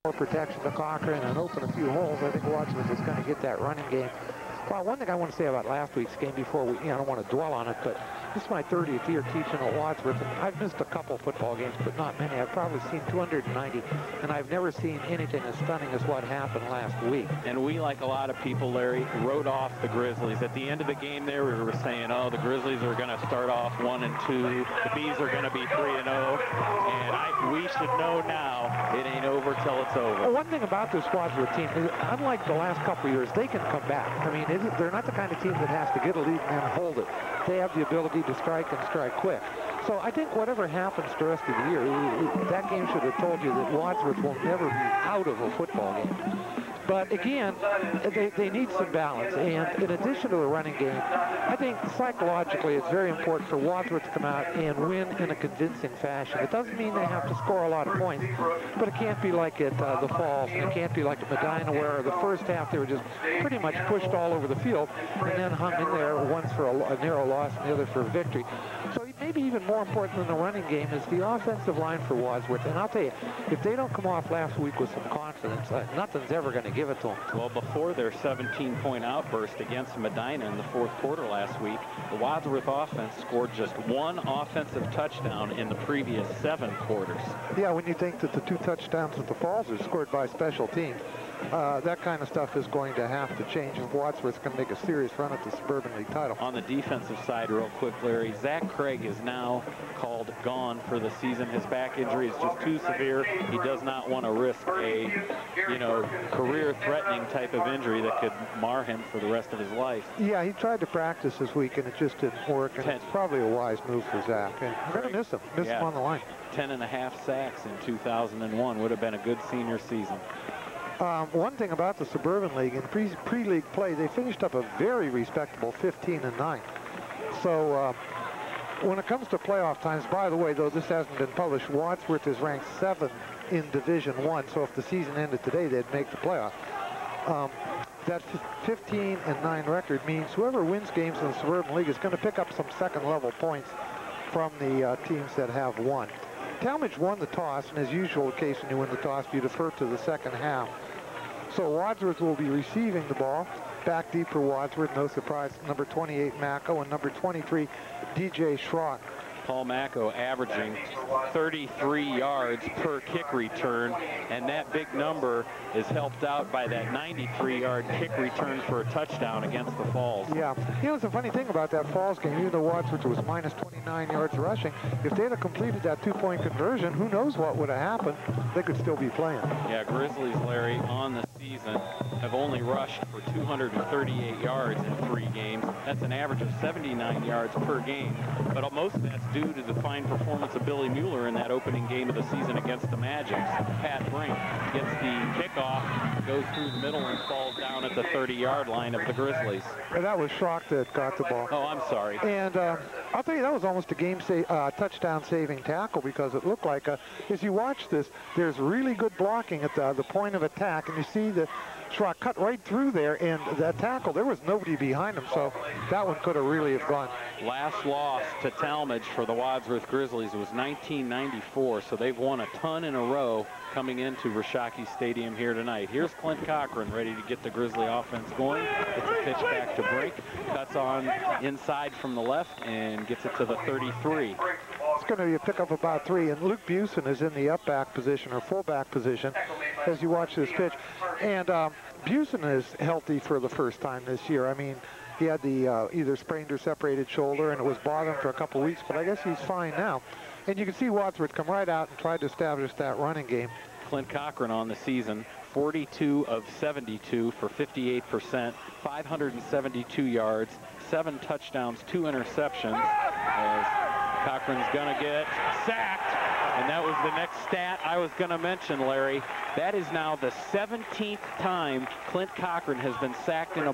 more protection to Cochran and open a few holes, I think Wadsworth is going to get that running game. Well, one thing I want to say about last week's game before we, I don't want to dwell on it, but this is my 30th year teaching at Wadsworth, and I've missed a couple football games, but not many. I've probably seen 290, and I've never seen anything as stunning as what happened last week. And we, like a lot of people, Larry, wrote off the Grizzlies. At the end of the game there, we were saying, oh, the Grizzlies are going to start off 1-2, the Bees are going to be 3-0, and we should know now it ain't over till it's over. Well, one thing about this Wadsworth team is, unlike the last couple of years, they can come back. I mean, they're not the kind of team that has to get a lead and then hold it. They have the ability to strike and strike quick. So I think whatever happens the rest of the year, that game should have told you that Wadsworth will never be out of a football game. But again, they need some balance. And in addition to the running game, I think psychologically it's very important for Wadsworth to come out and win in a convincing fashion. It doesn't mean they have to score a lot of points, but it can't be like at the Falls, and it can't be like at Medina, where the first half they were just pretty much pushed all over the field and then hung in there, once for a narrow loss and the other for a victory. So maybe even more important than the running game is the offensive line for Wadsworth. And I'll tell you, if they don't come off last week with some confidence, nothing's ever going to give it to them. Well, before their 17-point outburst against Medina in the fourth quarter last week, the Wadsworth offense scored just one offensive touchdown in the previous 7 quarters. Yeah, when you think that the 2 touchdowns at the Falls are scored by special teams, that kind of stuff is going to have to change if Wadsworth's going to make a serious run at the Suburban League title. On the defensive side, real quick, Larry, Zach Craig is now called gone for the season. His back injury is just too severe. He does not want to risk a, career-threatening type of injury that could mar him for the rest of his life. Yeah, he tried to practice this week, and it just didn't work, and it's probably a wise move for Zach. And we're going to miss him. Miss him on the line. 10.5 sacks in 2001 would have been a good senior season. One thing about the Suburban League, in pre-league play, they finished up a very respectable 15-9. So when it comes to playoff times, by the way, though this hasn't been published, Wadsworth is ranked 7th in Division I. So if the season ended today, they'd make the playoff. That 15-9 record means whoever wins games in the Suburban League is going to pick up some second-level points from the teams that have won. Talmadge won the toss, and as usual case when you win the toss, you defer to the second half. So Wadsworth will be receiving the ball. Back deep for Wadsworth, no surprise, number 28, Mako, and number 23, DJ Schrock. Paul Mako averaging 33 yards per kick return, and that big number is helped out by that 93-yard kick return for a touchdown against the Falls. Yeah, it's a funny thing about that Falls game, even though Wadsworth was minus 29 yards rushing, if they'd have completed that 2-point conversion, who knows what would have happened. They could still be playing. Yeah, Grizzlies, Larry, on the season have only rushed for 238 yards in 3 games. That's an average of 79 yards per game, but most of that's due to the fine performance of Billy Mueller in that opening game of the season against the Magics. Pat Brink gets the kickoff, goes through the middle and falls down at the 30-yard line of the Grizzlies. And that was Schrock that got the ball. Oh, I'm sorry. And I'll tell you, that was almost a touchdown-saving tackle, because it looked like, as you watch this, there's really good blocking at the point of attack, and you see that Schrock cut right through there, and that tackle, there was nobody behind him, so that one could have really have gone. Last loss to Talmadge for the Wadsworth Grizzlies was 1994, so they've won a ton in a row coming into Rashaki Stadium here tonight. Here's Clint Cochran ready to get the Grizzly offense going. Gets a pitch back to Brink, cuts on inside from the left and gets it to the 33. It's going to be a pickup of about 3, and Luke Busen is in the up-back position or full-back position as you watch this pitch. And Busen is healthy for the first time this year. I mean, he had the either sprained or separated shoulder, and it was bothering him for a couple weeks, but I guess he's fine now. And you can see Wadsworth come right out and try to establish that running game. Clint Cochran on the season, 42 of 72 for 58%, 572 yards, 7 touchdowns, 2 interceptions. As Cochran's going to get sacked. And that was the next stat I was going to mention, Larry. That is now the 17th time Clint Cochran has been sacked in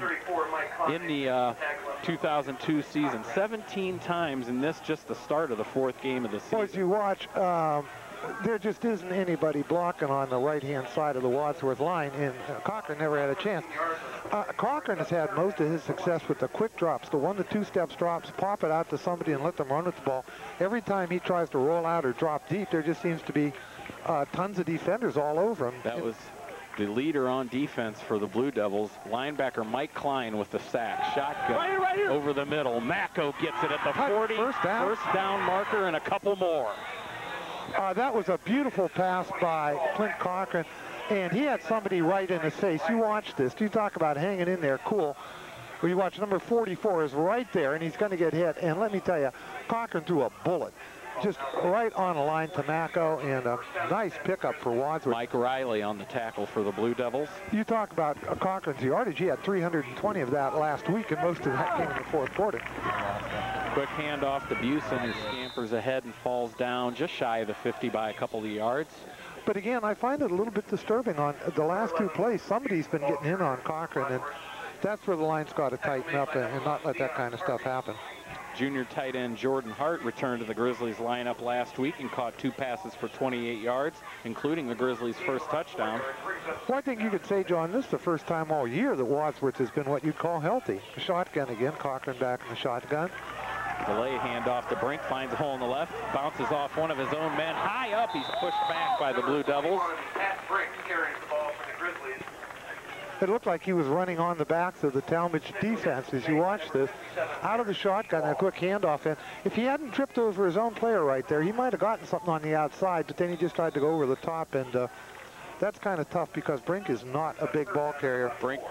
the 2002 season. 17 times, and this just the start of the 4th game of the season. Well, as you watch, there just isn't anybody blocking on the right-hand side of the Wadsworth line, and Cochran never had a chance. Cochran has had most of his success with the quick drops, the 1 to 2 steps drops, pop it out to somebody and let them run with the ball. Every time he tries to roll out or drop deep, there just seems to be tons of defenders all over him. That was the leader on defense for the Blue Devils. Linebacker Mike Klein with the sack. Shotgun right here. Over the middle. Mako gets it at the 40. First down marker and a couple more. That was a beautiful pass by Clint Cochran, and he had somebody right in his face. You watch this. You talk about hanging in there cool. Well, you watch number 44 is right there, and he's going to get hit. And let me tell you, Cochran threw a bullet just right on the line to Mako, and a nice pickup for Wadsworth. Mike Riley on the tackle for the Blue Devils. You talk about Cochran's yardage. He had 320 of that last week, and most of that came in the fourth quarter. Quick handoff to Busen, who scampers ahead and falls down just shy of the 50 by a couple of yards. But again, I find it a little bit disturbing on the last two plays. Somebody's been getting in on Cochran, and that's where the line's got to tighten up and not let that kind of stuff happen. Junior tight end Jordan Hart returned to the Grizzlies lineup last week and caught 2 passes for 28 yards, including the Grizzlies' first touchdown. Well, I think you could say, John, this is the first time all year that Wadsworth has been what you'd call healthy. The shotgun again, Cochran back in the shotgun. Delay handoff to Brink, finds a hole in the left, bounces off one of his own men. High up, he's pushed back by the Blue Devils. Pat Brink carries the ball for the Grizzlies. It looked like he was running on the backs of the Talmadge defense as you watch this. Out of the shotgun, a quick handoff. And if he hadn't tripped over his own player right there, he might have gotten something on the outside, but then he just tried to go over the top, and that's kind of tough because Brink is not a big ball carrier. Brink,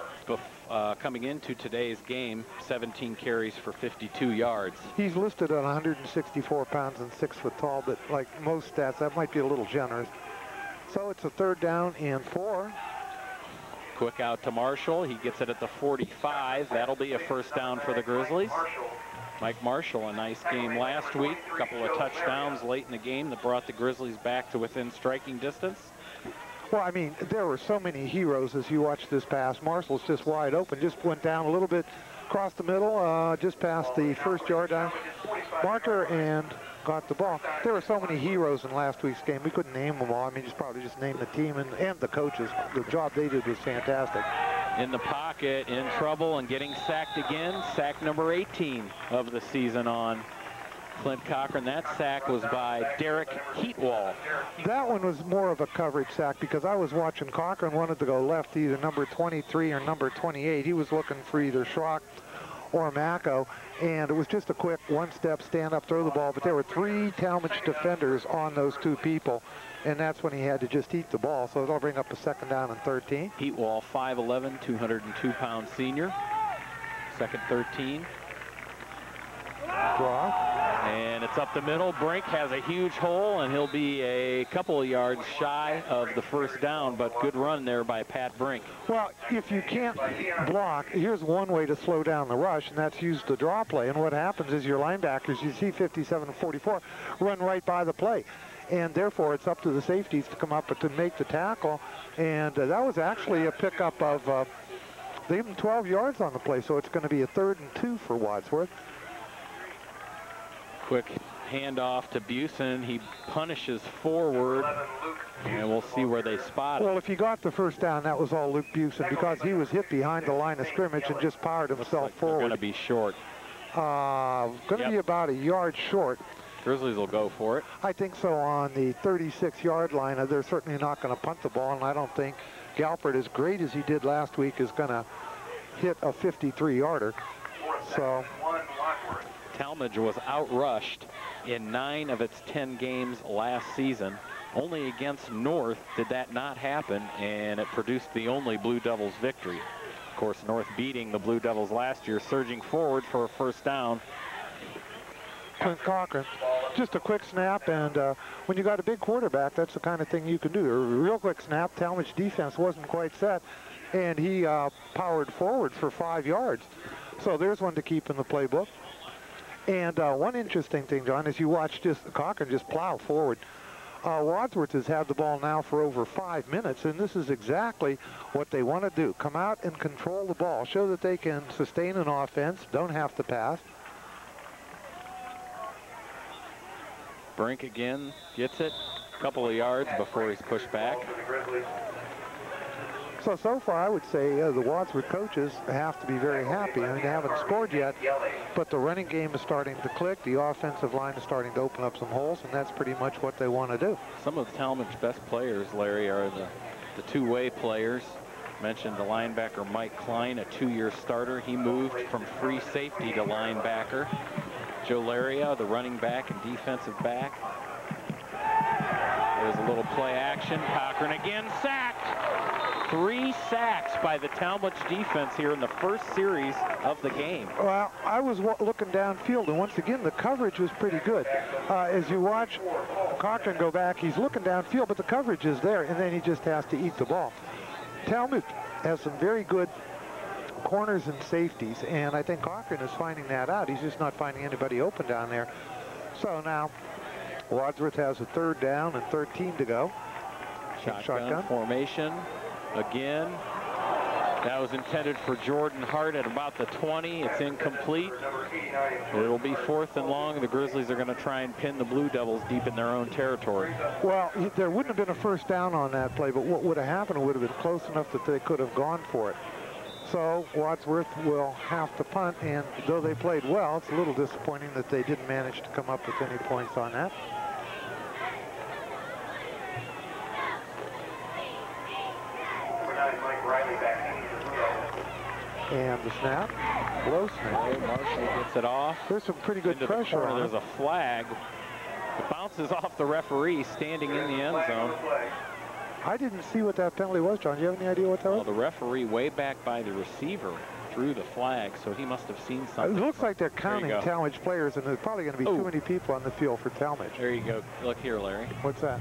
coming into today's game, 17 carries for 52 yards. He's listed at 164 pounds and 6 foot tall, but like most stats, that might be a little generous. So it's a 3rd down and 4. Quick out to Marshall. He gets it at the 45. That'll be a first down for the Grizzlies. Mike Marshall, a nice game last week. A couple of touchdowns late in the game that brought the Grizzlies back to within striking distance. Well, I mean, there were so many heroes as you watch this pass. Marshall's just wide open, just went down a little bit across the middle, just past the first yard down marker and got the ball. There were so many heroes in last week's game. We couldn't name them all. I mean, just probably just name the team and the coaches. The job they did was fantastic. In the pocket, in trouble, and getting sacked again. Sack number 18 of the season on Clint Cochran. That sack was by Derek Heatwall. That one was more of a coverage sack because I was watching Cochran wanted to go left, either number 23 or number 28. He was looking for either Schrock or Mako, and it was just a quick one-step, stand up, throw the ball, but there were 3 Talmadge defenders on those 2 people, and that's when he had to just eat the ball, so it'll bring up a 2nd down and 13. Heatwall, 5'11", 202-pound senior. 2nd 13. Draw. And it's up the middle. Brink has a huge hole, and he'll be a couple of yards shy of the first down, but good run there by Pat Brink. Well, if you can't block, here's one way to slow down the rush, and that's use the draw play. And what happens is your linebackers, you see 57 and 44, run right by the play. And therefore, it's up to the safeties to come up to make the tackle. And that was actually a pickup of, they gave him 12 yards on the play, so it's going to be a 3rd and 2 for Wadsworth. Quick handoff to Busen. He punishes forward, and we'll see where they spot it. Well, if he got the first down, that was all Luke Busen because he was hit behind the line of scrimmage and just powered himself forward. Going to be short. Going to be about a yard short. Grizzlies will go for it. I think so on the 36-yard line. They're certainly not going to punt the ball, and I don't think Galpert, as great as he did last week, is going to hit a 53-yarder. So Talmadge was outrushed in 9 of its 10 games last season. Only against North did that not happen, and it produced the only Blue Devils victory. Of course, North beating the Blue Devils last year, surging forward for a first down. Clint Cochran, just a quick snap, and when you got a big quarterback, that's the kind of thing you can do. A real quick snap. Talmadge defense wasn't quite set, and he powered forward for 5 yards. So there's one to keep in the playbook. And one interesting thing, John, is you watch Cochran just plow forward. Wadsworth has had the ball now for over 5 minutes, and this is exactly what they want to do. Come out and control the ball, show that they can sustain an offense, don't have to pass. Brink again gets it a couple of yards before he's pushed back. So far, I would say the Wadsworth coaches have to be very happy. I mean, they haven't scored yet, but the running game is starting to click. The offensive line is starting to open up some holes, and that's pretty much what they want to do. Some of Talmadge's best players, Larry, are the two-way players. Mentioned the linebacker Mike Klein, a 2-year starter. He moved from free safety to linebacker. Joe Laria, the running back and defensive back. There's a little play action. Cochran again sacked. 3 sacks by the Talmadge defense here in the first series of the game. Well, I was looking downfield, and once again, the coverage was pretty good. As you watch Cochran go back, he's looking downfield, but the coverage is there, and then he just has to eat the ball. Talmadge has some very good corners and safeties, and I think Cochran is finding that out. He's just not finding anybody open down there. So now Wadsworth has a 3rd down and 13 to go. Shotgun formation again. That was intended for Jordan Hart at about the 20. It's incomplete. It'll be 4th and long. The Grizzlies are going to try and pin the Blue Devils deep in their own territory. Well, there wouldn't have been a 1st down on that play, but what would have happened would have been close enough that they could have gone for it. So Wadsworth will have to punt, and though they played well, it's a little disappointing that they didn't manage to come up with any points on that. And the snap, low snap. Marshall gets it off. There's some pretty good pressure on it. There's a flag. It bounces off the referee standing in the end zone. I didn't see what that penalty was, John. Do you have any idea what that was? Well, the referee way back by the receiver threw the flag, so he must have seen something. It looks like they're counting Talmadge players, and there's probably going to be too many people on the field for Talmadge. There you go. Look here, Larry. What's that?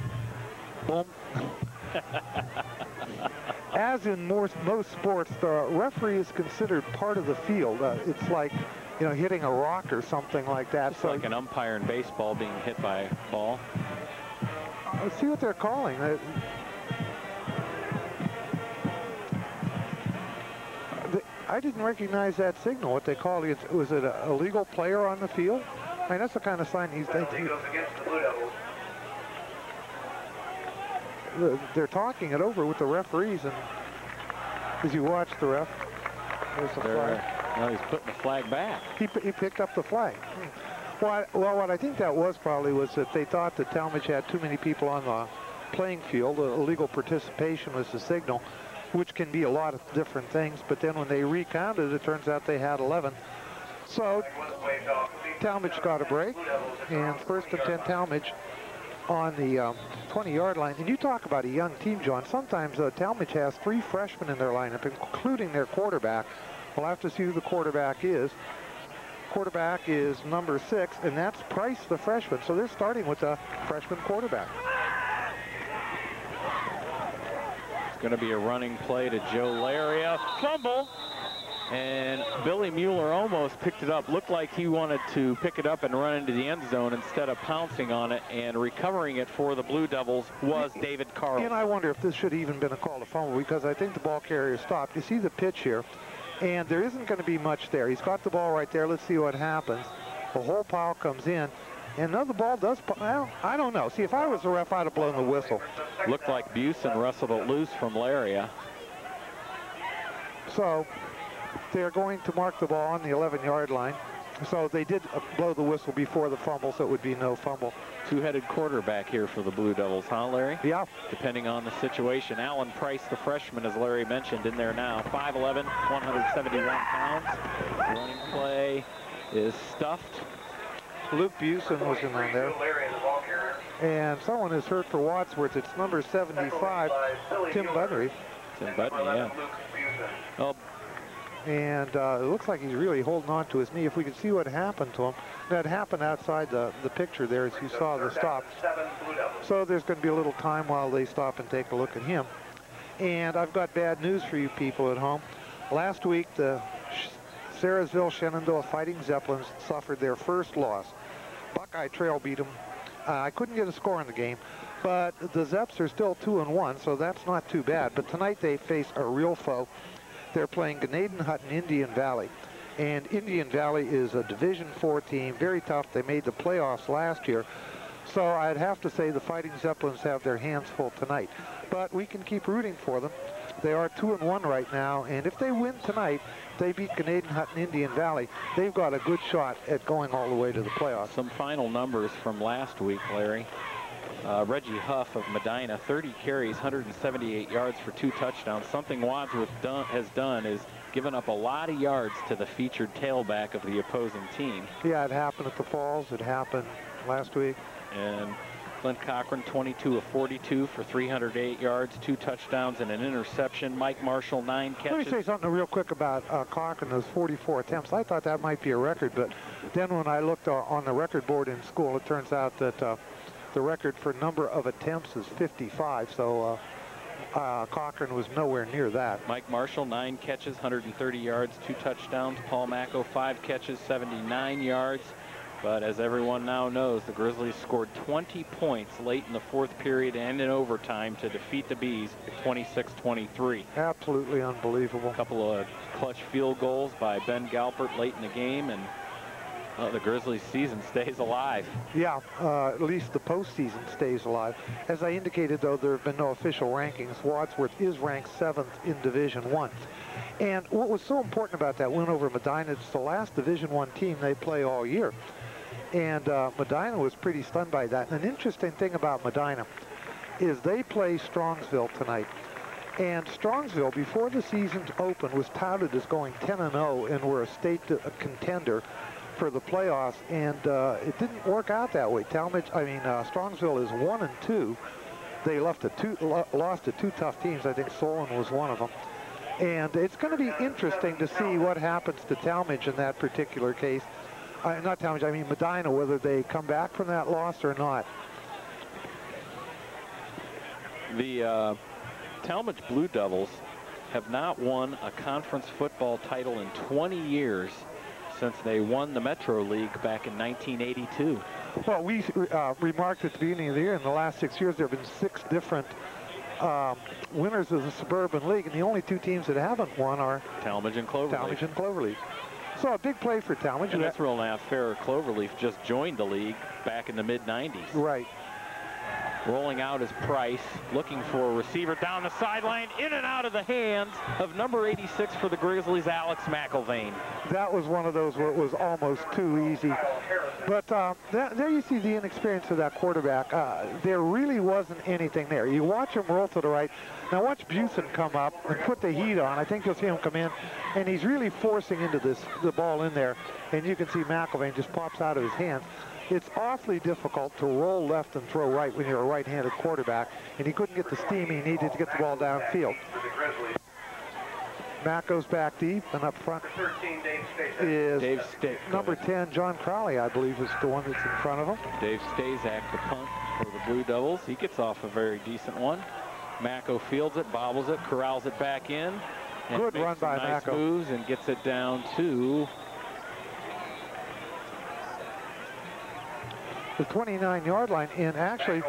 Boom. As in most sports, the referee is considered part of the field. It's like, you know, hitting a rock or something like that. It's like an umpire in baseball being hit by a ball. Let's see what they're calling. I didn't recognize that signal, what they called it. Was it a illegal player on the field? I mean, that's the kind of sign he's thinking. They're talking it over with the referees, and as you watch the ref, there's the flag. Well, he's putting the flag back. He picked up the flag. Well, what I think that was probably was that they thought that Talmadge had too many people on the playing field. Illegal participation was the signal, which can be a lot of different things. But then when they recounted, it turns out they had 11. So Talmadge got a break, and 1st and 10 Talmadge on the 20-yard line. And you talk about a young team, John. Sometimes Talmadge has 3 freshmen in their lineup, including their quarterback. We'll have to see who the quarterback is. Quarterback is number 6, and that's Price, the freshman. So they're starting with a freshman quarterback. It's going to be a running play to Joe Laria. Fumble. And Billy Mueller almost picked it up. Looked like he wanted to pick it up and run into the end zone instead of pouncing on it, and recovering it for the Blue Devils was David Carl. And I wonder if this should have even been a call to fumble, because I think the ball carrier stopped. You see the pitch here, and there isn't going to be much there. He's got the ball right there. Let's see what happens. The whole pile comes in, and now the ball does, well, I don't know. See, if I was the ref, I'd have blown the whistle. Looked like Busen wrestled it loose from Laria. So they're going to mark the ball on the 11-yard line. So they did blow the whistle before the fumble, so it would be no fumble. Two-headed quarterback here for the Blue Devils, huh, Larry? Yeah. Depending on the situation. Alan Price, the freshman, as Larry mentioned, in there now. 5'11", 171 pounds. Running play is stuffed. Luke Busen was in on there. And someone is hurt for Wadsworth. It's number 75, Tim Budry. Tim Budry, yeah. Oh. And it looks like he's really holding on to his knee. If we could see what happened to him. That happened outside the picture there as you saw the stop. So there's going to be a little time while they stop and take a look at him. And I've got bad news for you people at home. Last week, the Sarahsville Shenandoah Fighting Zeppelins suffered their first loss. Buckeye Trail beat them. I couldn't get a score in the game, but the Zeps are still 2-1, so that's not too bad. But tonight they face a real foe. They're playing Gnadenhutten Indian Valley. And Indian Valley is a Division IV team, very tough. They made the playoffs last year. So I'd have to say the Fighting Zeppelins have their hands full tonight. But we can keep rooting for them. They are 2-1 right now, and if they win tonight, they beat Gnadenhutt and Indian Valley, they've got a good shot at going all the way to the playoffs. Some final numbers from last week, Larry. Reggie Huff of Medina, 30 carries, 178 yards for 2 touchdowns. Something Wadsworth has done is given up a lot of yards to the featured tailback of the opposing team. Yeah, it happened at the Falls. It happened last week. And Clint Cochran, 22 of 42 for 308 yards, 2 touchdowns and an interception. Mike Marshall, 9 catches. Let me say something real quick about Cochran, those 44 attempts. I thought that might be a record, but then when I looked on the record board in school, it turns out that the record for number of attempts is 55, so Cochran was nowhere near that. Mike Marshall, 9 catches, 130 yards, 2 touchdowns. Paul Macco, 5 catches, 79 yards. But as everyone now knows, the Grizzlies scored 20 points late in the 4th period and in overtime to defeat the Bees 26-23. Absolutely unbelievable. A couple of clutch field goals by Ben Galpert late in the game, and the Grizzlies season stays alive. Yeah, at least the postseason stays alive. As I indicated, though, there have been no official rankings. Wadsworth is ranked 7th in Division I. And what was so important about that win over Medina, it's the last Division I team they play all year. And Medina was pretty stunned by that. And an interesting thing about Medina is they play Strongsville tonight. And Strongsville, before the season's open, was touted as going 10-0 and were a state contender for the playoffs, and it didn't work out that way. Strongsville is 1-2. They lost to 2 tough teams. I think Solon was one of them. And it's going to be interesting to see what happens to Talmadge in that particular case. Not Talmadge, I mean Medina, whether they come back from that loss or not. The Talmadge Blue Devils have not won a conference football title in 20 years since they won the Metro League back in 1982. Well, we remarked at the beginning of the year, in the last 6 years, there have been 6 different winners of the Suburban League, and the only 2 teams that haven't won are Talmadge and Cloverleaf. Talmadge and Cloverleaf. So a big play for Talmadge. And that's real not fair. Cloverleaf just joined the league back in the mid-90s. Right. Rolling out is Price, looking for a receiver down the sideline, in and out of the hands of number 86 for the Grizzlies, Alex McIlvain. That was one of those where it was almost too easy. But there you see the inexperience of that quarterback. There really wasn't anything there. You watch him roll to the right. Now watch Busen come up and put the heat on. I think you'll see him come in, and he's really forcing into the ball in there. And you can see McIlvain just pops out of his hands. It's awfully difficult to roll left and throw right when you're a right-handed quarterback, and he couldn't get the steam he needed to get the ball downfield. Matt goes back deep, and up front is Dave number 10, John Crowley, I believe, is the one that's in front of him. Dave Stazak, the punt for the Blue Devils. He gets off a very decent one. Macco fields it, bobbles it, corrals it back in. Good run by nice Macco. Moves and gets it down to the 29-yard line, and actually,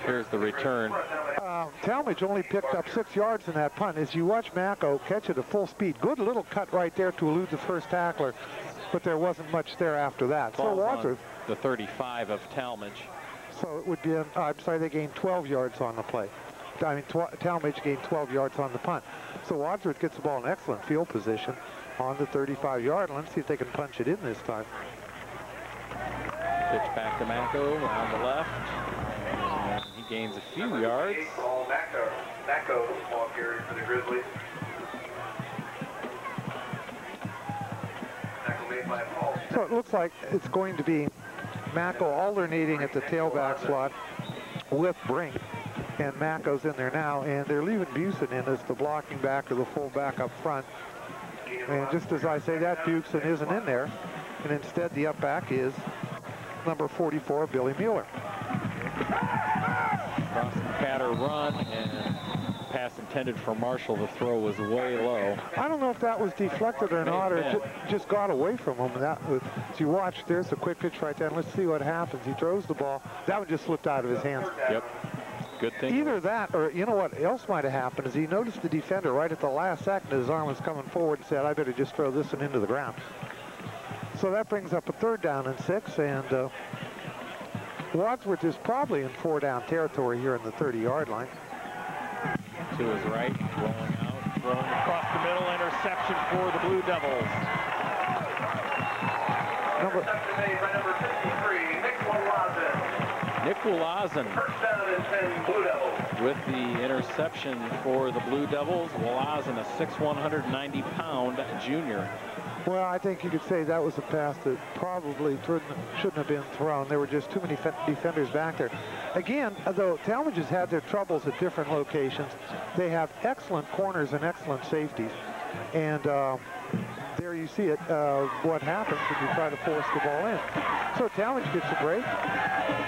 here's the return. Talmadge only picked up 6 yards in that punt. As you watch Macco catch it at full speed, good little cut right there to elude the first tackler, but there wasn't much there after that. So Wadsworth, the 35 of Talmadge. So it would be, I'm sorry, they gained 12 yards on the play. I mean, Talmadge gained 12 yards on the punt. So Wadsworth gets the ball in excellent field position on the 35-yard line. Let's see if they can punch it in this time. Pitch back to Macco on the left. And he gains a few yards. Macco, ball carrier for the Grizzlies. So it looks like it's going to be Macco alternating at the tailback slot with Brink. And Macco's in there now, and they're leaving Busen in as the blocking back or the fullback up front. And just as I say that, Busen isn't in there. And instead, the up back is number 44, Billy Mueller. Crossing patter run, and pass intended for Marshall. The throw was way low. I don't know if that was deflected or not, or it just got away from him. That was, as you watch, there's a quick pitch right there. And let's see what happens. He throws the ball. That one just slipped out of his hands. Yep. Good thing. Either that, or you know what else might have happened is he noticed the defender right at the last second. His arm was coming forward and said, I better just throw this one into the ground. So that brings up a 3rd down and 6, and Wadsworth is probably in 4-down territory here in the 30-yard line. To his right, rolling out Throwing across the middle, interception for the Blue Devils. Interception made by number 53, Nick Wolazen. Nick Wolazen. First down and 10 Blue Devils. With the interception for the Blue Devils. Wolazen, a 6', 190-pound junior. Well, I think you could say that was a pass that probably shouldn't have been thrown. There were just too many defenders back there. Again, though Talmadge has had their troubles at different locations, they have excellent corners and excellent safeties. And there you see it, what happens when you try to force the ball in. So Talmadge gets a break,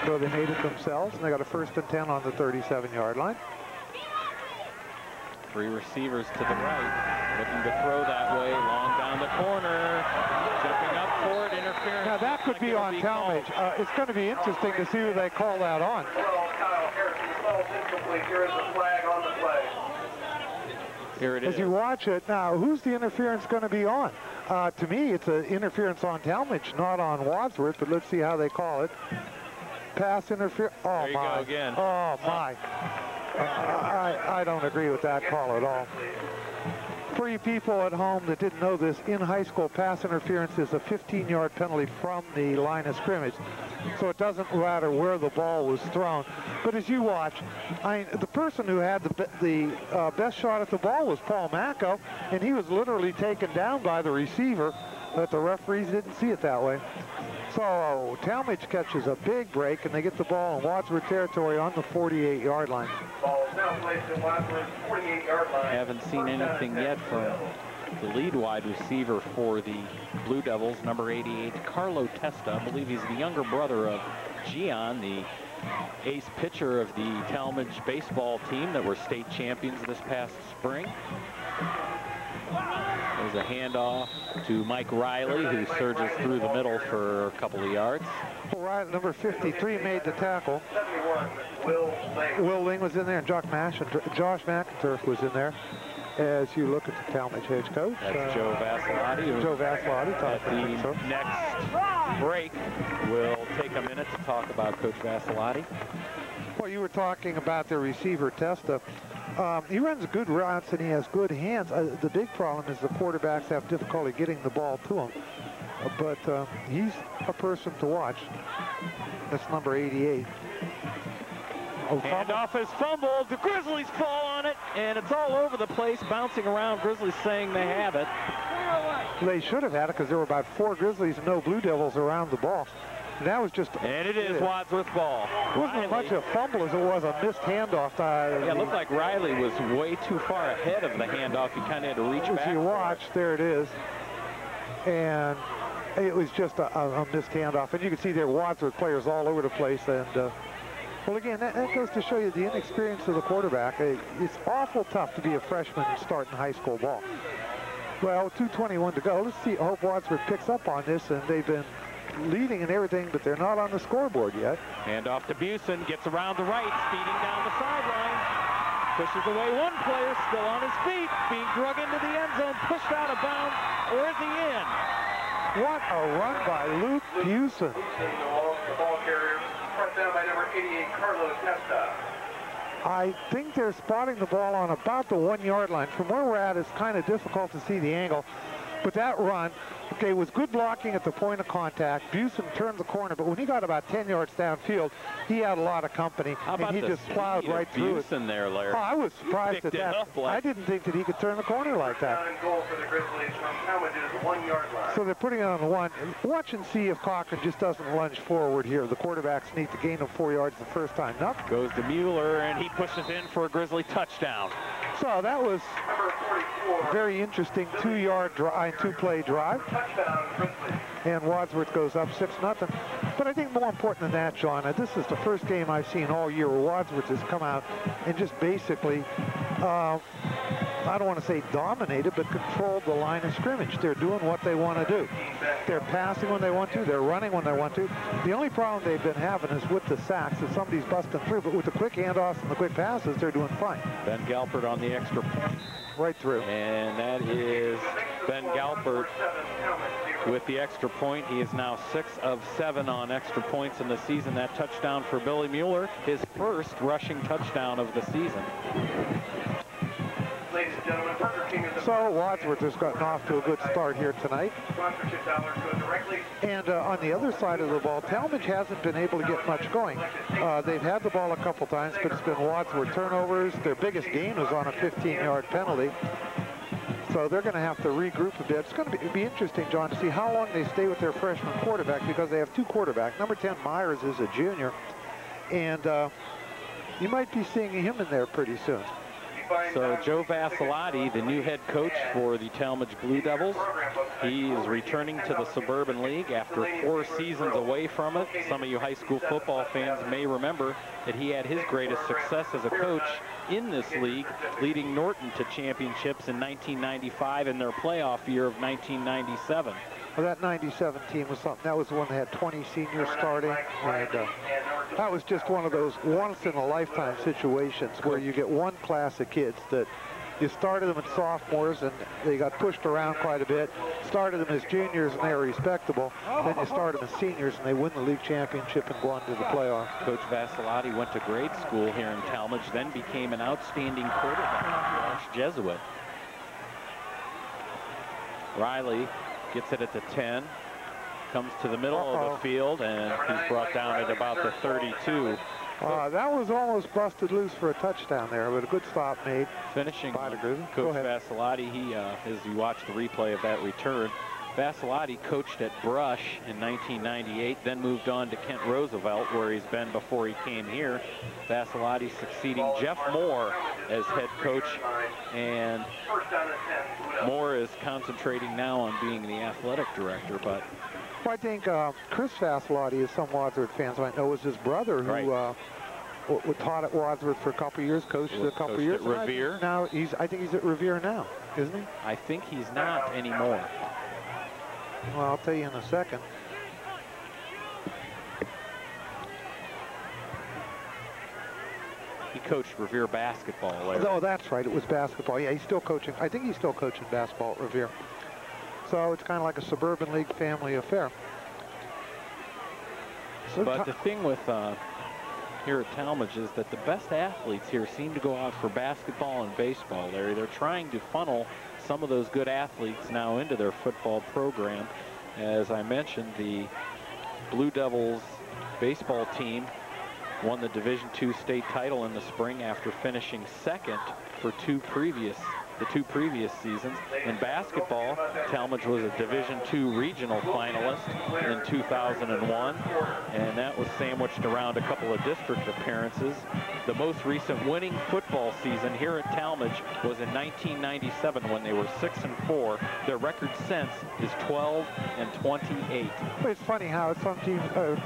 so they made it themselves, and they got a 1st and 10 on the 37-yard line. 3 receivers to the right, looking to throw that way, long down the corner, jumping up for it, interference. Now that could be on Talmadge. It's going to be interesting to see who they call that on. Well, Kyle Harrison falls incomplete. Here is a flag on the play. Here it is. As you watch it, now who's the interference going to be on? To me, it's an interference on Talmadge, not on Wadsworth, but let's see how they call it. Pass interference. Oh, there you my. Go again. Oh, my. I don't agree with that call at all. For you people at home that didn't know this, in high school, pass interference is a 15-yard penalty from the line of scrimmage. So it doesn't matter where the ball was thrown. But as you watch, the person who had the best shot at the ball was Paul Macco, and he was literally taken down by the receiver, but the referees didn't see it that way. So Talmadge catches a big break, and they get the ball in Wadsworth territory on the 48-yard line. Ball is now placed in Wadsworth's 48-yard line. Haven't seen anything yet from the lead wide receiver for the Blue Devils, number 88, Carlo Testa. I believe he's the younger brother of Gian, the ace pitcher of the Talmadge baseball team that were state champions this past spring. There's a handoff to Mike Riley, who surges through the middle for a couple of yards. Well, Riley, number 53, made the tackle. 71, Will Ling. Will Ling was in there, and Josh McInturf was in there. As you look at the Talmadge head coach. That's Joe Vasilati. Joe Vasilati. At the next break, we'll take a minute to talk about Coach Vasilati. Well, you were talking about the receiver, Testa. He runs good routes and he has good hands. The big problem is the quarterbacks have difficulty getting the ball to him. But he's a person to watch. That's number 88. Handoff is fumbled. The Grizzlies fall on it, and it's all over the place, bouncing around. Grizzlies saying they have it. They should have had it because there were about 4 Grizzlies and no Blue Devils around the ball. And that was just... And it is Wadsworth ball. It wasn't as much a fumble as it was a missed handoff. Yeah, it looked like Riley was way too far ahead of the handoff. He kind of had to reach back. As you watch, there it is. And it was just a missed handoff. And you can see there Wadsworth players all over the place. And, well, again, that goes to show you the inexperience of the quarterback. It's awful tough to be a freshman starting high school ball. Well, 2:21 to go. Let's see. I hope Wadsworth picks up on this, and they've been leading and everything, but they're not on the scoreboard yet. Hand off to Busen, gets around the right, speeding down the sideline. Pushes away one player, still on his feet, being drug into the end zone, pushed out of bounds, or is he in? What a run by Luke Busen. The ball carrier, brought down by number 88, Carlo Testa. I think they're spotting the ball on about the 1-yard line. From where we're at, it's kind of difficult to see the angle. But that run, okay, was good blocking at the point of contact. Busen turned the corner, but when he got about 10 yards downfield, he had a lot of company, and he just plowed right through it. Busen there, Larry. Oh, I was surprised at that. I didn't think that he could turn the corner like that. Down and goal for the Grizzlies from Talmadge's 1-yard line. So they're putting it on the 1. Watch and see if Cochran just doesn't lunge forward here. The quarterbacks need to gain him 4 yards the first time. Nope. Goes to Mueller, and he pushes in for a Grizzly touchdown. So that was a very interesting 2-play drive. And Wadsworth goes up 6-0. But I think more important than that, John, this is the first game I've seen all year where Wadsworth has come out and just basically, I don't want to say dominated, but controlled the line of scrimmage. They're doing what they want to do. They're passing when they want to. They're running when they want to. The only problem they've been having is with the sacks, that somebody's busting through. But with the quick handoffs and the quick passes, they're doing fine. Ben Galpert on the extra point. Right through. And that is Ben Galpert with the extra point. He is now 6 of 7 on extra points in the season. That touchdown for Billy Mueller, his first rushing touchdown of the season. Ladies and gentlemen, Burger King So Wadsworth has gotten off to a good start here tonight. Sponsorship dollars go directly. And on the other side of the ball, Talmadge hasn't been able to get much going. They've had the ball a couple times, but it's been Wadsworth turnovers. Their biggest gain was on a 15-yard penalty. So they're going to have to regroup a bit. It's going to be interesting, John, to see how long they stay with their freshman quarterback, because they have two quarterbacks. Number 10, Myers, is a junior, and you might be seeing him in there pretty soon. So Joe Vassilotti, the new head coach for the Talmadge Blue Devils, he is returning to the Suburban League after 4 seasons away from it. Some of you high school football fans may remember that he had his greatest success as a coach in this league, leading Norton to championships in 1995 and their playoff year of 1997. Well, that 97 team was something. That was the one that had 20 seniors starting, and that was just one of those once-in-a-lifetime situations where you get one class of kids that you started them as sophomores and they got pushed around quite a bit, started them as juniors and they were respectable, then you start them as seniors and they win the league championship and go on to the playoffs. Coach Vassilotti went to grade school here in Talmadge, then became an outstanding quarterback, Jesuit. Riley gets it at the 10, comes to the middle of the field, and he's brought down at about the 32. That was almost busted loose for a touchdown there, but a good stop made. Finishing by Coach Vassilotti, he, as you watch the replay of that return, Vassilotti coached at Brush in 1998, then moved on to Kent Roosevelt, where he's been before he came here. Vassilotti succeeding Jeff Moore as head coach, and Moore is concentrating now on being the athletic director. But well, I think Chris Vassilotti, as some Wadsworth fans might know, was his brother who taught at Wadsworth for a couple of years, coached a couple of years. At Revere. Now I think he's at Revere now, isn't he? I think he's not anymore. Well, I'll tell you in a second. He coached Revere basketball later. Oh, that's right. It was basketball. Yeah, he's still coaching. I think he's still coaching basketball at Revere. So it's kind of like a Suburban League family affair. So but the thing with here at Talmadge is that the best athletes here seem to go out for basketball and baseball. They're trying to funnel some of those good athletes now into their football program. As I mentioned, the Blue Devils baseball team won the Division II state title in the spring after finishing second for the two previous seasons. In basketball, Talmadge was a Division II regional finalist in 2001, and that was sandwiched around a couple of district appearances. The most recent winning football season here at Talmadge was in 1997 when they were 6-4. Their record since is 12-28. It's funny how some teams,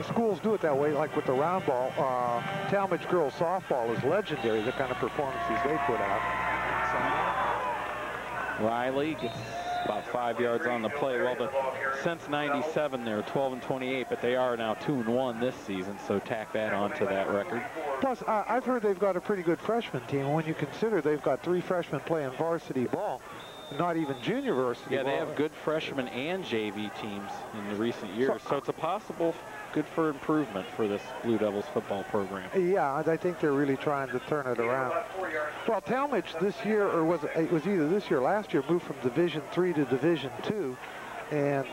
schools do it that way, like with the round ball. Talmadge girls softball is legendary, the kind of performances they put out. Riley gets about 5 yards on the play. Well, since 97, they're 12-28, but they are now 2-1 this season, so tack that onto that record. Plus, I've heard they've got a pretty good freshman team. When you consider they've got 3 freshmen playing varsity ball, not even junior varsity ball. Yeah, they have good freshmen and JV teams in the recent years, so it's a possible good for improvement for this Blue Devils football program. Yeah, I think they're really trying to turn it around. Well, Talmadge this year, or it was either this year or last year, moved from Division III to Division II, and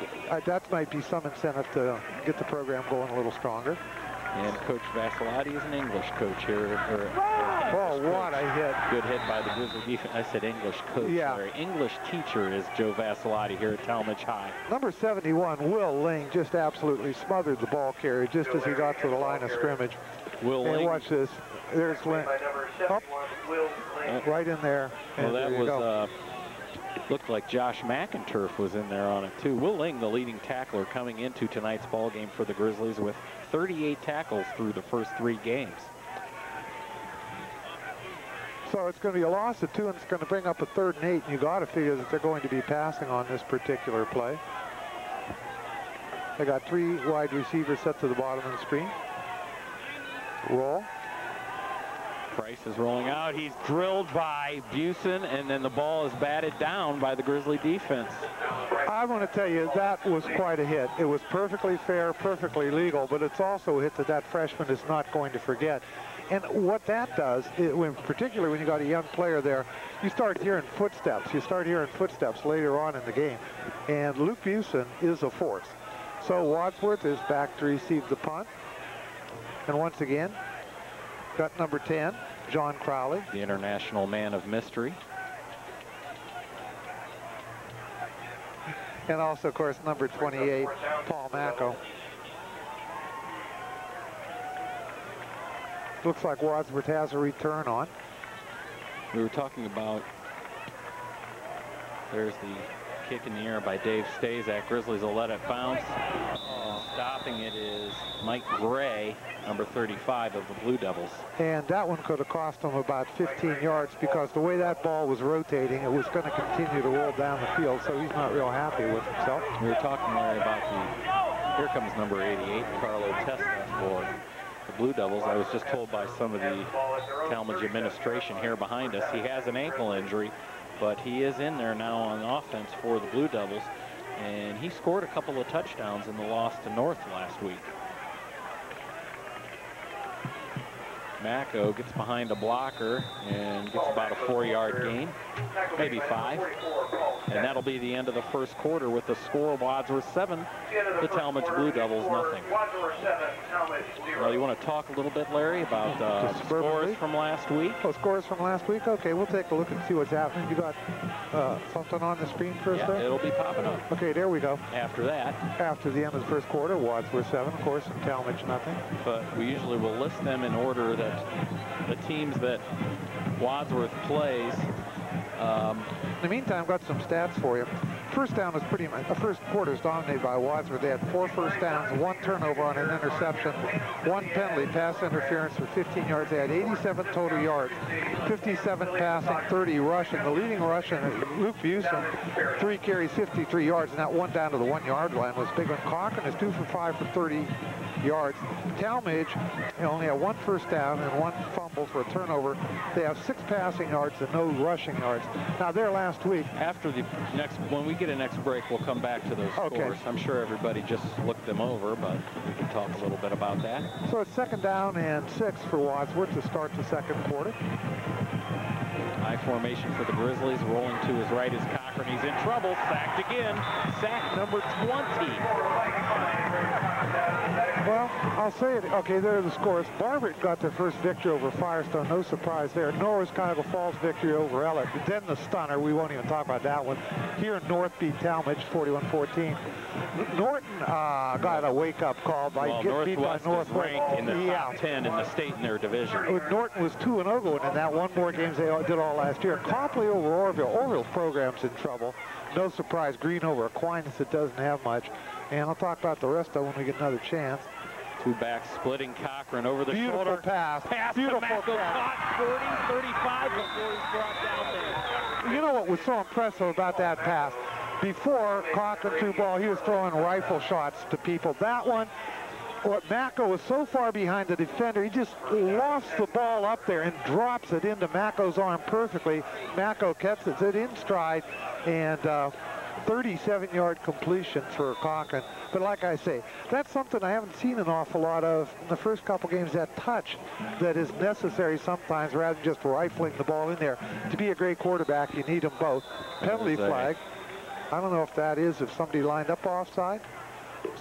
that might be some incentive to get the program going a little stronger. And Coach Vassilotti is an English coach here. Oh, what a hit. Good hit by the Grizzly defense. I said English coach. Yeah. Sorry. English teacher is Joe Vassilotti here at Talmadge High. Number 71, Will Ling, just absolutely smothered the ball carrier just as he got to the line of scrimmage. Will Ling. Watch this. There's Ling. Up. Right in there. Well, that was, looked like Josh McInturf was in there on it too. Will Ling, the leading tackler, coming into tonight's ball game for the Grizzlies with 38 tackles through the first 3 games. So it's going to be a loss of 2, and it's going to bring up a 3rd and 8, and you got to figure that they're going to be passing on this particular play. They got 3 wide receivers set to the bottom of the screen. Roll. Price is rolling out. He's drilled by Busen, and then the ball is batted down by the Grizzly defense. I want to tell you, that was quite a hit. It was perfectly fair, perfectly legal, but it's also a hit that freshman is not going to forget. And what that does, particularly when you got a young player there, you start hearing footsteps. You start hearing footsteps later on in the game. And Luke Busen is a force. So Wadsworth is back to receive the punt. And once again, got number 10, John Crowley. The international man of mystery. And also, of course, number 28, Paul Macko. Looks like Wadsworth has a return on. We were talking about, there's the kick in the air by Dave Stazak. Grizzlies will let it bounce. And stopping it is Mike Gray, number 35 of the Blue Devils. And that one could have cost him about 15 yards because the way that ball was rotating, it was going to continue to roll down the field, so he's not real happy with himself. We were talking, Larry, about here comes number 88, Carlo Testa for the Blue Devils. I was just told by some of the Talmadge administration here behind us, he has an ankle injury, but he is in there now on offense for the Blue Devils, and he scored a couple of touchdowns in the loss to North last week. Macko gets behind a blocker and gets about a 4-yard gain, maybe 5. And that'll be the end of the first quarter with the score Wadsworth 7, the Talmadge Blue Devils nothing. Well, you want to talk a little bit, Larry, about scores from last week? Oh, scores from last week? Okay, we'll take a look and see what's happening. You got something on the screen first there? It'll be popping up. Okay, there we go. After that. After the end of the first quarter, Wadsworth 7, of course, and Talmadge nothing. But we usually will list them in order that the teams that Wadsworth plays. In the meantime, I've got some stats for you. First down is pretty much, the first quarter is dominated by Wadsworth. They had 4 first downs, 1 turnover on an interception, 1 penalty, pass interference for 15 yards. They had 87 total yards, 57 passing, 30 rushing. The leading Russian, Luke Busen, 3 carries, 53 yards, and that one down to the 1-yard line was big one. Cochran is 2 for 5 for 30 yards. Talmadge only had 1 first down and 1 fumble for a turnover. They have 6 passing yards and no rushing yards. Now, there last week. After the when we get a next break, we'll come back to those scores. I'm sure everybody just looked them over, but we can talk a little bit about that. So it's 2nd down and 6 for Wadsworth to start the second quarter. High formation for the Grizzlies. Rolling to his right is Cochran. He's in trouble. Sacked again. Sack number 20. Well, I'll say it. Okay, there are the scores. Barbert got their first victory over Firestone. No surprise there. Norris Cuyahoga Falls victory over Elliott. Then the stunner. We won't even talk about that one. Here, North beat Talmadge 41-14. Norton got a wake-up call by getting beat by Northwest. Ranked in the top 10 in the state in their division. Norton was 2-0 going in that. 1 more games they did all last year. Copley over Orville. Orville's program's in trouble. No surprise. Green over Aquinas. It doesn't have much. And I'll talk about the rest of when we get another chance. 2 backs splitting Cochran over the Beautiful shoulder. Pass. Beautiful pass. Caught 40, 35 before he's brought down there. You know what was so impressive about that pass? Before Cochran threw ball, he was throwing rifle shots to people. That one, Macko was so far behind the defender, he just lofts the ball up there and drops it into Macko's arm perfectly. Macko catches it in stride, and 37-yard completion for Cochran. But like I say, that's something I haven't seen an awful lot of in the first couple games, that touch that is necessary sometimes rather than just rifling the ball in there. To be a great quarterback, you need them both. Penalty flag. I don't know if that is, if somebody lined up offside.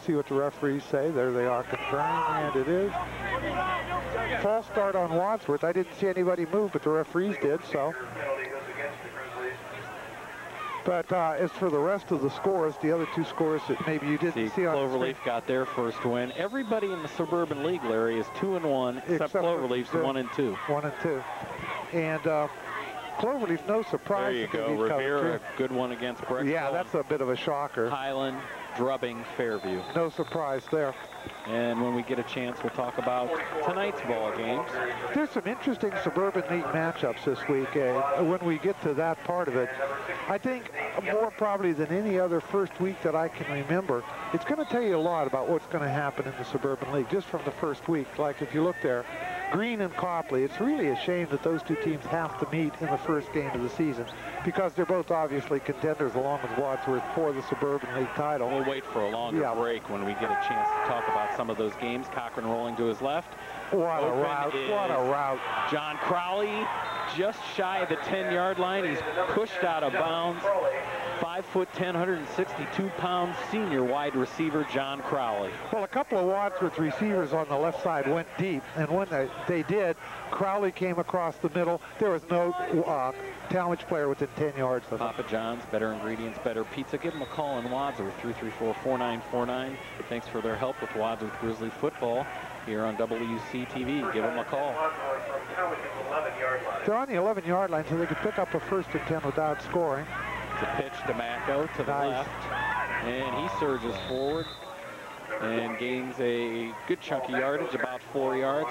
See what the referees say. There they are confirming, and it is. False start on Wadsworth. I didn't see anybody move, but the referees did, so. But as for the rest of the scores, the other 2 scores that maybe you didn't see on Cloverleaf got their first win. Everybody in the Suburban League, Larry, is 2-1, except Cloverleaf's 1-2. 1-2. And Cloverleaf, no surprise. There you go. Revere, a good one against Brexville. Yeah, that's a bit of a shocker. Highland, drubbing Fairview. No surprise there. And when we get a chance, we'll talk about tonight's ball games. There's some interesting Suburban League matchups this week. When we get to that part of it, I think more probably than any other first week that I can remember, it's going to tell you a lot about what's going to happen in the Suburban League just from the first week. Like if you look there, Green and Copley, it's really a shame that those 2 teams have to meet in the first game of the season because they're both obviously contenders along with Wadsworth for the Suburban League title. We'll wait for a longer break when we get a chance to talk about some of those games. Cochran rolling to his left. What a Open route. What a route. John Crowley, just shy of the 10-yard line. He's pushed out of bounds. 5'10", 162-pound senior wide receiver John Crowley. Well, a couple of Wadsworth receivers on the left side went deep, and when they did, Crowley came across the middle. There was no Talmadge player within 10 yards of him. Papa John's, better ingredients, better pizza. Give them a call in Wadsworth, 334-4949. Thanks for their help with Wadsworth Grizzly football here on WC-TV. Give them a call. They're on the 11-yard line, so they could pick up a 1st and 10 without scoring. The pitch to Macko to the left, and he surges forward and gains a good chunky yardage, about 4 yards.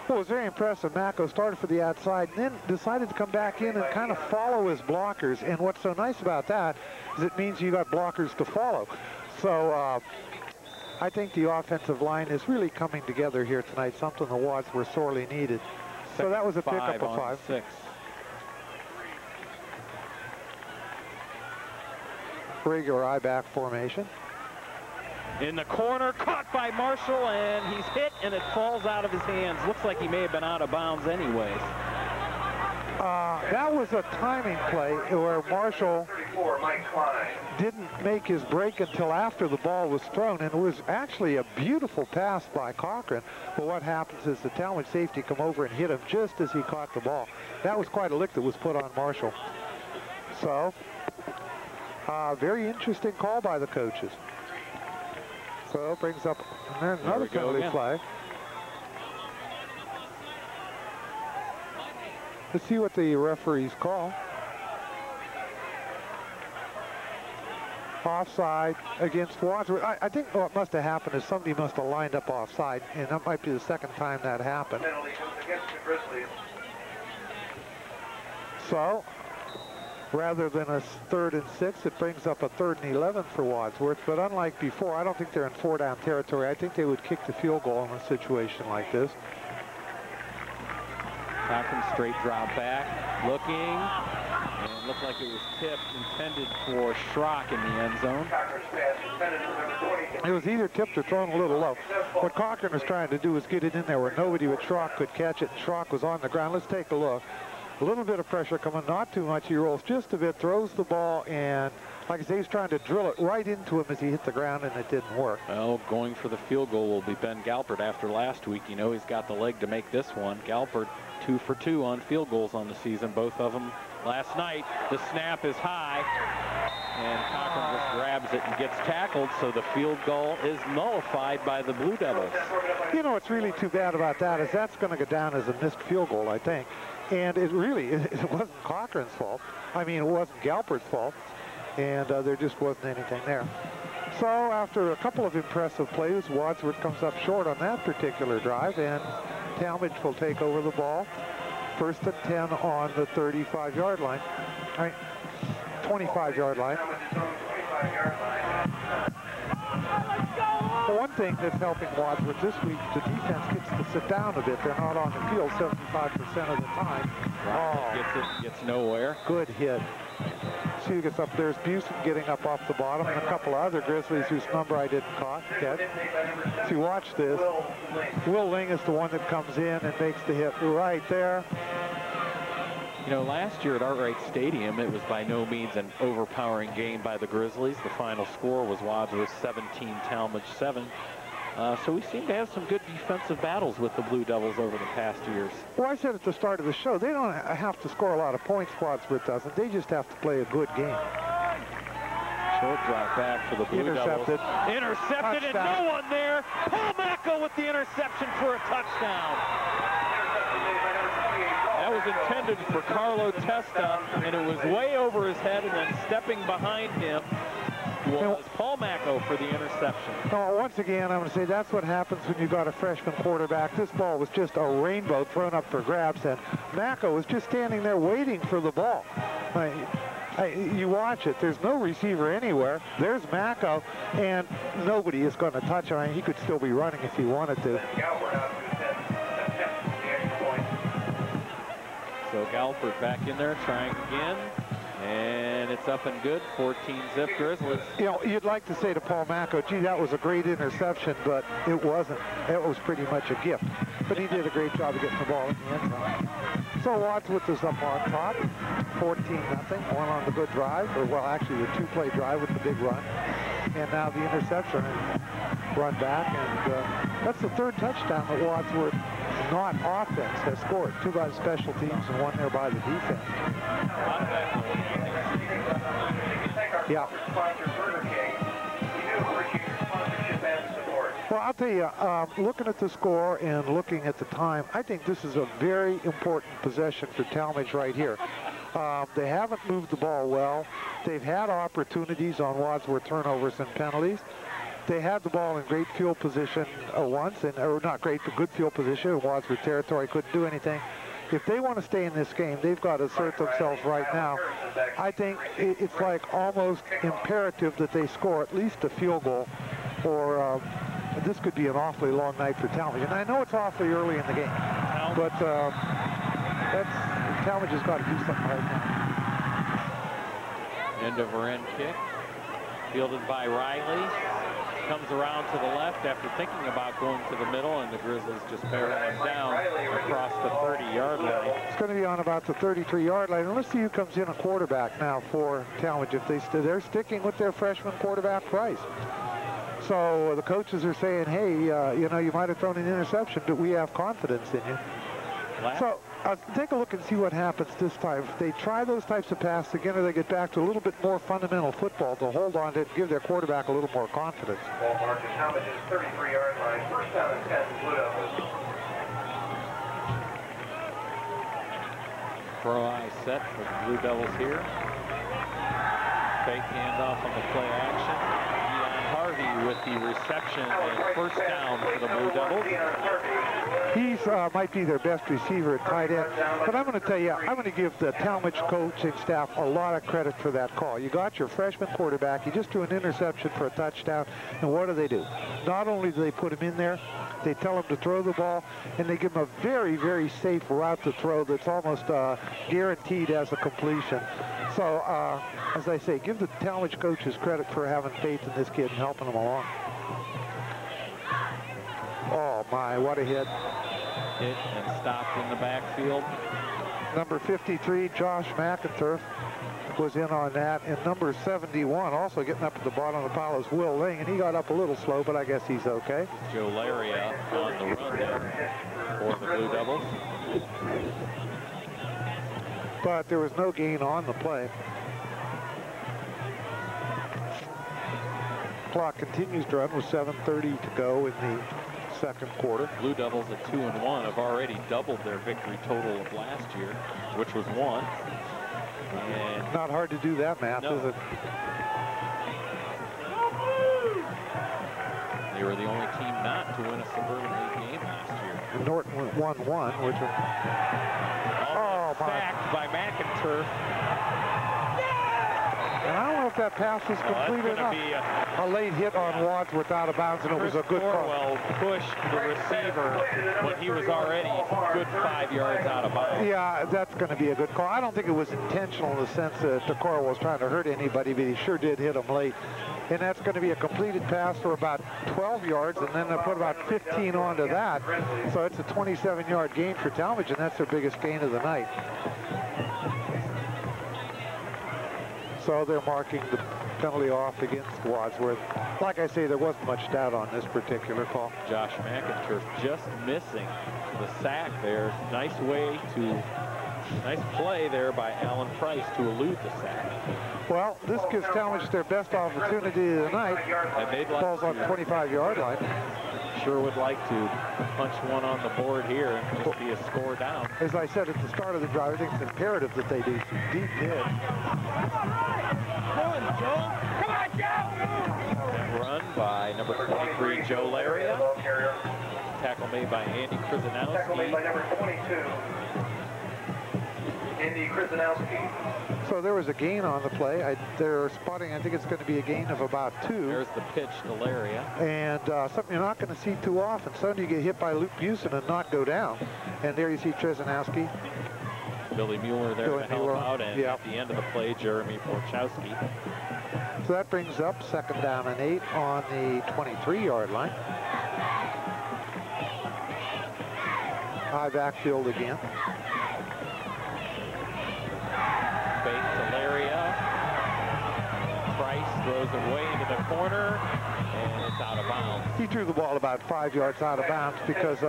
Well, it was very impressive. Macko started for the outside and then decided to come back in and kind of follow his blockers. And what's so nice about that is it means you got blockers to follow. So I think the offensive line is really coming together here tonight, something the Wadsworth sorely needed. So that was a pickup of 5. 6. Regular I-back formation. In the corner, caught by Marshall, and he's hit, and it falls out of his hands. Looks like he may have been out of bounds anyways. That was a timing play where Marshall didn't make his break until after the ball was thrown, and it was actually a beautiful pass by Cochran. But what happens is the Talmadge safety come over and hit him just as he caught the ball. That was quite a lick that was put on Marshall. So, very interesting call by the coaches. So brings up another penalty flag. Let's see what the referees call. Offside against Wadsworth. I think what must have happened is somebody must have lined up offside, and that might be the second time that happened. So, rather than a 3rd and 6, it brings up a 3rd and 11 for Wadsworth. But unlike before, I don't think they're in 4-down territory. I think they would kick the field goal in a situation like this. Cochran straight drop back, looking, and looked like it was tipped, intended for Schrock in the end zone. It was either tipped or thrown a little low. What Cochran was trying to do was get it in there where nobody but Schrock could catch it, and Schrock was on the ground. Let's take a look. A little bit of pressure coming, not too much. He rolls just a bit, throws the ball, and like I say, he's trying to drill it right into him as he hit the ground, and it didn't work. Well, going for the field goal will be Ben Galpert after last week. You know he's got the leg to make this one. Galpert 2 for 2 on field goals on the season, both of them last night. The snap is high, and Cochran just grabs it and gets tackled, so the field goal is nullified by the Blue Devils. You know what's really too bad about that is that's going to go down as a missed field goal, I think. And it wasn't Cochran's fault. I mean, it wasn't Galpert's fault. And there just wasn't anything there. So after a couple of impressive plays, Wadsworth comes up short on that particular drive, and Talmadge will take over the ball. 1st and 10 on the 35-yard line. 25-yard line. One thing that's helping Wadsworth this week, the defense gets to sit down a bit. They're not on the field 75% of the time. Gets nowhere. Good hit. See who gets up. There's Busen getting up off the bottom, and a couple of other Grizzlies whose number I didn't catch. So you watch this. Will Ling is the one that comes in and makes the hit right there. You know, last year at Arkwright Stadium, it was by no means an overpowering game by the Grizzlies. The final score was Wadsworth 17, Talmadge 7. So we seem to have some good defensive battles with the Blue Devils over the past years. Well, I said at the start of the show, they don't have to score a lot of points, Wadsworth doesn't. They just have to play a good game. Short drop back for the Blue Devils. Intercepted, and no one there. Paul Macko with the interception for a touchdown. That was intended for Carlo Testa, and it was way over his head, and then stepping behind him was Paul Macko for the interception. Oh, once again, I'm going to say that's what happens when you got a freshman quarterback. This ball was just a rainbow thrown up for grabs, and Macko was just standing there waiting for the ball. You watch it. There's no receiver anywhere. There's Macko, and nobody is going to touch him. I mean, he could still be running if he wanted to. So Galpert back in there, trying again. And it's up and good, 14-zip Grizzlies. You know, you'd like to say to Paul Macko, gee, that was a great interception, but it wasn't. It was pretty much a gift. but he did a great job of getting the ball in the end zone. So Wadsworth is up on top, 14-0, one on the good drive, or well, actually the two-play drive with the big run, and now the interception and run back, and that's the third touchdown that Wadsworth, not offense, has scored. 2 by the special teams and 1 there by the defense. Yeah. Well, I'll tell you, looking at the score and looking at the time, I think this is a very important possession for Talmadge right here. They haven't moved the ball well. They've had opportunities on Wadsworth turnovers and penalties. They had the ball in great field position once, or not great, but good field position in Wadsworth territory, couldn't do anything. If they want to stay in this game, they've got to assert themselves right now. I think it's like almost imperative that they score at least a field goal, or this could be an awfully long night for Talmadge. And I know it's awfully early in the game, but Talmadge has got to do something right now. End-over-end kick, fielded by Riley. Comes around to the left after thinking about going to the middle, and the Grizzlies just barrel him down across the 30-yard line. It's going to be on about the 33-yard line. And let's see who comes in a quarterback now for Talmadge. If they're sticking with their freshman quarterback, Price. So the coaches are saying, hey, you know, you might have thrown an interception, but we have confidence in you. So take a look and see what happens this time. If they try those types of passes again, or they get back to a little bit more fundamental football to hold on to it, give their quarterback a little more confidence. Ball marked at Talmadge's 33-yard line. First down and 10, Blue Devils. Pro eye set for the Blue Devils here. Fake handoff on the play action. Harvey with the reception and first down for the Blue Devils. He's might be their best receiver at tight end, but I'm going to tell you, I'm going to give the Talmadge coaching staff a lot of credit for that call. You got your freshman quarterback, you just threw an interception for a touchdown, and what do? Not only do they put him in there, they tell him to throw the ball, and they give him a very, very safe route to throw that's almost guaranteed as a completion. So, as I say, give the Talmadge coaches credit for having faith in this kid and helping him along. Oh my, what a hit. Hit and stopped in the backfield. Number 53, Josh McInturf, was in on that. And number 71, also getting up at the bottom of the pile, is Will Ling. And he got up a little slow, but I guess he's okay. Joe Laria on the run there for the Blue Devils. But there was no gain on the play. Clock continues to run with 7:30 to go in the second quarter. Blue Devils at 2-1 have already doubled their victory total of last year, which was 1. And not hard to do that math, no. is it? They were the only team not to win a Suburban League game last year. Norton went 1-1, which was sacked by McInturf. And I don't know if that pass was complete or not. A late hit on Wadsworth out of bounds, and it was a good call. Corwell pushed the receiver when he was already good 5 yards out of bounds. Yeah, that's going to be a good call. I don't think it was intentional in the sense that Corwell was trying to hurt anybody, but he sure did hit him late. And that's going to be a completed pass for about 12 yards, and then they put about 15 onto that. So it's a 27-yard gain for Talmadge, and that's their biggest gain of the night. So they're marking the penalty off against Wadsworth. Like I say, there wasn't much doubt on this particular call. Josh McInturf just missing the sack there. Nice play there by Alan Price to elude the sack. Well, this gives Talmadge their best opportunity of the night. And they'd like Falls on the 25-yard line. Sure would like to punch one on the board here and just be a score down. As I said at the start of the drive, I think it's imperative that they do some deep hit. That run by number 23, Joe Laria. Tackle made by Andy Krzyzanowski. Tackle made by number 22, Andy Krzyzanowski. So there was a gain on the play. They're spotting, I think it's going to be a gain of about 2. There's the pitch to Laria. And something you're not going to see too often. Suddenly you get hit by Luke Busen and not go down. And there you see Krzyzanowski. Billy Mueller there to help out. And at the end of the play, Jeremy Porchowski. So that brings up 2nd down and 8 on the 23-yard line. high backfield again. Fake to Laria. Price throws it way into the corner, and it's out of bounds. He threw the ball about 5 yards out of bounds because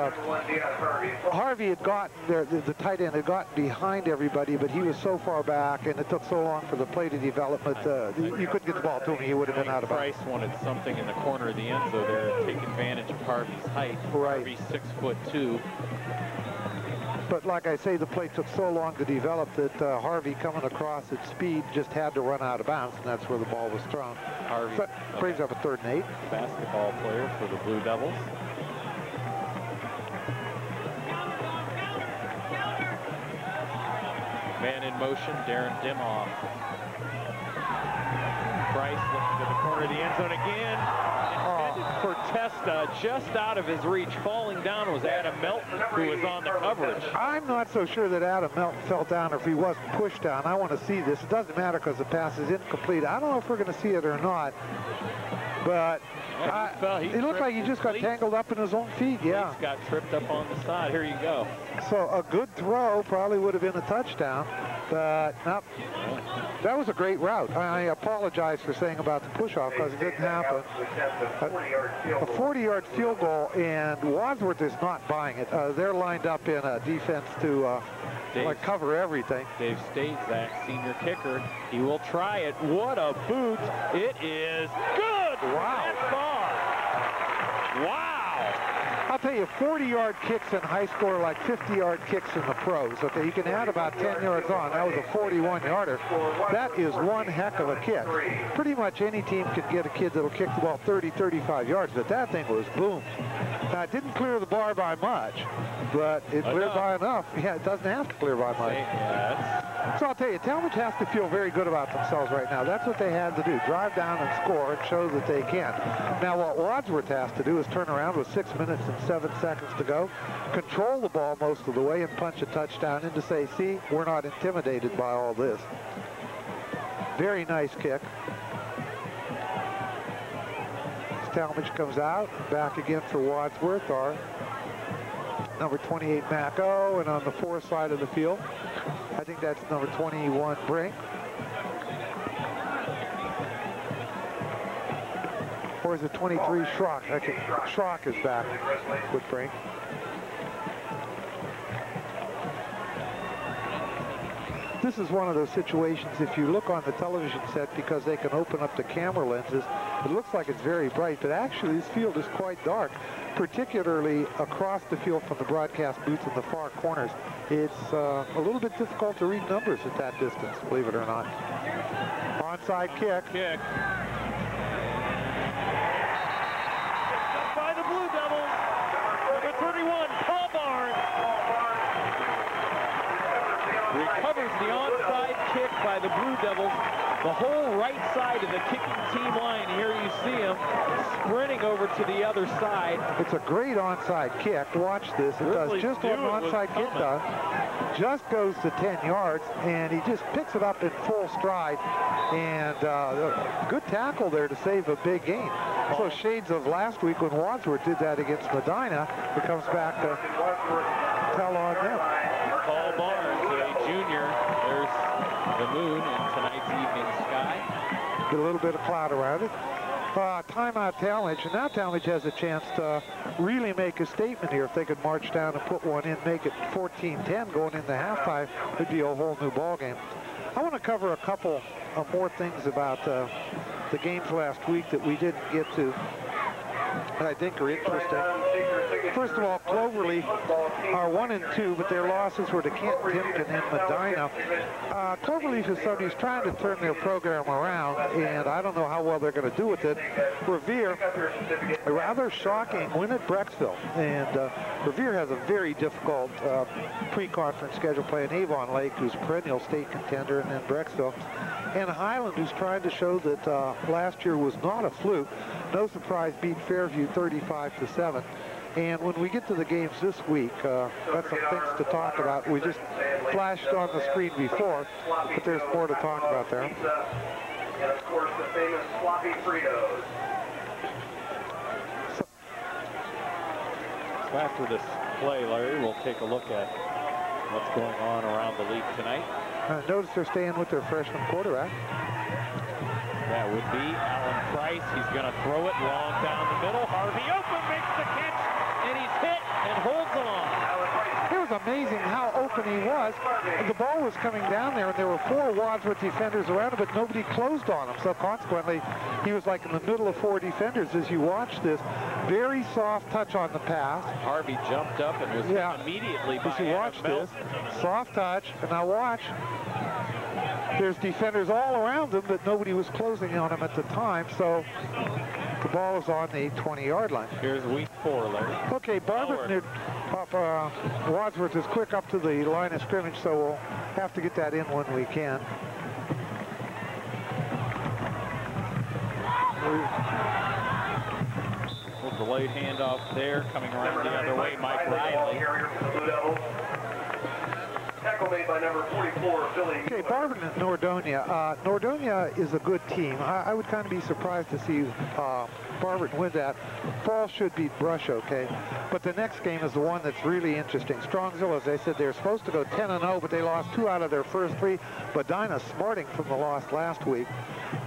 Harvey had gotten there, the tight end had gotten behind everybody, but he was so far back, and it took so long for the play to develop. You couldn't get the ball to him; he would have been out of bounds. Price wanted something in the corner of the end zone there to take advantage of Harvey's height. Right. Harvey's 6'2". But like I say, the play took so long to develop that Harvey, coming across at speed, just had to run out of bounds, and that's where the ball was thrown. Harvey So, brings up a 3rd and 8. Basketball player for the Blue Devils. Man in motion, Darren Dimhoff. Price looking to the corner of the end zone again. Intended for Testa, just out of his reach. Falling down was Adam Melton, who was on the coverage. I'm not so sure that Adam Melton fell down or if he wasn't pushed down. I want to see this. It doesn't matter because the pass is incomplete. I don't know if we're going to see it or not. But it looked like he just got tangled up in his own feet. Yeah. He's got tripped up on the side. Here you go. So a good throw probably would have been a touchdown. But no, that was a great route. I apologize for saying about the push-off because it didn't happen. A 40-yard field goal, and Wadsworth is not buying it. They're lined up in a defense to cover everything. Dave Stazak, senior kicker. He will try it. What a boot. It is good. Wow. Wow. I'll tell you, 40-yard kicks in high school are like 50-yard kicks in the pros. Okay, you can add about 10 yards on. That was a 41-yarder. That is one heck of a kick. Pretty much any team can get a kid that'll kick the ball 30, 35 yards, but that thing was boom. Now, it didn't clear the bar by much, but it cleared by enough. Yeah, it doesn't have to clear by much. Yes. So I'll tell you, Talmadge has to feel very good about themselves right now. That's what they had to do, drive down and score and show that they can. Now, what Wadsworth has to do is turn around with 6 minutes and 7 seconds to go, control the ball most of the way, and punch a touchdown in to say, see, we're not intimidated by all this. Very nice kick. Talmadge comes out, back again for Wadsworth, our number 28 Mac O, and on the 4 side of the field, I think that's number 21 Brink. Or is it 23 Schrock? Schrock is back with Brink. This is one of those situations, if you look on the television set, because they can open up the camera lenses, it looks like it's very bright, but actually this field is quite dark, particularly across the field from the broadcast booth in the far corners. It's a little bit difficult to read numbers at that distance, believe it or not. Onside kick. By the Blue Devils, number 31, Paul Barnes. Recovers the onside kick by the Blue Devils. The whole right side of the kicking team line. Here you see him sprinting over to the other side. It's a great onside kick. Watch this. It does just what an onside kick does. Just goes to 10 yards, and he just picks it up in full stride. And good tackle there to save a big gain. So shades of last week when Wadsworth did that against Medina, it comes back to tell on them. Paul Barnes, a junior. There's the moon in tonight's evening sky. Get a little bit of cloud around it. Timeout Talmadge, and now Talmadge has a chance to really make a statement here. If they could march down and put one in, make it 14-10 going into halftime, it'd be a whole new ball game. I want to cover a couple of more things about the games last week that we didn't get to that I think are interesting. First of all, Cloverleaf are 1-2, but their losses were to Kent Timken and Medina. Cloverleaf is somebody who's trying to turn their program around, and I don't know how well they're going to do with it. Revere, a rather shocking win at Brecksville, and Revere has a very difficult pre-conference schedule, playing Avon Lake, who's a perennial state contender, and then Brecksville. And Highland, who's trying to show that last year was not a fluke. No surprise, beat Fairview 35-7. And when we get to the games this week, that's some things to talk about. We just flashed on the screen before, but there's more to talk about there. And of course, the famous sloppy Fritos. So after this play, Larry. We'll take a look at what's going on around the league tonight. Notice they're staying with their freshman quarterback. That would be Alan Price. He's going to throw it long down the middle. Harvey open, makes the catch, and he's hit and holds on. It was amazing how open he was. The ball was coming down there, and there were 4 Wadsworth defenders around him, but nobody closed on him. So consequently, he was like in the middle of 4 defenders as you watch this. Very soft touch on the pass. Harvey jumped up and was hit immediately by As you watch this, soft touch, and now watch. There's defenders all around him, but nobody was closing on him at the time, so the ball is on the 20-yard line. Here's week 4, Larry. Okay, Barberton, Wadsworth is quick up to the line of scrimmage, so we'll have to get that in when we can. Little delayed handoff there, coming around the other way, Mike Riley. Tackle made by number 44, Billy. Okay, Barberton and Nordonia. Nordonia is a good team. I would kind of be surprised to see Barberton win that. Fall should beat Brush, okay? But the next game is the one that's really interesting. Strongsville, as I said, they're supposed to go 10-0, but they lost 2 out of their first 3. Medina smarting from the loss last week.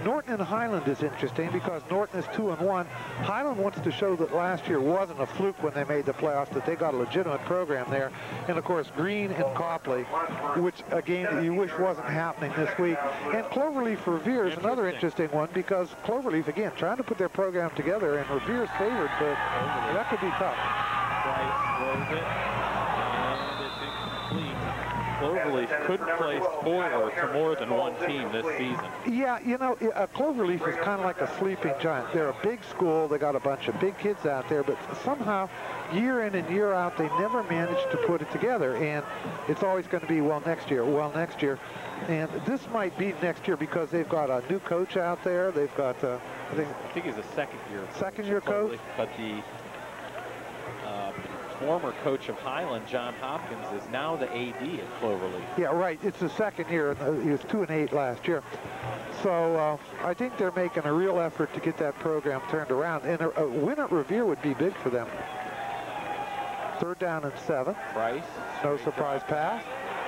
Norton and Highland is interesting because Norton is 2-1. Highland wants to show that last year wasn't a fluke when they made the playoffs, that they got a legitimate program there. And of course, Green and Copley, which a game that you wish wasn't happening this week. And Cloverleaf Revere is another interesting one because Cloverleaf, again, trying to put their program together, and Revere's favored, but that could be tough. Price throws it, and it's incomplete. Cloverleaf could play spoiler to more than one team this season. Yeah, you know, Cloverleaf is kind of like a sleeping giant. They're a big school. They got a bunch of big kids out there, but somehow, year in and year out, they never manage to put it together. And it's always going to be, well, next year, well, next year. And this might be next year because they've got a new coach out there. They've got, I think he's a second-year coach. But the former coach of Highland, John Hopkins, is now the AD at Cloverleaf. Yeah, right. It's the second year. He was 2-8 last year. So I think they're making a real effort to get that program turned around. And a win at Revere would be big for them. 3rd down and 7. Price. No surprise pass.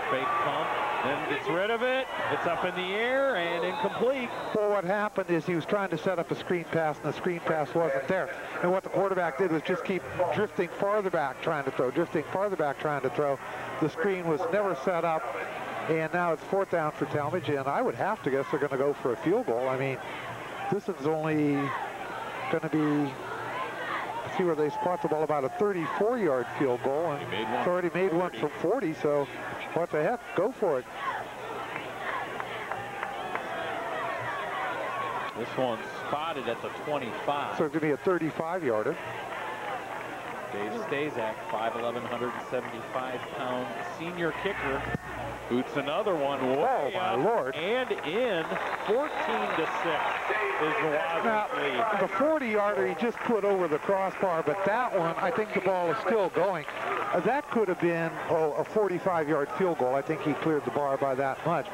Fake pump. Then gets rid of it. It's up in the air and incomplete. Well, what happened is he was trying to set up a screen pass, and the screen pass wasn't there. And what the quarterback did was just keep drifting farther back trying to throw, drifting farther back trying to throw. The screen was never set up, and now it's 4th down for Talmadge, and I would have to guess they're going to go for a field goal. I mean, this is only going to be, see where they spot the ball, about a 34-yard field goal, and it's already made one from 40, so what the heck, go for it. This one's spotted at the 25. So it's going to be a 35-yarder. Dave Stazak, 5'11", 175-pound senior kicker. Boots another one. Oh, my Lord. And in 14-6 is the Wadsworth lead. The 40-yarder he just put over the crossbar, but that one, I think the ball is still going. That could have been a 45-yard field goal. I think he cleared the bar by that much.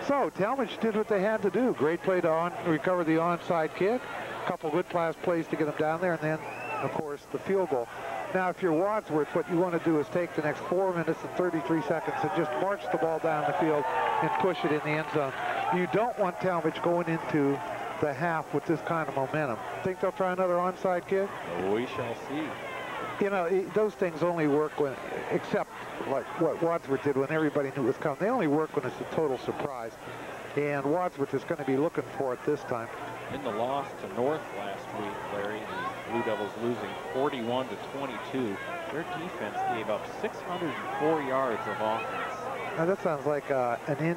So Talmadge did what they had to do. Great play to recover the onside kick. A couple good pass plays to get them down there, and then, of course, the field goal. Now, if you're Wadsworth, what you want to do is take the next 4 minutes and 33 seconds and just march the ball down the field and push it in the end zone. You don't want Talmadge going into the half with this kind of momentum. Think they'll try another onside kick? We shall see. You know, those things only work when, except like what Wadsworth did when everybody knew it was coming. They only work when it's a total surprise. And Wadsworth is going to be looking for it this time. In the loss to North last week, Larry, the Blue Devils losing 41-22. Their defense gave up 604 yards of offense. Now that sounds like an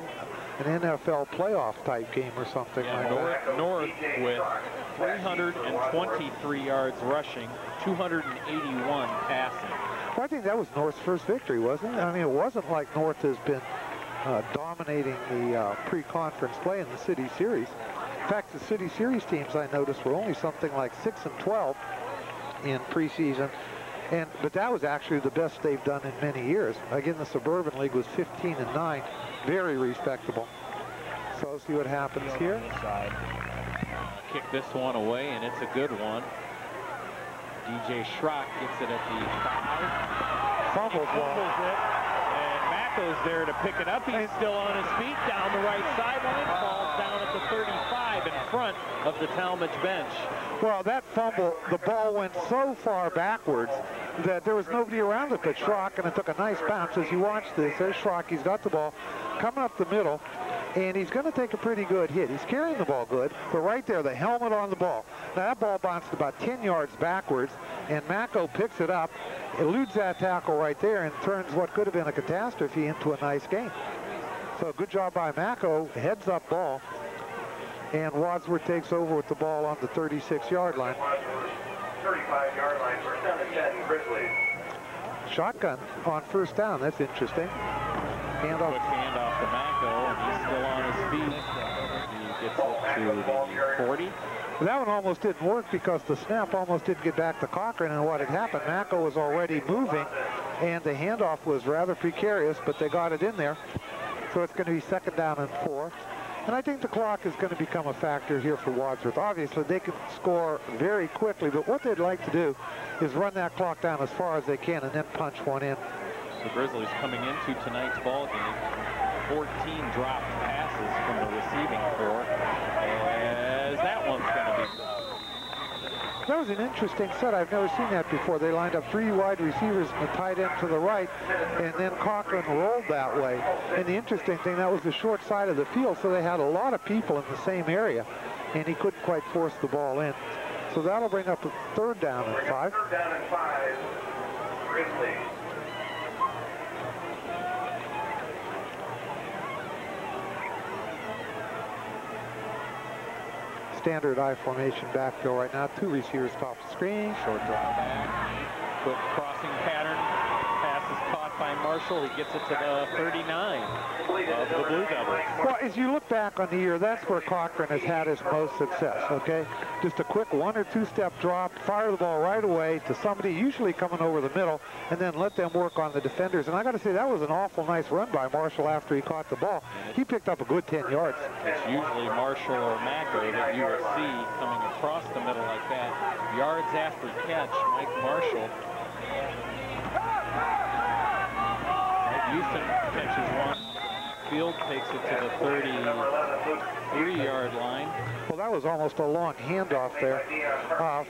NFL playoff type game or something like that. North with 323 yards rushing, 281 passing. Well, I think that was North's first victory, wasn't it? I mean, it wasn't like North has been dominating the pre-conference play in the City Series. In fact, the City Series teams, I noticed, were only something like 6-12 in preseason. But that was actually the best they've done in many years. Again, the Suburban League was 15-9. Very respectable. So see what happens here. Kick this one away, and it's a good one. DJ Schrock gets it at the 5. fumbles it, and Macko's there to pick it up. He's still on his feet down the right sideline, falls down at the 35 in front of the Talmadge bench. Well, that fumble, the ball went so far backwards that there was nobody around it but Schrock, and it took a nice bounce. As you watch this, there's Schrock. He's got the ball coming up the middle, and he's going to take a pretty good hit. He's carrying the ball good, but right there, the helmet on the ball. Now, that ball bounced about 10 yards backwards, and Macko picks it up, eludes that tackle right there, and turns what could have been a catastrophe into a nice game. So good job by Macko, heads up ball. And Wadsworth takes over with the ball on the 36-yard line. 35-yard line, first down and 10, Grizzlies. Shotgun on first down. That's interesting. Handoff. Quick handoff to Macko, and he's still on his feet. He gets it to the 40. That one almost didn't work because the snap almost didn't get back to Cochran, and what had happened, Macko was already moving, and the handoff was rather precarious, but they got it in there. So it's going to be second down and 4. And I think the clock is going to become a factor here for Wadsworth. Obviously, they can score very quickly, but what they'd like to do is run that clock down as far as they can and then punch one in. The Grizzlies coming into tonight's ball game, 14 dropped passes from the receiving corps, as that one's going to be. That was an interesting set. I've never seen that before. They lined up 3 wide receivers and the tight end to the right, and then Cochran rolled that way. And the interesting thing, that was the short side of the field, so they had a lot of people in the same area, and he couldn't quite force the ball in. So that'll bring up a third down and 5. Third down and 5, Grizzlies. Standard I formation backfield right now. 2 receivers top of the screen. Short drop back. Quick crossing pattern. Pass is caught by Marshall. He gets it to the 39 of the Blue Devils. Well, as you look back on the year, that's where Cochran has had his most success, okay? Just a quick 1 or 2 step drop, fire the ball right away to somebody usually coming over the middle, and then let them work on the defenders. And I got to say, that was an awful nice run by Marshall after he caught the ball. He picked up a good 10 yards. It's usually Marshall or Macko that you will see coming across the middle like that. Yards after catch, Mike Marshall. Houston catches one. Field takes it to the 33-yard line. Well, that was almost a long handoff there.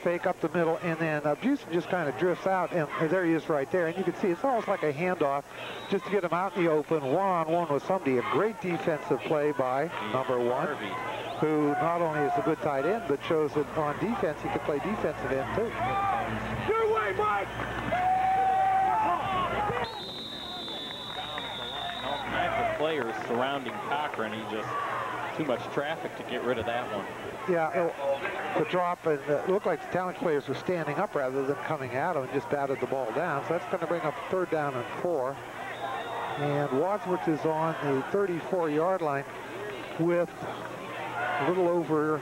Fake up the middle, and then Busen just kind of drifts out, and there he is right there. And you can see it's almost like a handoff just to get him out in the open, one-on-one with somebody. A great defensive play by number 1, who not only is a good tight end, but shows that on defense he can play defensive end too. Your way, Mike! Players surrounding Cochran. He just too much traffic to get rid of that one. Yeah, the drop, and it looked like the Talmadge players were standing up rather than coming at him and just batted the ball down. So that's going to bring up third down and 4. And Wadsworth is on the 34-yard line with a little over,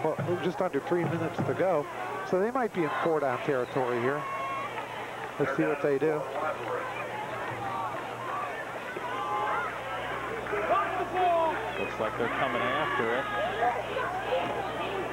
well, just under 3 minutes to go. So they might be in 4-down territory here. Let's see what they do. Looks like they're coming after it.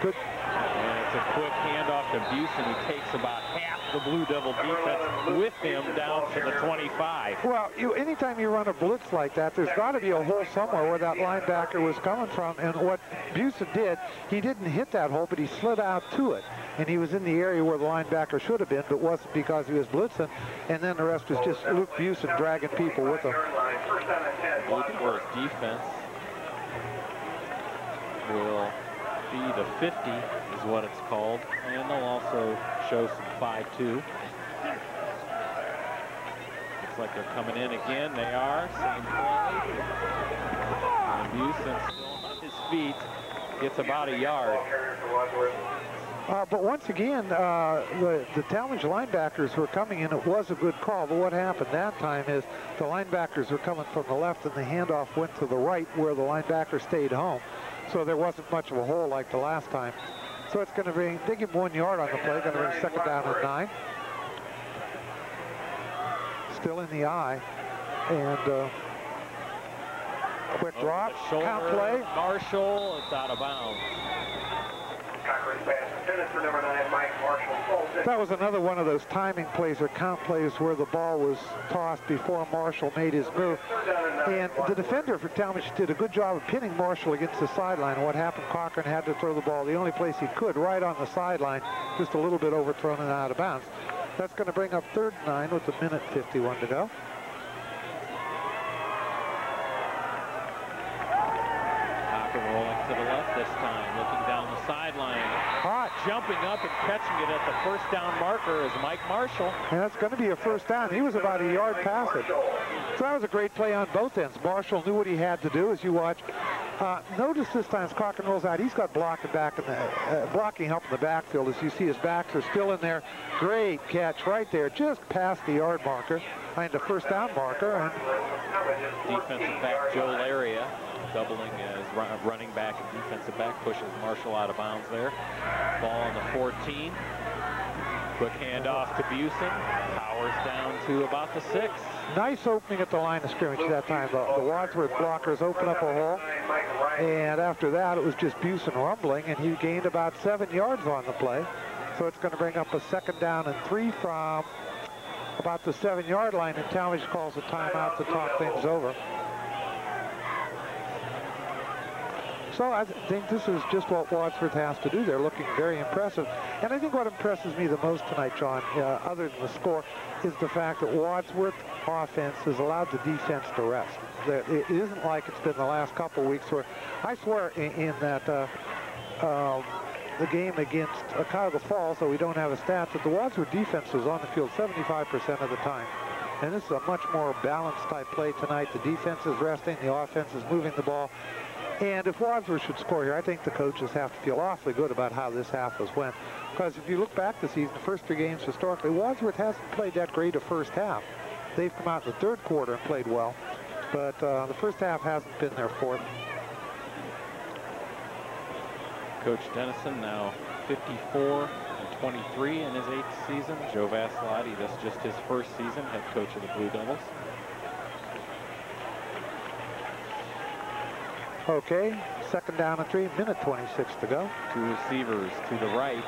Good. And it's a quick handoff to Busen, who takes about half the Blue Devil defense with him down to the 25. Well, anytime you run a blitz like that, there's got to be a hole somewhere where that linebacker was coming from. And what Busen did, he didn't hit that hole, but he slid out to it. And he was in the area where the linebacker should have been, but wasn't because he was blitzing. And then the rest was just Luke Busen dragging people with him. Looking for his defense. Will be the 50 is what it's called, and they'll also show some 5-2. Looks like they're coming in again. They are. Same play. And Busen still on his feet. Gets about a yard. But once again, the Talmadge linebackers were coming in. It was a good call, but what happened that time is the linebackers were coming from the left, and the handoff went to the right where the linebacker stayed home. So there wasn't much of a hole like the last time. So it's going to bring, they give him 1 yard on the play, going to bring second down and 9. Still in the eye. And quick drop, count play. Marshall, it's out of bounds. Cochran's pass intended for number 9, Mike Marshall. That was another one of those timing plays or count plays where the ball was tossed before Marshall made his move. And the defender for Talmadge did a good job of pinning Marshall against the sideline. And what happened, Cochran had to throw the ball the only place he could, right on the sideline, just a little bit overthrown and out of bounds. That's going to bring up 3rd and 9 with 1:51 to go. Cochran rolling to the left this time, looking down the sideline. Hot. Jumping up and catching it at the first down marker is Mike Marshall. And that's going to be a 1st down. He was about a yard past it. So that was a great play on both ends. Marshall knew what he had to do. As you watch, notice this time as Cochran rolls out, he's got blocking help in the backfield. As you see, his backs are still in there. Great catch right there, just past the yard marker, behind the 1st down marker. And defensive back Joe Laria doubling as running back and defensive back, pushes Marshall out of bounds there. Ball on the 14. Quick handoff to Busen. Powers down to about the 6. Nice opening at the line of scrimmage that time. The Wadsworth blockers open up a hole. And after that, it was just Busen rumbling, and he gained about 7 yards on the play. So it's going to bring up a 2nd down and 3 from about the 7-yard line, and Talmadge calls a timeout to talk things over. So I think this is just what Wadsworth has to do. They're looking very impressive. And I think what impresses me the most tonight, John, other than the score, is the fact that Wadsworth offense has allowed the defense to rest. It isn't like it's been the last couple weeks where, I swear in that the game against Cuyahoga Falls, so we don't have a stat, that the Wadsworth defense was on the field 75% of the time. And this is a much more balanced type play tonight. The defense is resting, the offense is moving the ball. And if Wadsworth should score here, I think the coaches have to feel awfully good about how this half has went. Because if you look back this season, the first 3 games historically, Wadsworth hasn't played that great a first half. They've come out in the 3rd quarter and played well. But the first half hasn't been their forte. Coach Dennison now 54-23 in his 8th season. Joe Vassilotti, this is just his 1st season, head coach of the Blue Devils. Okay, 2nd down and 3, 1:26 to go. 2 receivers to the right.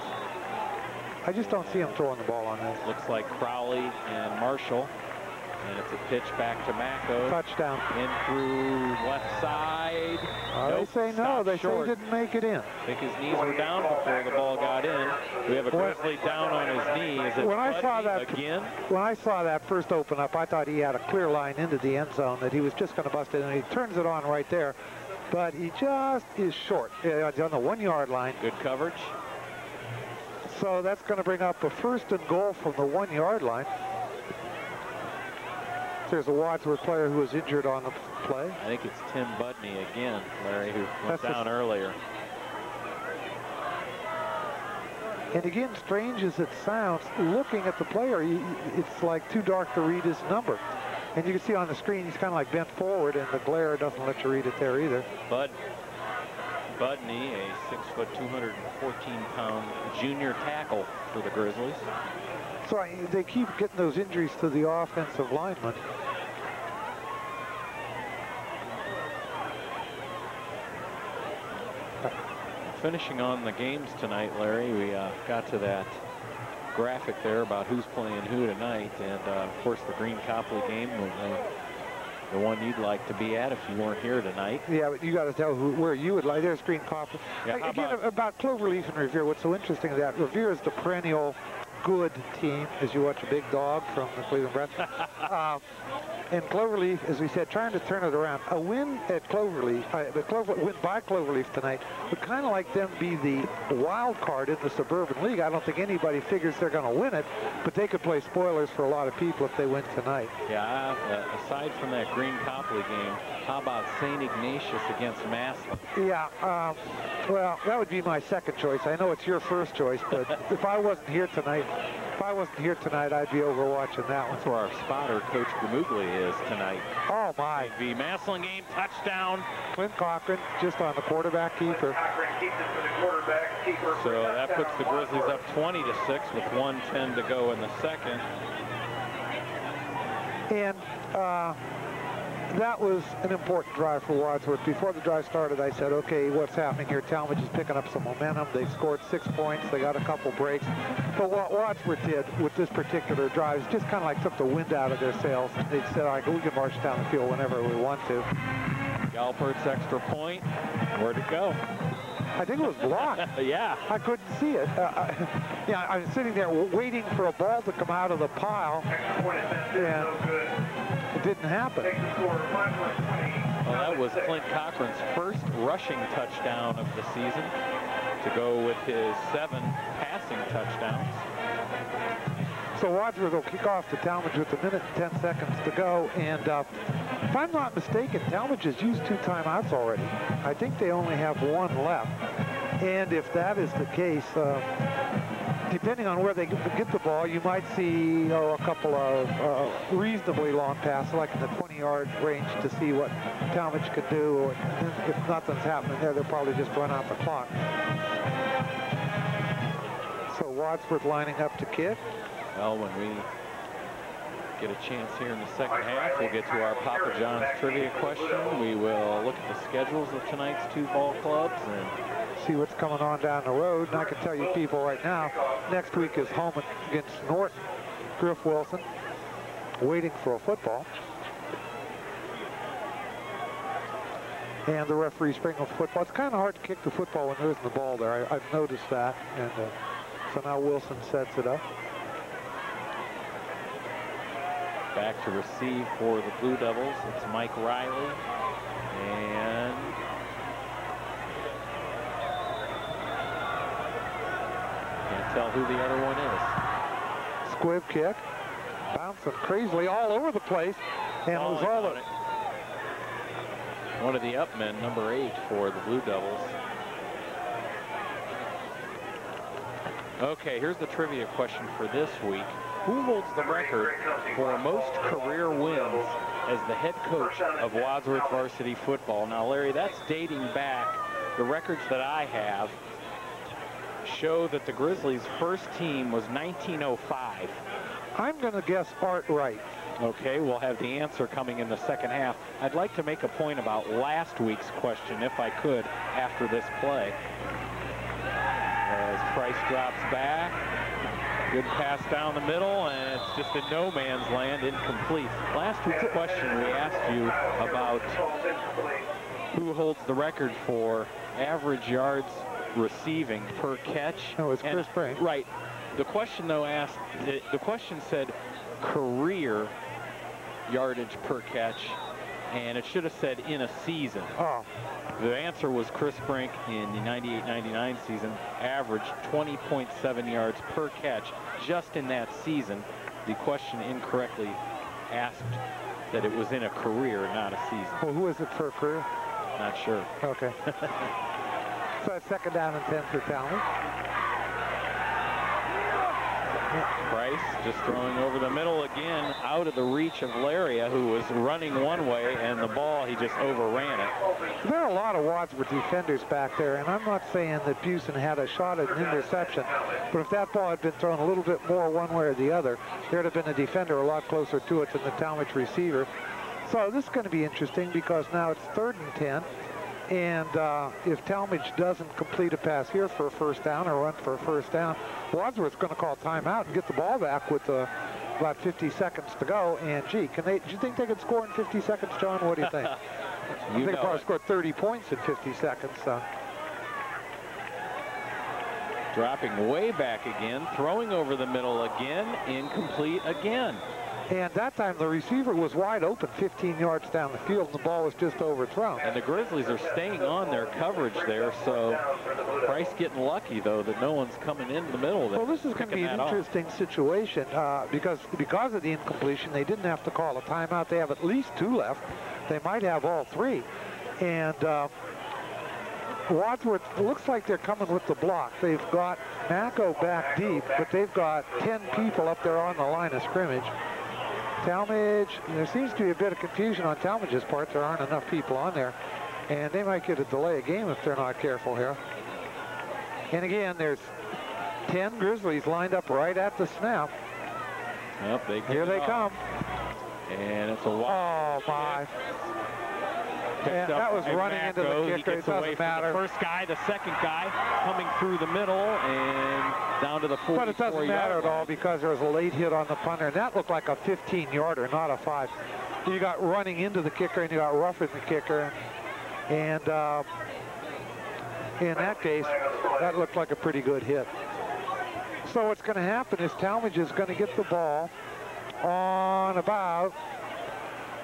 I just don't see him throwing the ball on this. Looks like Crowley and Marshall. And it's a pitch back to Macko. Touchdown. In through left side. They say no. They say he didn't make it in. I think his knees were down before the ball got in. We have a Grizzly down on his knee. Is it when I saw that again? When I saw that first open up, I thought he had a clear line into the end zone, that he was just going to bust it, and he turns it on right there. But he just is short. He's on the 1-yard line. Good coverage. So that's going to bring up a 1st and goal from the 1-yard line. There's a Wadsworth player who was injured on the play. I think it's Tim Budney again, Larry, who went down earlier. And again, strange as it sounds, looking at the player, it's like too dark to read his number. And you can see on the screen, he's kind of like bent forward, and the glare doesn't let you read it there either. Budney, a 6', 214-pound junior tackle for the Grizzlies. So they keep getting those injuries to the offensive linemen. Finishing on the games tonight, Larry, we got to that graphic there about who's playing who tonight, and of course the Green Copley game, the one you'd like to be at if you weren't here tonight. Yeah, but you got to tell where you would like. There's Green Copley. Yeah, again, about Cloverleaf and Revere, what's so interesting is that Revere is the perennial good team, as you watch a big dog from the Cleveland Browns. And Cloverleaf, as we said, trying to turn it around. A win at Cloverleaf, win by Cloverleaf tonight would kind of like them be the wild card in the Suburban League. I don't think anybody figures they're going to win it, but they could play spoilers for a lot of people if they win tonight. Yeah, aside from that Green Copley game, how about St. Ignatius against Massillon? Yeah, well, that would be my second choice. I know it's your first choice, but if I wasn't here tonight, I'd be over watching that one. That's where our spotter, Coach Gamugli, is tonight. Oh, my. The Massillon game, touchdown. Clint Cochran just on the quarterback keeper. So that puts the Grizzlies up 20-6 with 1:10 to go in the second. And that was an important drive for Wadsworth. Before the drive started, I said, okay, what's happening here? Talmadge is picking up some momentum. They've scored 6 points. They got a couple breaks. But what Wadsworth did with this particular drive is just kind of like took the wind out of their sails. They said, all right, we can march down the field whenever we want to. Galpert's extra point. Where'd it go? I think it was blocked. Yeah. I couldn't see it. Yeah, I was sitting there waiting for a ball to come out of the pile, and it didn't happen. Well, that was Clint Cochran's first rushing touchdown of the season, to go with his 7 passing touchdowns. So Wadsworth will kick off to Talmadge with 1 minute and 10 seconds to go. And if I'm not mistaken, Talmadge has used 2 timeouts already. I think they only have 1 left. And if that is the case, depending on where they get the ball, you might see a couple of reasonably long passes, like in the 20-yard range, to see what Talmadge could do. If nothing's happening there, they'll probably just run out the clock. So Wadsworth lining up to kick. Well, when we get a chance here in the second half, we'll get to our Papa John's trivia question. We will look at the schedules of tonight's 2 ball clubs and see what's coming on down the road. And I can tell you people right now, next week is home against Norton. Griff Wilson waiting for a football. And the referee's bringing the football. It's kind of hard to kick the football when there isn't the ball there. I've noticed that. And so now Wilson sets it up. Back to receive for the Blue Devils. It's Mike Riley. And can't tell who the other one is. Squib kick. Bouncing crazily all over the place. And it was all of it. One of the up men, number 8 for the Blue Devils. Okay, here's the trivia question for this week. Who holds the record for most career wins as the head coach of Wadsworth varsity football? Now, Larry, that's dating back. The records that I have show that the Grizzlies' first team was 1905. I'm going to guess Art Wright. Okay, we'll have the answer coming in the second half. I'd like to make a point about last week's question, if I could, after this play. As Price drops back. Good pass down the middle, and it's just in no man's land, incomplete. Last week's question, we asked you about who holds the record for average yards receiving per catch. Oh, it's Chris Brink. Right. The question, though, asked, the question said career yardage per catch, and it should have said in a season. Oh. The answer was Chris Brink in the 98-99 season, averaged 20.7 yards per catch just in that season. The question incorrectly asked that it was in a career, not a season. Well, who is it for a career? Not sure. Okay. So it's 2nd down and 10 for Talmadge. Price just throwing over the middle again, out of the reach of Laria, who was running one way, and the ball, he just overran it. There are a lot of Wadsworth defenders back there, and I'm not saying that Busen had a shot at an interception, but if that ball had been thrown a little bit more one way or the other, there'd have been a defender a lot closer to it than the Talmadge receiver. So this is going to be interesting because now it's 3rd and 10. And if Talmadge doesn't complete a pass here for a first down or run for a first down, Wadsworth's going to call timeout and get the ball back with about 50 seconds to go. And gee, do you think they could score in 50 seconds, John? What do you think? I think they probably scored 30 points in 50 seconds. Dropping way back again, throwing over the middle again, incomplete again. And that time the receiver was wide open 15 yards down the field, and the ball was just overthrown. And the Grizzlies are staying on their coverage there, so Price getting lucky, though, that no one's coming into the middle. Well, this is going to be an interesting situation because of the incompletion, they didn't have to call a timeout. They have at least 2 left. They might have all 3. And Wadsworth, looks like they're coming with the block. They've got Mako back deep, but they've got 10 people up there on the line of scrimmage. Talmadge, there seems to be a bit of confusion on Talmadge's part. There aren't enough people on there, and they might get a delay of game if they're not careful here. And again, there's 10 Grizzlies lined up right at the snap. Yep, here they come. And it's a Oh, my. Yeah, that was running into the kicker. It doesn't matter. The first guy, the second guy coming through the middle and down to the 44-yard line. But it doesn't matter at all because there was a late hit on the punter, and that looked like a 15-yarder, not a 5. You got running into the kicker, and you got roughing the kicker. And in that case, that looked like a pretty good hit. So what's going to happen is Talmadge is going to get the ball on about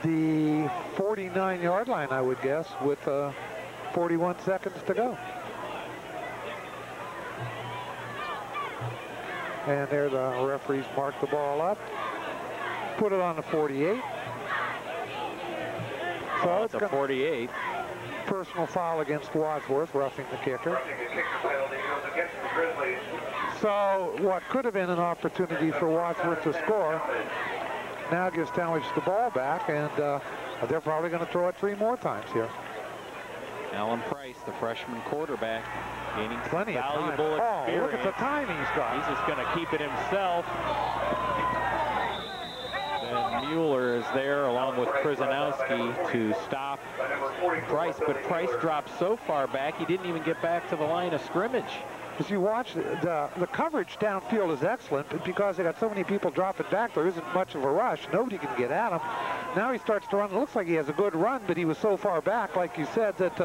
the 49-yard line, I would guess, with 41 seconds to go. And there the referees mark the ball up, put it on the 48. So it's a 48. Personal foul against Wadsworth, roughing the kicker. So what could have been an opportunity for Wadsworth to score now gives Talmadge the ball back, and they're probably going to throw it 3 more times here. Alan Price, the freshman quarterback, gaining plenty of valuable time. experience. Oh, look at the time he's got. He's just going to keep it himself. And Mueller is there along with Przanowski to stop Price, but Price dropped so far back he didn't even get back to the line of scrimmage. As you watch, the coverage downfield is excellent, but because they got so many people dropping back, there isn't much of a rush. Nobody can get at him. Now he starts to run. It looks like he has a good run, but he was so far back, like you said, that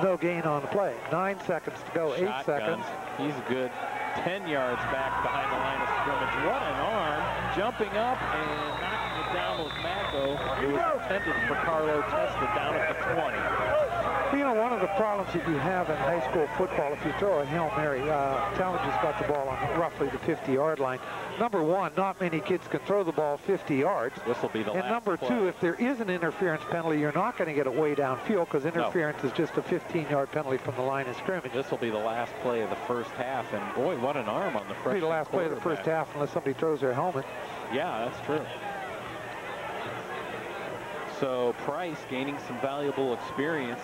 no gain on the play. 9 seconds to go, 8 seconds. He's good. 10 yards back behind the line of scrimmage. What an arm. Jumping up and knocking it down with Macko. It was intended for Carlo Testa down at the 20. You know, one of the problems that you have in high school football, if you throw a Hail Mary, Talmadge has got the ball on roughly the 50-yard line. Number one, not many kids can throw the ball 50 yards. This will be the last And number play. 2, if there is an interference penalty, you're not going to get it way downfield because interference is just a 15-yard penalty from the line of scrimmage. This will be the last play of the first half, and boy, what an arm on the freshman. It'll be the last play of the first half unless somebody throws their helmet. Yeah, that's true. So Price gaining some valuable experience.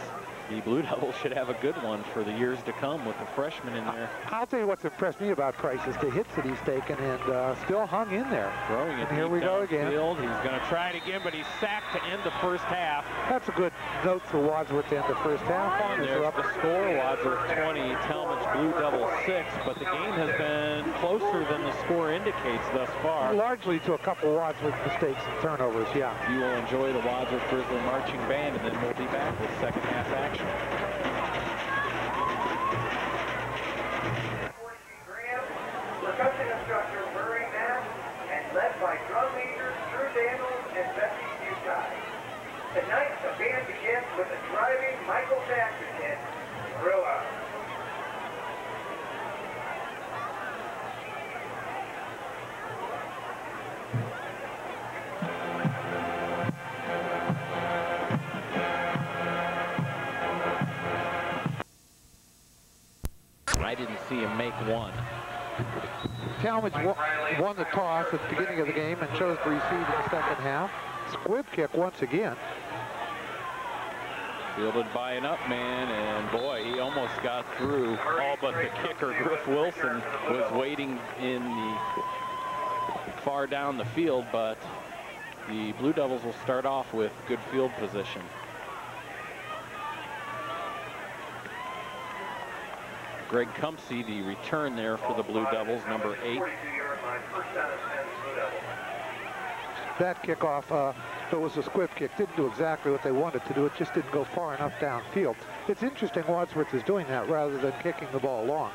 The Blue Devils should have a good one for the years to come with the freshman in there. I'll tell you what's impressed me about Price is the hits that he's taken and still hung in there. Throwing it and here we go again. Field. He's going to try it again, but he's sacked to end the first half. That's a good note for Wadsworth to end the first half on. There's the score, Wadsworth 20, Talmadge Blue Devils 6, but the game has been closer than the score indicates thus far. Largely to a couple Wadsworth mistakes and turnovers, yeah. You will enjoy the Wadsworth Grizzly Marching Band, and then we'll be back with second half action. Percussion instructor Murray Knapp, and led by drum majors Drew Daniels and Betsy Bukai. Tonight, the band begins with a driving Michael Jackson hit, Thriller. I didn't see him make one. Talmadge won the toss at the beginning of the game and chose to receive in the second half. Squib kick once again. Fielded by an up man, and boy, he almost got through. All but the kicker, Griff Wilson, was waiting in the far down the field, but the Blue Devils will start off with good field position. Greg Cumpsey, the return there for the Blue Devils, number 8. That kickoff, it was a squib kick, didn't do exactly what they wanted to do. It just didn't go far enough downfield. It's interesting Wadsworth is doing that rather than kicking the ball long.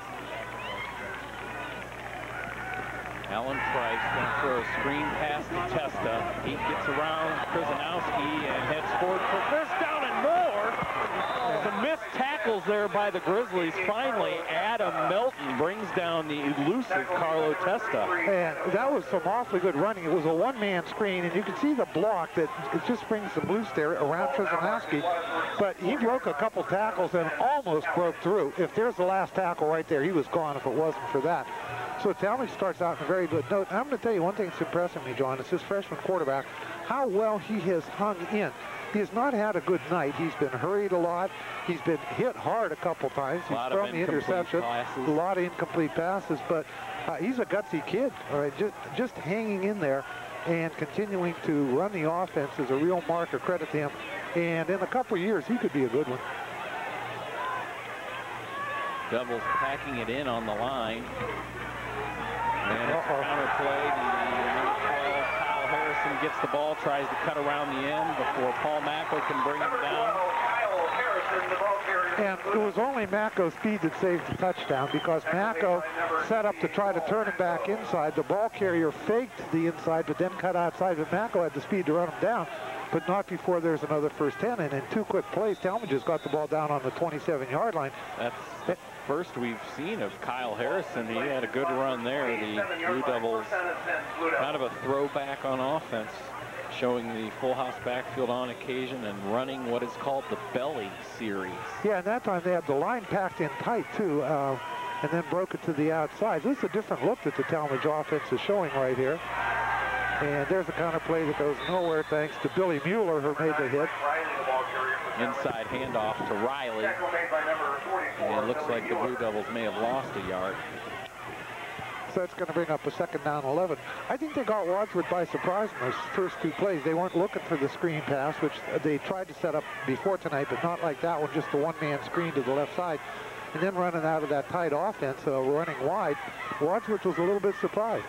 Alan Price going to throw a screen pass to Testa. He gets around Przanowski and heads forward for first down and more. Some missed tackles there by the Grizzlies. Finally, Adam Melton brings down the elusive Carlo Testa. And that was some awfully good running. It was a one-man screen, and you can see the block that it just brings some loose there around Przanowski. But he broke a couple tackles and almost broke through. If there's the last tackle right there, he was gone if it wasn't for that. So Talmadge starts out in a very good note. And I'm going to tell you one thing that's impressing me, John, is his freshman quarterback, how well he has hung in. He has not had a good night. He's been hurried a lot. He's been hit hard a couple times. He's thrown the interception, a lot of incomplete passes, but he's a gutsy kid, all right, just hanging in there. and continuing to run the offense is a real mark of credit to him. And in a couple of years, he could be a good one. Devils packing it in on the line. And it's a counter play. The number 12, Kyle Harrison, gets the ball, tries to cut around the end before Paul Macko can bring him down. And it was only Macko's speed that saved the touchdown, because Macko set up to try to turn it back inside. The ball carrier faked the inside, but then cut outside. But Macko had the speed to run him down, but not before there's another first 10. And in 2 quick plays, Talmadge has got the ball down on the 27-yard line. That's the first we've seen of Kyle Harrison. He had a good run there. The Blue Devils, kind of a throwback on offense, showing the full house backfield on occasion and running what is called the belly series. Yeah, and that time they had the line packed in tight, too, and then broke it to the outside. This is a different look that the Talmadge offense is showing right here. And there's a counter play that goes nowhere thanks to Billy Mueller, who made the hit. Inside handoff to Riley. And it looks like the Blue Devils may have lost a yard. So that's going to bring up a 2nd down 11. I think they got Wadsworth by surprise in those first 2 plays. They weren't looking for the screen pass, which they tried to set up before tonight, but not like that one, just the one-man screen to the left side. And then running out of that tight offense, running wide, Wadsworth was a little bit surprised.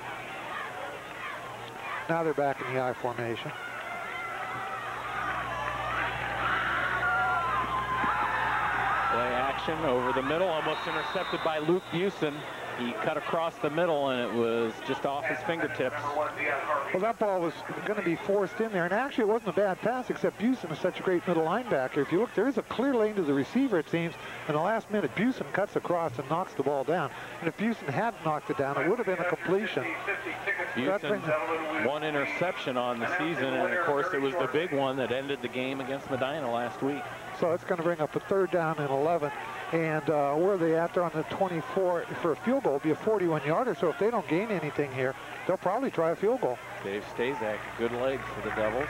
Now they're back in the I formation. Play action over the middle, almost intercepted by Luke Busen. He cut across the middle, and it was just off his fingertips. Well, that ball was going to be forced in there, and actually it wasn't a bad pass, except Busen is such a great middle linebacker. If you look, there is a clear lane to the receiver, it seems. In the last minute, Busen cuts across and knocks the ball down. And if Busen hadn't knocked it down, it would have been a completion. Busen, 1 interception on the season, and of course it was the big one that ended the game against Medina last week. So it's going to bring up a 3rd down and 11. And where are they at? They're on the 24 for a field goal. It'll be a 41-yarder. So if they don't gain anything here, they'll probably try a field goal. Dave Stazak, good legs for the Devils.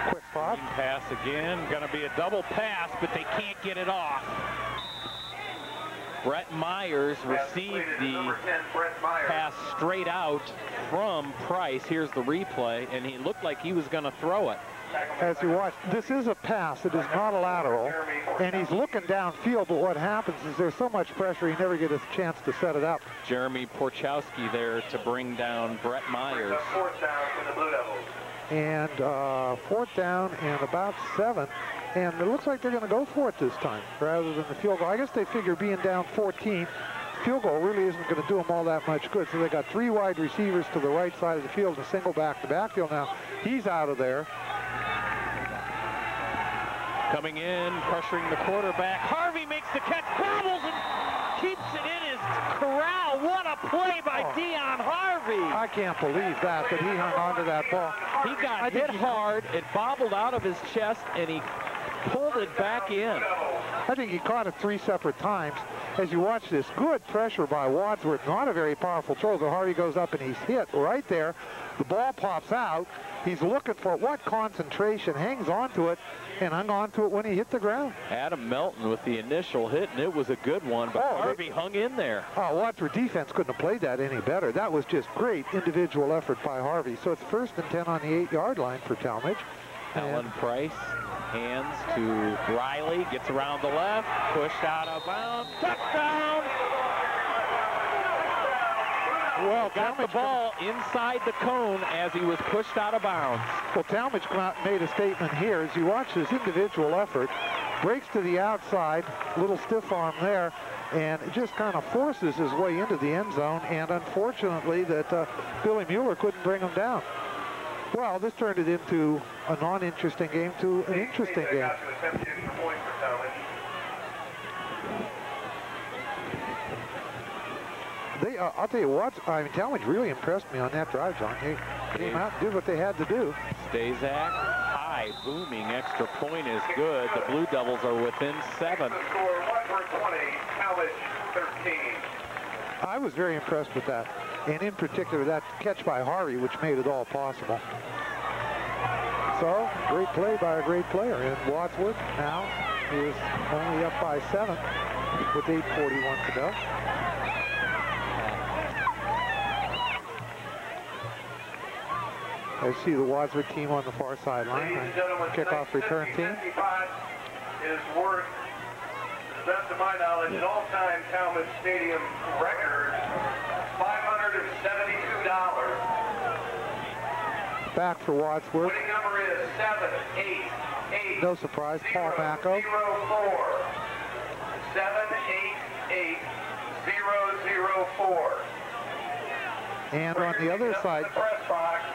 Quick pop. Pass again. Going to be a double pass, but they can't get it off. Brett Myers received the pass straight out from Price. Here's the replay, and he looked like he was going to throw it. As you watch, this is a pass. It is not a lateral, and he's looking downfield, but what happens is there's so much pressure, he never gets a chance to set it up. Jeremy Porchowski there to bring down Brett Myers. 4th down for the Blue Devils. And 4th down and about 7. And it looks like they're going to go for it this time rather than the field goal. I guess they figure being down 14, field goal really isn't going to do them all that much good. So they got 3 wide receivers to the right side of the field, a single back to backfield now. He's out of there. Coming in, pressuring the quarterback. Harvey makes the catch, bobbles and keeps it in his corral. What a play by Dion Harvey. I can't believe that he hung on to that ball. He got hit hard, it bobbled out of his chest, and he pulled it back in. I think he caught it 3 separate times. As you watch this, good pressure by Wadsworth, not a very powerful throw, but Harvey goes up and he's hit right there. The ball pops out. He's looking for what concentration, hangs on to it, and hung on to it when he hit the ground. Adam Melton with the initial hit, and it was a good one, but Harvey hung in there. Oh, Wadsworth defense couldn't have played that any better. That was just great individual effort by Harvey. So it's 1st and 10 on the 8-yard line for Talmadge. Alan Price hands to Riley, gets around the left, pushed out of bounds, touchdown! Well, got the ball inside the cone as he was pushed out of bounds. Well, Talmadge made a statement here as you watch his individual effort, breaks to the outside, little stiff arm there, and it just kind of forces his way into the end zone, and unfortunately that Billy Mueller couldn't bring him down. Well, this turned it into a non-interesting game to an interesting game. I'll tell you what, Talmadge really impressed me on that drive, John. They came out and did what they had to do. Stazak, high, booming, extra point is good. The Blue Devils are within 7. The score, Wadsworth 20, Talmadge 13. I was very impressed with that, and in particular that catch by Harvey, which made it all possible. So, great play by a great player, and Wadsworth now is only up by 7 with 8:41 to go. I see the Wadsworth team on the far sideline. Ladies and gentlemen, Kickoff return team. 55 is worth, to the best of my knowledge, an all-time Talmadge Stadium record, $572. Back for Wadsworth. Winning number is 788. No surprise, Paul Macko. 788-004. And on the other side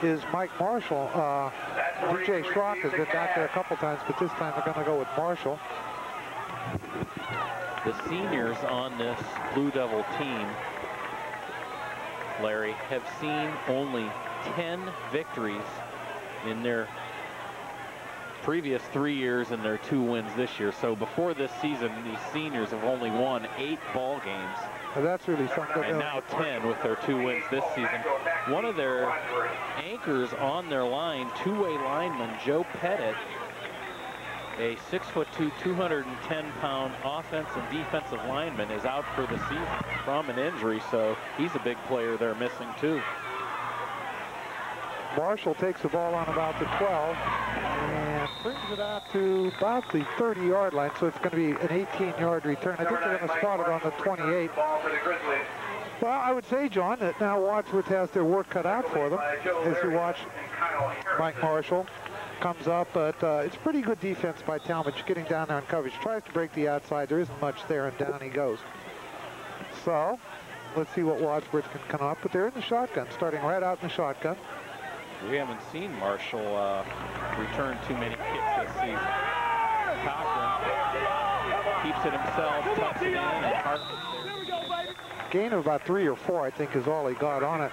is Mike Marshall. DJ Schrock has been back there a couple times, but this time they're going to go with Marshall. The seniors on this Blue Devil team, Larry, have seen only 10 victories in their previous 3 years and their 2 wins this year. So before this season, these seniors have only won 8 ball games. Well, that's really something. And now 10 with their 2 wins this season. One of their anchors on their line, two-way lineman Joe Pettit, a 6'2", 210-pound offense and defensive lineman, is out for the season from an injury, so he's a big player they're missing too. Marshall takes the ball on about the 12 and brings it out to about the 30-yard line, so it's going to be an 18-yard return. I think they're going to spot it on the 28. Well, I would say, John, that now Wadsworth has their work cut out for them. As you watch, Mike Marshall comes up, but it's pretty good defense by Talmadge, getting down there in coverage. Tries to break the outside. There isn't much there, and down he goes. So let's see what Wadsworth can come up, but they're in the shotgun, starting right out in the shotgun. We haven't seen Marshall return too many kicks this season. Cochran keeps it himself, tucks it in, and Hartman's there. Gain of about 3 or 4, I think, is all he got on it.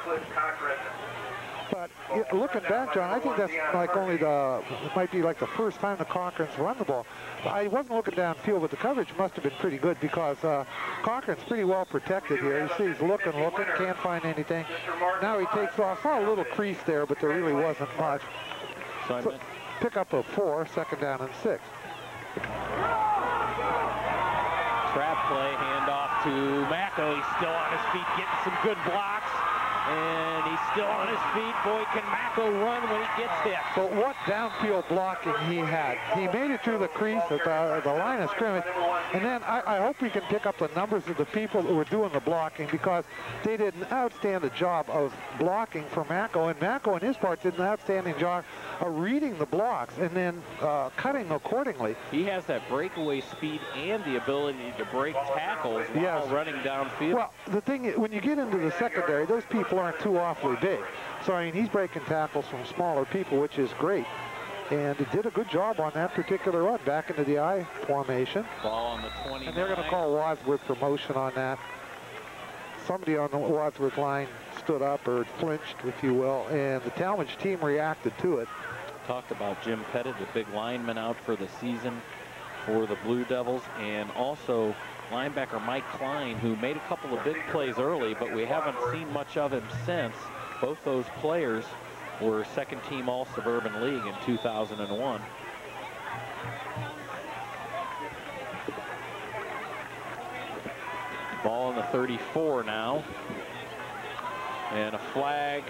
But looking back, John, I think that's like only it might be like the first time the Cochrans run the ball. I wasn't looking downfield, but the coverage must have been pretty good because Cochran's pretty well protected here. You see he's looking, can't find anything. Now he takes off. Saw a little crease there, but there really wasn't much. So pick up a 4, second down and 6. Trap play, handoff to Macko. He's still on his feet, getting some good blocks. And he's still on his feet. Boy, can Macko run when he gets hit. But what downfield blocking he had. He made it through the crease at the line of scrimmage. And then I hope we can pick up the numbers of the people who were doing the blocking, because they did an outstanding job of blocking for Macko. And Macko, in his part, did an outstanding job of reading the blocks and then cutting accordingly. He has that breakaway speed and the ability to break tackles while running downfield. Well, the thing is, when you get into the secondary, those people aren't too awfully big. So, I mean, he's breaking tackles from smaller people, which is great. And he did a good job on that particular run, back into the I formation. Ball on the 29. And they're going to call Wadsworth for motion on that. Somebody on the Wadsworth line stood up, or flinched, if you will, and the Talmadge team reacted to it. Talked about Jim Pettit, the big lineman out for the season for the Blue Devils, and also linebacker Mike Klein, who made a couple of big plays early, but we haven't seen much of him since. Both those players were second-team All-Suburban League in 2001. Ball on the 34 now. And a flag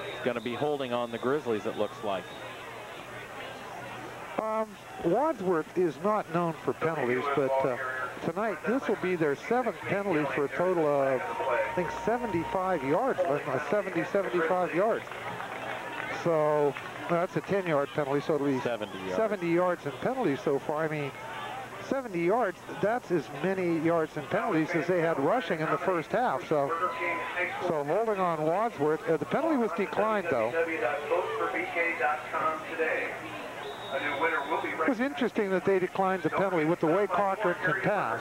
is going to be holding on the Grizzlies, it looks like. Wadsworth is not known for penalties, but tonight this will be their 7th penalty for a total of, I think, 75 yards, 75 yards. So that's a 10-yard penalty, so it'll be 70 yards in penalties so far. I mean, 70 yards, that's as many yards in penalties as they had rushing in the first half. So holding on Wadsworth. The penalty was declined, though. It was interesting that they declined the penalty with the way Cochran can pass.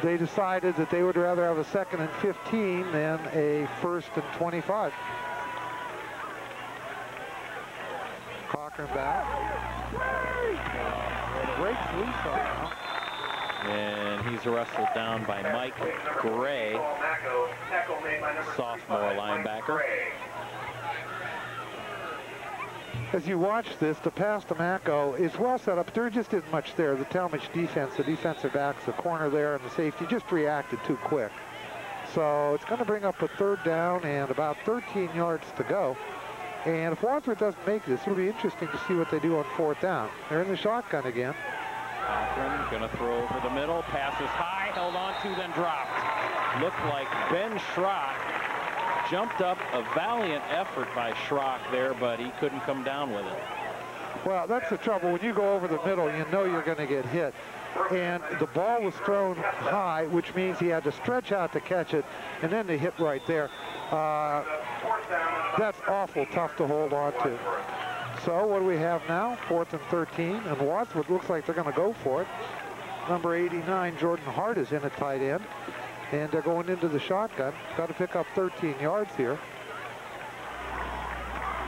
They decided that they would rather have a 2nd and 15 than a 1st and 25. Cochran back. Breaks loose on now. And he's wrestled down by Mike Gray, sophomore linebacker. As you watch this, the pass to Macko is well set up. There just isn't much there. The Talmadge defense, the defensive backs, the corner there, and the safety just reacted too quick. So it's going to bring up a 3rd down and about 13 yards to go. And if Wadsworth doesn't make this, it'll be interesting to see what they do on 4th down. They're in the shotgun again. Cochran going to throw over the middle. Passes high, held on to, then dropped. Looked like Ben Schrock jumped up. A valiant effort by Schrock there, but he couldn't come down with it. Well, that's the trouble. When you go over the middle, you know you're going to get hit. And the ball was thrown high, which means he had to stretch out to catch it, and then to hit right there. That's awful tough to hold on to. So what do we have now? 4th and 13, and Wadsworth looks like they're going to go for it. Number 89, Jordan Hart, is in at tight end, and they're going into the shotgun. Got to pick up 13 yards here.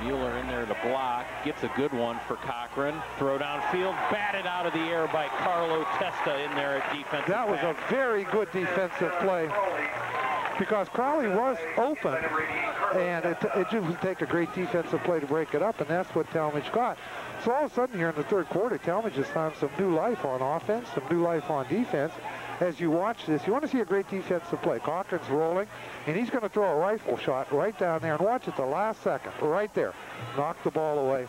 Mueller in there to block, gets a good one for Cochran. Throw downfield, batted out of the air by Carlo Testa in there at defensive That was back. a very good defensive play, because Crowley was open, and it just would take a great defensive play to break it up, and that's what Talmadge got. So all of a sudden here in the 3rd quarter, Talmadge has found some new life on offense, some new life on defense. As you watch this, you want to see a great defensive play. Cochran's rolling, and he's going to throw a rifle shot right down there, and watch it the last second, right there. Knock the ball away.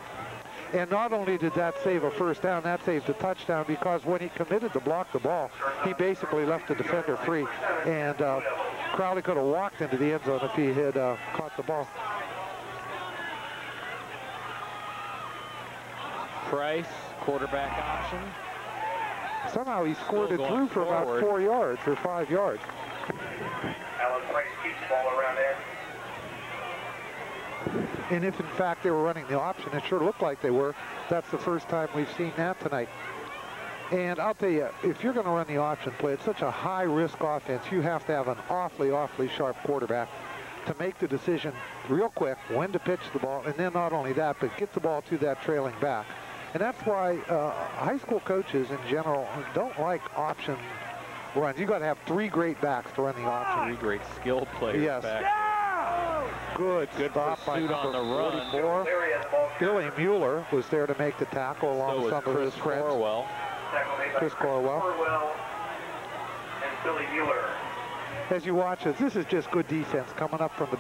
And not only did that save a 1st down, that saved a touchdown, because when he committed to block the ball, he basically left the defender free, and Crowley could have walked into the end zone if he had caught the ball. Price, quarterback option. Somehow he scored it through for about forward. 4 yards or 5 yards. Alan Price keeps the ball around there. And if in fact they were running the option, it sure looked like they were. That's the first time we've seen that tonight. And I'll tell you, if you're going to run the option play, it's such a high-risk offense, you have to have an awfully, awfully sharp quarterback to make the decision real quick when to pitch the ball, and then not only that, but get the ball to that trailing back. And that's why high school coaches in general don't like option runs. You got to have 3 great backs to run the option. 3 great skilled players Yes. back. Good stop by number on the run. 44. Billy Mueller was there to make the tackle along So with was some of his Chris friends. Corwell. Chris Corwell. And Billy Mueller. As you watch this is just good defense coming up from the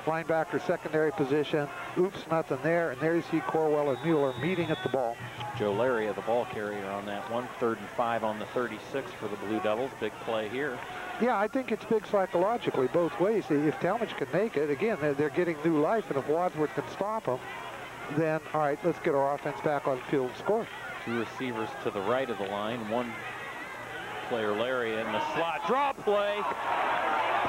linebacker secondary position. Oops, nothing there. And there you see Corwell and Mueller meeting at the ball. Joe Laria, the ball carrier on that one. 3rd and 5 on the 36 for the Blue Devils. Big play here. Yeah, I think it's big psychologically both ways. If Talmadge can make it, again, they're getting new life, and if Wadsworth can stop them, then, all right, let's get our offense back on the field and score. 2 receivers to the right of the line. 1 player, Laria, in the slot. Draw play.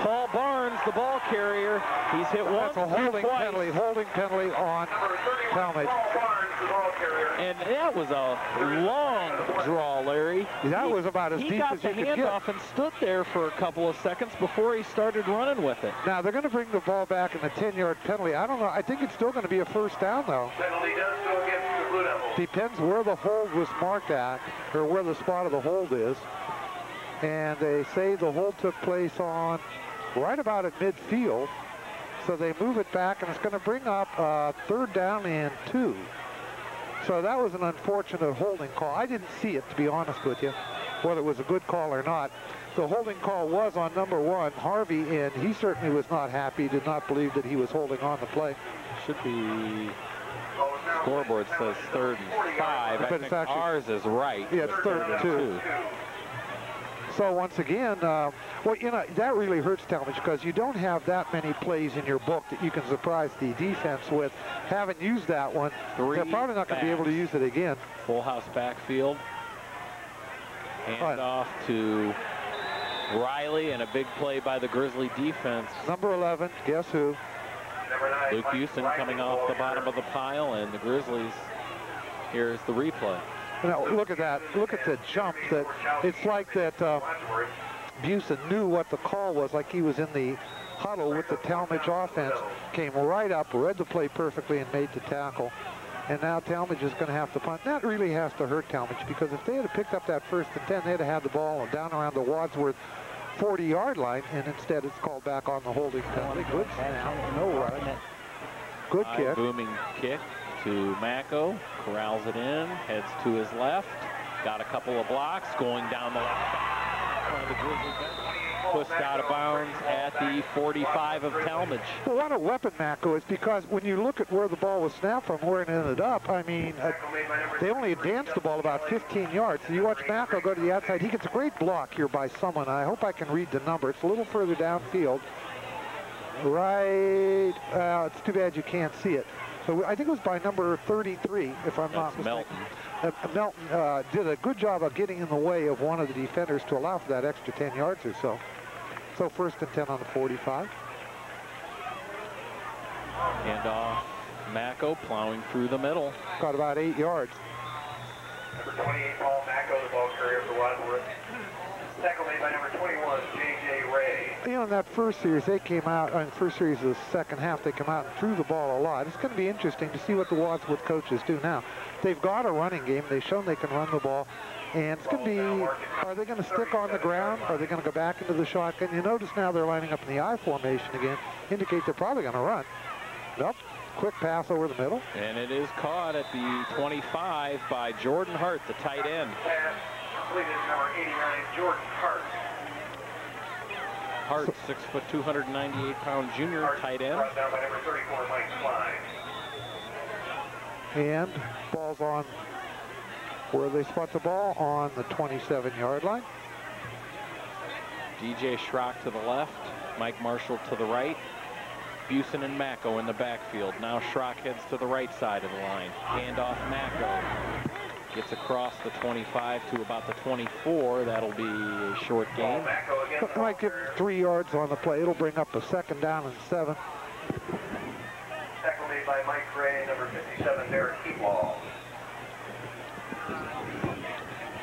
Paul Barnes, the ball carrier. He's hit once, That's a holding twice. holding penalty on Talmadge. And that was a long draw, Larry. That was about as He deep got as the you could get. handoff and stood there for a couple of seconds before he started running with it. Now, they're going to bring the ball back in a 10-yard penalty. I don't know. I think it's still going to be a 1st down, though. Penalty does go against the Blue Devils. Depends where the hold was marked at, or where the spot of the hold is. And they say the hold took place on right about at midfield. So they move it back, and it's going to bring up 3rd down and 2. So that was an unfortunate holding call. I didn't see it, to be honest with you, whether it was a good call or not. The holding call was on number 1, Harvey, and he certainly was not happy, did not believe that he was holding on the play. Should be, scoreboard says 3rd and 5. I But think it's actually, ours is right. yeah, it's 3rd and 2. So once again, well, you know, that really hurts Talmadge, because you don't have that many plays in your book that you can surprise the defense with. Haven't used that one. They're probably not going to be able to use it again. Full house backfield. Hand off to Riley, and a big play by the Grizzly defense. Number 11, guess who? Luke Houston coming off the bottom of the pile, and the Grizzlies, here's the replay. Now, look at that. Look at the jump. That it's like that Busen knew what the call was, like he was in the huddle with the Talmadge offense, came right up, read the play perfectly, and made the tackle. And now Talmadge is going to have to punt. That really has to hurt Talmadge, because if they had picked up that 1st and 10, they'd have had the ball down around the Wadsworth 40-yard line, and instead it's called back on the holding penalty. Good. Good kick. Booming kick to Macco, corrals it in, heads to his left, got a couple of blocks, going down the left side. the Grizzly bench. Pushed out of bounds at the 45 of Talmadge. Well, what a weapon Macco is, because when you look at where the ball was snapped from, where it ended up, I mean, they only advanced the ball about 15 yards. So you watch Macco go to the outside. He gets a great block here by someone. I hope I can read the number. It's a little further downfield. Right, it's too bad you can't see it. So I think it was by number 33, if I'm not mistaken. Melton did a good job of getting in the way of one of the defenders to allow for that extra 10 yards or so. So 1st and 10 on the 45. And off, Macco plowing through the middle. Got about 8 yards. Number 28, Paul Macco, the ball carrier for Wadsworth. Tackle made by number 21, J.J. Ray. You know, in that first series, they came out, in the first series of the second half, they come out and threw the ball a lot. It's going to be interesting to see what the Wadsworth coaches do now. They've got a running game. They've shown they can run the ball. And it's going to be, are they going to stick on the ground? Are they going to go back into the shotgun? You notice now they're lining up in the I formation again. Indicate they're probably going to run. Nope. Quick pass over the middle. And it is caught at the 25 by Jordan Hart, the tight end. Pass completed number 89, Jordan Hart. Hart, 6 foot, 298-pound junior Hart tight end. brought down by number 34, Mike Klein. And ball's on where they spot the ball, on the 27-yard line. DJ Schrock to the left, Mike Marshall to the right, Busen and Macco in the backfield. Now Schrock heads to the right side of the line. Handoff Macco. Gets across the 25 to about the 24. That'll be a short gain. Might give 3 yards on the play. It'll bring up a 2nd down and 7. Tackle made by Mike Gray, number 57, Derek Keepwall.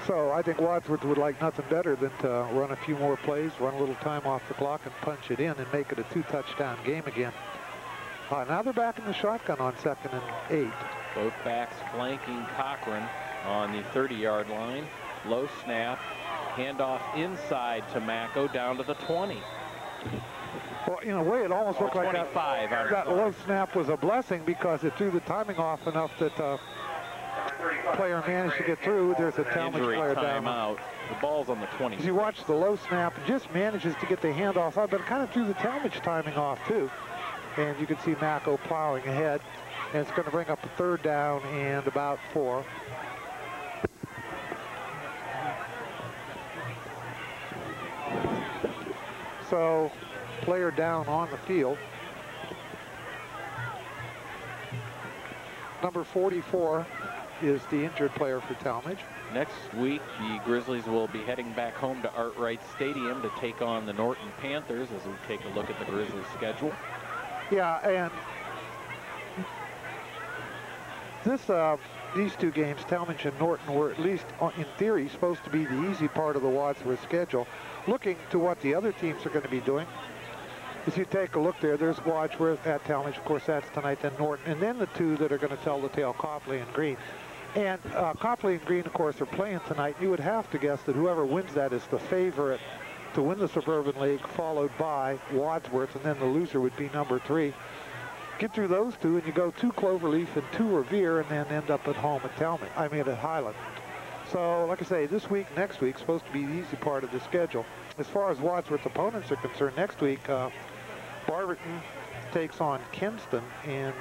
So I think Wadsworth would like nothing better than to run a few more plays, run a little time off the clock, and punch it in and make it a 2-touchdown game again. Now they're back in the shotgun on 2nd and 8. Both backs flanking Cochran on the 30-yard line. Low snap, handoff inside to Macco down to the 20. Well, in a way, it almost looked like that low snap was a blessing, because it threw the timing off enough that player managed to get through. There's a Talmadge player down. Timeout. The ball's on the 20. As you watch the low snap, just manages to get the handoff out, but it kind of threw the Talmadge timing off too. And you can see Macco plowing ahead, and it's going to bring up a 3rd down and about 4. So, player down on the field. Number 44 is the injured player for Talmadge. Next week, the Grizzlies will be heading back home to Art Wright Stadium to take on the Norton Panthers as we take a look at the Grizzlies' schedule. Yeah, and these 2 games, Talmadge and Norton, were at least in theory supposed to be the easy part of the Wadsworth schedule. Looking to what the other teams are going to be doing, as you take a look there's Wadsworth at Talmadge, of course that's tonight, then Norton, and then the 2 that are going to tell the tale, Copley and Green. And Copley and Green, of course, are playing tonight. You would have to guess that whoever wins that is the favorite to win the Suburban League, followed by Wadsworth, and then the loser would be number 3. Get through those 2, and you go 2 Cloverleaf and 2 Revere, and then end up at home at at Highland. So, like I say, this week, next week, supposed to be the easy part of the schedule. As far as Wadsworth opponents are concerned, next week, Barberton takes on Kinston, and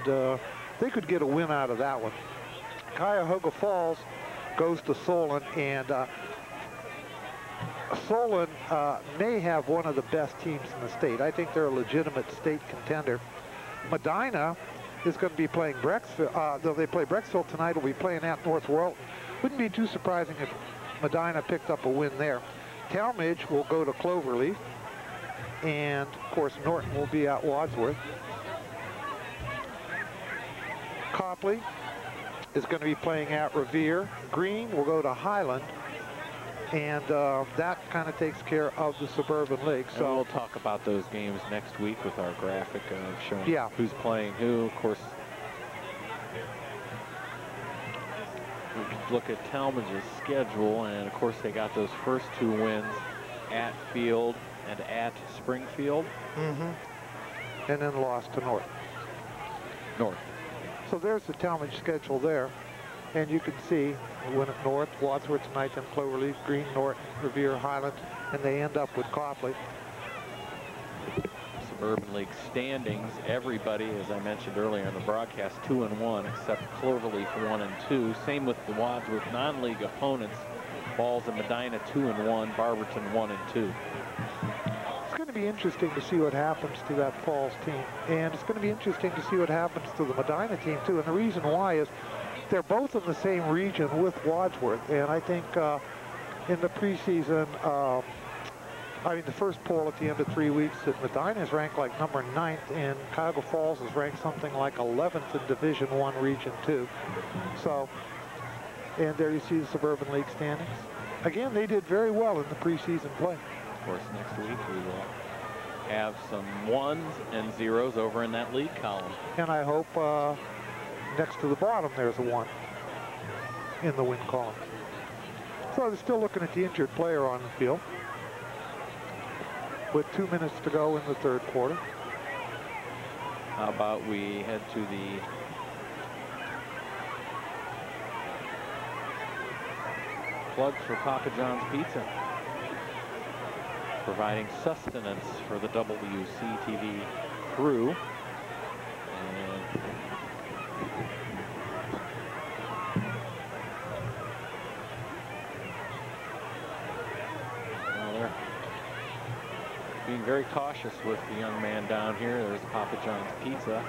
they could get a win out of that one. Cuyahoga Falls goes to Solon, and Solon may have one of the best teams in the state. I think they're a legitimate state contender. Medina is going to be playing Brecksville. Though they play Brecksville tonight, will be playing at North Walton. Wouldn't be too surprising if Medina picked up a win there. Talmadge will go to Cloverleaf, and of course Norton will be at Wadsworth. Copley is going to be playing at Revere. Green will go to Highland, and that kind of takes care of the Suburban League. So and we'll talk about those games next week with our graphic showing who's playing who. Of course, we can look at Talmadge's schedule, and of course they got those first 2 wins at Field and at Springfield. And then lost to North. So there's the Talmadge schedule there. And you can see Winnet North, Wadsworth tonight, then Cloverleaf, Green, Norton, Revere, Highland, and they end up with Copley. Suburban League standings, everybody, as I mentioned earlier in the broadcast, 2-1, except Cloverleaf 1-2. Same with the Wadsworth non-league opponents. Falls and Medina 2-1, Barberton 1-2. It's going to be interesting to see what happens to that Falls team, and it's going to be interesting to see what happens to the Medina team too. And the reason why is they're both in the same region with Wadsworth, and I think in the preseason, I mean, the first poll at the end of 3 weeks, that Medina is ranked like number 9th, and Cuyahoga Falls is ranked something like 11th in Division I Region 2. So, and there you see the Suburban League standings. Again, they did very well in the preseason play. Of course, next week we will have some 1s and 0s over in that league column. And I hope next to the bottom there's a 1 in the win column. So they're still looking at the injured player on the field, with 2 minutes to go in the third quarter. How about we head to the plugs for Papa John's Pizza, providing sustenance for the WCTV crew. And well, they're being very cautious with the young man down here. There's Papa John's Pizza.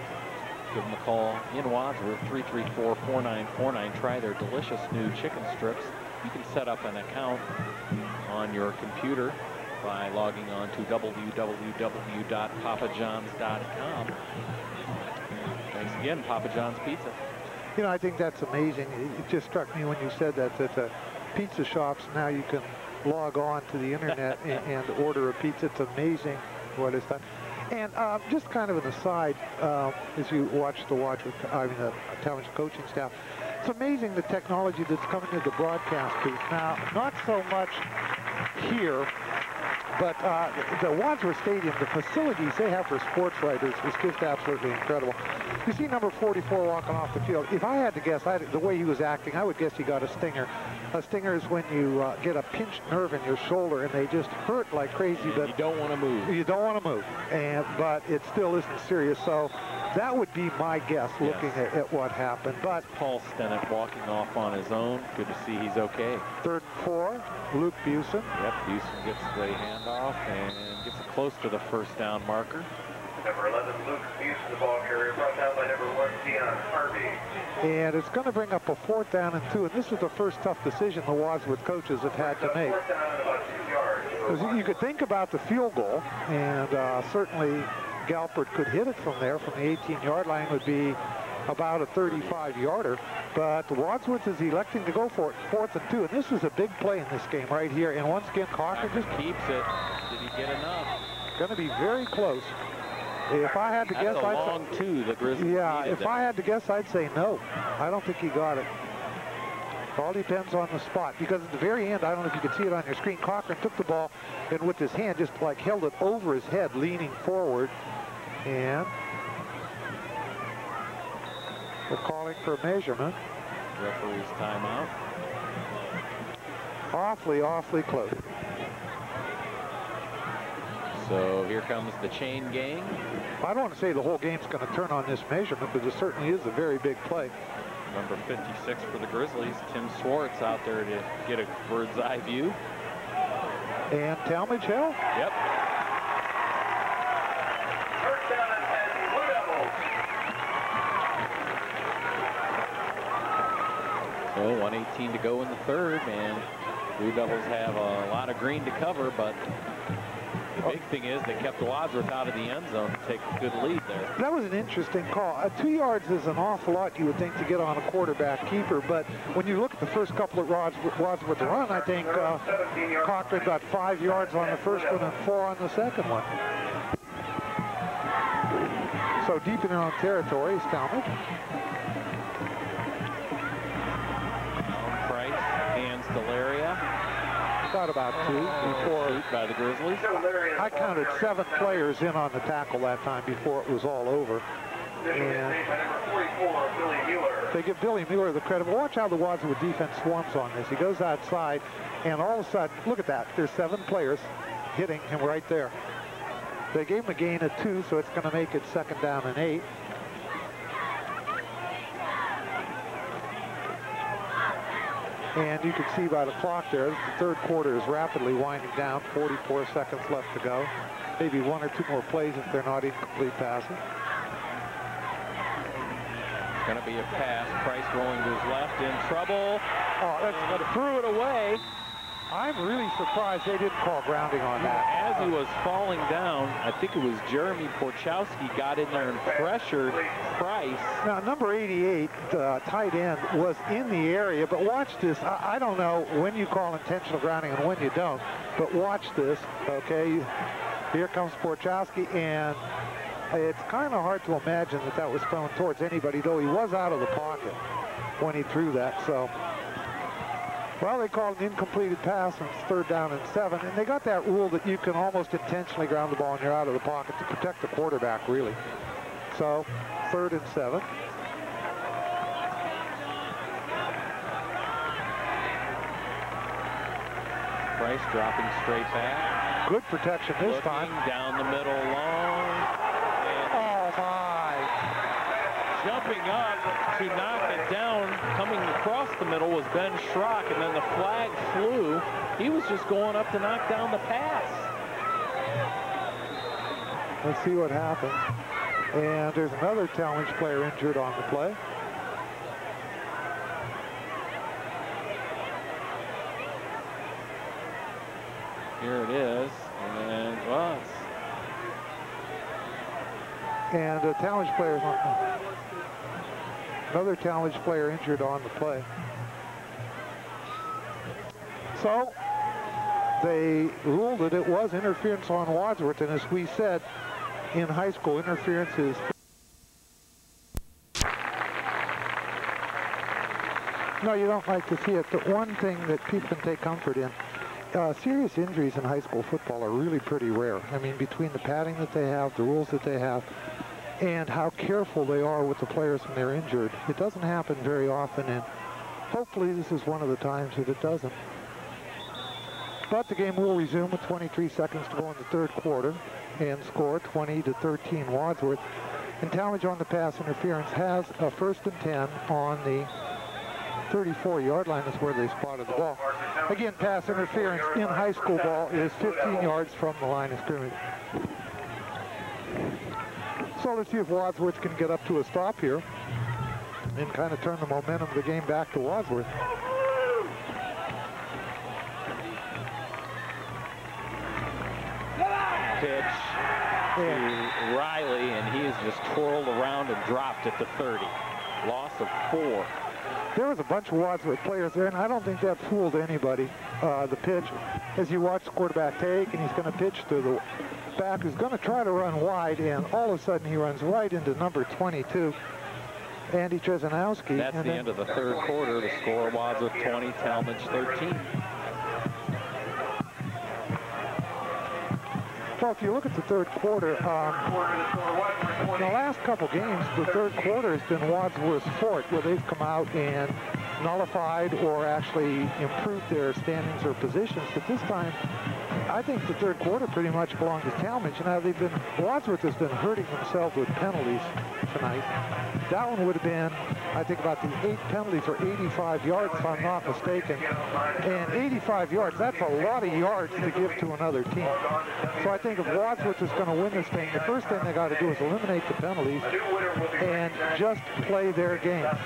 Give them a call in Wadsworth, 334-4949. Try their delicious new chicken strips. You can set up an account on your computer by logging on to www.papajohns.com. Thanks again, Papa John's Pizza. You know, I think that's amazing. It just struck me when you said that the pizza shops, now you can log on to the internet and order a pizza. It's amazing what is done. And just kind of an aside, as you watch the Talmadge coaching staff, it's amazing the technology that's coming into the broadcast booth. Now, not so much here, but the Wadsworth Stadium, the facilities they have for sports writers is just absolutely incredible. You see number 44 walking off the field. If I had to guess, the way he was acting, I would guess he got a stinger. A stinger is when you get a pinched nerve in your shoulder and they just hurt like crazy. But you don't want to move. You don't want to move, but it still isn't serious. So that would be my guess, looking at what happened. But Paul Stennett walking off on his own. Good to see he's okay. 3rd and 4, Luke Busen. Yep, Busen gets the handoff and gets it close to the first down marker. Number 11, Luke Busen, the ball carrier, brought down by number 1, Dion Harvey. And it's going to bring up a 4th down and 2. And this is the first tough decision the Wadsworth coaches have had to make. 4th down and about 2 yards. Because you could think about the field goal, and certainly Galpert could hit it from there. From the 18-yard line would be about a 35-yarder. But Wadsworth is electing to go for it, 4th and 2. And this is a big play in this game right here. And once again, Cochran just keeps it. Did he get enough? Going to be very close. If I had to guess, I'd say long two. The Grizzlies. Yeah, if I had to guess, I'd say no. I don't think he got it. It all depends on the spot, because at the very end, I don't know if you can see it on your screen, Cochran took the ball and with his hand just like held it over his head, leaning forward, and they're calling for a measurement. Referee's timeout. Awfully close. So here comes the chain gang. I don't want to say the whole game's going to turn on this measurement, but it certainly is a very big play. Number 56 for the Grizzlies, Tim Swartz out there to get a bird's eye view. And Talmadge Hill? Yep. First down and 10, Blue Devils. So 1:18 to go in the third, and Blue Devils have a lot of green to cover, but the big thing is they kept Wadsworth out of the end zone to take a good lead there. That was an interesting call. 2 yards is an awful lot, you would think, to get on a quarterback keeper. But when you look at the first couple of Wadsworth run, I think Cochran got 5 yards on the first one and 4 on the second one. So deep in their own territory is Talmadge. Price hands to Laria. Got about 2 before by the Grizzlies. I counted 7 players in on the tackle that time before it was all over. And they give Billy Mueller the credit. But watch how the Wadsworth defense swarms on this. He goes outside, and all of a sudden, look at that. There's 7 players hitting him right there. They gave him a gain of 2, so it's going to make it 2nd down and 8. And you can see by the clock there, the 3rd quarter is rapidly winding down. 44 seconds left to go. Maybe 1 or 2 more plays if they're not incomplete passes. Going to be a pass. Price rolling to his left, in trouble. Oh, that's threw it away. I'm really surprised they didn't call grounding on that. As he was falling down, I think it was Jeremy Porchowski got in there and pressured Price. Now, number 88, tight end, was in the area, but watch this. I don't know when you call intentional grounding and when you don't, but watch this, okay? Here comes Porchowski, and it's kind of hard to imagine that that was thrown towards anybody, though he was out of the pocket when he threw that, so. Well, they called an incompleted pass, and it's 3rd down and 7, and they got that rule that you can almost intentionally ground the ball when you're out of the pocket to protect the quarterback, really. So, 3rd and 7. Price dropping straight back. Good protection this time. Down the middle long. Oh, my. Jumping up to knock it down, coming across the middle was Ben Schrock, and then the flag flew. He was just going up to knock down the pass. Let's see what happens. And there's another Talmadge player injured on the play. Here it is, and well, and a Talmadge player, another Talmadge player injured on the play. So they ruled that it was interference on Wadsworth, and as we said, in high school, interference is no, you don't like to see it. The one thing that people can take comfort in, serious injuries in high school football are really pretty rare. I mean, between the padding that they have, the rules that they have, and how careful they are with the players when they're injured, it doesn't happen very often, and hopefully this is one of the times that it doesn't. But the game will resume with 23 seconds to go in the 3rd quarter, and score 20-13 Wadsworth. And Talmadge on the pass interference has a 1st and 10 on the 34-yard line is where they spotted the ball. Again, pass interference in high school ball is 15 yards from the line of scrimmage. So let's see if Wadsworth can get up to a stop here and kind of turn the momentum of the game back to Wadsworth. Pitch to Riley, and he is just twirled around and dropped at the 30. Loss of 4. There was a bunch of Wadsworth players there, and I don't think that fooled anybody. The pitch, as you watch the quarterback take, and he's going to pitch to the back, who's going to try to run wide, and all of a sudden he runs right into number 22, Andy Trzanowski. That's the end of the 3rd quarter. The score, Wadsworth 20, Talmadge 13. Well, if you look at the 3rd quarter, in the last couple games, the 3rd quarter has been Wadsworth's fort, where they've come out and nullified or actually improved their standings or positions. But this time, I think the 3rd quarter pretty much belonged to Talmadge. Now Wadsworth has been hurting themselves with penalties tonight. That one would have been, I think, about the 8 penalties for 85 yards, if I'm not mistaken. And 85 yards, that's a lot of yards to give to another team. So I think if Wadsworth is going to win this thing, the first thing they got to do is eliminate the penalties and just play their game. Let's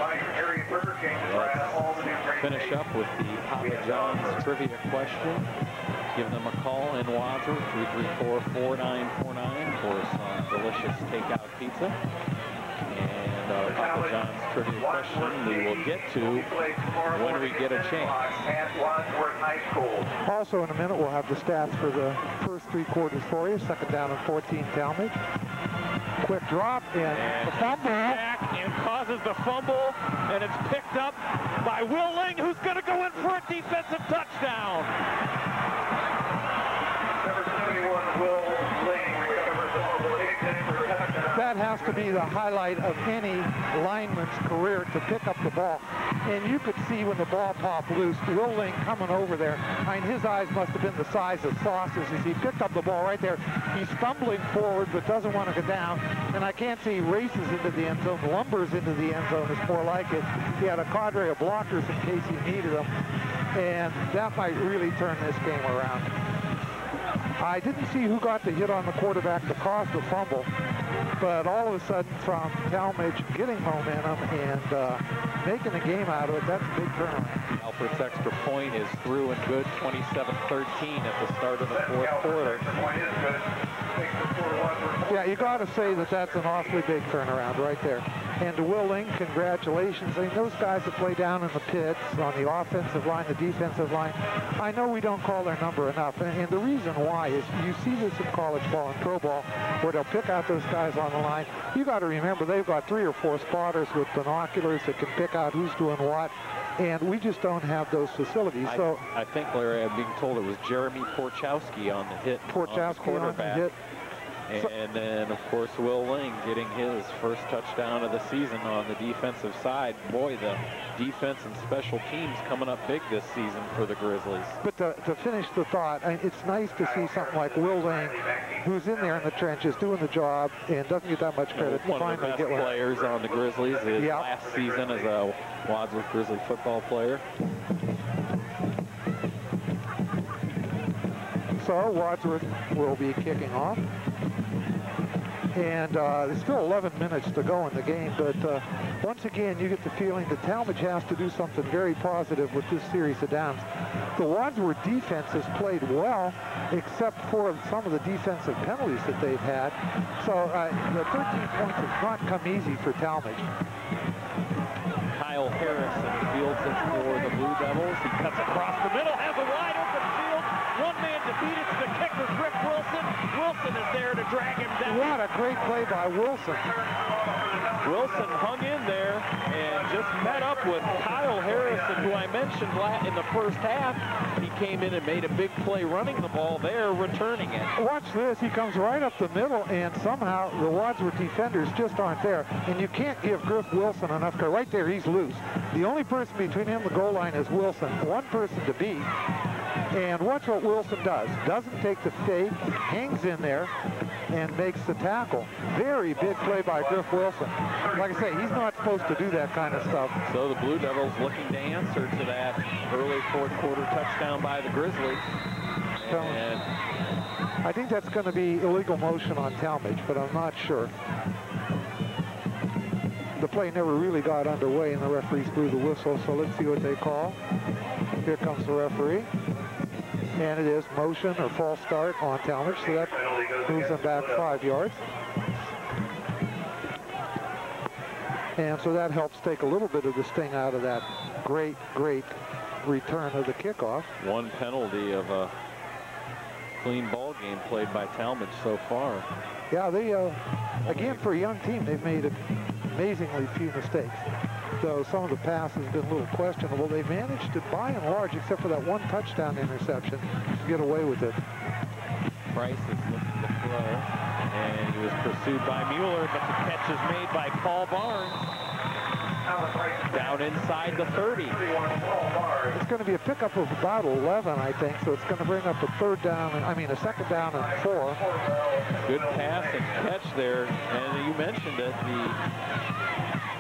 finish up with the Papa John's trivia question. Give them a call in Wadsworth, 334-4949 for some delicious takeout pizza. And our Papa John's trivia question we will get to when we get a chance. Also in a minute we'll have the stats for the first 3 quarters for you. 2nd down and 14 Talmadge. Quick drop and the fumble. Back and causes the fumble, and it's picked up by Will Ling, who's going to go in for a defensive touchdown. That has has to be the highlight of any lineman's career to pick up the ball. And you could see when the ball popped loose, Will Ling coming over there. I mean, his eyes must have been the size of saucers as he picked up the ball right there. He's stumbling forward but doesn't want to go down. And I can't see he races into the end zone, lumbers into the end zone is more like it. He had a cadre of blockers in case he needed them. And that might really turn this game around. I didn't see who got the hit on the quarterback that caused the fumble, but all of a sudden from Talmadge getting momentum and making a game out of it, that's a big turnaround. Alfred's extra point is through and good, 27-13 at the start of the fourth quarter. Yeah, you got to say that that's an awfully big turnaround right there. And to Will Ling, congratulations. I mean, those guys that play down in the pits on the offensive line, the defensive line, I know we don't call their number enough. And the reason why is you see this in college ball and pro ball where they'll pick out those guys on the line. You got to remember they've got 3 or 4 spotters with binoculars that can pick out who's doing what. And we just don't have those facilities. So I think, Larry, I'm being told it was Jeremy Porchowski on the hit. Porchowski on the hit. And then, of course, Will Ling getting his first touchdown of the season on the defensive side. Boy, the defense and special teams coming up big this season for the Grizzlies. But to finish the thought, it's nice to see something like Will Ling, who's in there in the trenches doing the job and doesn't get that much credit. One of the best players on the Grizzlies is last season as a Wadsworth Grizzly football player. So Wadsworth will be kicking off. And there's still 11 minutes to go in the game, but once again, you get the feeling that Talmadge has to do something very positive with this series of downs. The Wadsworth defense has played well, except for some of the defensive penalties that they've had. So the 13 points has not come easy for Talmadge. Kyle Harrison fields it for the Blue Devils. He cuts across the middle, has a wide open field. One man to beat it to the kicker, Griff Wilson. Wilson is there to drag him down. What a great play by Wilson. Wilson hung in there and just met up with Kyle Harrison, who I mentioned in the first half. He came in and made a big play running the ball there, returning it. Watch this. He comes right up the middle, and somehow the Wadsworth defenders just aren't there. And you can't give Griff Wilson enough credit. Right there, he's loose. The only person between him and the goal line is Wilson. One person to beat. And watch what Wilson does. Doesn't take the fake, hangs in there, and makes the tackle. Very big play by Griff Wilson. Like I say, he's not supposed to do that kind of stuff. So the Blue Devils looking to answer to that early fourth quarter touchdown by the Grizzlies. And I think that's going to be illegal motion on Talmadge, but I'm not sure. The play never really got underway, and the referees blew the whistle, so let's see what they call. Here comes the referee. And it is motion or false start on Talmadge, so that moves them back 5 yards. And so that helps take a little bit of the sting out of that great return of the kickoff. One penalty of a clean ball game played by Talmadge so far. Yeah, they, again, for a young team, they've made amazingly few mistakes. Though some of the passes have been a little questionable, they managed to, by and large, except for that one touchdown interception, to get away with it. Price is looking to throw, and he was pursued by Mueller, but the catch is made by Paul Barnes. Down inside the 30. It's going to be a pickup of about 11, I think, so it's going to bring up a second down and 4. Good pass and catch there, and you mentioned it,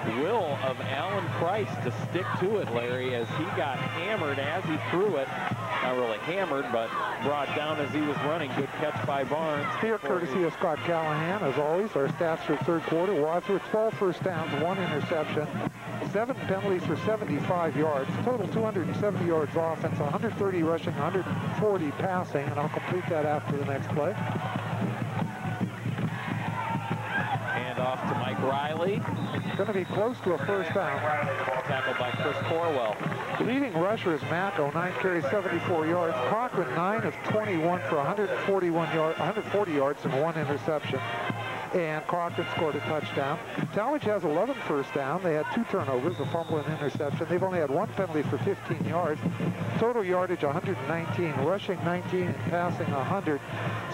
the will of Alan Price to stick to it, Larry, as he got hammered as he threw it. Not really hammered, but brought down as he was running. Good catch by Barnes. Here, courtesy of Scott Callahan, as always. Our stats for third quarter. Wadsworth, 12 first downs, 1 interception, 7 penalties for 75 yards. Total 270 yards offense, 130 rushing, 140 passing, and I'll complete that after the next play. And off to Mike Riley. Going to be close to a first down. Tackled by Chris Corwell. Leading rusher is Macco, 9 carries, 74 yards. Cochran, 9 of 21 for 140 yards and 1 interception. and Cochran scored a touchdown. Talmadge has 11 first down. They had 2 turnovers, a fumble and interception. They've only had 1 penalty for 15 yards. Total yardage 119, rushing 19, and passing 100.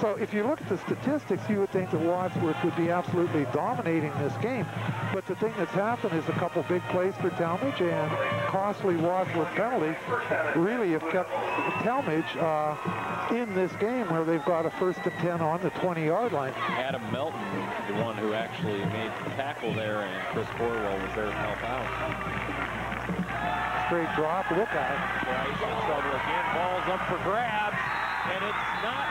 So if you look at the statistics, you would think that Wadsworth would be absolutely dominating this game. But the thing that's happened is a couple big plays for Talmadge and costly Wadsworth penalties really have kept Talmadge in this game where they've got a 1st and 10 on the 20-yard line. Adam Melton, the one who actually made the tackle there, and Chris Corwell was there to help out. Straight drop, look out. Price in trouble again, ball's up for grabs, and it's not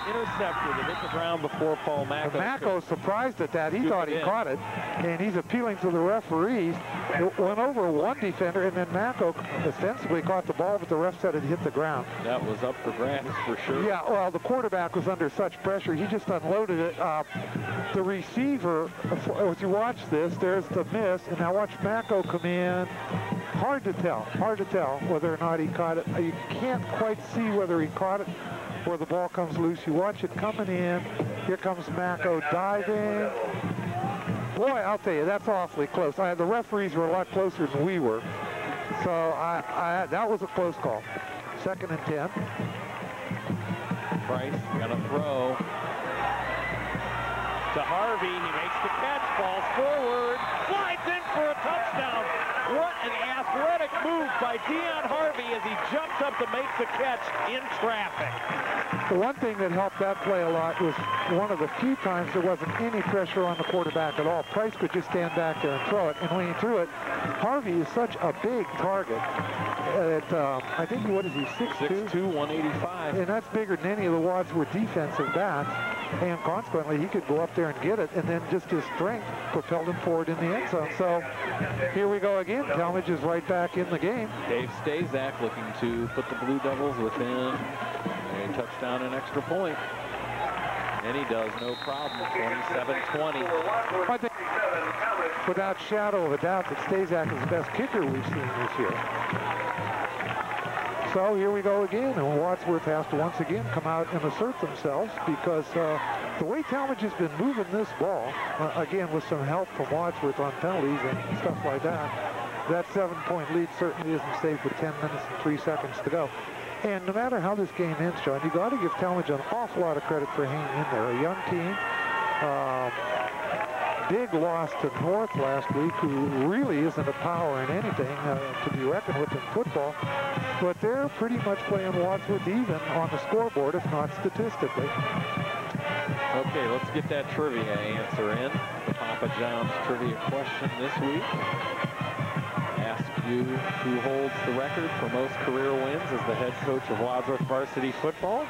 intercepted. It hit the ground before Paul Macko. Macko's surprised at that. He thought he caught it, and he's appealing to the referees. It went over one defender, and then Macko ostensibly caught the ball, but the ref said it hit the ground. That was up for grabs for sure. Yeah, well, the quarterback was under such pressure, he just unloaded it. The receiver, as you watch this, there's the miss, and now watch Macko come in. Hard to tell whether or not he caught it. You can't quite see whether he caught it or the ball comes loose. You watch it coming in. Here comes Macko diving. Boy, I'll tell you, that's awfully close. The referees were a lot closer than we were. So that was a close call. 2nd and 10. Price gonna throw to Harvey. He makes the catch, falls forward, slides in for a touchdown. What an athletic move by Dion Harvey as he jumps up to make the catch in traffic. The one thing that helped that play a lot was one of the few times there wasn't any pressure on the quarterback at all. Price could just stand back there and throw it, and when he threw it, Harvey is such a big target. I think, what is he, 6'2"? 6'2", 185. And that's bigger than any of the Wadsworth defensive backs, and consequently he could go up there and get it, and then just his strength propelled him forward in the end zone. So here we go again. Talmadge is right back in the game. Dave Stazak looking to put the Blue Devils within a touchdown and extra point. And he does, no problem, 27-20. I think, without shadow of a doubt, that Stazak is the best kicker we've seen this year. So here we go again, and Wadsworth has to once again come out and assert themselves because the way Talmadge has been moving this ball, again with some help from Wadsworth on penalties and stuff like that, that 7-point lead certainly isn't safe with 10 minutes and 3 seconds to go. And no matter how this game ends, John, you got to give Talmadge an awful lot of credit for hanging in there. A young team, big loss to North last week, who really isn't a power in anything to be reckoned with in football, but they're pretty much playing Wadsworth even on the scoreboard, if not statistically. Okay, let's get that trivia answer in. The Papa John's trivia question this week. Ask you who holds the record for most career wins as the head coach of Wadsworth varsity football.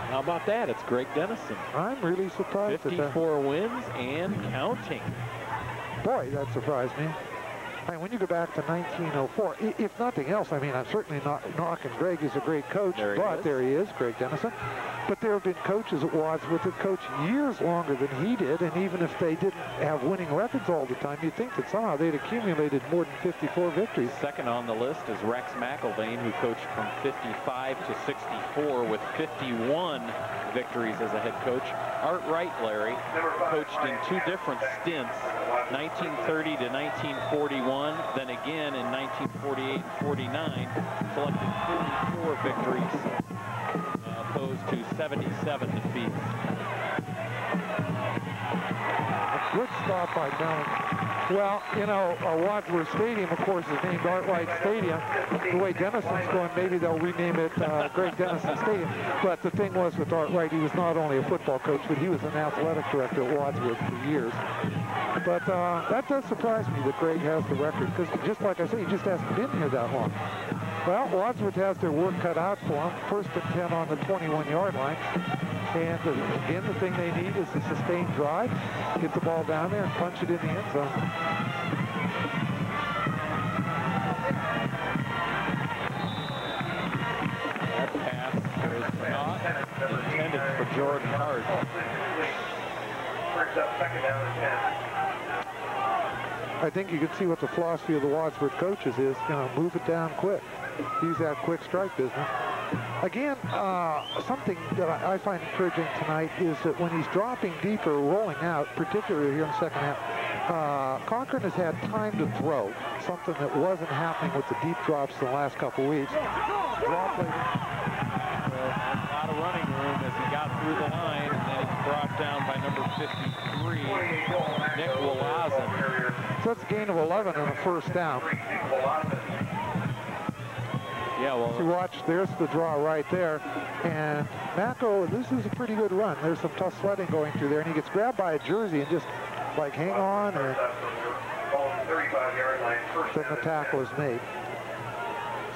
How about that? It's Greg Dennison. I'm really surprised 54 wins and counting. Boy, that surprised me. I mean, when you go back to 1904, if nothing else, I mean, I'm certainly not knocking Greg. He's a great coach, but there he is, Greg Dennison. But there have been coaches at Wadsworth that coached years longer than he did, and even if they didn't have winning records all the time, you'd think that somehow they'd accumulated more than 54 victories. Second on the list is Rex McElvain, who coached from 55 to 64 with 51 victories as a head coach. Art Wright, Larry, coached in 2 different stints, 1930 to 1941, then again in 1948 and 49, collected 44 victories, opposed to 77 defeats. A good stop by Talmadge. Well, you know, Wadsworth Stadium, of course, is named Art Wright Stadium. The way Dennison's going, maybe they'll rename it Greg Dennison Stadium. But the thing was with Art Wright, he was not only a football coach, but he was an athletic director at Wadsworth for years. But that does surprise me that Greg has the record, because just like I say, he just hasn't been here that long. Well, Wadsworth has their work cut out for them. 1st and 10 on the 21-yard line. And again, the thing they need is a sustained drive. Get the ball down there and punch it in the end zone. That pass was not intended for Jordan Hart. Brings up 2nd down and 10. I think you can see what the philosophy of the Wadsworth coaches is. You know, move it down quick. Use that quick strike business. Again, something that I find encouraging tonight is that when he's dropping deeper, rolling out, particularly here in the second half, Cochran has had time to throw, something that wasn't happening with the deep drops in the last couple weeks. Drop later. A lot of running room as he got through the line, and then he's brought down by number 53, Nick Wolazen. So that's a gain of 11 and a first down. Yeah, well, you watch, there's the draw right there. And Mako, this is a pretty good run. There's some tough sledding going through there, and he gets grabbed by a jersey and just like hang on, and then the tackle is made.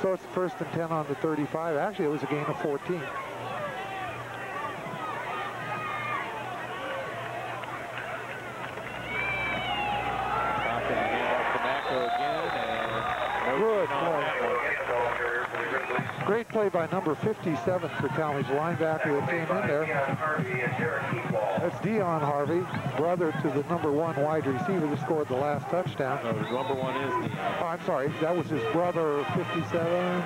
So it's first and 10 on the 35. Actually, it was a gain of 14. Good play. Great play by number 57 for Talmadge, linebacker that came in there. That's Dion Harvey, brother to the number 1 wide receiver that scored the last touchdown. No, the number 1 is Dion. Oh, I'm sorry, that was his brother, 57.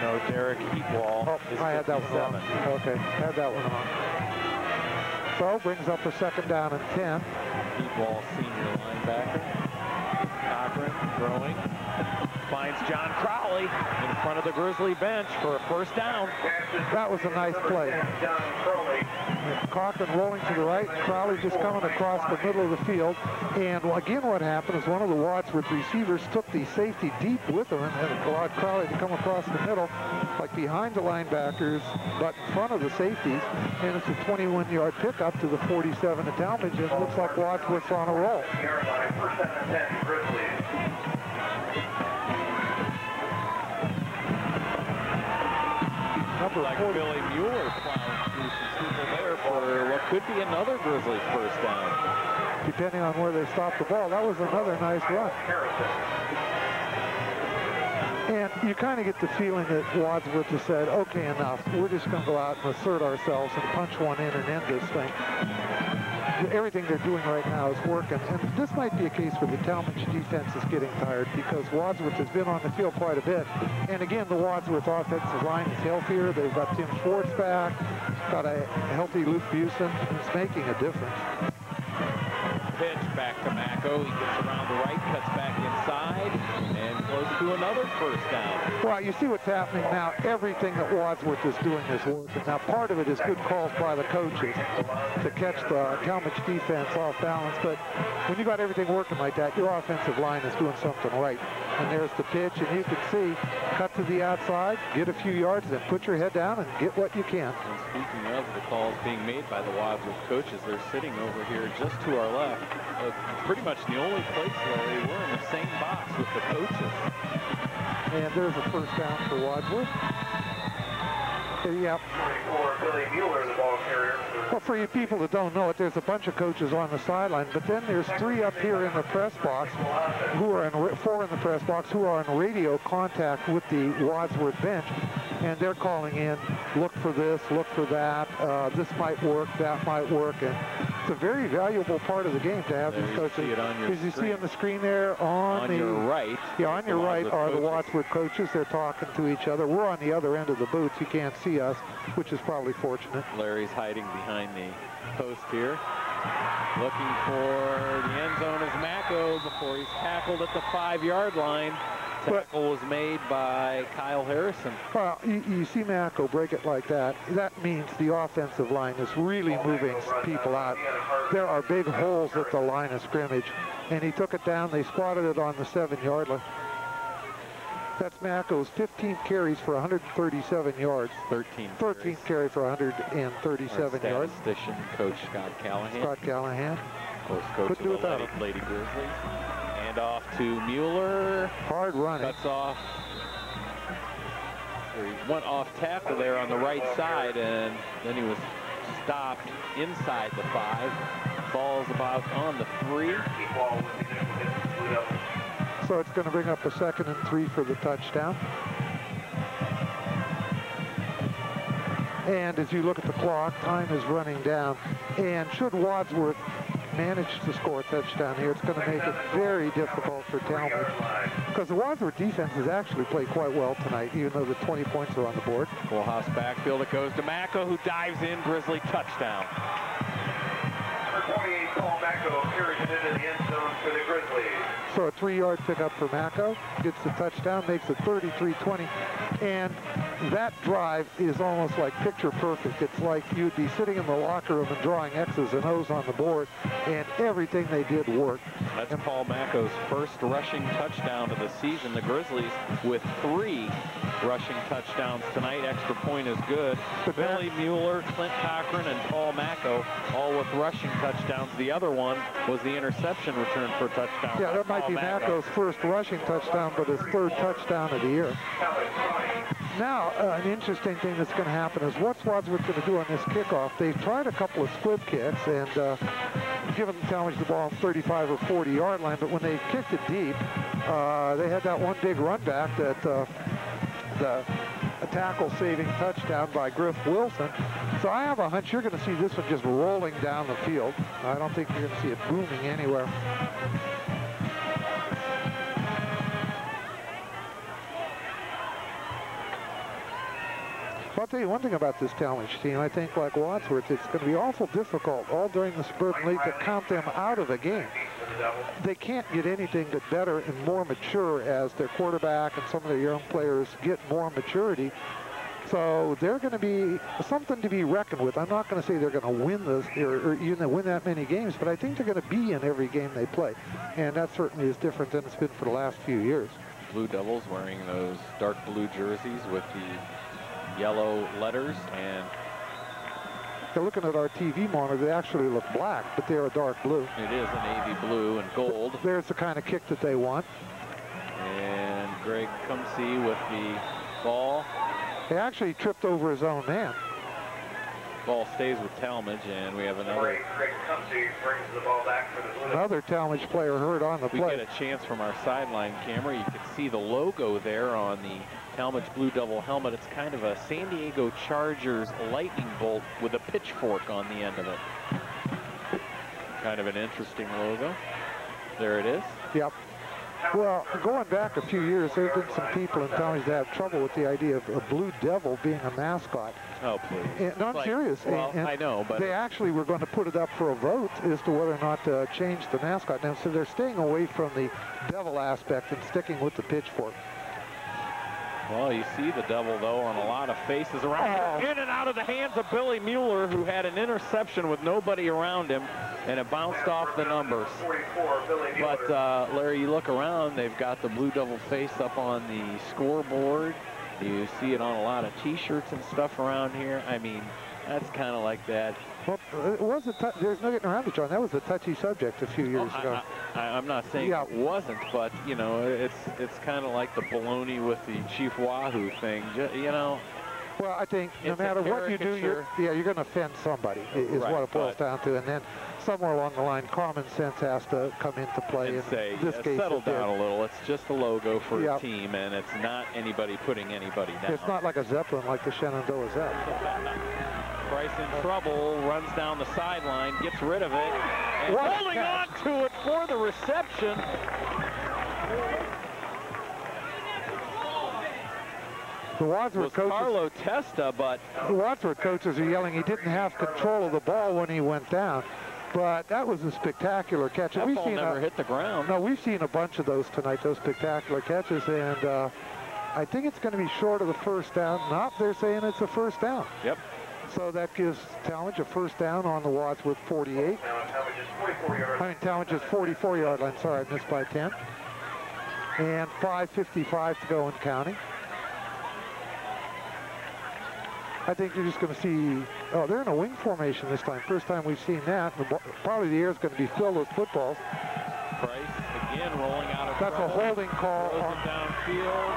No, Derek Heatwall. Oh, I had that one wrong. Okay, had that one wrong. So brings up a second down and 10. Heatwall, senior linebacker. Cochran throwing. Finds John Crowley in front of the Grizzly bench for a first down. That was a nice play. Cochran rolling to the right. Crowley just coming across the middle of the field. And again, what happened is one of the Wadsworth receivers took the safety deep with him and allowed Crowley to come across the middle, like behind the linebackers, but in front of the safeties. And it's a 21-yard pickup to the 47 at Talmadge. And it looks like Wadsworth's on a roll. Like Billy Mueller plowing through some people there for what could be another Grizzlies first down. Depending on where they stop the ball, that was another nice run. And you kind of get the feeling that Wadsworth has said, okay, enough. We're just going to go out and assert ourselves and punch one in and end this thing. Everything they're doing right now is working. And this might be a case where the Talmadge defense is getting tired because Wadsworth has been on the field quite a bit. And again, the Wadsworth offensive line is healthier. They've got Tim Schwartz back, got a healthy Luke Busen. It's making a difference. Pitch back to Mako. He gets around the right, cuts back inside, and goes to another first down. Well, you see what's happening now. Everything that Wadsworth is doing is working. Now, part of it is good calls by the coaches to catch the Talmadge defense off balance. But when you got everything working like that, your offensive line is doing something right. And there's the pitch, and you can see, cut to the outside, get a few yards, then put your head down and get what you can. And speaking of the calls being made by the Wadsworth coaches, they're sitting over here just to our left. Pretty much the only place, Larry, we're in the same box with the coaches. And there's a first down for Wadsworth. Yep. Billy Mueller, the ball carrier. Well, for you people that don't know it, there's a bunch of coaches on the sideline, but then there's 3 up here in the press box who are in 4 in the press box who are in radio contact with the Wadsworth bench, and they're calling in, look for this, look for that, this might work, that might work, and it's a very valuable part of the game to have these coaches. As you see on the screen there, on your right, yeah, on your right are the Wadsworth coaches. They're talking to each other. We're on the other end of the booth. You can't see us, which is probably fortunate. Larry's hiding behind the post here. Looking for the end zone is Mako before he's tackled at the 5-yard line. Tackle was made by Kyle Harrison. Well, you see Mako break it like that. That means the offensive line is really moving people out. There are big holes at the line of scrimmage, and he took it down. They spotted it on the 7-yard line. That's Mako's 15 carries for 137 yards. 13 carry for 137 yards. Statistician, Coach Scott Callahan. Scott Callahan. Of course, coach of the Lady Grizzlies. And off to Mueller. Hard running. Cuts off. He went off tackle there on the right side, and then he was stopped inside the 5. Falls about on the 3. So it's going to bring up a 2nd and 3 for the touchdown. And as you look at the clock, time is running down. And should Wadsworth manage to score a touchdown here, it's going to make it very difficult for Talmadge. Because the Wadsworth defense has actually played quite well tonight, even though the 20 points are on the board. Full house backfield. It goes to Macco, who dives in. Grizzly touchdown. Number 28, Paul Macco, carries it into the end zone for the Grizzlies. So a 3-yard pickup for Macco, gets the touchdown, makes it 33-20. And that drive is almost like picture perfect. It's like you'd be sitting in the locker room and drawing X's and O's on the board, and everything they did worked. That's Paul Macco's first rushing touchdown of the season. The Grizzlies with 3 rushing touchdowns tonight. Extra point is good. Billy Mueller, Clint Cochran, and Paul Macco all with rushing touchdowns. The other one was the interception return for a touchdown. Yeah, that might be Macco's first rushing touchdown, but his 3rd touchdown of the year. Now, an interesting thing that's going to happen is what's Wadsworth going to do on this kickoff? They've tried a couple of squib kicks and given Talmadge the ball on 35 or 40-yard line, but when they kicked it deep, they had that one big run back that a tackle-saving touchdown by Griff Wilson. So I have a hunch you're going to see this one just rolling down the field. I don't think you're going to see it booming anywhere. I'll tell you one thing about this Talmadge team. I think, like Wadsworth, it's going to be awful difficult all during the Suburban League to count them out of the game. They can't get anything but better and more mature as their quarterback and some of their young players get more maturity. So they're going to be something to be reckoned with. I'm not going to say they're going to win this or even win that many games, but I think they're going to be in every game they play. And that certainly is different than it's been for the last few years. Blue Devils wearing those dark blue jerseys with the yellow letters, and they're looking at our TV monitor. They actually look black, but they're a dark blue. It is a navy blue and gold. There's the kind of kick that they want. And Greg Cumsey with the ball. He actually tripped over his own man. Ball stays with Talmadge, and we have another. Greg Cumsey brings the ball back for the Blue Devils. Another Talmadge player hurt on the play. We get a chance from our sideline camera. You can see the logo there on the Talmadge Blue Devil helmet. It's kind of a San Diego Chargers lightning bolt with a pitchfork on the end of it. Kind of an interesting logo. There it is. Yep. Well, going back a few years, there have been some people in Talmadge that have trouble with the idea of a Blue Devil being a mascot. Oh, please. And, no, I'm serious. Well, and I know, but they actually were going to put it up for a vote as to whether or not to change the mascot. Now, so they're staying away from the devil aspect and sticking with the pitchfork. Well, you see the devil, though, on a lot of faces around. In and out of the hands of Billy Mueller, who had an interception with nobody around him, and it bounced off the numbers. 44, Billy Mueller. But, Larry, you look around, they've got the Blue Devil face up on the scoreboard. You see it on a lot of T-shirts and stuff around here. I mean, that's kind of like that. Well, it was there's no getting around it, John. That was a touchy subject a few years ago. I'm not saying it wasn't, but, you know, it's kind of like the baloney with the Chief Wahoo thing, you know. Well, I think no matter what you do, you're going to offend somebody, is right, what it boils down to. And then somewhere along the line, common sense has to come into play. And say, this case, settle down a little. It's just a logo for a team, and it's not anybody putting anybody down. It's not like a Zeppelin like the Shenandoah Zepp. Price in trouble, runs down the sideline, gets rid of it, and holding on to it for the reception. The Wadsworth coaches, Carlo Testa, but the Wadsworth coaches are yelling he didn't have control of the ball when he went down. But that was a spectacular catch. That ball never hit the ground. No, we've seen a bunch of those tonight, those spectacular catches, and I think it's going to be short of the first down. Nope, they're saying it's a first down. Yep. So that gives Talmadge a first down on the Wadsworth 48. Talmadge's 44-yard line. Sorry, I missed by 10. And 5:55 to go and counting. I think you're just going to see, they're in a wing formation this time. First time we've seen that. Probably the air is going to be filled with footballs. Price again rolling out of That's trouble. A holding call on downfield.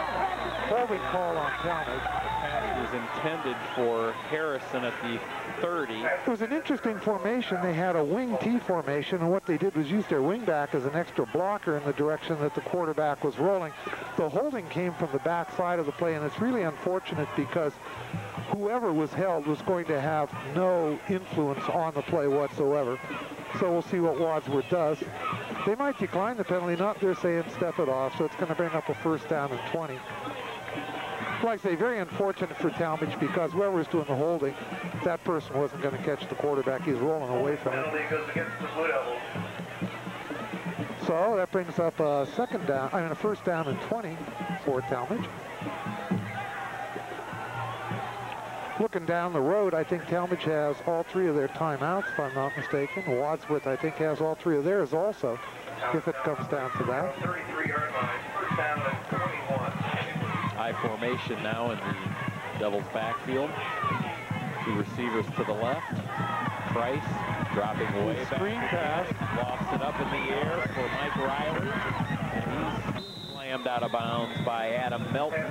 Holding call on Talmadge. pass was intended for Harrison at the 30. It was an interesting formation. They had a wing T formation, and what they did was use their wing back as an extra blocker in the direction that the quarterback was rolling. The holding came from the back side of the play, and it's really unfortunate because whoever was held was going to have no influence on the play whatsoever. So we'll see what Wadsworth does. They might decline the penalty, not they're saying step it off, so it's going to bring up a first down and 20. Like I say, very unfortunate for Talmadge because whoever was doing the holding, that person wasn't going to catch the quarterback. He's rolling away from it. So that brings up a first down and 20 for Talmadge. Looking down the road, I think Talmadge has all 3 of their timeouts, if I'm not mistaken. Wadsworth, I think, has all 3 of theirs also, if it comes down to that. 33-yard line, first down and 21. High formation now in the Devils backfield. 2 receivers to the left. Price dropping away back. Screen pass. Lost it up in the air for Mike Riley. And he's slammed out of bounds by Adam Melton,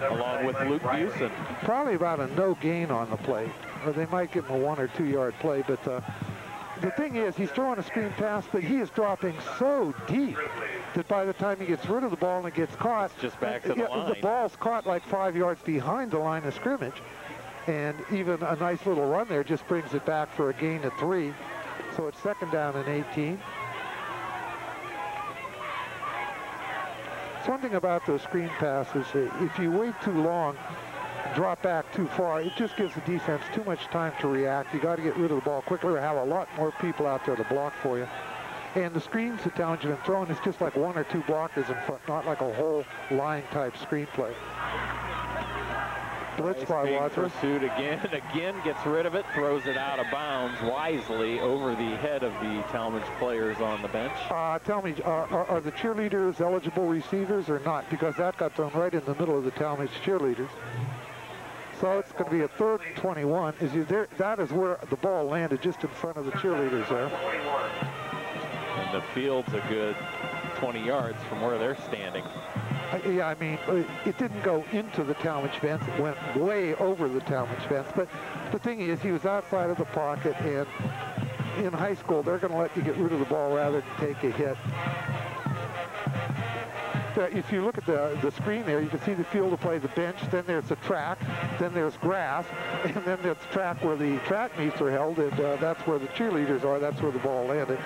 along with Luke Busen. Probably about a no gain on the play, or they might give him a 1 or 2 yard play, but the thing is, he's throwing a screen pass, but he is dropping so deep that by the time he gets rid of the ball and it gets caught, it's just back to the line. The ball's caught like 5 yards behind the line of scrimmage, and even a nice little run there just brings it back for a gain of 3. So it's second down and 18. One thing about those screen passes, if you wait too long, drop back too far, it just gives the defense too much time to react. You got to get rid of the ball quickly or have a lot more people out there to block for you. And the screens that Talmadge have been throwing is just like 1 or 2 blockers in front, not like a whole line type screenplay. Blitz by Wadsworth. Pursued again gets rid of it, throws it out of bounds wisely over the head of the Talmadge players on the bench. Tell me, are the cheerleaders eligible receivers or not? Because that got thrown right in the middle of the Talmadge cheerleaders. So it's going to be a 3rd and 21. That is where the ball landed, just in front of the cheerleaders there. And the field's a good 20 yards from where they're standing. Yeah, I mean, it didn't go into the Talmadge fence. It went way over the Talmadge fence. But the thing is, he was outside of the pocket, and in high school, they're going to let you get rid of the ball rather than take a hit. If you look at the screen there, you can see the field of play, the bench, then there's a track, then there's grass, and then there's track where the track meets are held, and that's where the cheerleaders are. That's where the ball landed.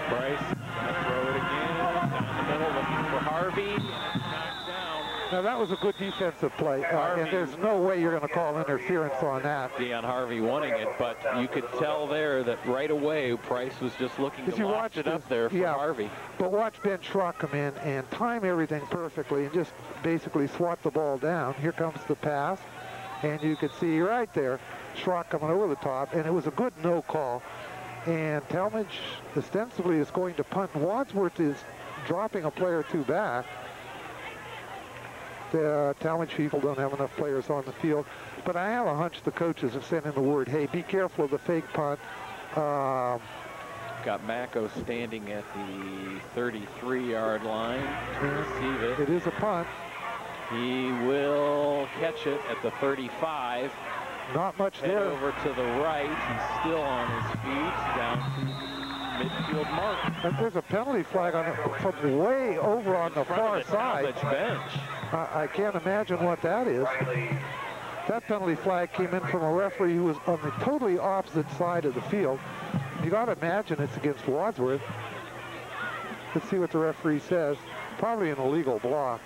Bryce, throw it again, down the middle, looking for Harvey, knocked down. Now that was a good defensive play, and there's no way you're going to call interference on that. Deion Harvey wanting it, but you could tell there that right away Price was just looking to loft it up there for Harvey. But watch Ben Schrock come in and time everything perfectly and just basically swat the ball down. Here comes the pass, and you can see right there Schrock coming over the top, and it was a good no call. And Talmadge ostensibly is going to punt. Wadsworth is dropping a player or 2 back. The Talmadge people don't have enough players on the field, but I have a hunch the coaches have sent in the word, hey, be careful of the fake punt. Got Mako standing at the 33-yard line to receive it. It is a punt. He will catch it at the 35. Not much Head there. over to the right. He's still on his feet down to the midfield mark. And there's a penalty flag on it from way over on the far side. Bench. I can't imagine what that is. That penalty flag came in from a referee who was on the totally opposite side of the field. You got to imagine it's against Wadsworth. Let's see what the referee says. Probably an illegal block.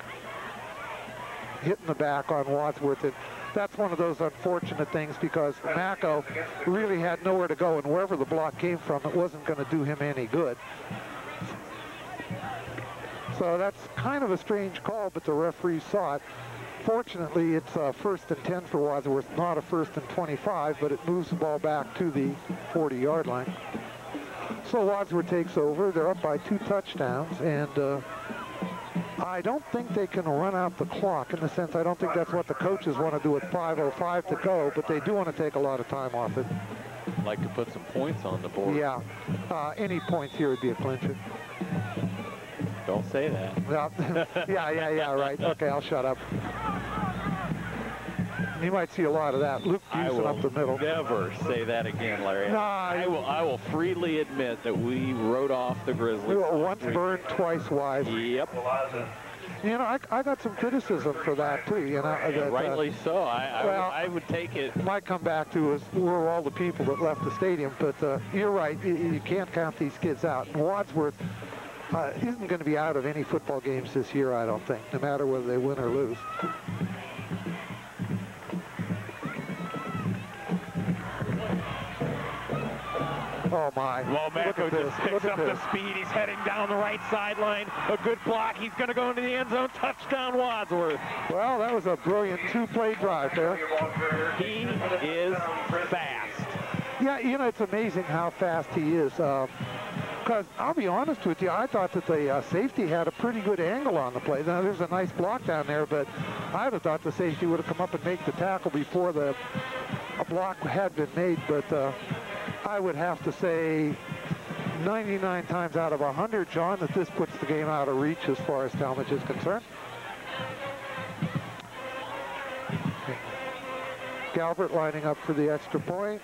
Hitting the back on Wadsworth. And that's one of those unfortunate things because Mako really had nowhere to go, and wherever the block came from, it wasn't going to do him any good. So that's kind of a strange call, but the referee saw it. Fortunately, it's a 1st and 10 for Wadsworth, not a 1st and 25, but it moves the ball back to the 40-yard line. So Wadsworth takes over. They're up by 2 touchdowns, and I don't think they can run out the clock, in the sense I don't think that's what the coaches want to do with 5:05 to go, but they do want to take a lot of time off it. Like to put some points on the board. Yeah, any points here would be a clincher. Don't say that. Yeah, right. Okay, I'll shut up. You might see a lot of that. Luke Busen up the middle. Never say that again, Larry. No, I will freely admit that we wrote off the Grizzlies. We were once burned, twice wise. Yep. You know, I got some criticism for that too. You know, that, rightly so. I would take it. Might come back to us. We're all the people that left the stadium, but you're right. You can't count these kids out. And Wadsworth isn't going to be out of any football games this year, I don't think, no matter whether they win or lose. Oh, my. Well, Macko just picks up the speed. He's heading down the right sideline. A good block. He's going to go into the end zone. Touchdown, Wadsworth. Well, that was a brilliant two-play drive there. He is fast. Yeah, you know, it's amazing how fast he is. Because I'll be honest with you, I thought that the safety had a pretty good angle on the play. Now, there's a nice block down there, but I would have thought the safety would have come up and make the tackle before a block had been made. But I would have to say 99 times out of 100, John, that this puts the game out of reach as far as Talmadge is concerned. Galbert lining up for the extra point.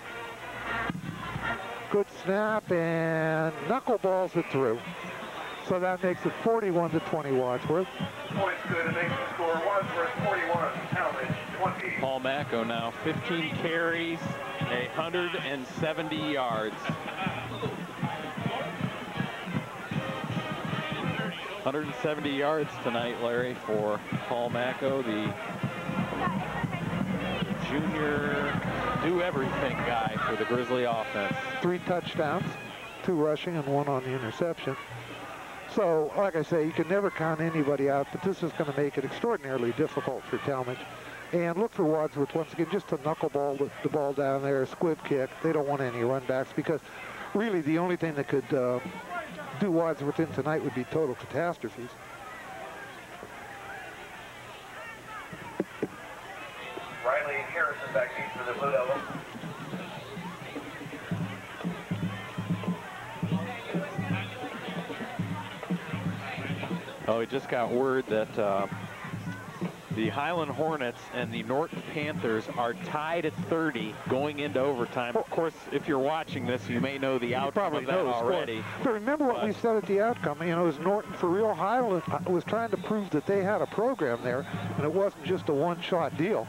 Good snap, and knuckleballs it through. So that makes it 41-20 Wadsworth. Points good, and makes the score Wadsworth 41, Talmadge 20. Paul Macko now 15 carries, 170 yards. 170 yards tonight, Larry, for Paul Macko, the junior do-everything guy for the Grizzly offense. 3 touchdowns, 2 rushing and 1 on the interception. So, like I say, you can never count anybody out, but this is going to make it extraordinarily difficult for Talmadge. And look for Wadsworth once again, just to knuckleball the ball down there, squib kick. They don't want any runbacks because really the only thing that could do Wadsworth in tonight would be total catastrophes. Riley Harrison back deep for the Blue Devils. Oh, we just got word that the Highland Hornets and the Norton Panthers are tied at 30 going into overtime. Of course, if you're watching this, you may know the outcome of that already. But remember what we said at the outcome. You know, it was Norton for real. Highland was trying to prove that they had a program there, and it wasn't just a one-shot deal.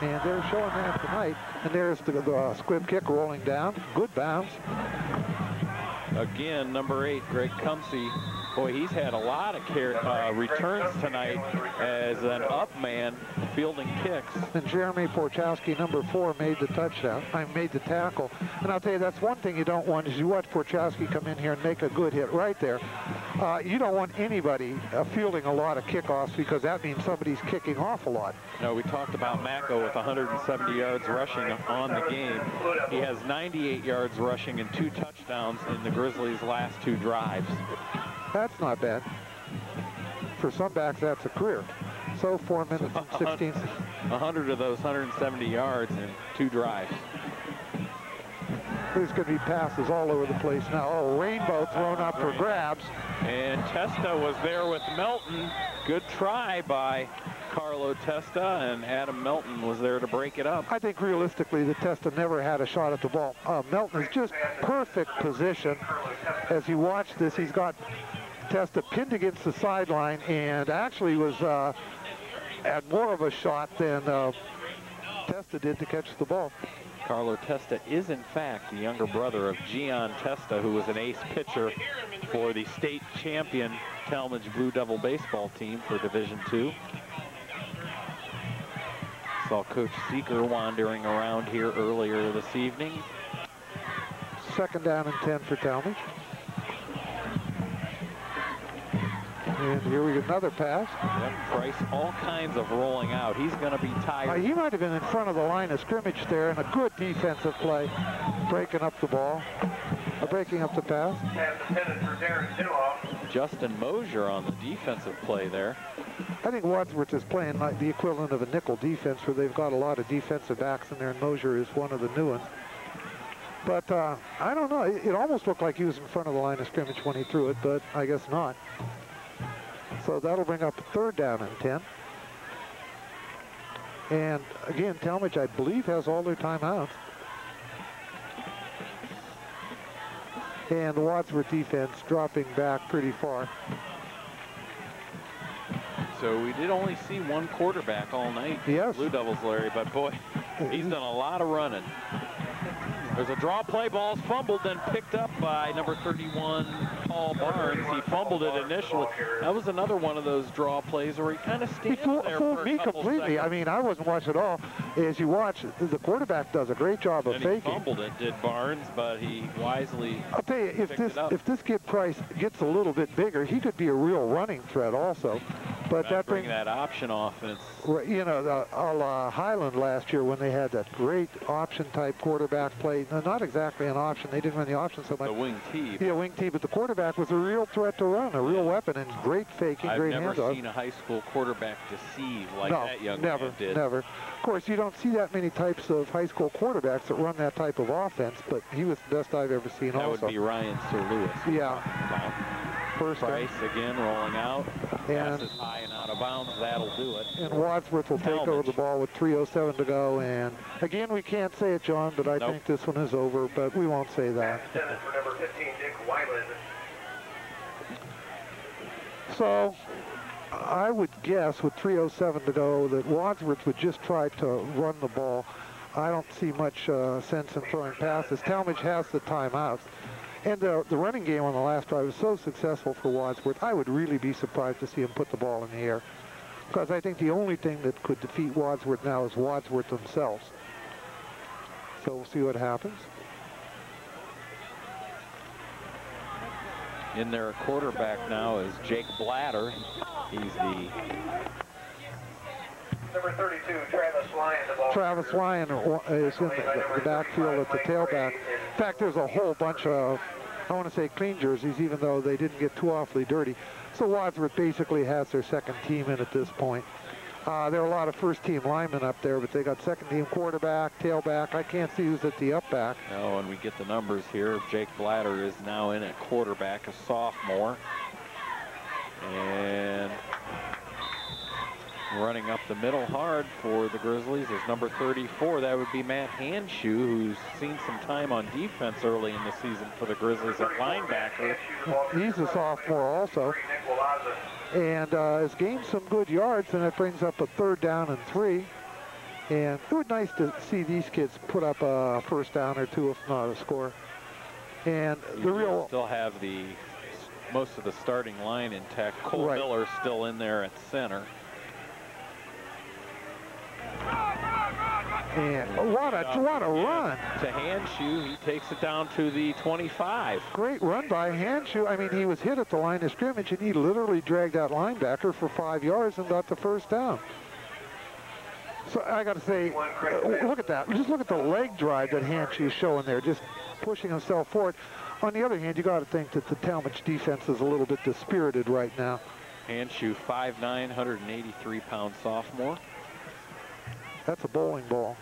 And they're showing that tonight. And there's the squib kick rolling down. Good bounce. Again, number 8, Greg Cumsey. Boy, he's had a lot of returns tonight as an up man fielding kicks. And Jeremy Porchowski, number 4, made the touchdown. Made the tackle. And I'll tell you, that's one thing you don't want is you watch Porchowski come in here and make a good hit right there. You don't want anybody fielding a lot of kickoffs because that means somebody's kicking off a lot. No, we talked about Macko with 170 yards rushing on the game. He has 98 yards rushing and 2 touchdowns in the Grizzlies' last 2 drives. That's not bad. For some backs, that's a career. So 4 minutes and 16. 100 of those 170 yards in 2 drives. There's going to be passes all over the place now. Oh, rainbow thrown up for grabs. And Testa was there with Melton. Good try by Carlo Testa, and Adam Melton was there to break it up. I think realistically the Testa never had a shot at the ball. Melton is just perfect position. As you watch this, he's got Testa pinned against the sideline and actually was had more of a shot than Testa did to catch the ball. Carlo Testa is in fact the younger brother of Gian Testa, who was an ace pitcher for the state champion Talmadge Blue Devil baseball team for Division II. Saw Coach Seeker wandering around here earlier this evening. 2nd down and 10 for Talmadge. And here we get another pass. Yep, Price, all kinds of rolling out. He's going to be tired. He might have been in front of the line of scrimmage there, and a good defensive play, breaking up the ball, breaking up the pass. Justin Mosier on the defensive play there. I think Wadsworth is playing like the equivalent of a nickel defense, where they've got a lot of defensive backs in there, and Mosier is one of the new ones. But I don't know. It almost looked like he was in front of the line of scrimmage when he threw it, but I guess not. So that'll bring up 3rd down and 10. And again, Talmadge, I believe, has all their timeouts. And the Wadsworth defense dropping back pretty far. So we did only see one quarterback all night. Yes. Blue Devils, Larry, but boy, he's done a lot of running. There's a draw play, ball's fumbled, then picked up by number 31, Paul Barnes. He fumbled it initially. That was another one of those draw plays where he kind of stands there fooled for me a couple completely. seconds. I mean, I wasn't watching at all. As you watch, the quarterback does a great job of And faking. he fumbled it, did Barnes, but he wisely I'll tell you, if this kid Price gets a little bit bigger, he could be a real running threat also. But that bring that option offense. You know, a la Highland last year when they had that great option type quarterback play. No, not exactly an option. They didn't run the option so much. The wing tee. Yeah, wing tee. But the quarterback was a real threat to run, a real weapon, and great faking, great handoff. I've never seen a high school quarterback deceive like that young man did. Never. Of course, you don't see that many types of high school quarterbacks that run that type of offense, but he was the best I've ever seen that also. That would be Ryan Sir Lewis. Yeah. First Price again rolling out. And passes high and out of bounds. That'll do it. And Wadsworth will take over the ball with 3:07 to go. And again, we can't say it, John, but I think this one is over, but we won't say that. For number 15, Dick Weiland. So I would guess with 3:07 to go that Wadsworth would just try to run the ball. I don't see much sense in throwing passes. Talmadge has the timeouts. And the running game on the last drive was so successful for Wadsworth, I would really be surprised to see him put the ball in the air. Because I think the only thing that could defeat Wadsworth now is Wadsworth themselves. So we'll see what happens. In their quarterback now is Jake Blatter. He's the... Number 32, Travis Lyon. Travis Lyon is in the backfield at the tailback. In fact, there's a whole bunch of, I want to say, clean jerseys, even though they didn't get too awfully dirty. So Wadsworth basically has their second team in at this point. There are a lot of first-team linemen up there, but they got second-team quarterback, tailback. I can't see who's at the up back. Oh, and we get the numbers here. Jake Blatter is now in at quarterback, a sophomore. And running up the middle hard for the Grizzlies is number 34. That would be Matt Handschuh, who's seen some time on defense early in the season for the Grizzlies at linebacker. He's a sophomore also. And has gained some good yards, and that brings up a 3rd down and 3. And it would be nice to see these kids put up a first down or two, if not a score. And the real... Still have most of the starting line intact. Cole Miller still in there at center. And what a run. To Handschuh, he takes it down to the 25. Great run by Handschuh. I mean, he was hit at the line of scrimmage, and he literally dragged that linebacker for 5 yards and got the first down. So I got to say, look at that. Just look at the leg drive that Handschuh's showing there, just pushing himself forward. On the other hand, you got to think that the Talmadge defense is a little bit dispirited right now. Handschuh, 5'9", 183-pound sophomore. That's a bowling ball.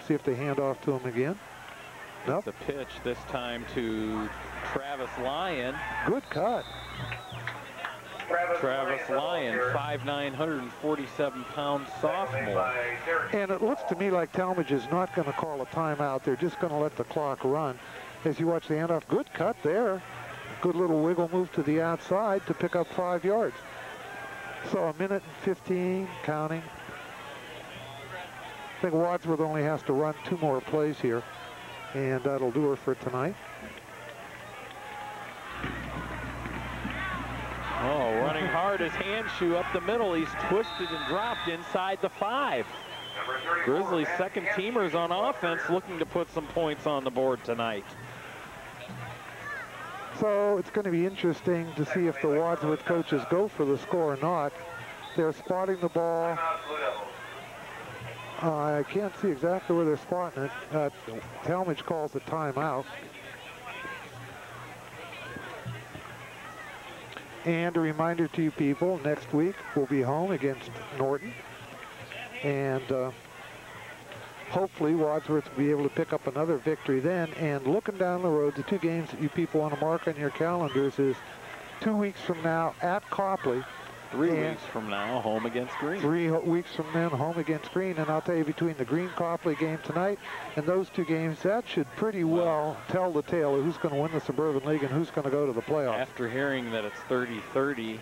See if they hand off to him again. Nope. The pitch this time to Travis Lyon. Good cut. Travis Lyon, 5'9", 147-pound sophomore. And it looks to me like Talmadge is not going to call a timeout. They're just going to let the clock run. As you watch the handoff, good cut there. Good little wiggle move to the outside to pick up 5 yards. So 1:15 (15) counting. I think Wadsworth only has to run 2 more plays here, and that'll do her for tonight. Oh, running hard is Handschuh up the middle. He's twisted and dropped inside the 5. Grizzlies second teamers on offense looking to put some points on the board tonight. So it's going to be interesting to see if the Wadsworth coaches go for the score or not. They're spotting the ball. I can't see exactly where they're spotting it. Talmadge calls a timeout. And a reminder to you people, next week we'll be home against Norton. And hopefully Wadsworth will be able to pick up another victory then. And looking down the road, the 2 games that you people want to mark on your calendars is 2 weeks from now at Copley. 3 weeks from now, home against Green. 3 weeks from then, home against Green. And I'll tell you, between the Green-Copley game tonight and those 2 games, that should pretty well tell the tale of who's going to win the Suburban League and who's going to go to the playoffs. After hearing that it's 30-30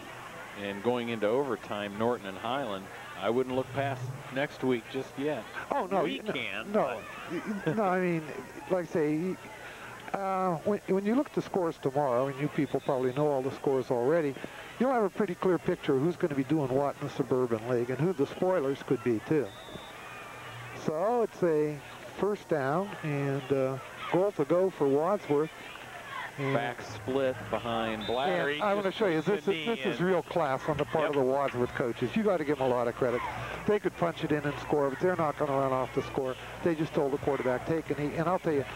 and going into overtime, Norton and Highland, I wouldn't look past next week just yet. Oh, no. We can. No, no, I mean, like I say, when you look at the scores tomorrow, and you people probably know all the scores already, you'll have a pretty clear picture of who's going to be doing what in the Suburban League and who the spoilers could be, too. So it's a first down and goal to go for Wadsworth. Back split behind Blattery. I want to show you, this is real class on the part of the Wadsworth coaches. You got to give them a lot of credit. They could punch it in and score, but they're not going to run off the score. They just told the quarterback, take a knee. And I'll tell you,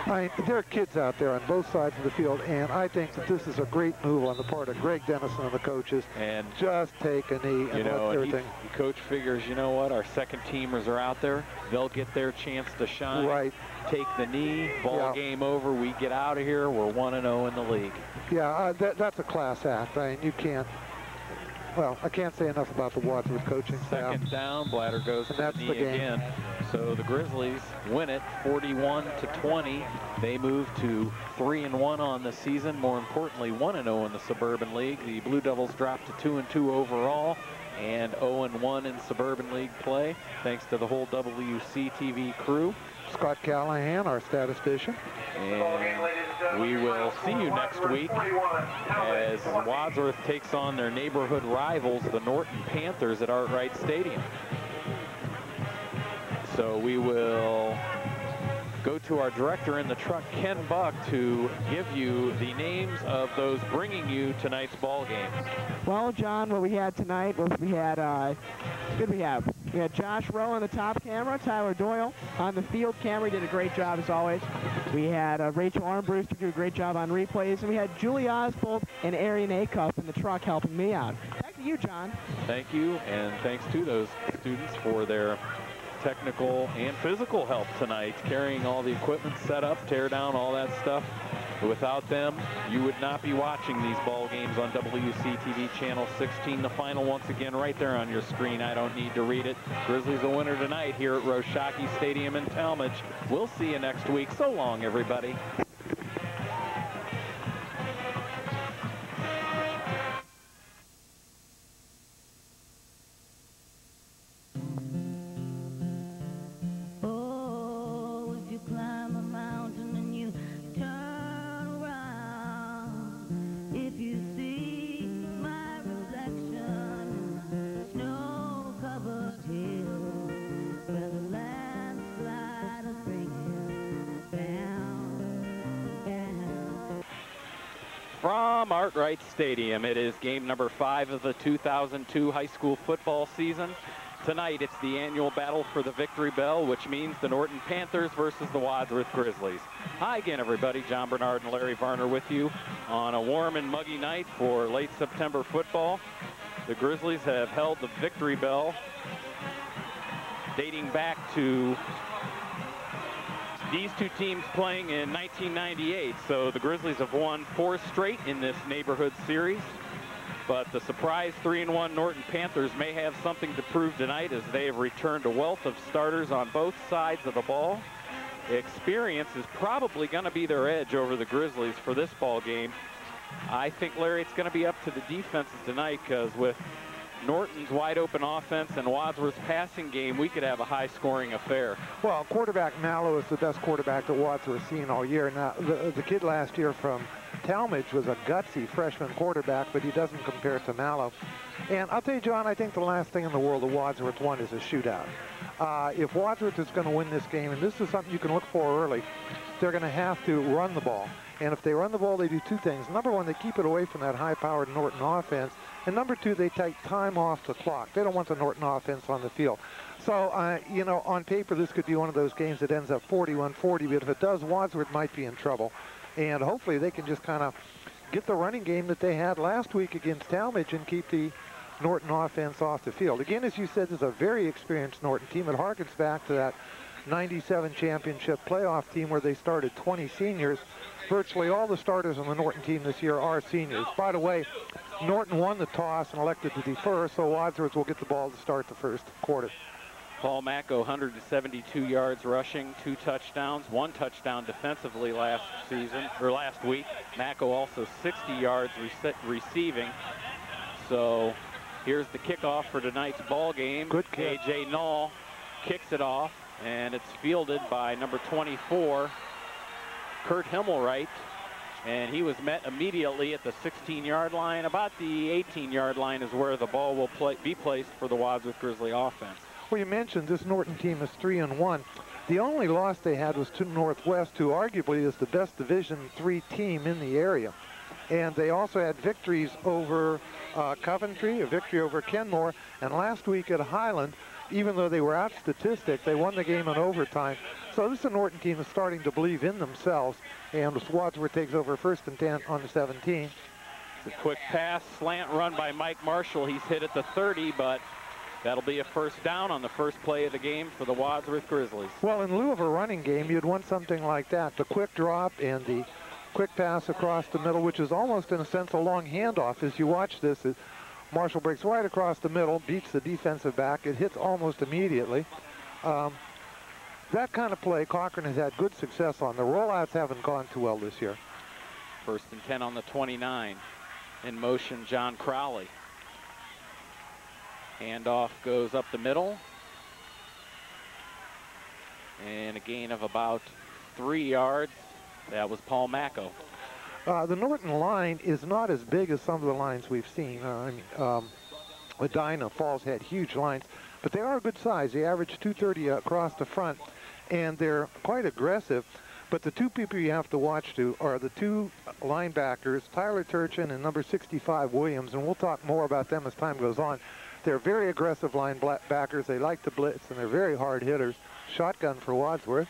there are kids out there on both sides of the field, and I think that this is a great move on the part of Greg Dennison and the coaches. And just take a knee and let everything. The coach figures, you know what, our second teamers are out there. They'll get their chance to shine. Right. Take the knee, ball game over, we get out of here, we're 1-0 in the league. Yeah, that's a class act. I mean, you can't, well, I can't say enough about the Wadsworth coaching staff. Second down, Blatter goes to the knee again. So the Grizzlies win it 41-20. They move to 3-1 on the season. More importantly, 1-0 in the Suburban League. The Blue Devils drop to 2-2 overall and 0-1 in Suburban League play, thanks to the whole WCTV crew. Scott Callahan, our statistician. And we will see you next week as Wadsworth takes on their neighborhood rivals, the Norton Panthers, at Arkwright Stadium. So we will go to our director in the truck, Ken Buck, to give you the names of those bringing you tonight's ball games. Well, John, what we had tonight was we had, we had Josh Rowe on the top camera, Tyler Doyle on the field camera. He did a great job as always. We had Rachel Armbruster do a great job on replays, and we had Julie Osbold and Arian Acuff in the truck helping me out. Back to you, John. Thank you, and thanks to those students for their technical and physical help tonight, carrying all the equipment, set up, tear down, all that stuff. Without them, you would not be watching these ball games on WCTV Channel 16. The final once again right there on your screen. I don't need to read it. Grizzlies a winner tonight here at Roshocky Stadium in Talmadge. We'll see you next week. So long, everybody. From Arkwright Stadium, it is game number 5 of the 2002 high school football season. Tonight, it's the annual battle for the Victory Bell, which means the Norton Panthers versus the Wadsworth Grizzlies. Hi again, everybody. John Bernard and Larry Varner with you on a warm and muggy night for late September football. The Grizzlies have held the Victory Bell dating back to these two teams playing in 1998. So the Grizzlies have won 4 straight in this neighborhood series. But the surprise 3-1 Norton Panthers may have something to prove tonight, as they have returned a wealth of starters on both sides of the ball. Experience is probably going to be their edge over the Grizzlies for this ball game. I think, Larry, it's going to be up to the defenses tonight, because with Norton's wide open offense and Wadsworth's passing game, we could have a high scoring affair. Well, quarterback Mallow is the best quarterback that Wadsworth's seen all year. Now, the kid last year from Talmadge was a gutsy freshman quarterback, but he doesn't compare to Mallow. And I'll tell you, John, I think the last thing in the world that Wadsworth won is a shootout. If Wadsworth is going to win this game, and this is something you can look for early, they're going to have to run the ball. And if they run the ball, they do 2 things. Number 1, they keep it away from that high-powered Norton offense. And number 2, they take time off the clock. They don't want the Norton offense on the field. So, you know, on paper, this could be one of those games that ends up 41-40. But if it does, Wadsworth might be in trouble. And hopefully they can just kind of get the running game that they had last week against Talmadge and keep the Norton offense off the field. Again, as you said, this is a very experienced Norton team. It harkens back to that '97 championship playoff team where they started 20 seniors. Virtually all the starters on the Norton team this year are seniors. By the way, Norton won the toss and elected to defer, so Wadsworth will get the ball to start the first quarter. Paul Macko, 172 yards rushing, 2 touchdowns, 1 touchdown defensively last week. Macko also 60 yards receiving. So here's the kickoff for tonight's ball game. Good kick. A.J. Null kicks it off, and it's fielded by number 24, Kurt Himmelwright. And he was met immediately at the 16-yard line. About the 18-yard line is where the ball will be placed for the Wadsworth Grizzly offense. Well, you mentioned this Norton team is 3-1. The only loss they had was to Northwest, who arguably is the best Division III team in the area. And they also had victories over Coventry, a victory over Kenmore, and last week at Highland, even though they were out statistic, they won the game in overtime. So this is a Norton team that's starting to believe in themselves, and Wadsworth takes over 1st and 10 on the 17. It's a quick pass, slant run by Mike Marshall. He's hit at the 30, but that'll be a first down on the first play of the game for the Wadsworth Grizzlies. Well, in lieu of a running game, you'd want something like that. The quick drop and the quick pass across the middle, which is almost, in a sense, a long handoff. As you watch this, Marshall breaks right across the middle, beats the defensive back. It hits almost immediately. That kind of play, Cochran has had good success on. The rollouts haven't gone too well this year. 1st and 10 on the 29. In motion, John Crowley. Handoff goes up the middle. And a gain of about 3 yards. That was Paul Macko. The Norton line is not as big as some of the lines we've seen. Medina, Falls had huge lines, but they are a good size. They average 230 across the front, and they're quite aggressive. But the two people you have to watch to are the 2 linebackers, Tyler Turchin and number 65, Williams, and we'll talk more about them as time goes on. They're very aggressive linebackers. They like to blitz, and they're very hard hitters. Shotgun for Wadsworth.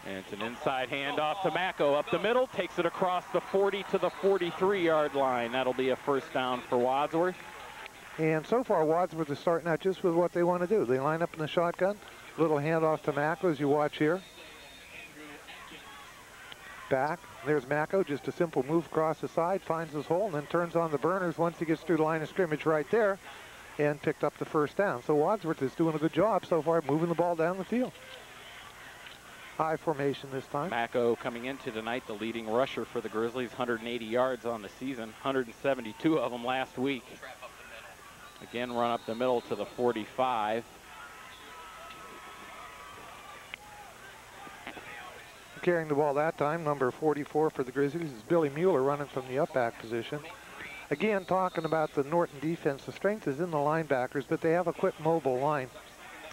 And it's an inside handoff to Macko up the middle, takes it across the 40 to the 43-yard line. That'll be a first down for Wadsworth. And so far, Wadsworth is starting out just with what they want to do. They line up in the shotgun. Little handoff to Macko, as you watch here. Back. There's Macko, just a simple move across the side, finds his hole, and then turns on the burners once he gets through the line of scrimmage right there, and picked up the first down. So Wadsworth is doing a good job so far, moving the ball down the field. High formation this time. Macko coming into tonight, the leading rusher for the Grizzlies, 180 yards on the season, 172 of them last week. Again, run up the middle to the 45. Carrying the ball that time, number 44 for the Grizzlies is Billy Mueller, running from the up back position. Again, talking about the Norton defense, the strength is in the linebackers, but they have a quick mobile line,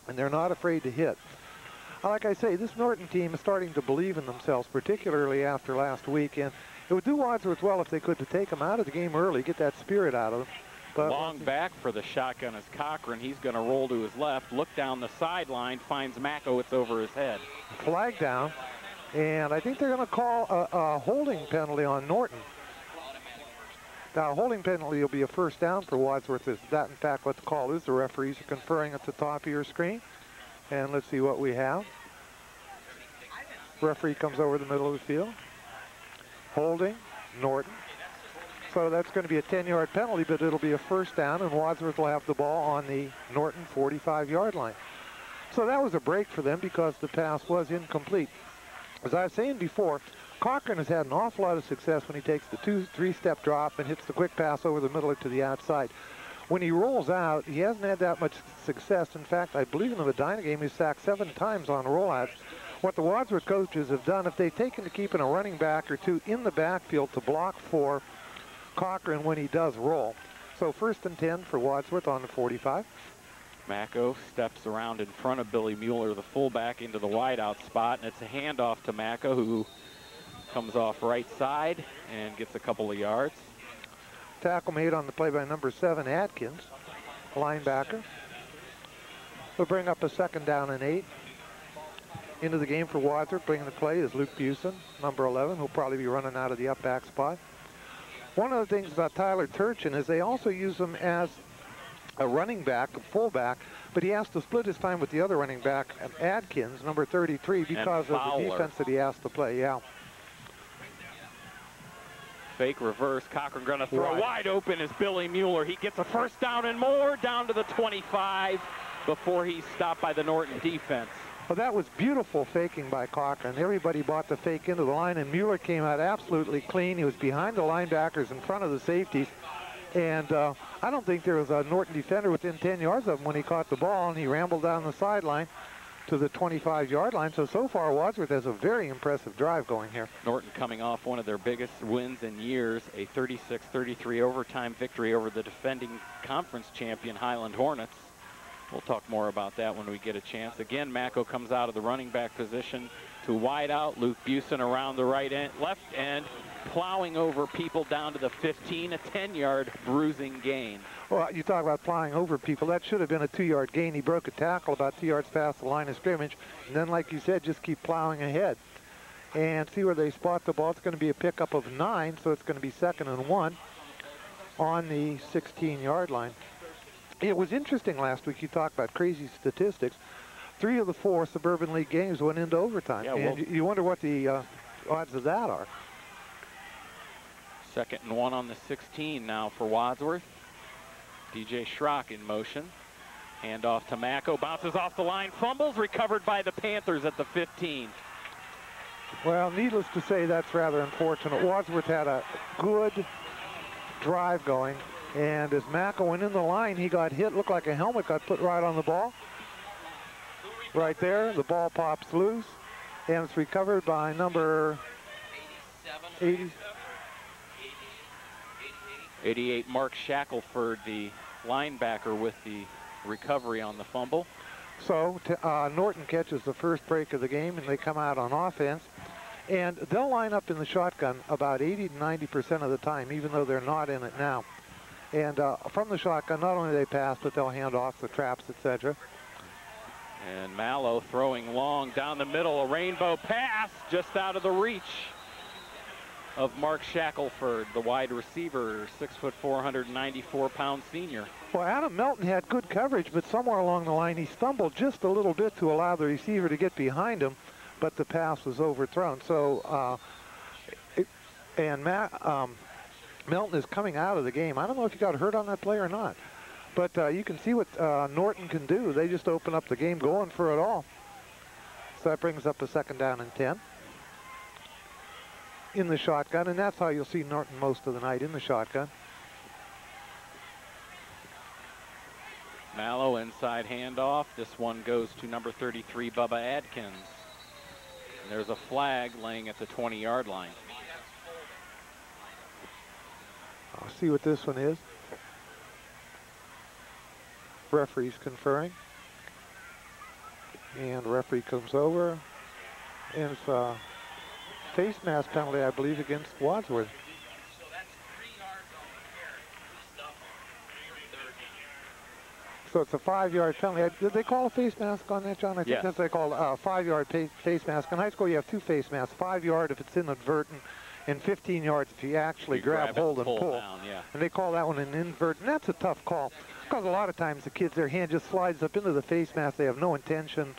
and they're not afraid to hit. Like I say, this Norton team is starting to believe in themselves, particularly after last week, and it would do Wadsworth well if they could to take them out of the game early, get that spirit out of them. But long back for the shotgun is Cochran. He's going to roll to his left, look down the sideline, finds Macko. It's over his head. Flag down, and I think they're going to call a holding penalty on Norton. Now, a holding penalty will be a first down for Wadsworth. Is that, in fact, what the call is? The referees are conferring at the top of your screen. And let's see what we have. Referee comes over the middle of the field. Holding, Norton. So that's going to be a 10-yard penalty, but it'll be a first down, and Wadsworth will have the ball on the Norton 45-yard line. So that was a break for them because the pass was incomplete. As I was saying before, Cochran has had an awful lot of success when he takes the 2-3-step drop and hits the quick pass over the middle to the outside. When he rolls out, he hasn't had that much success. In fact, I believe in the Medina game, he's sacked 7 times on rollouts. What the Wadsworth coaches have done, if they've taken to keeping a running back or two in the backfield to block for Cochran when he does roll. So 1st and 10 for Wadsworth on the 45. Macko steps around in front of Billy Mueller, the fullback, into the wideout spot, and it's a handoff to Macko, who comes off right side and gets a couple of yards. Tackle made on the play by number 7, Atkins, linebacker. We'll bring up a 2nd down and 8. Into the game for Wadsworth, bringing the play is Luke Busen, number 11, who'll probably be running out of the up back spot. One of the things about Tyler Turchin is they also use him as a running back, a fullback, but he has to split his time with the other running back, Adkins, number 33, because of the defense that he has to play. Yeah. Fake reverse. Cochran going to throw wide open is Billy Mueller. He gets a first down and more down to the 25 before he's stopped by the Norton defense. Well, that was beautiful faking by Cochran. Everybody bought the fake into the line, and Mueller came out absolutely clean. He was behind the linebackers in front of the safeties. And I don't think there was a Norton defender within 10 yards of him when he caught the ball, and he rambled down the sideline to the 25-yard line. So far, Wadsworth has a very impressive drive going here. Norton coming off one of their biggest wins in years, a 36-33 overtime victory over the defending conference champion Highland Hornets. We'll talk more about that when we get a chance. Again, Mako comes out of the running back position to wide out. Luke Busen around the left end, plowing over people down to the 15, a 10-yard bruising gain. Well, you talk about plowing over people. That should have been a 2-yard gain. He broke a tackle about 2 yards past the line of scrimmage. And then, like you said, just keep plowing ahead. And see where they spot the ball. It's going to be a pickup of 9, so it's going to be 2nd and 1 on the 16-yard line. It was interesting last week. You talked about crazy statistics. 3 of the 4 Suburban League games went into overtime. Yeah, and you wonder what the odds of that are. 2nd and 1 on the 16 now for Wadsworth. DJ Schrock in motion. Hand off to Mako. Bounces off the line. Fumbles. Recovered by the Panthers at the 15. Well, needless to say, that's rather unfortunate. Wadsworth had a good drive going. And as Mako went in the line, he got hit. Looked like a helmet got put right on the ball. Right there, the ball pops loose. And it's recovered by number 88, Mark Shackelford, the linebacker, with the recovery on the fumble. So Norton catches the first break of the game, and they come out on offense. And they'll line up in the shotgun about 80 to 90% of the time, even though they're not in it now. And from the shotgun, not only they pass, but they'll hand off the traps, etc. And Mallow throwing long down the middle, a rainbow pass just out of the reach of Mark Shackelford, the wide receiver, 6'4", 494-pound senior. Well, Adam Melton had good coverage, but somewhere along the line he stumbled just a little bit to allow the receiver to get behind him, but the pass was overthrown. So, Melton is coming out of the game. I don't know if he got hurt on that play or not, but you can see what Norton can do. They just open up the game going for it all. So that brings up a 2nd down and 10 in the shotgun, and that's how you'll see Norton most of the night, in the shotgun. Mallow inside handoff. This one goes to number 33, Bubba Adkins. And there's a flag laying at the 20-yard line. I'll see what this one is. Referee's conferring. And the referee comes over. And it's a face mask penalty, I believe, against Wadsworth. So that's 3 yards on the carry. So it's a 5-yard penalty. Did they call a face mask on that, John? I think that's what they call a 5-yard face mask. In high school, you have 2 face masks. 5 yard if it's inadvertent, and 15 yards if you actually grab, hold, and pull. Down, yeah. And they call that one an invert, and that's a tough call, because a lot of times the kids, their hand just slides up into the face mask. They have no intention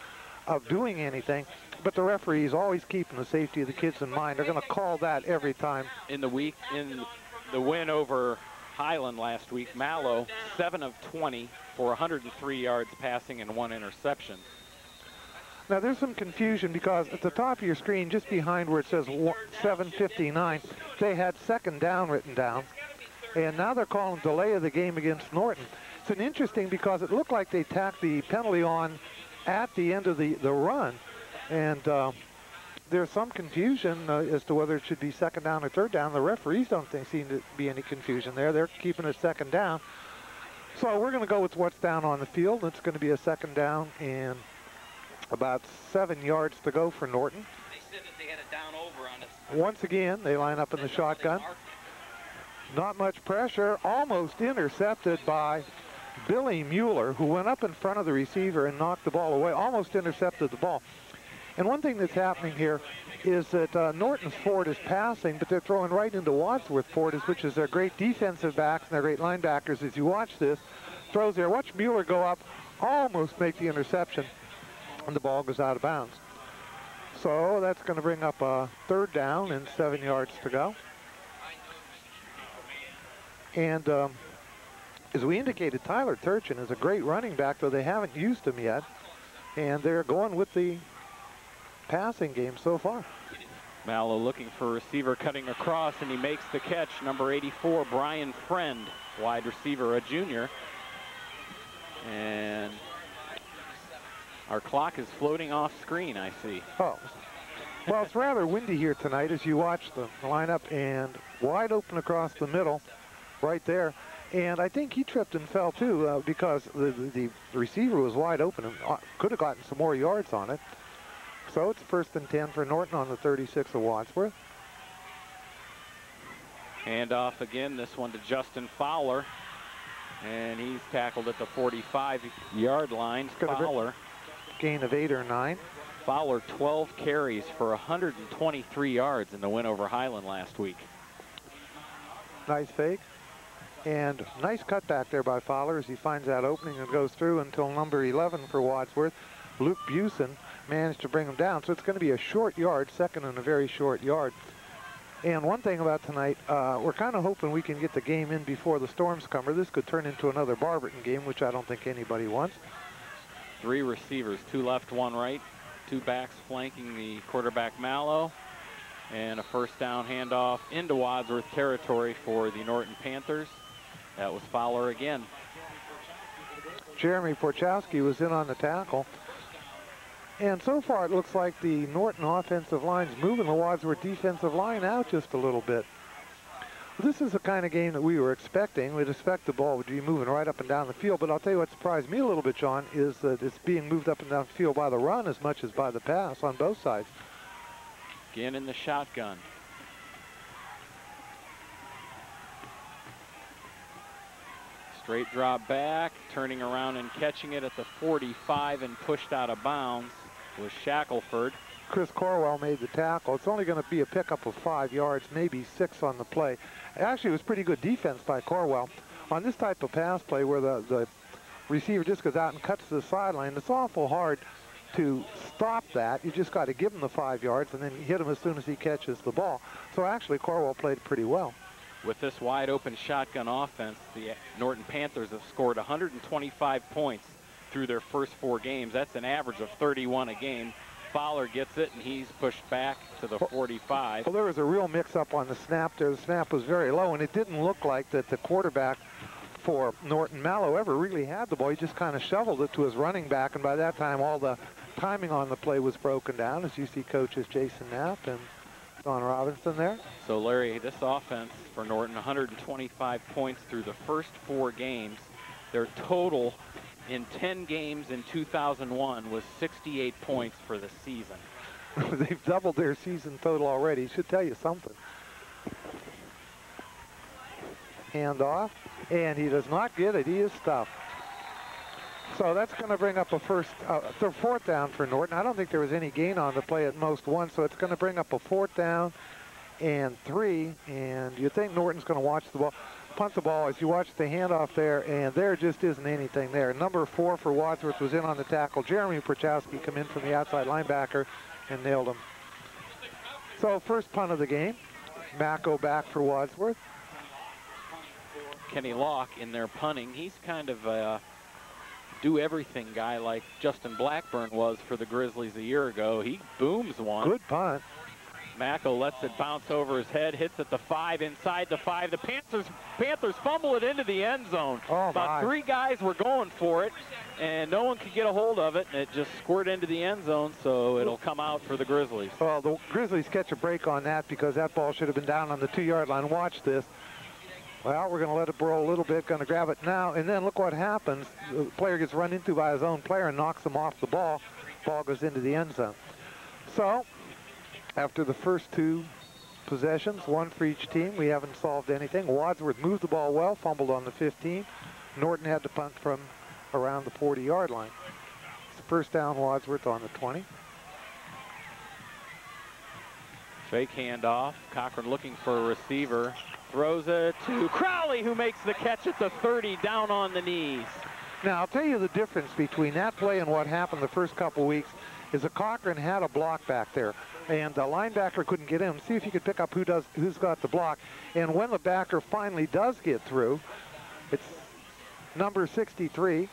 of doing anything, but the referee is always keeping the safety of the kids in mind. They're going to call that every time. In the win over Highland last week, Mallow 7 of 20 for 103 yards passing and 1 interception. Now there's some confusion, because at the top of your screen, just behind where it says 7:59, they had 2nd down written down, and now they're calling delay of the game against Norton. It's an interesting, because it looked like they tacked the penalty on at the end of the run, and there's some confusion as to whether it should be 2nd down or 3rd down. The referees don't seem to be any confusion there. They're keeping it 2nd down. So we're going to go with what's down on the field. It's going to be a 2nd down and about 7 yards to go for Norton. They said that they had it down over on us. Once again, they line up in the shotgun. Not much pressure, almost intercepted by Billy Mueller, who went up in front of the receiver and knocked the ball away, almost intercepted the ball. And one thing that's happening here is that Norton's Ford is passing, but they're throwing right into Wadsworth Ford, which is their great defensive backs and their great linebackers. As you watch this, throws there. Watch Mueller go up almost make the interception, and the ball goes out of bounds. So that's going to bring up a 3rd down and 7 yards to go. And as we indicated, Tyler Turchin is a great running back, though they haven't used him yet. And they're going with the passing game so far. Mallow looking for a receiver cutting across, and he makes the catch. Number 84, Brian Friend, wide receiver, a junior. And our clock is floating off screen, I see. Oh, well, it's rather windy here tonight as you watch the lineup, and wide open across the middle right there. And I think he tripped and fell too because the receiver was wide open and could have gotten some more yards on it. So it's 1st and 10 for Norton on the 36 of Wadsworth. Handoff again, this one to Justin Fowler. And he's tackled at the 45-yard line. Fowler. Gain of 8 or 9. Fowler 12 carries for 123 yards in the win over Highland last week. Nice fake. And nice cutback there by Fowler as he finds that opening and goes through until number 11 for Wadsworth. Luke Busen managed to bring him down. So it's going to be a short yard, 2nd and a very short yard. And one thing about tonight, we're kind of hoping we can get the game in before the storms come, or this could turn into another Barberton game, which I don't think anybody wants. 3 receivers, 2 left, 1 right. 2 backs flanking the quarterback Mallow. And a 1st down handoff into Wadsworth territory for the Norton Panthers. That was Fowler again. Jeremy Porchowski was in on the tackle. And so far it looks like the Norton offensive line's moving the Wadsworth defensive line out just a little bit. This is the kind of game that we were expecting. We'd expect the ball would be moving right up and down the field, but I'll tell you what surprised me a little bit, John, is that it's being moved up and down the field by the run as much as by the pass on both sides. Again in the shotgun. Straight drop back, turning around and catching it at the 45 and pushed out of bounds was Shackelford. Chris Corwell made the tackle. It's only going to be a pickup of 5 yards, maybe 6 on the play. Actually, it was pretty good defense by Corwell. On this type of pass play where the receiver just goes out and cuts to the sideline, it's awful hard to stop that. You just got to give him the 5 yards and then hit him as soon as he catches the ball. So actually, Corwell played pretty well. With this wide open shotgun offense, the Norton Panthers have scored 125 points through their first 4 games. That's an average of 31 a game. Fowler gets it, and he's pushed back to the 45. Well, there was a real mix-up on the snap there. The snap was very low, and it didn't look like that the quarterback for Norton, Mallow, ever really had the ball. He just kind of shoveled it to his running back, and by that time, all the timing on the play was broken down, as you see coaches Jason Knapp and Don Robinson there. So, Larry, this offense for Norton, 125 points through the first 4 games. Their total in 10 games in 2001 was 68 points for the season. They've doubled their season total already. Should tell you something. Hand off, and he does not get it. He is stuffed. So that's going to bring up a 4th down for Norton. I don't think there was any gain on the play, at most 1, so it's going to bring up a 4th down and 3, and you think Norton's going to watch the ball, punt the ball as you watch the handoff there, and there just isn't anything there. Number 4 for Wadsworth was in on the tackle. Jeremy Porchowski come in from the outside linebacker and nailed him. So first punt of the game. Macco back for Wadsworth. Kenny Locke in there punting. He's kind of a do-everything guy like Justin Blackburn was for the Grizzlies a year ago. He booms one. Good punt. Macco lets it bounce over his head, hits at the 5, inside the 5. The Panthers fumble it into the end zone. Oh, About 3 guys were going for it, and no one could get a hold of it, and it just squirted into the end zone, so it'll come out for the Grizzlies. Well, the Grizzlies catch a break on that because that ball should have been down on the 2-yard line. Watch this. Well, we're going to let it roll a little bit, going to grab it now, and then look what happens. The player gets run into by his own player and knocks him off the ball. Ball goes into the end zone. So, after the first 2 possessions, 1 for each team, we haven't solved anything. Wadsworth moved the ball well, fumbled on the 15. Norton had to punt from around the 40-yard line. It's the 1st down, Wadsworth on the 20. Fake handoff. Cochran looking for a receiver. Throws it to Crowley, who makes the catch at the 30, down on the knees. Now, I'll tell you the difference between that play and what happened the first couple weeks is that Cochran had a block back there, and the linebacker couldn't get in. See if you could pick up who's got the block. And when the backer finally does get through, it's number 63.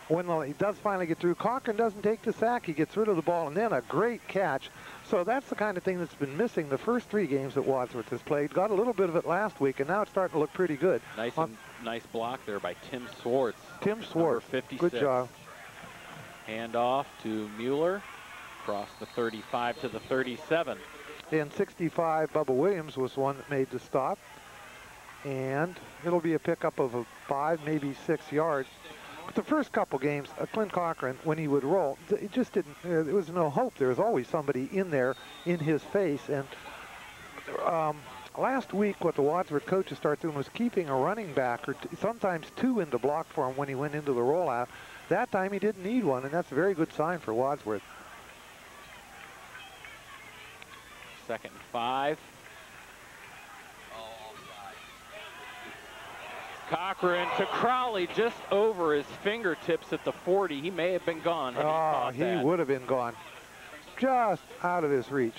When he does finally get through, Cochran doesn't take the sack. He gets rid of the ball, and then a great catch. So that's the kind of thing that's been missing the first 3 games that Wadsworth has played. Got a little bit of it last week, and now it's starting to look pretty good. Nice block there by Tim Swartz. Tim Swartz, 56. good job. Hand off to Mueller, across the 35 to the 37. And 65, Bubba Williams was one that made the stop. And it'll be a pickup of 5, maybe 6 yards. But the first couple games, Clint Cochran, when he would roll, it just didn't, there was no hope. There was always somebody in there in his face. And last week, what the Wadsworth coaches started doing was keeping a running back, or sometimes 2 in the block for him when he went into the rollout. That time he didn't need one, and that's a very good sign for Wadsworth. 2nd and 5. Cochran to Crowley, just over his fingertips at the 40. He may have been gone. Oh, he would have been gone. Just out of his reach.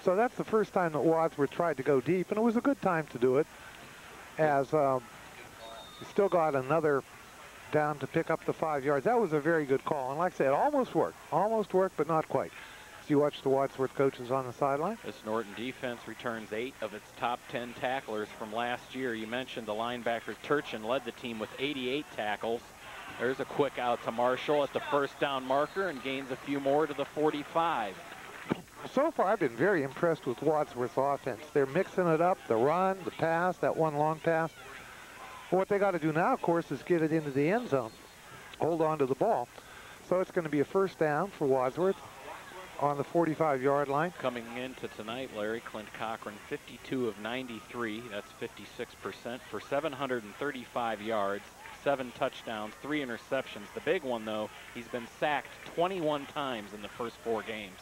So that's the first time that Wadsworth tried to go deep, and it was a good time to do it, as he still got another down to pick up the 5 yards. That was a very good call, and like I said, almost worked, but not quite. So you watch the Wadsworth coaches on the sideline. This Norton defense returns 8 of its top 10 tacklers from last year. You mentioned the linebacker Turchin led the team with 88 tackles. There's a quick out to Marshall at the first down marker and gains a few more to the 45. So far, I've been very impressed with Wadsworth's offense. They're mixing it up, the run, the pass, that one long pass. What they got to do now, of course, is get it into the end zone, hold on to the ball. So it's going to be a first down for Wadsworth on the 45-yard line. Coming into tonight, Larry, Clint Cochran, 52 of 93. That's 56% for 735 yards, 7 touchdowns, 3 interceptions. The big one, though, he's been sacked 21 times in the first 4 games.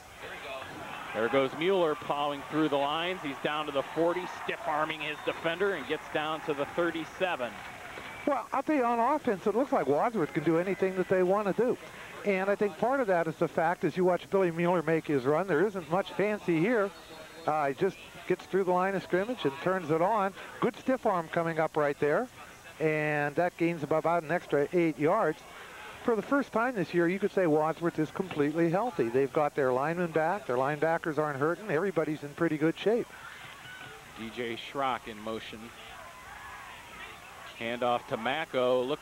There goes Mueller plowing through the lines. He's down to the 40, stiff-arming his defender, and gets down to the 37. Well, I'll tell you, on offense, it looks like Wadsworth can do anything that they want to do. And I think part of that is the fact, as you watch Billy Mueller make his run, there isn't much fancy here. He just gets through the line of scrimmage and turns it on. Good stiff arm coming up right there. And that gains about an extra 8 yards. For the first time this year, you could say Wadsworth is completely healthy. They've got their linemen back. Their linebackers aren't hurting. Everybody's in pretty good shape. DJ Schrock in motion. Handoff to Mako. Look,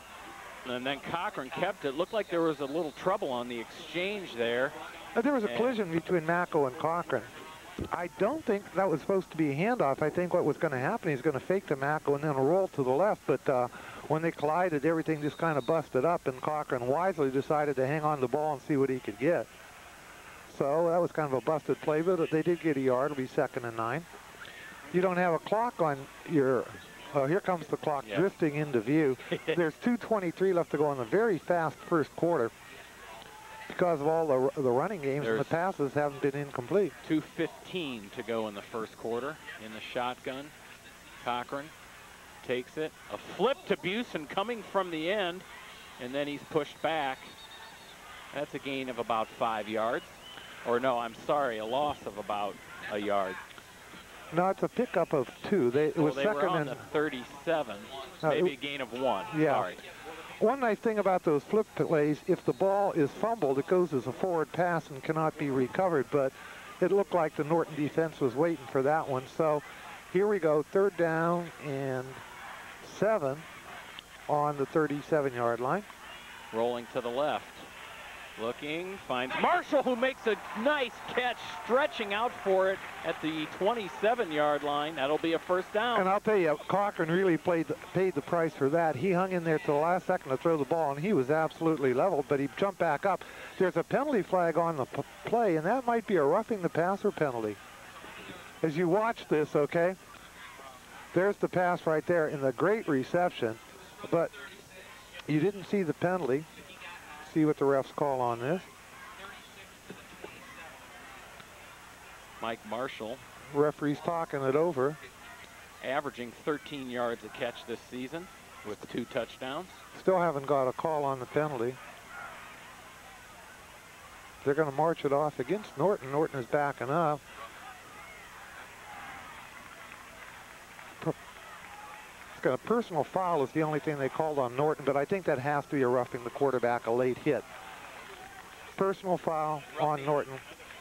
and then Cochran kept it. Looked like there was a little trouble on the exchange there. There was a collision between Mako and Cochran. I don't think that was supposed to be a handoff. I think what was going to happen, he's going to fake to Mako and then roll to the left. But when they collided, everything just kind of busted up, and Cochran wisely decided to hang on the ball and see what he could get. So that was kind of a busted play, but they did get a yard. It'll be 2nd and 9. You don't have a clock on your... here comes the clock drifting into view. There's 2:23 left to go in the very fast first quarter because of all the running games, and the passes haven't been incomplete. 2:15 to go in the first quarter in the shotgun. Cochran takes it. A flip to Busen coming from the end, and then he's pushed back. That's a gain of about 5 yards. Or no, I'm sorry, a loss of about a yard. No, it's a pickup of 2. It was they second were on and the 37. Maybe a gain of 1. Yeah. Sorry. One nice thing about those flip plays, if the ball is fumbled, it goes as a forward pass and cannot be recovered. But it looked like the Norton defense was waiting for that one. So here we go, 3rd down and 7 on the 37-yard line. Rolling to the left. Looking, finds Marshall, who makes a nice catch, stretching out for it at the 27-yard line. That'll be a first down. And I'll tell you, Cochran really paid the price for that. He hung in there till the last second to throw the ball, and he was absolutely leveled, but he jumped back up. There's a penalty flag on the play, and that might be a roughing the passer penalty. As you watch this, okay, there's the pass right there in the great reception, but you didn't see the penalty. See what the refs call on this. Mike Marshall. Referee's talking it over. Averaging 13 yards a catch this season. with 2 touchdowns. Still haven't got a call on the penalty. They're going to march it off against Norton. Norton is backing up. It's got a personal foul is the only thing they called on Norton, but I think that has to be a roughing the quarterback, a late hit. Personal foul on Norton,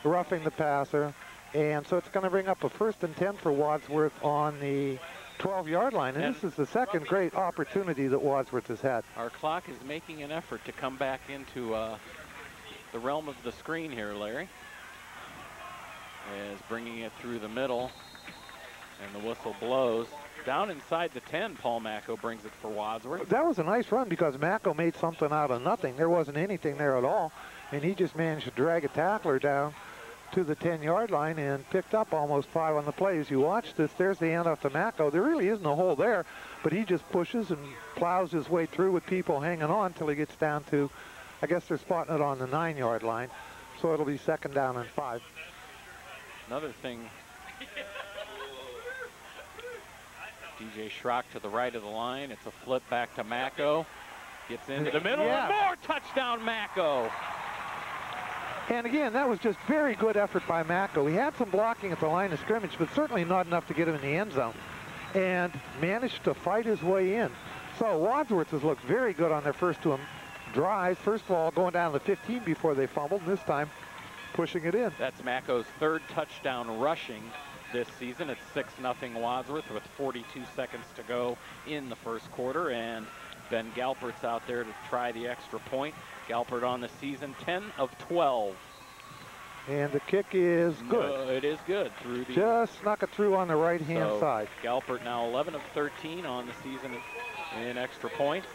roughing the passer. And so it's going to bring up a 1st and 10 for Wadsworth on the 12-yard line. And this is the second great opportunity that Wadsworth has had. Our clock is making an effort to come back into the realm of the screen here, Larry. Is bringing it through the middle, and the whistle blows. Down inside the 10, Paul Macco brings it for Wadsworth. That was a nice run because Macco made something out of nothing. There wasn't anything there at all, and he just managed to drag a tackler down to the 10-yard line and picked up almost 5 on the play. As you watch this, there's the handoff to Macco. There really isn't a hole there, but he just pushes and plows his way through with people hanging on until he gets down to, I guess they're spotting it on the 9-yard line. So it'll be 2nd down and 5. Another thing, DJ Schrock to the right of the line. It's a flip back to Macco. Gets into the middle, and more touchdown Macco. And again, that was just very good effort by Macco. He had some blocking at the line of scrimmage, but certainly not enough to get him in the end zone. And managed to fight his way in. So Wadsworth has looked very good on their first 2 drives. First of all, going down to the 15 before they fumbled, and this time pushing it in. That's Macco's 3rd touchdown rushing this season. It's 6-0 Wadsworth with 42 seconds to go in the first quarter, and Ben Galpert's out there to try the extra point. Galpert on the season, 10 of 12. And the kick is good. It is good. Through the just snuck it through on the right-hand side. Galpert now 11 of 13 on the season in extra points.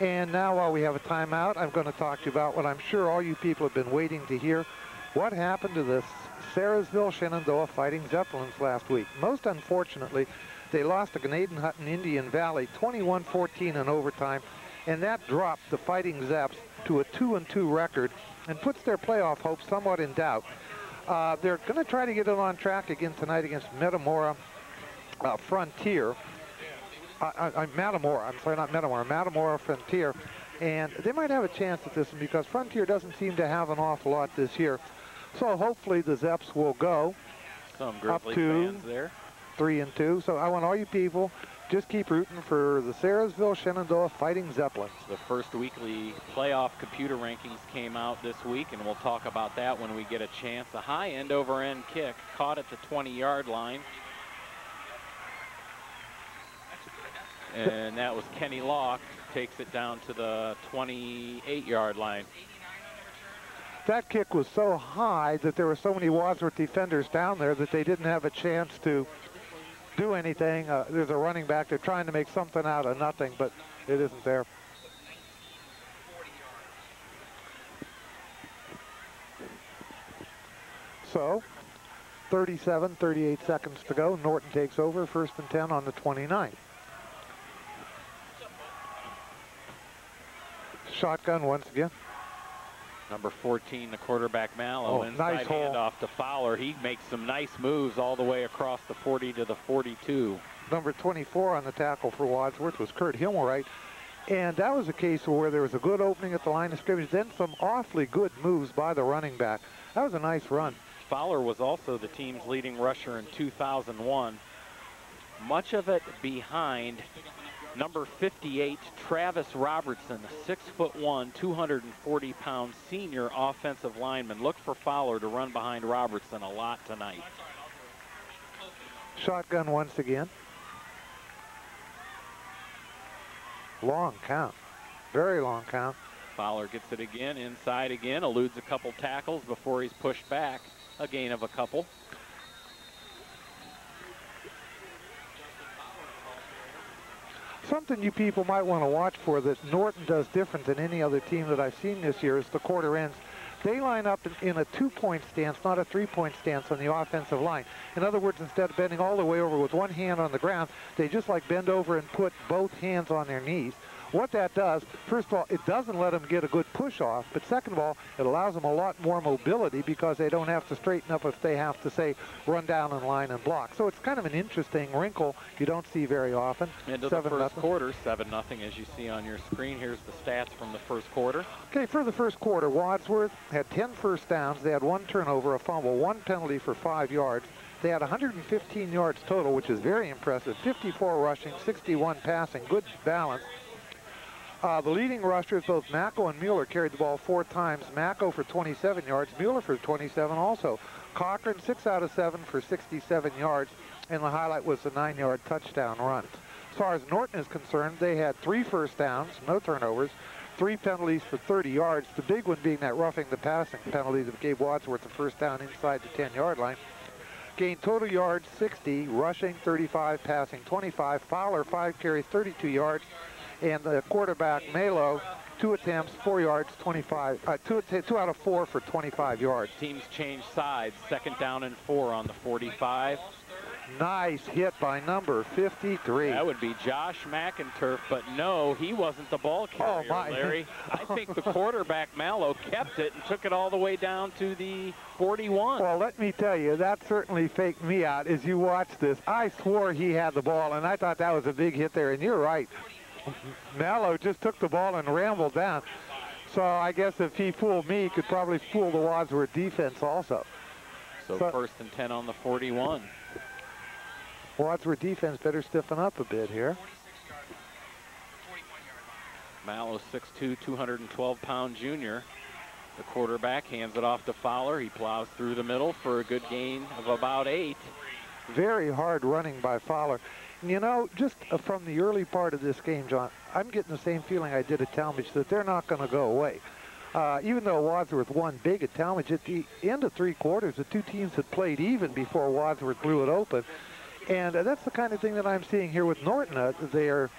And now while we have a timeout, I'm going to talk to you about what I'm sure all you people have been waiting to hear. What happened to the Sarahsville Shenandoah Fighting Zeppelins last week? Most unfortunately, they lost to Gnadenhutton Indian Valley 21-14 in overtime, and that dropped the Fighting Zeps to a 2-2 record and puts their playoff hopes somewhat in doubt. They're going to try to get it on track again tonight against Metamora Frontier. Matamora, I'm sorry, not Metamora, Matamora Frontier. And they might have a chance at this one because Frontier doesn't seem to have an awful lot this year. So hopefully the Zeps will go Some up Grizzly to fans there. 3-2. So I want all you people, just keep rooting for the Sarahsville Shenandoah Fighting Zeppelins. The first weekly playoff computer rankings came out this week, and we'll talk about that when we get a chance. A high end-over-end kick caught at the 20-yard line. And that was Kenny Locke, takes it down to the 28-yard line. That kick was so high that there were so many Wadsworth defenders down there that they didn't have a chance to do anything. There's a running back. They're trying to make something out of nothing, but it isn't there. So 38 seconds to go. Norton takes over, 1st and 10 on the 29. Shotgun once again. Number 14, the quarterback Mallow. Inside nice hole. handoff to Fowler. He makes some nice moves all the way across the 40 to the 42. Number 24 on the tackle for Wadsworth was Kurt Himmelwright. And that was a case where there was a good opening at the line of scrimmage, then some awfully good moves by the running back. That was a nice run. Fowler was also the team's leading rusher in 2001. Much of it behind number 58, Travis Robertson, 6'1", 240-pound senior offensive lineman. Look for Fowler to run behind Robertson a lot tonight. Shotgun once again. Long count, very long count. Fowler gets it again, inside again, eludes a couple tackles before he's pushed back, a gain of a couple. Something you people might want to watch for that Norton does different than any other team that I've seen this year is the quarter ends. They line up in a 2-point stance, not a 3-point stance on the offensive line. In other words, instead of bending all the way over with one hand on the ground, they just like bend over and put both hands on their knees. What that does, first of all, it doesn't let them get a good push off, but second of all, it allows them a lot more mobility because they don't have to straighten up if they have to, say, run down in line and block. So it's kind of an interesting wrinkle you don't see very often. Into the first quarter, 7-0 as you see on your screen. Here's the stats from the first quarter. Okay, for the first quarter, Wadsworth had 10 first downs. They had 1 turnover, a fumble, 1 penalty for 5 yards. They had 115 yards total, which is very impressive. 54 rushing, 61 passing, good balance. The leading rushers, both Macko and Mueller, carried the ball 4 times. Macko for 27 yards, Mueller for 27 also. Cochran, 6 out of 7 for 67 yards, and the highlight was the 9-yard touchdown run. As far as Norton is concerned, they had 3 first downs, no turnovers, 3 penalties for 30 yards, the big one being that roughing the passing penalty that gave Wadsworth the first down inside the 10-yard line. Gained total yards 60, rushing 35, passing 25. Fowler, 5 carries, 32 yards. And the quarterback, Malo, 2 attempts, 4 yards, 25, 2 out of 4 for 25 yards. Teams change sides, 2nd down and 4 on the 45. Nice hit by number 53. That would be Josh McInturf, but no, he wasn't the ball carrier, Larry. I think the quarterback, Malo, kept it and took it all the way down to the 41. Well, let me tell you, that certainly faked me out as you watched this. I swore he had the ball, and I thought that was a big hit there, and you're right. Malo just took the ball and rambled down. So I guess if he fooled me, he could probably fool the Wadsworth defense also. So 1st and 10 on the 41. Wadsworth defense better stiffen up a bit here. Malo, 6'2", 212-pound junior. The quarterback hands it off to Fowler. He plows through the middle for a good gain of about 8. Very hard running by Fowler. You know, just from the early part of this game, John, I'm getting the same feeling I did at Talmadge, that they're not going to go away. Even though Wadsworth won big at Talmadge, at the end of 3 quarters, the 2 teams had played even before Wadsworth blew it open. And that's the kind of thing that I'm seeing here with Norton. They are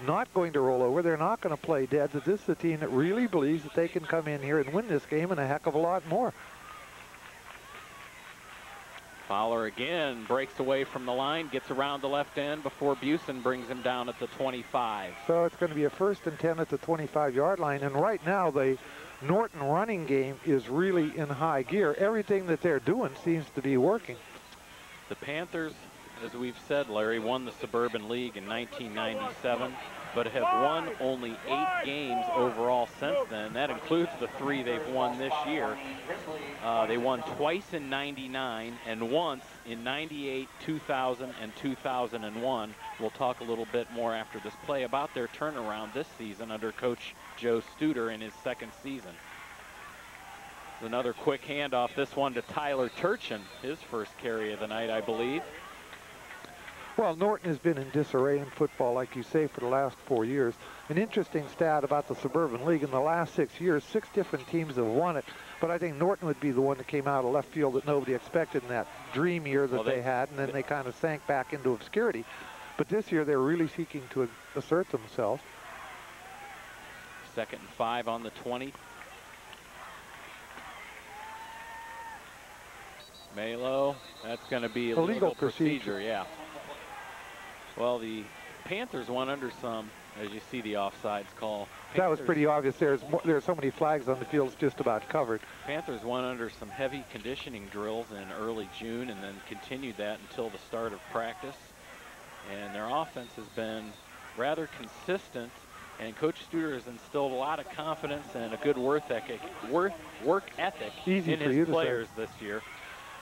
not going to roll over. They're not going to play dead. This is a team that really believes that they can come in here and win this game and a heck of a lot more. Fowler again breaks away from the line, gets around the left end before Busen brings him down at the 25. So it's going to be a 1st and 10 at the 25-yard line. And right now, the Norton running game is really in high gear. Everything that they're doing seems to be working. The Panthers, as we've said, Larry, won the Suburban League in 1997, but have won only 8 games overall since then. That includes the 3 they've won this year. They won twice in 99 and once in 98, 2000, and 2001. We'll talk a little bit more after this play about their turnaround this season under Coach Joe Studer in his 2nd season. Another quick handoff, this one to Tyler Turchin, his first carry of the night, I believe. Well, Norton has been in disarray in football, like you say, for the last 4 years. An interesting stat about the Suburban League, in the last 6 years, 6 different teams have won it. But I think Norton would be the one that came out of left field that nobody expected in that dream year that they had, and then they kind of sank back into obscurity. But this year, they're really seeking to assert themselves. 2nd and 5 on the 20. Malo, that's going to be a legal procedure, yeah. Well, the Panthers went under some, as you see the offsides call. That was pretty obvious. There are so many flags on the field, it's just about covered. Panthers went under some heavy conditioning drills in early June and then continued that until the start of practice. And their offense has been rather consistent, and Coach Studer has instilled a lot of confidence and a good work ethic in his players this year.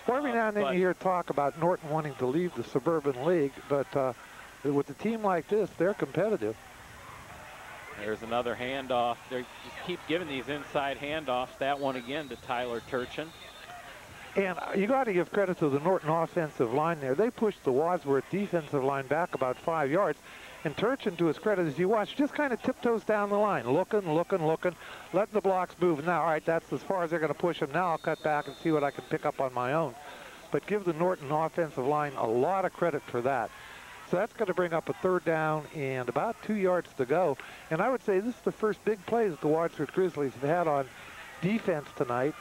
Well, every now and then you hear talk about Norton wanting to leave the Suburban League, but with a team like this, they're competitive. There's another handoff. They just keep giving these inside handoffs. That one again to Tyler Turchin. And you got to give credit to the Norton offensive line there. They pushed the Wadsworth defensive line back about 5 yards. And Turchin, to his credit, as you watch, just kind of tiptoes down the line, looking, letting the blocks move. Now, all right, that's as far as they're going to push him. Now I'll cut back and see what I can pick up on my own. But give the Norton offensive line a lot of credit for that. So that's going to bring up a 3rd down and about 2 yards to go. And I would say this is the first big play that the Wadsworth Grizzlies have had on defense tonight.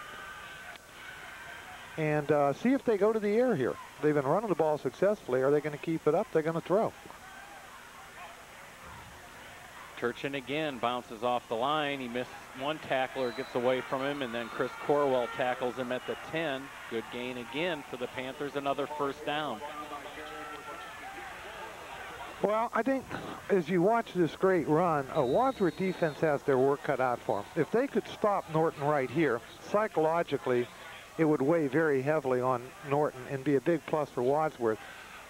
And see if they go to the air here. They've been running the ball successfully. Are they going to keep it up? They're going to throw. Turchin again bounces off the line. He missed one tackler, gets away from him, and then Chris Corwell tackles him at the 10. Good gain again for the Panthers, another first down. Well, I think as you watch this great run, Wadsworth defense has their work cut out for them. If they could stop Norton right here, psychologically, it would weigh very heavily on Norton and be a big plus for Wadsworth.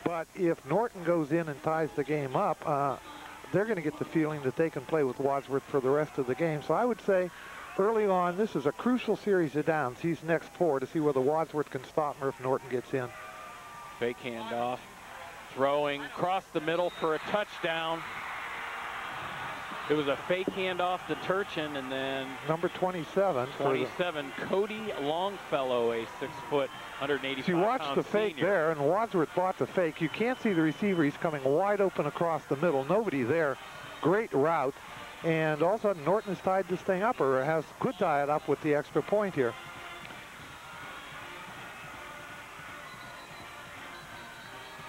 But if Norton goes in and ties the game up, they're going to get the feeling that they can play with Wadsworth for the rest of the game. So I would say early on, this is a crucial series of downs. He's next 4 to see whether Wadsworth can stop him or if Norton gets in. Fake handoff. Throwing across the middle for a touchdown. It was a fake handoff to Turchin, and then number 27. Cody Longfellow, a 6-foot, 185-pound You watch the fake senior. there, and Wadsworth bought the fake. You can't see the receiver. He's coming wide open across the middle. Nobody there. Great route. And all of a sudden, Norton has tied this thing up, or could tie it up with the extra point here.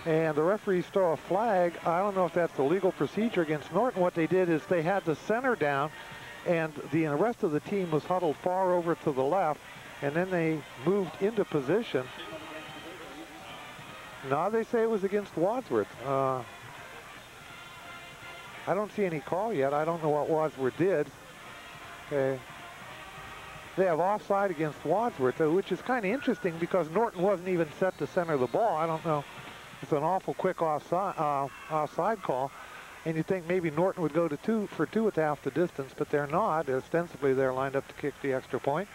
And the referees throw a flag. I don't know if that's the legal procedure against Norton. What they did is they had the center down, and the rest of the team was huddled far over to the left, and then they moved into position. Now they say it was against Wadsworth. I don't see any call yet. I don't know what Wadsworth did. Okay. They have offside against Wadsworth, which is kind of interesting because Norton wasn't even set to center the ball. I don't know. It's an awful quick offside call, and you think maybe Norton would go to 2 for 2 at half the distance, but they're not. Ostensibly, they're lined up to kick the extra point.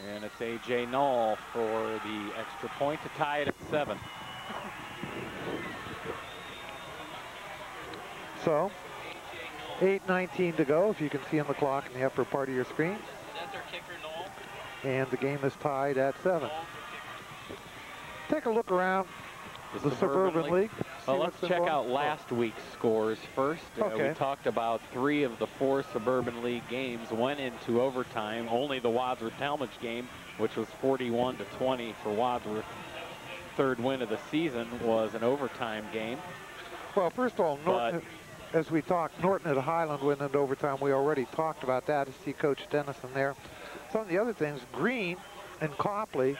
And it's A.J. Knoll for the extra point to tie it at 7. So, 8:19 to go, if you can see on the clock in the upper part of your screen. That's our kicker, Noel. And the game is tied at 7. Take a look around the Suburban League. Well, let's check out last week's scores first. Okay. We talked about 3 of the 4 Suburban League games went into overtime. Only the Wadsworth-Talmadge game, which was 41-20 for Wadsworth. Third win of the season was an overtime game. Well, first of all, Norton, as we talked, Norton at Highland went into overtime. We already talked about that. I see Coach Dennison there. Some of the other things, Green and Copley,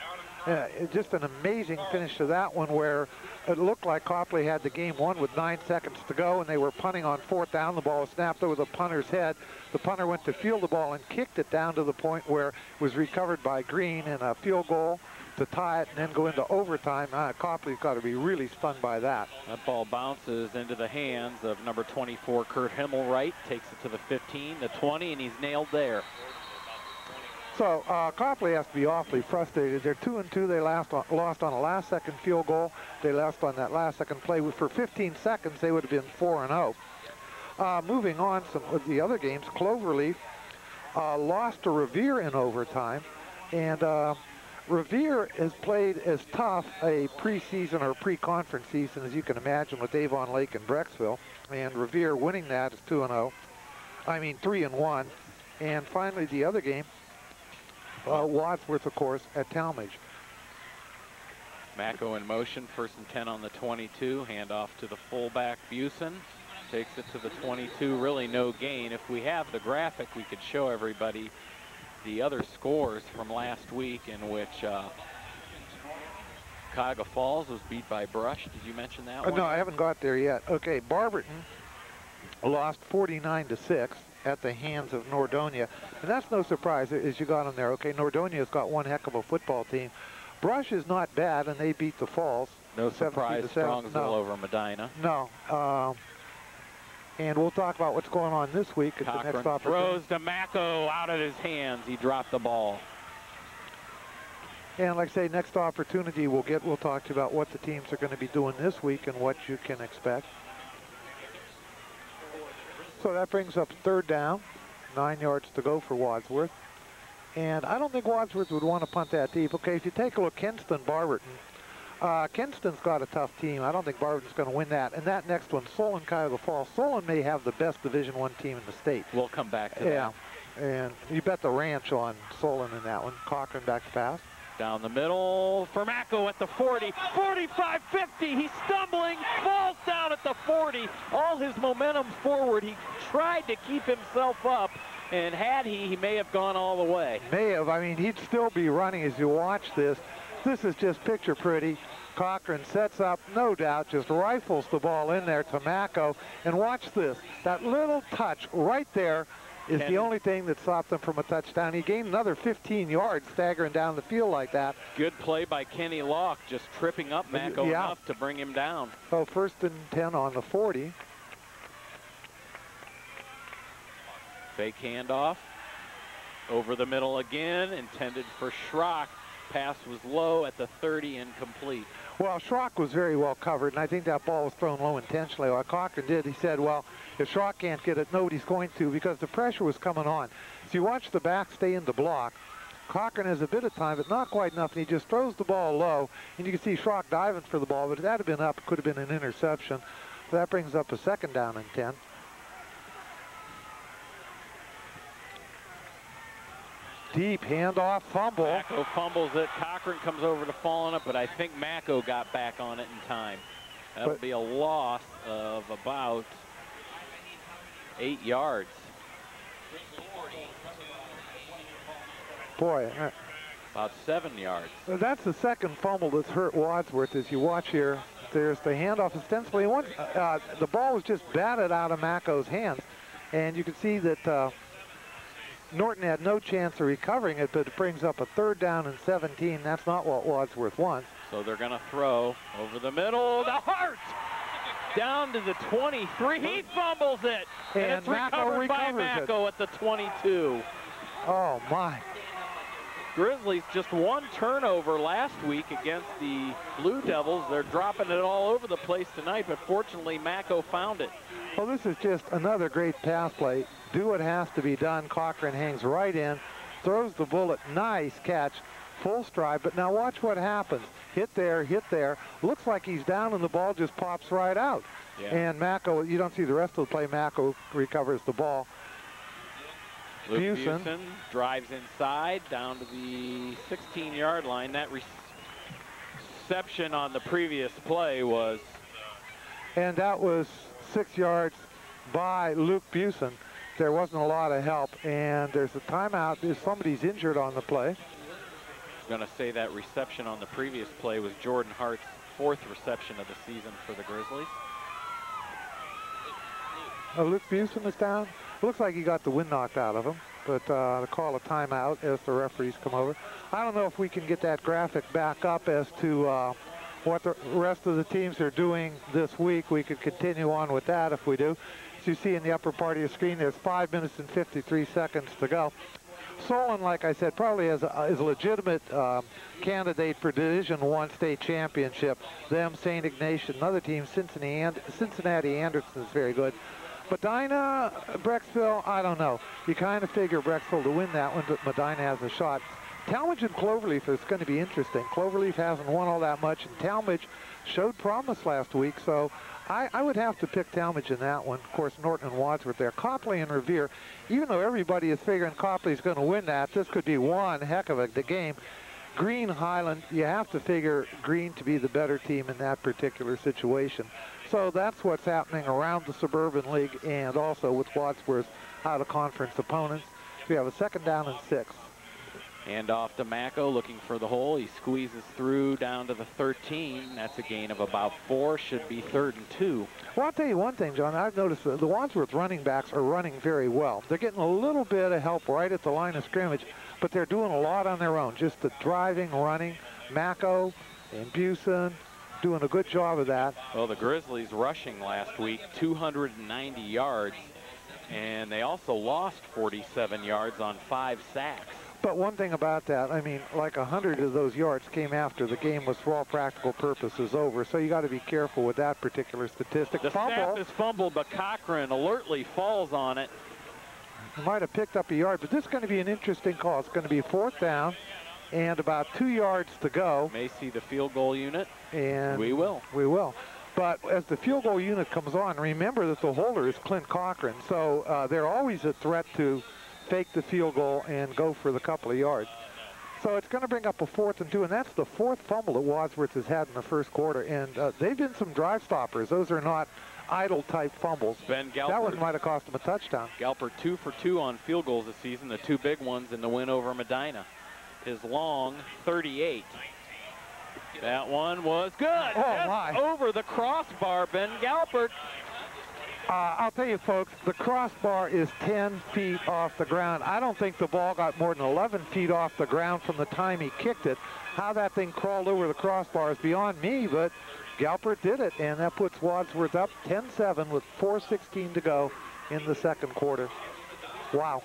just an amazing finish to that one where it looked like Copley had the game won with 9 seconds to go, and they were punting on 4th down. The ball was snapped over the punter's head. The punter went to field the ball and kicked it down to the point where it was recovered by Green, and a field goal to tie it and then go into overtime. Copley's got to be really stunned by that. That ball bounces into the hands of number 24, Kurt Himmelwright, takes it to the 15, the 20, and he's nailed there. So Copley has to be awfully frustrated. They're 2-2. They lost on a last-second field goal. They lost on that last-second play. For 15 seconds, they would have been 4-0. Moving on, some of the other games, Cloverleaf lost to Revere in overtime, and Revere has played as tough a preseason or pre-conference season as you can imagine with Avon Lake and Brecksville, and Revere winning that is 2-0. I mean 3-1. And finally, the other game, Wadsworth, of course, at Talmadge. Macco in motion, 1st and 10 on the 22. Handoff to the fullback, Busen. Takes it to the 22, really no gain. If we have the graphic, we could show everybody the other scores from last week in which Cuyahoga Falls was beat by Brush. Did you mention that one? No, I haven't got there yet. Okay, Barberton lost 49-6. At the hands of Nordonia. And that's no surprise as you got them there. Okay, Nordonia's got one heck of a football team. Brush is not bad, and they beat the Falls. No surprise, Strongsville over Medina. No. And we'll talk about what's going on this week at the next opportunity. Throws to Macco out of his hands. He dropped the ball. And like I say, next opportunity we'll talk to you about what the teams are going to be doing this week and what you can expect. So that brings up 3rd down, 9 yards to go for Wadsworth. And I don't think Wadsworth would want to punt that deep. Okay, if you take a look, Kenston, Barberton. Kenston's got a tough team. I don't think Barberton's going to win that. And that next one, Solon, Cuyahoga Falls. Solon may have the best Division I team in the state. We'll come back to that. And you bet the ranch on Solon in that one. Cochran back to pass. Down the middle for Mako at the 40, 45, 50. He's stumbling, falls down at the 40. All his momentum forward. He tried to keep himself up, and had he may have gone all the way. May have. I mean, he'd still be running as you watch this. This is just picture pretty. Cochran sets up, no doubt, just rifles the ball in there to Mako. And watch this. That little touch right there is the only thing that stopped him from a touchdown. He gained another 15 yards staggering down the field like that. Good play by Kenny Locke, just tripping up Mako enough to bring him down. So 1st and 10 on the 40. Fake handoff. Over the middle again, intended for Schrock. Pass was low at the 30, incomplete. Well, Schrock was very well covered, and I think that ball was thrown low intentionally. What Cochran did, he said, well, if Schrock can't get it, nobody's going to, because the pressure was coming on. So you watch the back stay in the block. Cochran has a bit of time, but not quite enough, and he just throws the ball low, and you can see Schrock diving for the ball, but if that had been up, it could have been an interception. So that brings up a 2nd down and 10. Deep handoff, fumble. Mako fumbles it. Cochran comes over to fall on it, but I think Mako got back on it in time. That would be a loss of about 8 yards. Boy. About 7 yards. That's the 2nd fumble that's hurt Wadsworth. As you watch here, there's the handoff ostensibly. The ball was just batted out of Mako's hands, and you can see that Norton had no chance of recovering it, but it brings up a 3rd down and 17. That's not what Wadsworth wants. So they're going to throw over the middle. The Hart down to the 23. He fumbles it, and it's recovered by Mako at the 22. Oh my! Grizzlies just 1 turnover last week against the Blue Devils. They're dropping it all over the place tonight, but fortunately Mako found it. Well, this is just another great pass play. Do what has to be done. Cochran hangs right in, throws the bullet. Nice catch, full stride. But now watch what happens. Hit there, hit there. Looks like he's down, and the ball just pops right out. Yeah. And Mako, you don't see the rest of the play. Mako recovers the ball. Luke Busen drives inside down to the 16-yard line. That reception on the previous play was... And that was 6 yards by Luke Busen. There wasn't a lot of help, and there's a timeout. Somebody's injured on the play. I was going to say that reception on the previous play was Jordan Hart's 4th reception of the season for the Grizzlies. Luke Busen is down. Looks like he got the wind knocked out of him, but to call a timeout as the referees come over. I don't know if we can get that graphic back up as to what the rest of the teams are doing this week. We could continue on with that if we do. As you see in the upper part of your screen, there's 5 minutes and 53 seconds to go. Solon, like I said, probably is a legitimate candidate for Division I state championship. Them, St. Ignatius, another team, Cincinnati Anderson is very good. Medina, Brecksville, I don't know. You kind of figure Brecksville to win that one, but Medina has a shot. Talmadge and Cloverleaf is going to be interesting. Cloverleaf hasn't won all that much, and Talmadge showed promise last week, so I would have to pick Talmadge in that one. Of course, Norton and Wadsworth there. Copley and Revere, even though everybody is figuring Copley's going to win that, this could be one heck of a game. Green, Highland, you have to figure Green to be the better team in that particular situation. So that's what's happening around the Suburban League and also with Wadsworth's out-of-conference opponents. We have a 2nd down and 6. Hand off to Mako, looking for the hole. He squeezes through down to the 13. That's a gain of about 4. Should be 3rd and 2. Well, I'll tell you one thing, John. I've noticed that the Wadsworth running backs are running very well. They're getting a little bit of help right at the line of scrimmage, but they're doing a lot on their own. Just the driving, running. Mako and Busen doing a good job of that. Well, the Grizzlies rushing last week, 290 yards, and they also lost 47 yards on 5 sacks. But one thing about that, I mean, like 100 of those yards came after the game was, for all practical purposes, over. So you got to be careful with that particular statistic. The snap is fumbled, but Cochran alertly falls on it. He might have picked up a yard, but this is going to be an interesting call. It's going to be 4th down and about 2 yards to go. May see the field goal unit. And we will. We will. But as the field goal unit comes on, remember that the holder is Clint Cochran. So they're always a threat to fake the field goal and go for the couple of yards. So it's going to bring up a 4th and 2, and that's the 4th fumble that Wadsworth has had in the first quarter. And they've been some drive stoppers. Those are not idle-type fumbles. Ben Galpert. That one might have cost him a touchdown. Galpert 2 for 2 on field goals this season, the 2 big ones in the win over Medina. His long 38. That one was good. Oh, my. Over the crossbar, Ben Galpert. I'll tell you, folks, the crossbar is 10 feet off the ground. I don't think the ball got more than 11 feet off the ground from the time he kicked it. How that thing crawled over the crossbar is beyond me, but Galpert did it, and that puts Wadsworth up 10-7 with 4:16 to go in the second quarter. Wow.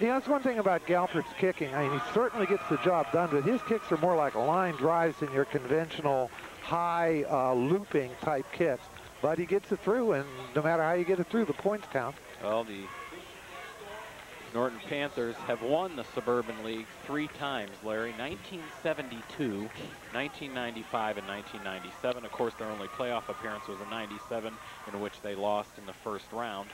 You know, that's one thing about Galpert's kicking. I mean, he certainly gets the job done, but his kicks are more like line drives than your conventional high looping type kicks. But he gets it through, and no matter how you get it through, the points count. Well, the Norton Panthers have won the Suburban League 3 times, Larry. 1972, 1995, and 1997. Of course, their only playoff appearance was in '97, in which they lost in the first round.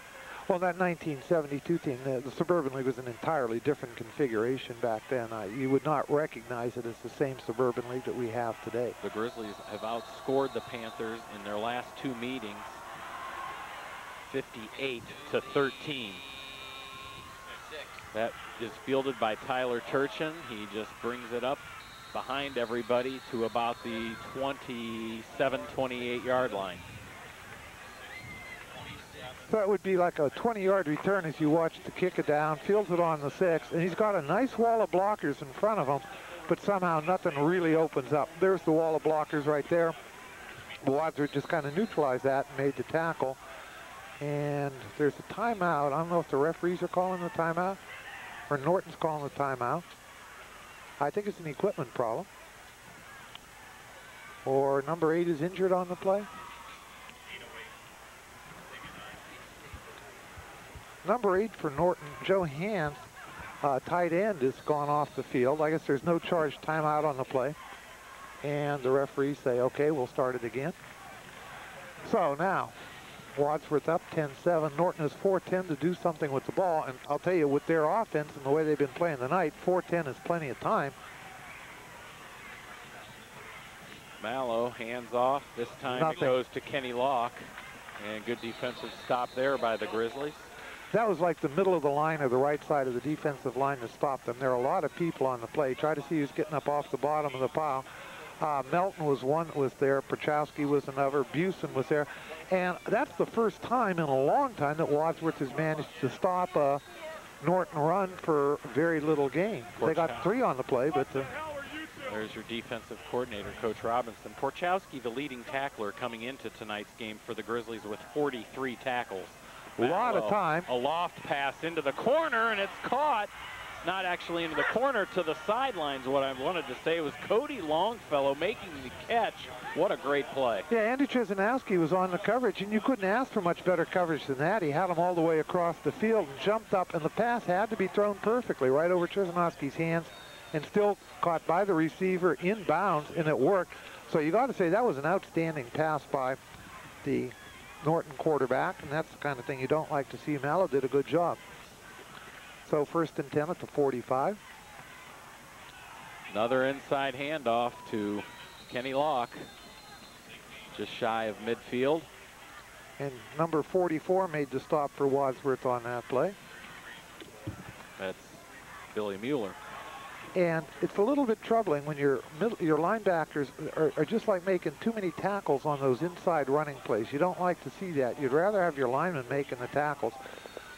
Well, that 1972 team, the Suburban League was an entirely different configuration back then. You would not recognize it as the same Suburban League that we have today. The Grizzlies have outscored the Panthers in their last 2 meetings, 58-13. That is fielded by Tyler Turchin. He just brings it up behind everybody to about the 27, 28-yard line. That would be like a 20-yard return as you watch the kick it down, fields it on the 6, and he's got a nice wall of blockers in front of him, but somehow nothing really opens up. There's the wall of blockers right there. Wadsworth just kind of neutralized that and made the tackle. And there's a timeout. I don't know if the referees are calling the timeout or Norton's calling the timeout. I think it's an equipment problem. Or number 8 is injured on the play. Number 8 for Norton, Joe Hans, tight end, has gone off the field. I guess there's no charge timeout on the play. And the referees say, okay, we'll start it again. So now, Wadsworth up 10-7. Norton is 4-10 to do something with the ball. And I'll tell you, with their offense and the way they've been playing tonight, 4-10 is plenty of time. Mallow, hands off. This time It goes to Kenny Locke. And good defensive stop there by the Grizzlies. That was like the middle of the line or the right side of the defensive line to stop them. There are a lot of people on the play. Try to see who's getting up off the bottom of the pile. Melton was one that was there. Prochowski was another. Busen was there. And that's the first time in a long time that Wadsworth has managed to stop a Norton run for very little gain. They got 3 on the play, but... There's your defensive coordinator, Coach Robinson. Porchowski, the leading tackler coming into tonight's game for the Grizzlies with 43 tackles. A lot of time. A loft pass into the corner, and it's caught. Not actually into the corner, to the sidelines. What I wanted to say was Cody Longfellow making the catch. What a great play. Yeah, Andy Trzynowski was on the coverage, and you couldn't ask for much better coverage than that. He had him all the way across the field and jumped up, and the pass had to be thrown perfectly right over Trzynowski's hands and still caught by the receiver in bounds, and it worked. So you got to say that was an outstanding pass by the Norton quarterback, and that's the kind of thing you don't like to see. Mallow did a good job. So 1st and 10 at the 45. Another inside handoff to Kenny Locke, just shy of midfield. And number 44 made the stop for Wadsworth on that play. That's Billy Mueller. And it's a little bit troubling when your linebackers are just like making too many tackles on those inside running plays. You don't like to see that. You'd rather have your linemen making the tackles.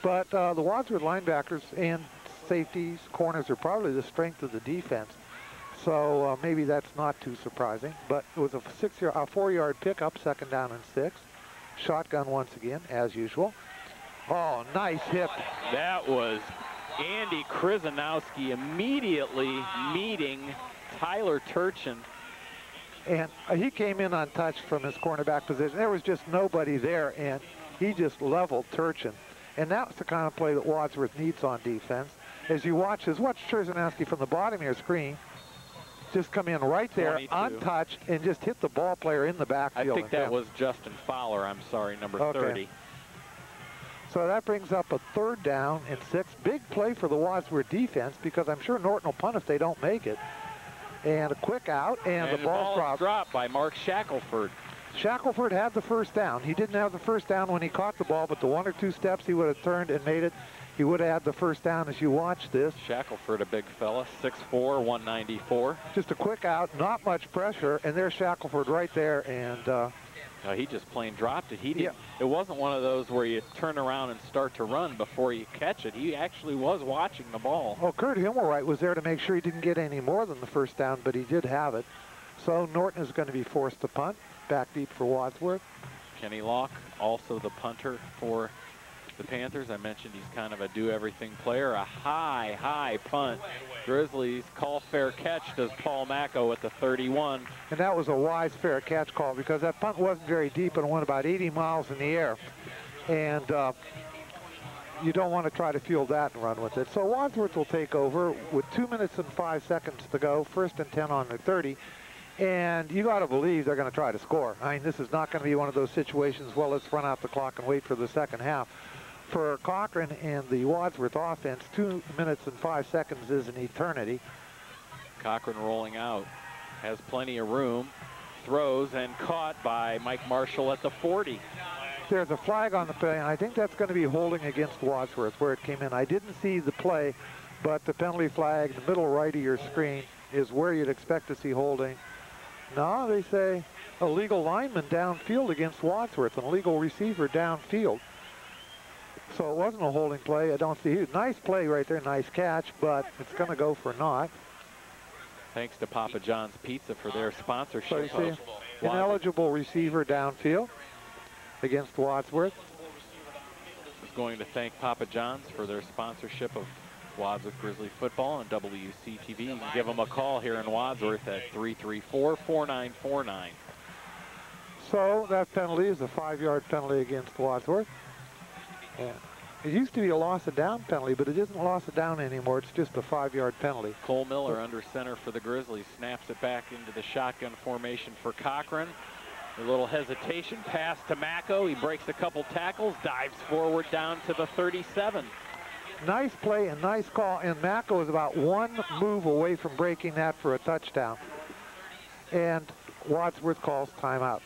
But the Wadsworth linebackers and safeties, corners are probably the strength of the defense. So maybe that's not too surprising. But it was a 4-yard pickup, 2nd down and 6. Shotgun once again, as usual. Oh, nice hit. That was Andy Trzynowski immediately meeting Tyler Turchin. And he came in untouched from his cornerback position. There was just nobody there, and he just leveled Turchin. And that's the kind of play that Wadsworth needs on defense. As you watch Trzynowski from the bottom of your screen, just come in right there, 22. untouched, and just hit the ball player in the backfield. I think that was Justin Fowler, I'm sorry, number 30. So that brings up a 3rd down and 6. Big play for the Wadsworth defense because I'm sure Norton will punt if they don't make it. And a quick out, and the ball's dropped by Mark Shackelford. Shackelford had the 1st down. He didn't have the 1st down when he caught the ball, but the 1 or 2 steps he would have turned and made it. He would have had the 1st down as you watch this. Shackelford, a big fella, 6'4", 194. Just a quick out, not much pressure, and there's Shackelford right there, and he just plain dropped it. He didn't. It wasn't one of those where you turn around and start to run before you catch it. He actually was watching the ball. Well, Kurt Himmelwright was there to make sure he didn't get any more than the 1st down, but he did have it. So Norton is going to be forced to punt, back deep for Wadsworth. Kenny Locke, also the punter for the Panthers. I mentioned he's kind of a do-everything player. A high punt. Grizzlies call fair catch, does Paul Macko at the 31. And that was a wise fair catch call because that punt wasn't very deep and went about 80 miles in the air. And you don't want to try to field that and run with it. So Wadsworth will take over with 2 minutes and 5 seconds to go, 1st and 10 on their 30. And you got to believe they're going to try to score. I mean, this is not going to be one of those situations, well, let's run out the clock and wait for the 2nd half. For Cochran and the Wadsworth offense, 2 minutes and 5 seconds is an eternity. Cochran rolling out, has plenty of room, throws, and caught by Mike Marshall at the 40. There's a flag on the play, and I think that's going to be holding against Wadsworth where it came in. I didn't see the play, but the penalty flag, the middle right of your screen, is where you'd expect to see holding. No, they say a legal lineman downfield against Wadsworth, an illegal receiver downfield. So it wasn't a holding play. I don't see it. Nice play right there, nice catch, but it's going to go for naught. Thanks to Papa John's Pizza for their sponsorship. So you see, ineligible receiver downfield against Wadsworth. Is going to thank Papa John's for their sponsorship of Wadsworth Grizzly football on WCTV. You can give them a call here in Wadsworth at 334-4949. So that penalty is a 5-yard penalty against Wadsworth. Yeah. It used to be a loss of down penalty, but it isn't a loss of down anymore. It's just a 5-yard penalty. Cole Miller under center for the Grizzlies. Snaps it back into the shotgun formation for Cochran. A little hesitation, pass to Macko. He breaks a couple tackles, dives forward down to the 37. Nice play and nice call, and Macko is about 1 move away from breaking that for a touchdown. And Wadsworth calls timeout.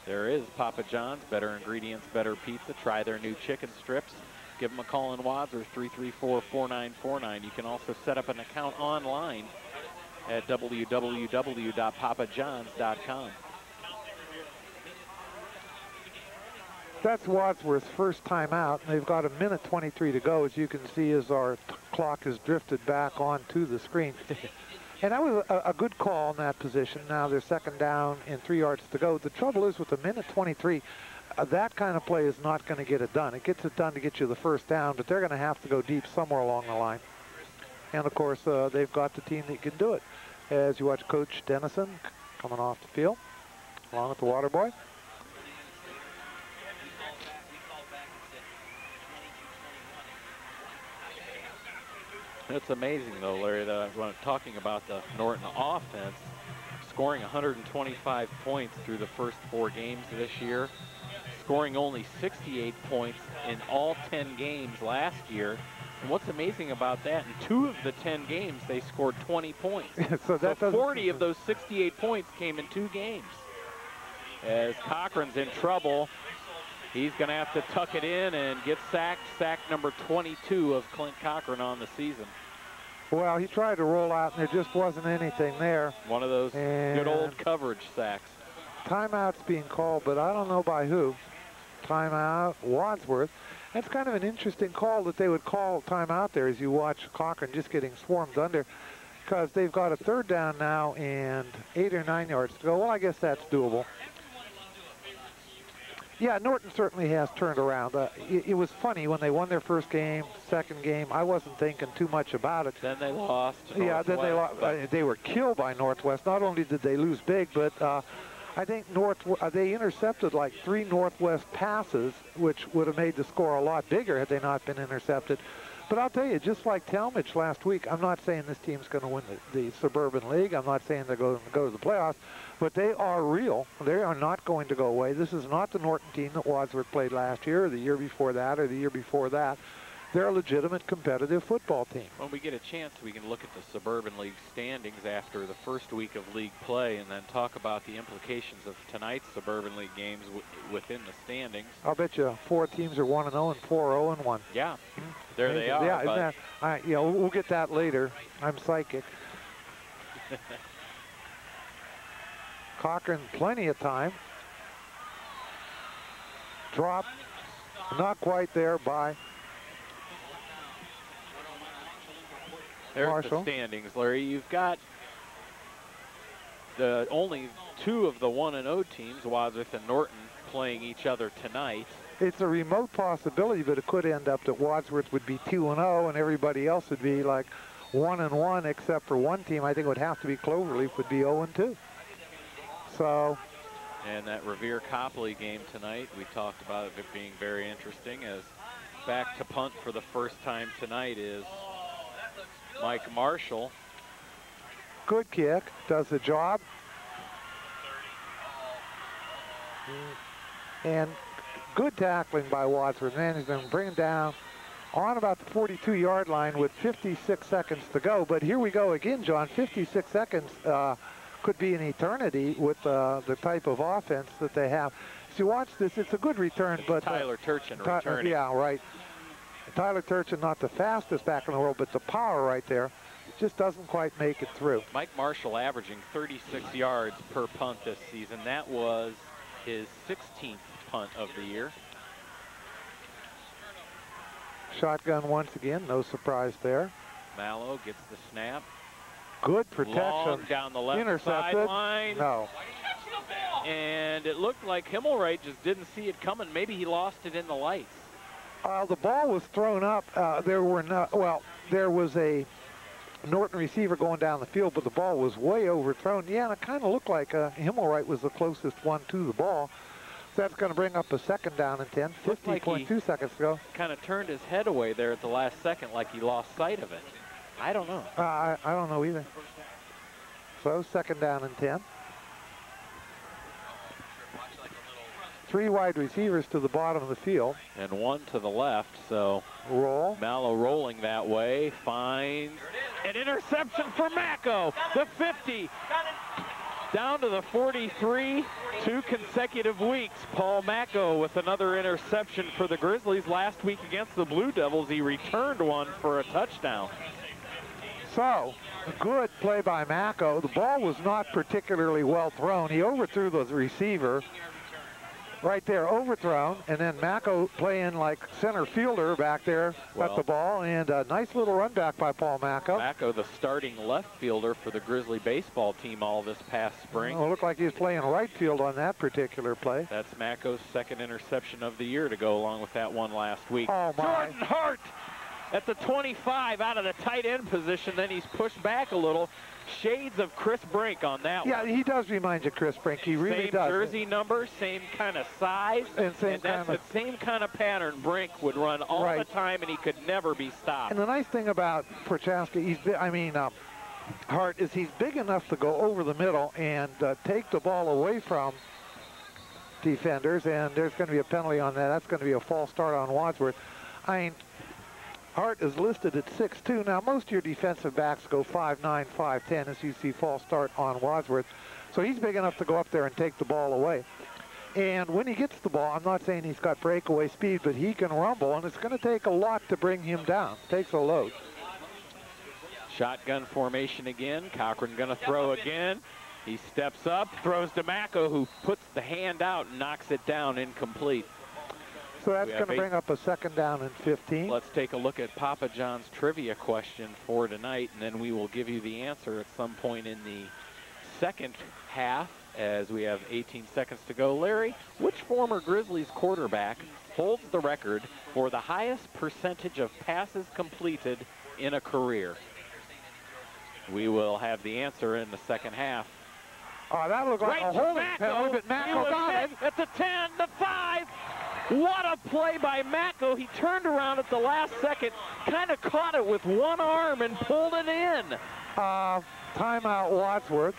There is Papa John's, better ingredients, better pizza. Try their new chicken strips. Give them a call in Wadsworth, 334-4949. You can also set up an account online at www.papajohns.com. That's Wadsworth's first timeout, and they've got 1:23 to go, as you can see as our clock has drifted back onto the screen. And that was a good call in that position. Now they're 2nd down and 3 yards to go. The trouble is with 1:23, that kind of play is not going to get it done. It gets it done to get you the 1st down, but they're going to have to go deep somewhere along the line. And of course, they've got the team that can do it. As you watch Coach Dennison coming off the field, along with the water boy. It's amazing, though, Larry, that when talking about the Norton offense, scoring 125 points through the first 4 games this year, scoring only 68 points in all 10 games last year. And what's amazing about that, in 2 of the 10 games, they scored 20 points. So 40 of those 68 points came in 2 games. As Cochran's in trouble, he's going to have to tuck it in and get sacked. Sack number 22 of Clint Cochran on the season. Well, he tried to roll out, and there just wasn't anything there. One of those good old coverage sacks. Timeout's being called, but I don't know by who. Timeout, Wadsworth. That's kind of an interesting call that they would call timeout there as you watch Cochran just getting swarmed under, because they've got a 3rd down now and 8 or 9 yards to go. Well, I guess that's doable. Yeah, Norton certainly has turned around. It was funny when they won their 1st game, 2nd game. I wasn't thinking too much about it. Then they lost. Yeah, then they lost. They were killed by Northwest. Not only did they lose big, but I think they intercepted like 3 Northwest passes, which would have made the score a lot bigger had they not been intercepted. But I'll tell you, just like Talmadge last week, I'm not saying this team's going to win the Suburban League. I'm not saying they're going to go to the playoffs, but they are real. They are not going to go away. This is not the Norton team that Wadsworth played last year or the year before that or the year before that. They're a legitimate competitive football team. When we get a chance, we can look at the Suburban League standings after the first week of league play and then talk about the implications of tonight's Suburban League games within the standings. I'll bet you 4 teams are 1-0 and 4 0-1. Yeah, there they are. Yeah, yeah, we'll get that later. I'm psychic. Cochran, plenty of time. Drop, not quite there by There's Marshall. the standings, Larry. You've got the only 2 of the 1-0 teams, Wadsworth and Norton, playing each other tonight. It's a remote possibility, but it could end up that Wadsworth would be 2-0 and everybody else would be like 1-1 except for one team. I think it would have to be Cloverleaf would be 0-2. So. And that Revere Copley game tonight, we talked about it being very interesting, as back to punt for the first time tonight is Mike Marshall. Good kick, does the job. And good tackling by Wadsworth. Man, he's been bringing down on about the 42-yard line with 56 seconds to go. But here we go again, John. 56 seconds could be an eternity with the type of offense that they have. If you watch this, it's a good return, but Tyler Turchin returning. Yeah, right. Tyler Turchin, not the fastest back in the world, but the power right there just doesn't quite make it through. Mike Marshall averaging 36 yards per punt this season. That was his 16th punt of the year. Shotgun once again, no surprise there. Mallow gets the snap. Good protection. Long down the left Intercepted. sideline. No. And it looked like Himmelwright just didn't see it coming. Maybe he lost it in the lights. The ball was thrown up. There was a Norton receiver going down the field, but the ball was way overthrown. Yeah, and it kind of looked like Himmelwright was the closest one to the ball. So that's going to bring up a 2nd down and 10. 50.2 seconds to go. Kind of turned his head away there at the last second like he lost sight of it. I don't know. I don't know either. So 2nd down and 10. 3 wide receivers to the bottom of the field. And 1 to the left, so roll. Mallow rolling that way, finds an interception for Macco. The 50, down to the 43, 2 consecutive weeks. Paul Macco with another interception for the Grizzlies. Last week against the Blue Devils, he returned one for a touchdown. So, good play by Macco. The ball was not particularly well thrown. He overthrew the receiver. Right there, overthrown, and then Macco playing like center fielder back there at the ball, and a nice little run back by Paul Macco. Macco, the starting left fielder for the Grizzly baseball team all this past spring. Well, it looked like he was playing right field on that particular play. That's Macco's 2nd interception of the year to go along with that one last week. Oh, my. Jordan Hart at the 25 out of the tight end position, then he's pushed back a little. Shades of Chris Brink on that one. Yeah, he does remind you of Chris Brink. He really does. Same jersey number, same kind of size, and that's the same kind of pattern Brink would run all the time, and he could never be stopped. And the nice thing about Prochaska, Hart, is he's big enough to go over the middle and take the ball away from defenders, and there's going to be a penalty on that. That's going to be a false start on Wadsworth. Hart is listed at 6'2". Now, most of your defensive backs go 5'9", 5'10", as you see false start on Wadsworth. So he's big enough to go up there and take the ball away. And when he gets the ball, I'm not saying he's got breakaway speed, but he can rumble, and it's going to take a lot to bring him down. Takes a load. Shotgun formation again. Cochran going to throw again. He steps up, throws to Macco, who puts the hand out and knocks it down, incomplete. So that's going to bring up a 2nd down and 15. Let's take a look at Papa John's trivia question for tonight, and then we will give you the answer at some point in the 2nd half as we have 18 seconds to go. Larry, which former Grizzlies quarterback holds the record for the highest percentage of passes completed in a career? We will have the answer in the 2nd half. Oh, that looked like a holding penalty, but Macco got it. At the 10, the 5. What a play by Macko. He turned around at the last second, kind of caught it with one arm and pulled it in. Timeout Wadsworth.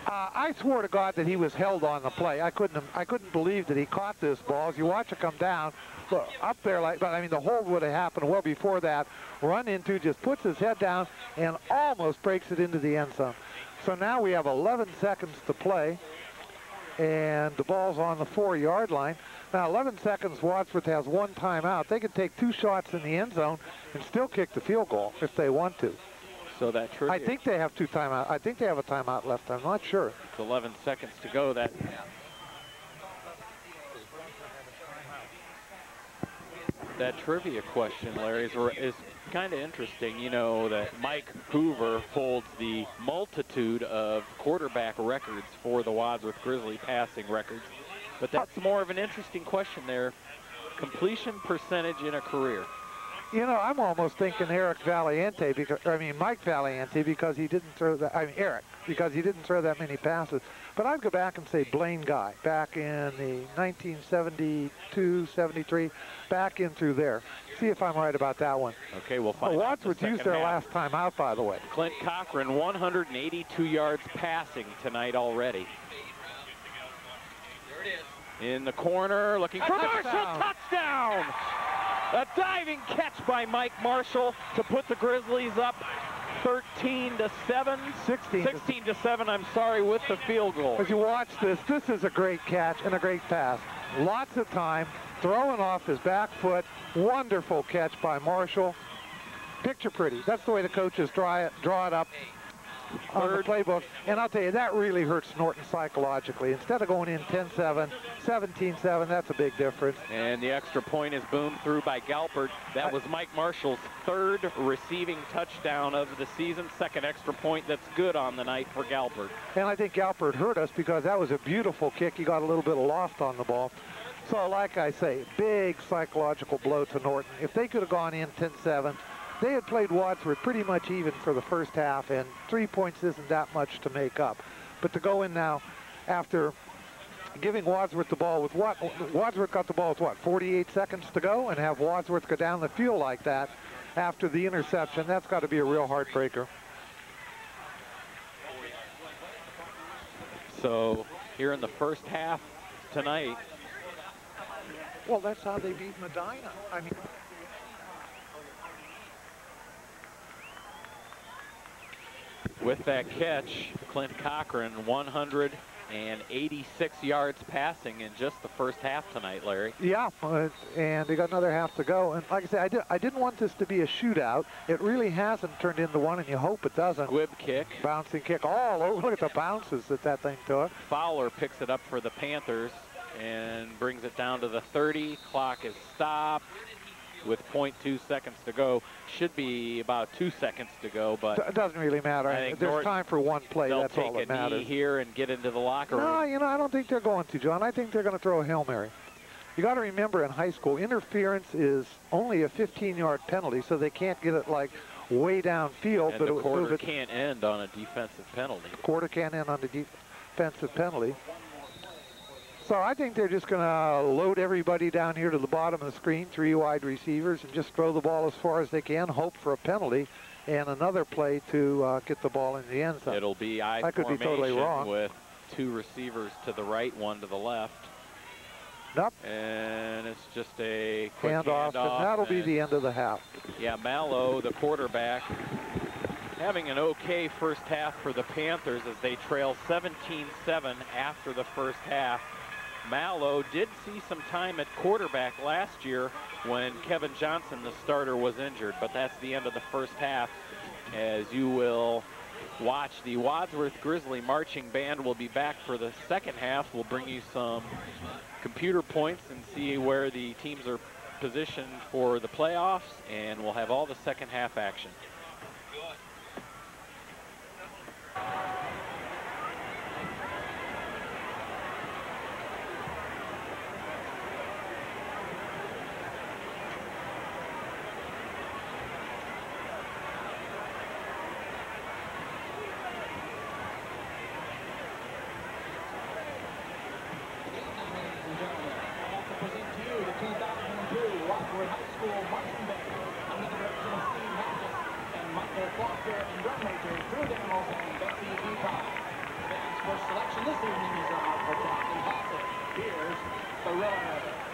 I swore to God that he was held on the play. I couldn't believe that he caught this ball. As you watch it come down, look, up there, but I mean, the hold would have happened well before that. Run into, just puts his head down and almost breaks it into the end zone. So now we have 11 seconds to play, and the ball's on the 4-yard line. Now, 11 seconds, Wadsworth has one timeout. They can take 2 shots in the end zone and still kick the field goal if they want to. So that trivia. I think they have 2 timeouts. I think they have a timeout left. I'm not sure. It's 11 seconds to go. That trivia question, Larry, is kind of interesting. You know that Mike Hoover holds the multitude of quarterback records for the Wadsworth Grizzly passing records. But that's more of an interesting question there. Completion percentage in a career. You know, I'm almost thinking Mike Valiente, because he didn't throw that. Eric, because he didn't throw that many passes. But I'd go back and say Blaine Guy, back in the 1972, 73, back in through there. See if I'm right about that one. Okay, we'll find out. Wadsworth used their last time out, by the way. Clint Cochran, 182 yards passing tonight already. There it is. In the corner, looking for Marshall, touchdown! A diving catch by Mike Marshall to put the Grizzlies up 13-7. 16-7, I'm sorry, with the field goal. As you watch this is a great catch and a great pass. Lots of time, throwing off his back foot. Wonderful catch by Marshall. Picture pretty. That's the way the coaches draw it up on the playbook. And I'll tell you, that really hurts Norton psychologically. Instead of going in 10-7, 17-7, that's a big difference. And the extra point is boomed through by Galpert. That was Mike Marshall's 3rd receiving touchdown of the season. 2nd extra point that's good on the night for Galpert. And I think Galpert hurt us because that was a beautiful kick. He got a little bit of loft on the ball. So like I say, big psychological blow to Norton. If they could have gone in 10-7, they had played Wadsworth pretty much even for the first half, and 3 points isn't that much to make up. But to go in now after giving Wadsworth the ball with Wadsworth got the ball with 48 seconds to go, and have Wadsworth go down the field like that after the interception, that's got to be a real heartbreaker. So here in the first half tonight. Well, that's how they beat Medina. I mean, with that catch, Clint Cochran, 186 yards passing in just the first half tonight, Larry. Yeah, and they got another half to go. And like I said, I didn't want this to be a shootout. It really hasn't turned into one, and you hope it doesn't. Squib kick. Bouncing kick all over. Look at the bounces that thing took. Fowler picks it up for the Panthers and brings it down to the 30. Clock is stopped with 0.2 seconds to go. Should be about 2 seconds to go, but it doesn't really matter. There's time for one play. That's all that matters. They'll take a knee here and get into the locker room. No, you know, I don't think they're going to, John. I think they're going to throw a Hail Mary. You got to remember, in high school, interference is only a 15-yard penalty, so they can't get it like way downfield. And but the quarter can't end on a defensive penalty. The quarter can't end on a defensive penalty. So I think they're just going to load everybody down here to the bottom of the screen, 3 wide receivers, and just throw the ball as far as they can, hope for a penalty, and another play to get the ball in the end zone. It'll be I could be totally wrong. With 2 receivers to the right, 1 to the left. Nope. And it's just a quick handoff, and that'll be the end of the half. Yeah, Mallow, the quarterback, having an okay first half for the Panthers as they trail 17-7 after the first half. Mallow did see some time at quarterback last year when Kevin Johnson, the starter, was injured, but that's the end of the first half. As you will watch, the Wadsworth Grizzly marching band will be back for the second half. We'll bring you some computer points and see where the teams are positioned for the playoffs, and we'll have all the second half action. Present to you the Foster and drum major Drew Daniels and Betsy Bukai. Band's first selection this evening is for Captain Hawker. Here's the Roanoke.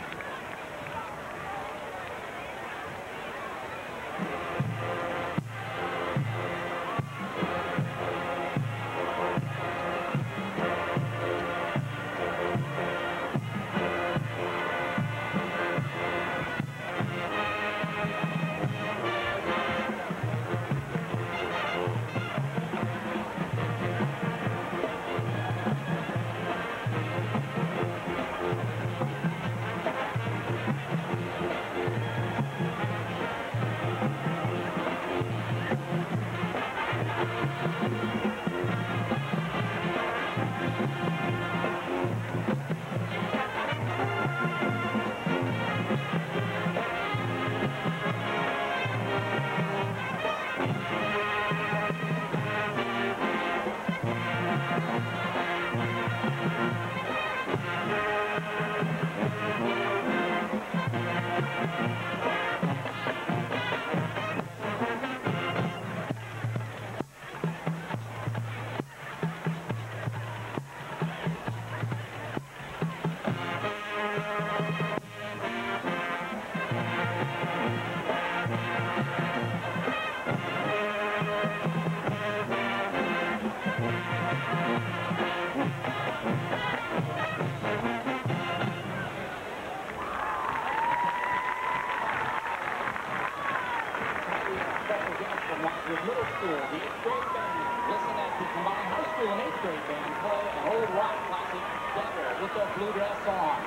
With middle school, the 8th grade band. Listen as the combined high school and 8th grade band play an old rock classic, Devil, with their bluegrass song.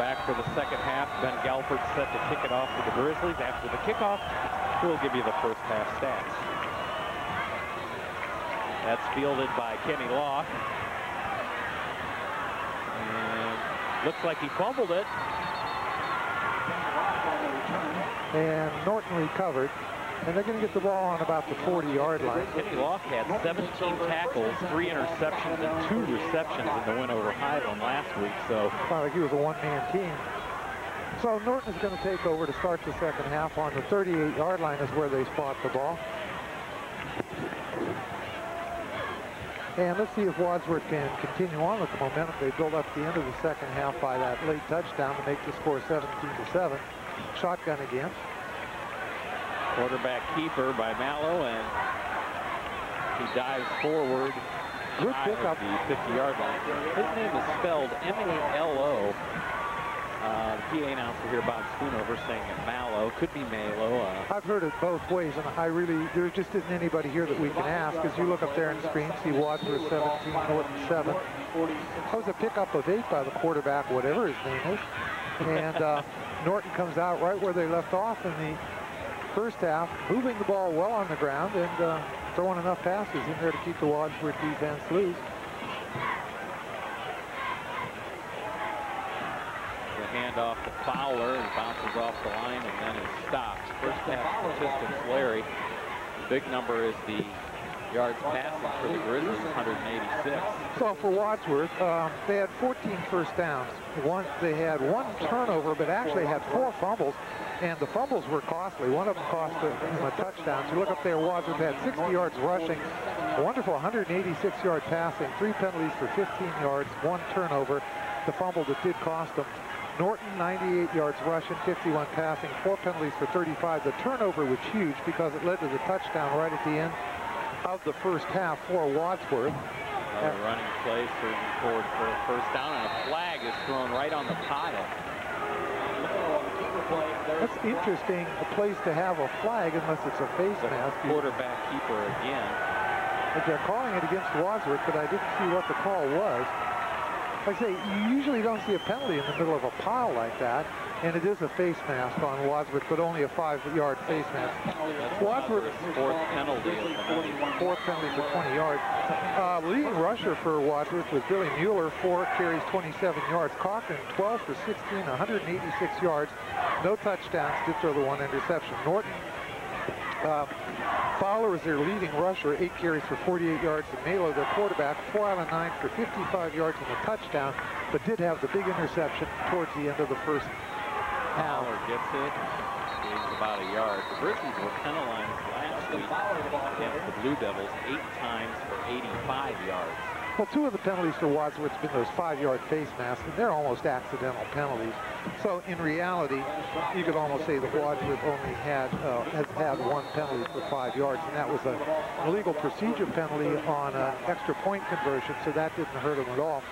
back for the second half. Ben Galford set to kick it off for the Grizzlies. After the kickoff, we'll give you the first half stats. That's fielded by Kenny Law. And looks like he fumbled it. And Norton recovered. And they're going to get the ball on about the 40-yard line. Kenny Locke had 17 tackles, 3 interceptions, and 2 receptions in the win over Highland last week. So Sounded like he was a one-man team. So Norton's going to take over to start the second half. On the 38-yard line is where they spot the ball. And let's see if Wadsworth can continue on with the momentum they built up at the end of the second half by that late touchdown to make the score 17-7. Shotgun again. Quarterback keeper by Mallow, and he dives forward. Good pickup. The 50-yard line. His name is spelled M-A-L-O. The PA announcer here, Bob Schoonover, saying Mallow. Could be Malo. I've heard it both ways, and there just isn't anybody here that we can ask. As you look up there on the screen, see Wadsworth 17, Norton 7. That was a pickup of 8 by the quarterback, whatever his name is. And Norton comes out right where they left off in the first half, moving the ball well on the ground and throwing enough passes in there to keep the Wadsworth defense loose. The handoff to Fowler, and bounces off the line and then is stopped. First half statistics, Larry. Big number is the yards passing for the Grizzlies, 186. So for Wadsworth, they had 14 first downs. They had 1 turnover, but actually had 4 fumbles. And the fumbles were costly. One of them cost them a touchdown. So you look up there, Wadsworth had 60 yards rushing, a wonderful 186-yard passing, 3 penalties for 15 yards, 1 turnover, the fumble that did cost them. Norton, 98 yards rushing, 51 passing, 4 penalties for 35. The turnover was huge because it led to the touchdown right at the end of the first half for Wadsworth. Another running play, surging forward for a first down, and a flag is thrown right on the pile. That's interesting, a place to have a flag unless it's a face mask. Quarterback keeper again. But they're calling it against Wadsworth, but I didn't see what the call was. Like I say, you usually don't see a penalty in the middle of a pile like that, and it is a face mask on Wadsworth, but only a 5-yard face mask. Wadsworth's fourth penalty. Fourth penalty for 20 yards. Leading rusher for Wadsworth was Billy Mueller, 4 carries, 27 yards. Cochran, 12 for 16, 186 yards. No touchdowns, did throw the 1 interception. Norton, Fowler was their leading rusher, 8 carries for 48 yards. And Malo, their quarterback, 4 out of 9 for 55 yards and a touchdown, but did have the big interception towards the end of the first half. Fowler gets it. Gains about a yard. The Grizzlies were penalized last week against the Blue Devils 8 times for 85 yards. Well, 2 of the penalties for Wadsworth have been those 5-yard face masks, and they're almost accidental penalties. So in reality, you could almost say that Wadsworth only has had 1 penalty for 5 yards, and that was an illegal procedure penalty on an extra point conversion, so that didn't hurt them at all.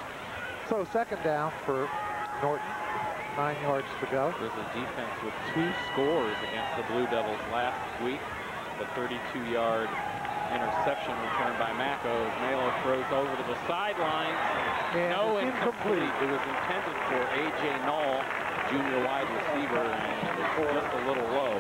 So second down for Norton, 9 yards to go. Grizzly defense with 2 scores against the Blue Devils last week. The 32-yard interception returned by Mako as Malo throws over to the sidelines. No, incomplete. It was intended for A.J. Knoll, junior wide receiver, and it was just a little low.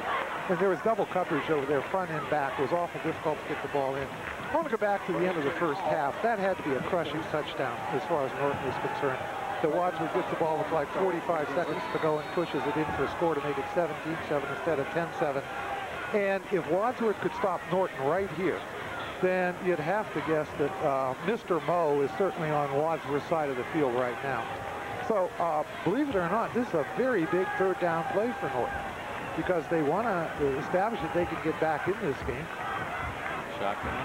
And there was double coverage over there, front and back. It was awful difficult to get the ball in. I want to go back to the end of the first half. That had to be a crushing touchdown as far as Norton is concerned. The Wadsworth gets the ball with like 45 seconds to go and pushes it in for a score to make it 17-7 instead of 10-7. And if Wadsworth could stop Norton right here, then you'd have to guess that Mr. Moe is certainly on Wadsworth's side of the field right now. So believe it or not, this is a very big third down play for Norton because they want to establish that they can get back in this game. Shotgun.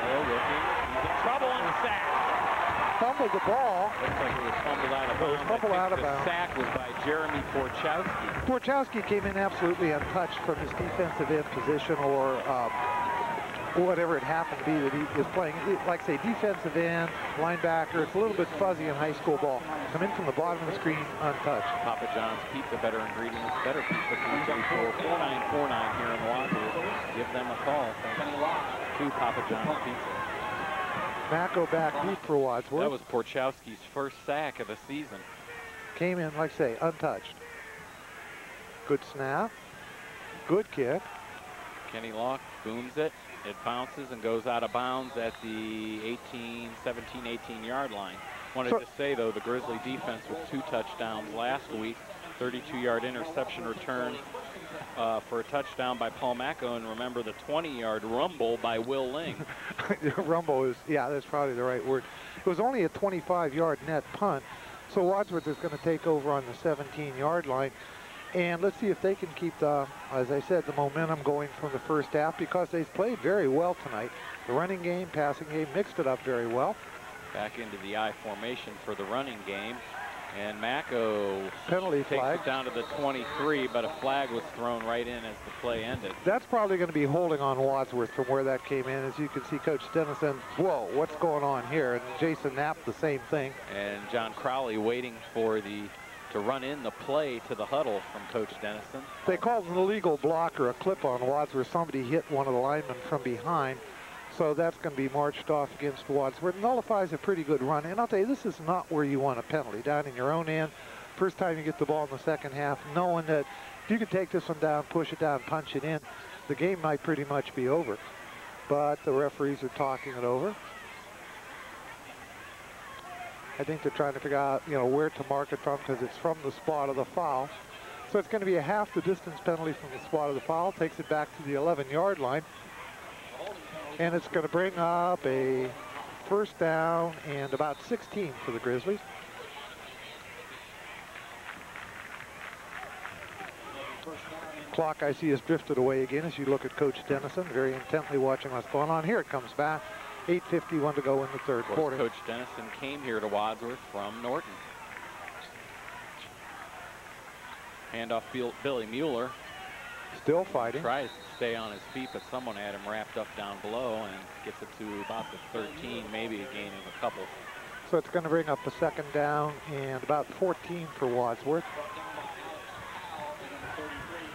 Hello, looking. He's in trouble on the sack. Fumbled the ball. Looks like it was fumbled out of bounds. The sack was by Jeremy Porchowski. Porchowski came in absolutely untouched from his defensive end position or whatever it happened to be that he is playing. Like I say, defensive end, linebacker. It's a little bit fuzzy in high school ball. Come in from the bottom of the screen untouched. Papa John's Pizza, better ingredients, better pizza. 334-4949 here in Wadsworth. Give them a call. Thanks to Papa John's Pizza. Mako back deep for Wadsworth. That was Porchowski's first sack of the season. Came in, like I say, untouched. Good snap. Good kick. Kenny Locke booms it. It bounces and goes out of bounds at the 17, 18 yard line. Wanted to say, though, the Grizzly defense with 2 touchdowns last week, 32-yard interception return for a touchdown by Paul Mako, and remember the 20-yard rumble by Will Ling. Rumble is, yeah, that's probably the right word. It was only a 25-yard net punt, so Wadsworth is going to take over on the 17-yard line. And let's see if they can keep the, as I said, the momentum going from the first half, because they've played very well tonight. The running game, passing game, mixed it up very well. Back into the I formation for the running game. And Mako penalty takes flag. it down to the 23, but a flag was thrown right in as the play ended. That's probably going to be holding on Wadsworth from where that came in. As you can see, Coach Dennison, whoa, what's going on here? And Jason Knapp, the same thing. And John Crowley waiting for to run in the play to the huddle from Coach Dennison. They called an illegal block or a clip on Wadsworth. Somebody hit one of the linemen from behind. So that's going to be marched off against Wadsworth. Nullifies a pretty good run. And I'll tell you, this is not where you want a penalty. Down in your own end. First time you get the ball in the second half, knowing that if you can take this one down, push it down, punch it in, the game might pretty much be over. But the referees are talking it over. I think they're trying to figure out, you know, where to mark it from, because it's from the spot of the foul. So it's going to be a half the distance penalty from the spot of the foul. Takes it back to the 11-yard line. And it's going to bring up a first down and about 16 for the Grizzlies. Clock, I see, has drifted away again as you look at Coach Dennison, very intently watching what's going on. Here it comes back. 8:51 to go in the third quarter. Coach Dennison came here to Wadsworth from Norton. Handoff Billy Mueller. Still fighting. Tries to stay on his feet, but someone had him wrapped up down below and gets it to about the 13, maybe a gain of a couple. So it's going to bring up a second down and about 14 for Wadsworth.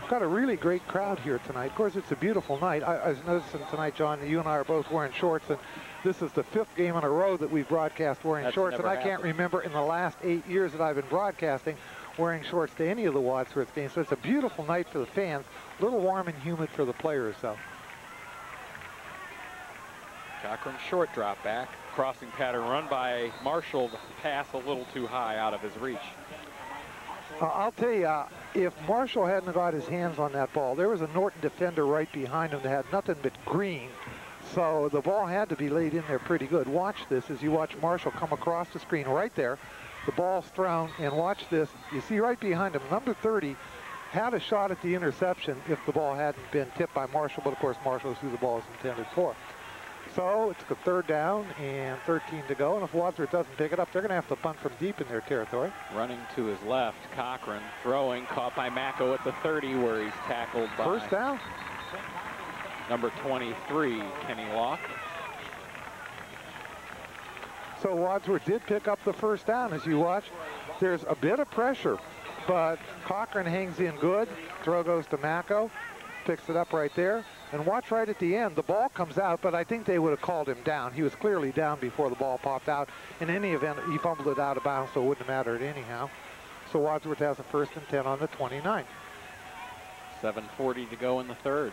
Got a really great crowd here tonight. Of course, it's a beautiful night. I was noticing tonight, John, that you and I are both wearing shorts, and this is the 5th game in a row that we've broadcast wearing shorts, and I can't remember in the last 8 years that I've been broadcasting wearing shorts to any of the Wadsworth games. So it's a beautiful night for the fans, a little warm and humid for the players, though. Cochran short drop back, crossing pattern run by Marshall. The pass a little too high out of his reach. I'll tell you, if Marshall hadn't got his hands on that ball, there was a Norton defender right behind him that had nothing but green. So the ball had to be laid in there pretty good. Watch this as you watch Marshall come across the screen right there. The ball's thrown, and watch this. You see right behind him, number 30 had a shot at the interception if the ball hadn't been tipped by Marshall, but of course Marshall is who the ball is intended for. So it's a third down and 13 to go, and if Wadsworth doesn't pick it up, they're going to have to punt from deep in their territory. Running to his left, Cochran throwing, caught by Mako at the 30, where he's tackled by first down. Number 23, Kenny Locke. So Wadsworth did pick up the first down. As you watch, there's a bit of pressure, but Cochran hangs in good. Throw goes to Mako, picks it up right there. And watch right at the end, the ball comes out, but I think they would have called him down. He was clearly down before the ball popped out. In any event, he fumbled it out of bounds, so it wouldn't have mattered anyhow. So Wadsworth has a 1st and 10 on the 29. 7:40 to go in the third.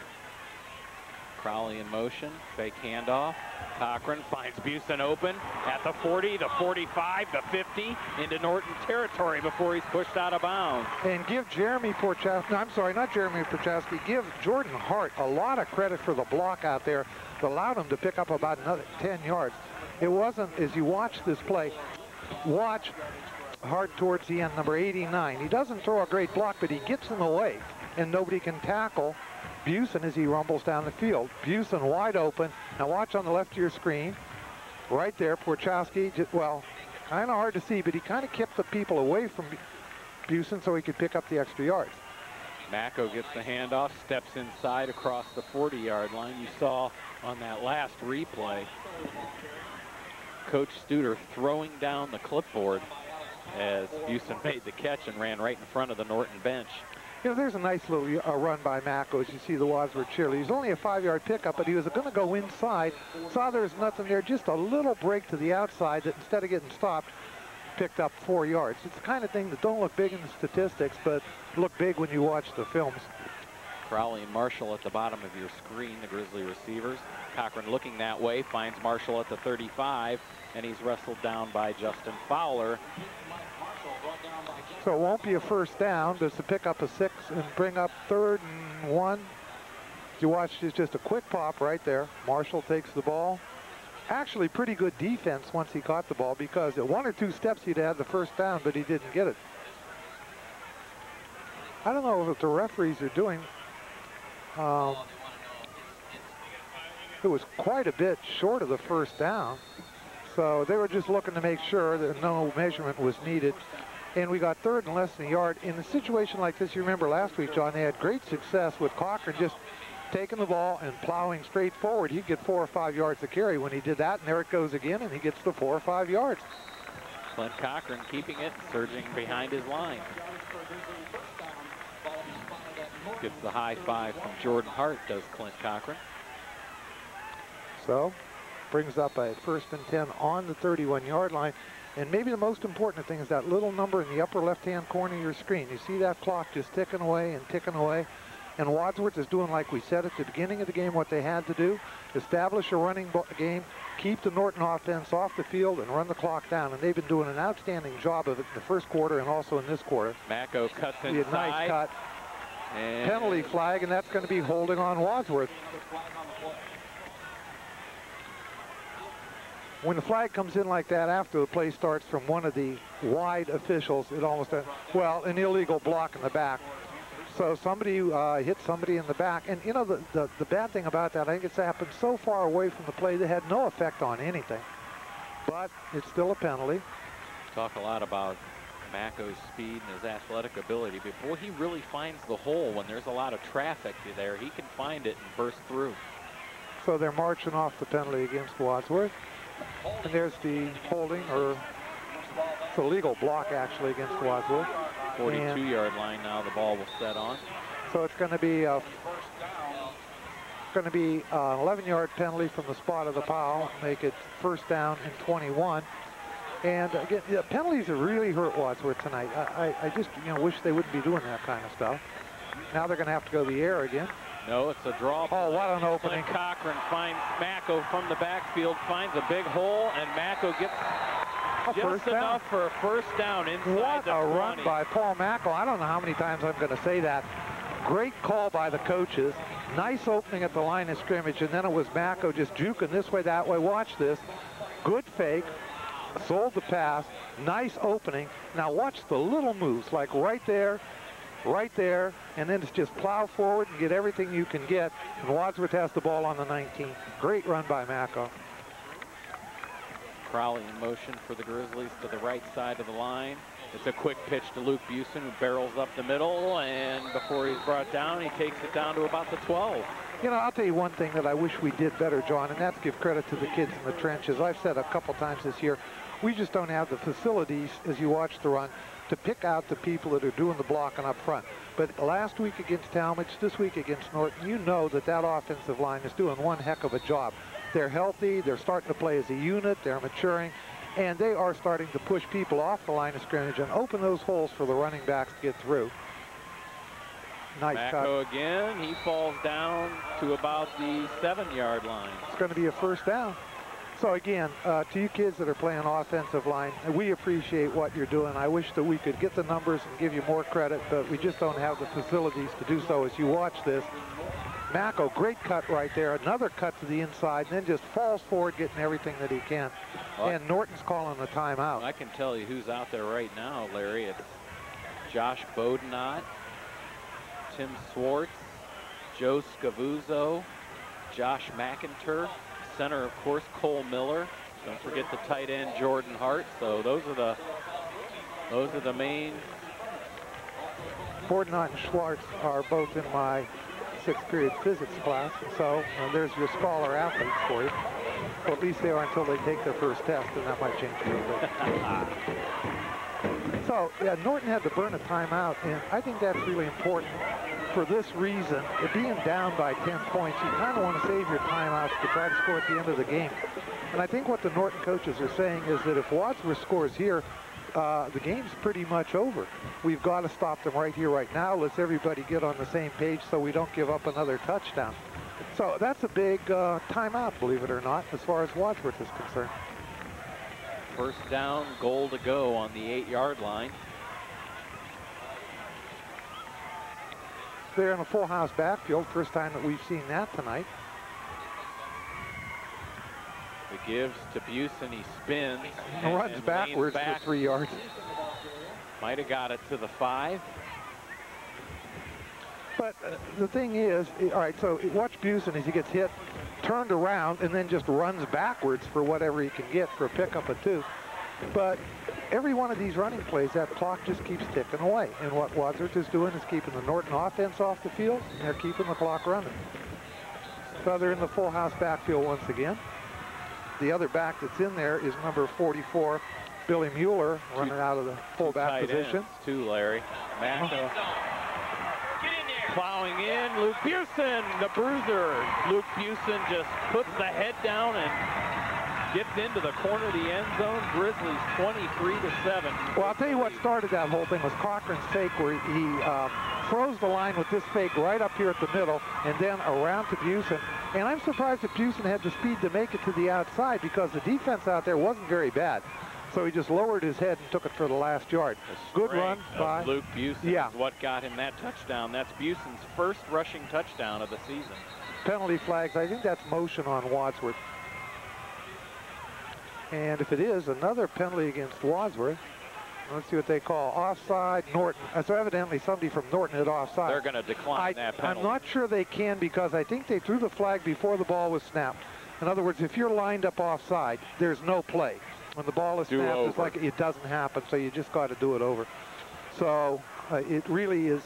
Crowley in motion, fake handoff. Cochran finds Busen open at the 40, the 45, the 50, into Norton territory before he's pushed out of bounds. And give Jeremy Porchowski, no, I'm sorry, not Jeremy Porchowski, give Jordan Hart a lot of credit for the block out there that allowed him to pick up about another 10 yards. It wasn't, as you watch this play, watch Hart towards the end, number 89. He doesn't throw a great block, but he gets in the way, and nobody can tackle Busen as he rumbles down the field. Busen wide open. Now watch on the left of your screen. Right there, Porchowski, well, kind of hard to see, but he kind of kept the people away from Busen so he could pick up the extra yards. Mako gets the handoff, steps inside across the 40-yard line. You saw on that last replay, Coach Studer throwing down the clipboard as Busen made the catch and ran right in front of the Norton bench. You know, there's a nice little run by Macko as you see the Wadsworth cheerleader. He's only a 5-yard pickup, but he was going to go inside. Saw there's nothing there, just a little break to the outside that instead of getting stopped, picked up 4 yards. It's the kind of thing that don't look big in the statistics, but look big when you watch the films. Crowley and Marshall at the bottom of your screen, the Grizzly receivers. Cochran looking that way, finds Marshall at the 35, and he's wrestled down by Justin Fowler. So it won't be a first down, but it's to pick up a 6 and bring up 3rd and 1. You watch, it's just a quick pop right there. Marshall takes the ball. Actually pretty good defense once he caught the ball, because at 1 or 2 steps he'd had the first down, but he didn't get it. I don't know what the referees are doing. It was quite a bit short of the first down. So they were just looking to make sure that no measurement was needed. And we got 3rd and less than a yard. In a situation like this, you remember last week, John, they had great success with Cochran just taking the ball and plowing straight forward. He'd get 4 or 5 yards to carry when he did that, and there it goes again, and he gets the 4 or 5 yards. Clint Cochran keeping it, surging behind his line. Gets the high 5 from Jordan Hart, does Clint Cochran. So, brings up a 1st and 10 on the 31-yard line. And maybe the most important thing is that little number in the upper left-hand corner of your screen. You see that clock just ticking away and ticking away. And Wadsworth is doing, like we said at the beginning of the game, what they had to do. Establish a running game, keep the Norton offense off the field, and run the clock down. And they've been doing an outstanding job of it in the first quarter and also in this quarter. Macko cuts inside. Nice cut. And penalty flag, and that's going to be holding on Wadsworth. When the flag comes in like that after the play starts from one of the wide officials, it almost, well, an illegal block in the back. So somebody hit somebody in the back. And, you know, the bad thing about that, I think it's happened so far away from the play, they had no effect on anything. But it's still a penalty. Talk a lot about Macko's speed and his athletic ability. Before he really finds the hole, when there's a lot of traffic there, he can find it and burst through. So they're marching off the penalty against Wadsworth. And there's the holding, or it's a legal block actually against Wadsworth. 42-yard line now the ball will set on. So it's going to be an 11-yard penalty from the spot of the foul, make it 1st down and 21. And again, the penalties have really hurt Wadsworth tonight. I just wish they wouldn't be doing that kind of stuff. Now they're going to have to go the air again. No, it's a draw. Oh, what an opening. Clint Cochran finds Macko from the backfield, finds a big hole, and Macko gets just enough for a 1st down inside the 20. What a run by Paul Macko. I don't know how many times I'm going to say that. Great call by the coaches. Nice opening at the line of scrimmage, and then it was Macko just juking this way, that way. Watch this. Good fake. Sold the pass. Nice opening. Now watch the little moves, like right there, and then it's just plow forward and get everything you can get. And Wadsworth has the ball on the 19. Great run by Macko. Crowley in motion for the Grizzlies to the right side of the line. It's a quick pitch to Luke Busen, who barrels up the middle, and before he's brought down, he takes it down to about the 12. You know, I'll tell you one thing that I wish we did better, John, and that's give credit to the kids in the trenches. I've said a couple times this year, we just don't have the facilities, as you watch the run, to pick out the people that are doing the blocking up front. But last week against Talmadge, this week against Norton, you know that offensive line is doing one heck of a job. They're healthy, they're starting to play as a unit, they're maturing, and they are starting to push people off the line of scrimmage and open those holes for the running backs to get through. Nice Macko cut. again, he falls down to about the 7-yard line. It's going to be a 1st down. So again, to you kids that are playing offensive line, we appreciate what you're doing. I wish that we could get the numbers and give you more credit, but we just don't have the facilities to do so. As you watch this, Macko, great cut right there. Another cut to the inside, and then just falls forward, getting everything that he can. Well, and Norton's calling the timeout. I can tell you who's out there right now, Larry. It's Josh Bodenot, Tim Swartz, Joe Scavuzzo, Josh McIntyre. Center, of course, Cole Miller. Don't forget the tight end Jordan Hart. So those are the main. Bodenot and Schwartz are both in my 6th period physics class. So there's your scholar athletes for you. Well, at least they are until they take their first test, and that might change a little bit. So, yeah, Norton had to burn a timeout, and I think that's really important for this reason. Being down by 10 points, you kind of want to save your timeouts to try to score at the end of the game. And I think what the Norton coaches are saying is that if Wadsworth scores here, the game's pretty much over. We've got to stop them right here, right now. Let's everybody get on the same page so we don't give up another touchdown. So that's a big timeout, believe it or not, as far as Wadsworth is concerned. First down, goal to go on the 8-yard line. They're in a full house backfield. First time that we've seen that tonight. It gives to Busen. He spins and runs backwards for 3 yards. Might have got it to the 5. But the thing is, all right, so watch Busen as he gets hit, turned around, and then just runs backwards for whatever he can get for a pickup of 2. But every one of these running plays, that clock just keeps ticking away. And what Wadsworth is doing is keeping the Norton offense off the field, and they're keeping the clock running. So they're in the full house backfield once again. The other back that's in there is number 44, Billy Mueller, running out of the fullback position. Two, Larry. Mack plowing in. Luke Busen, the bruiser. Luke Busen just puts the head down and gets into the corner of the end zone. Grizzlies 23-7. Well, I'll tell you what started that whole thing was Cochran's fake, where he throws the line with this fake right up here at the middle and then around to Busen. And I'm surprised that Busen had the speed to make it to the outside because the defense out there wasn't very bad. So he just lowered his head and took it for the last yard. Good run by Luke Busen. Yeah. Is what got him that touchdown. That's Busen's first rushing touchdown of the season. Penalty flags. I think that's motion on Wadsworth. And if it is, another penalty against Wadsworth. Let's see what they call offside. Norton. So evidently somebody from Norton had offside. They're going to decline that penalty. I'm not sure they can because I think they threw the flag before the ball was snapped. In other words, if you're lined up offside, there's no play. When the ball is snapped, it's like it doesn't happen, so you just got to do it over. So it really is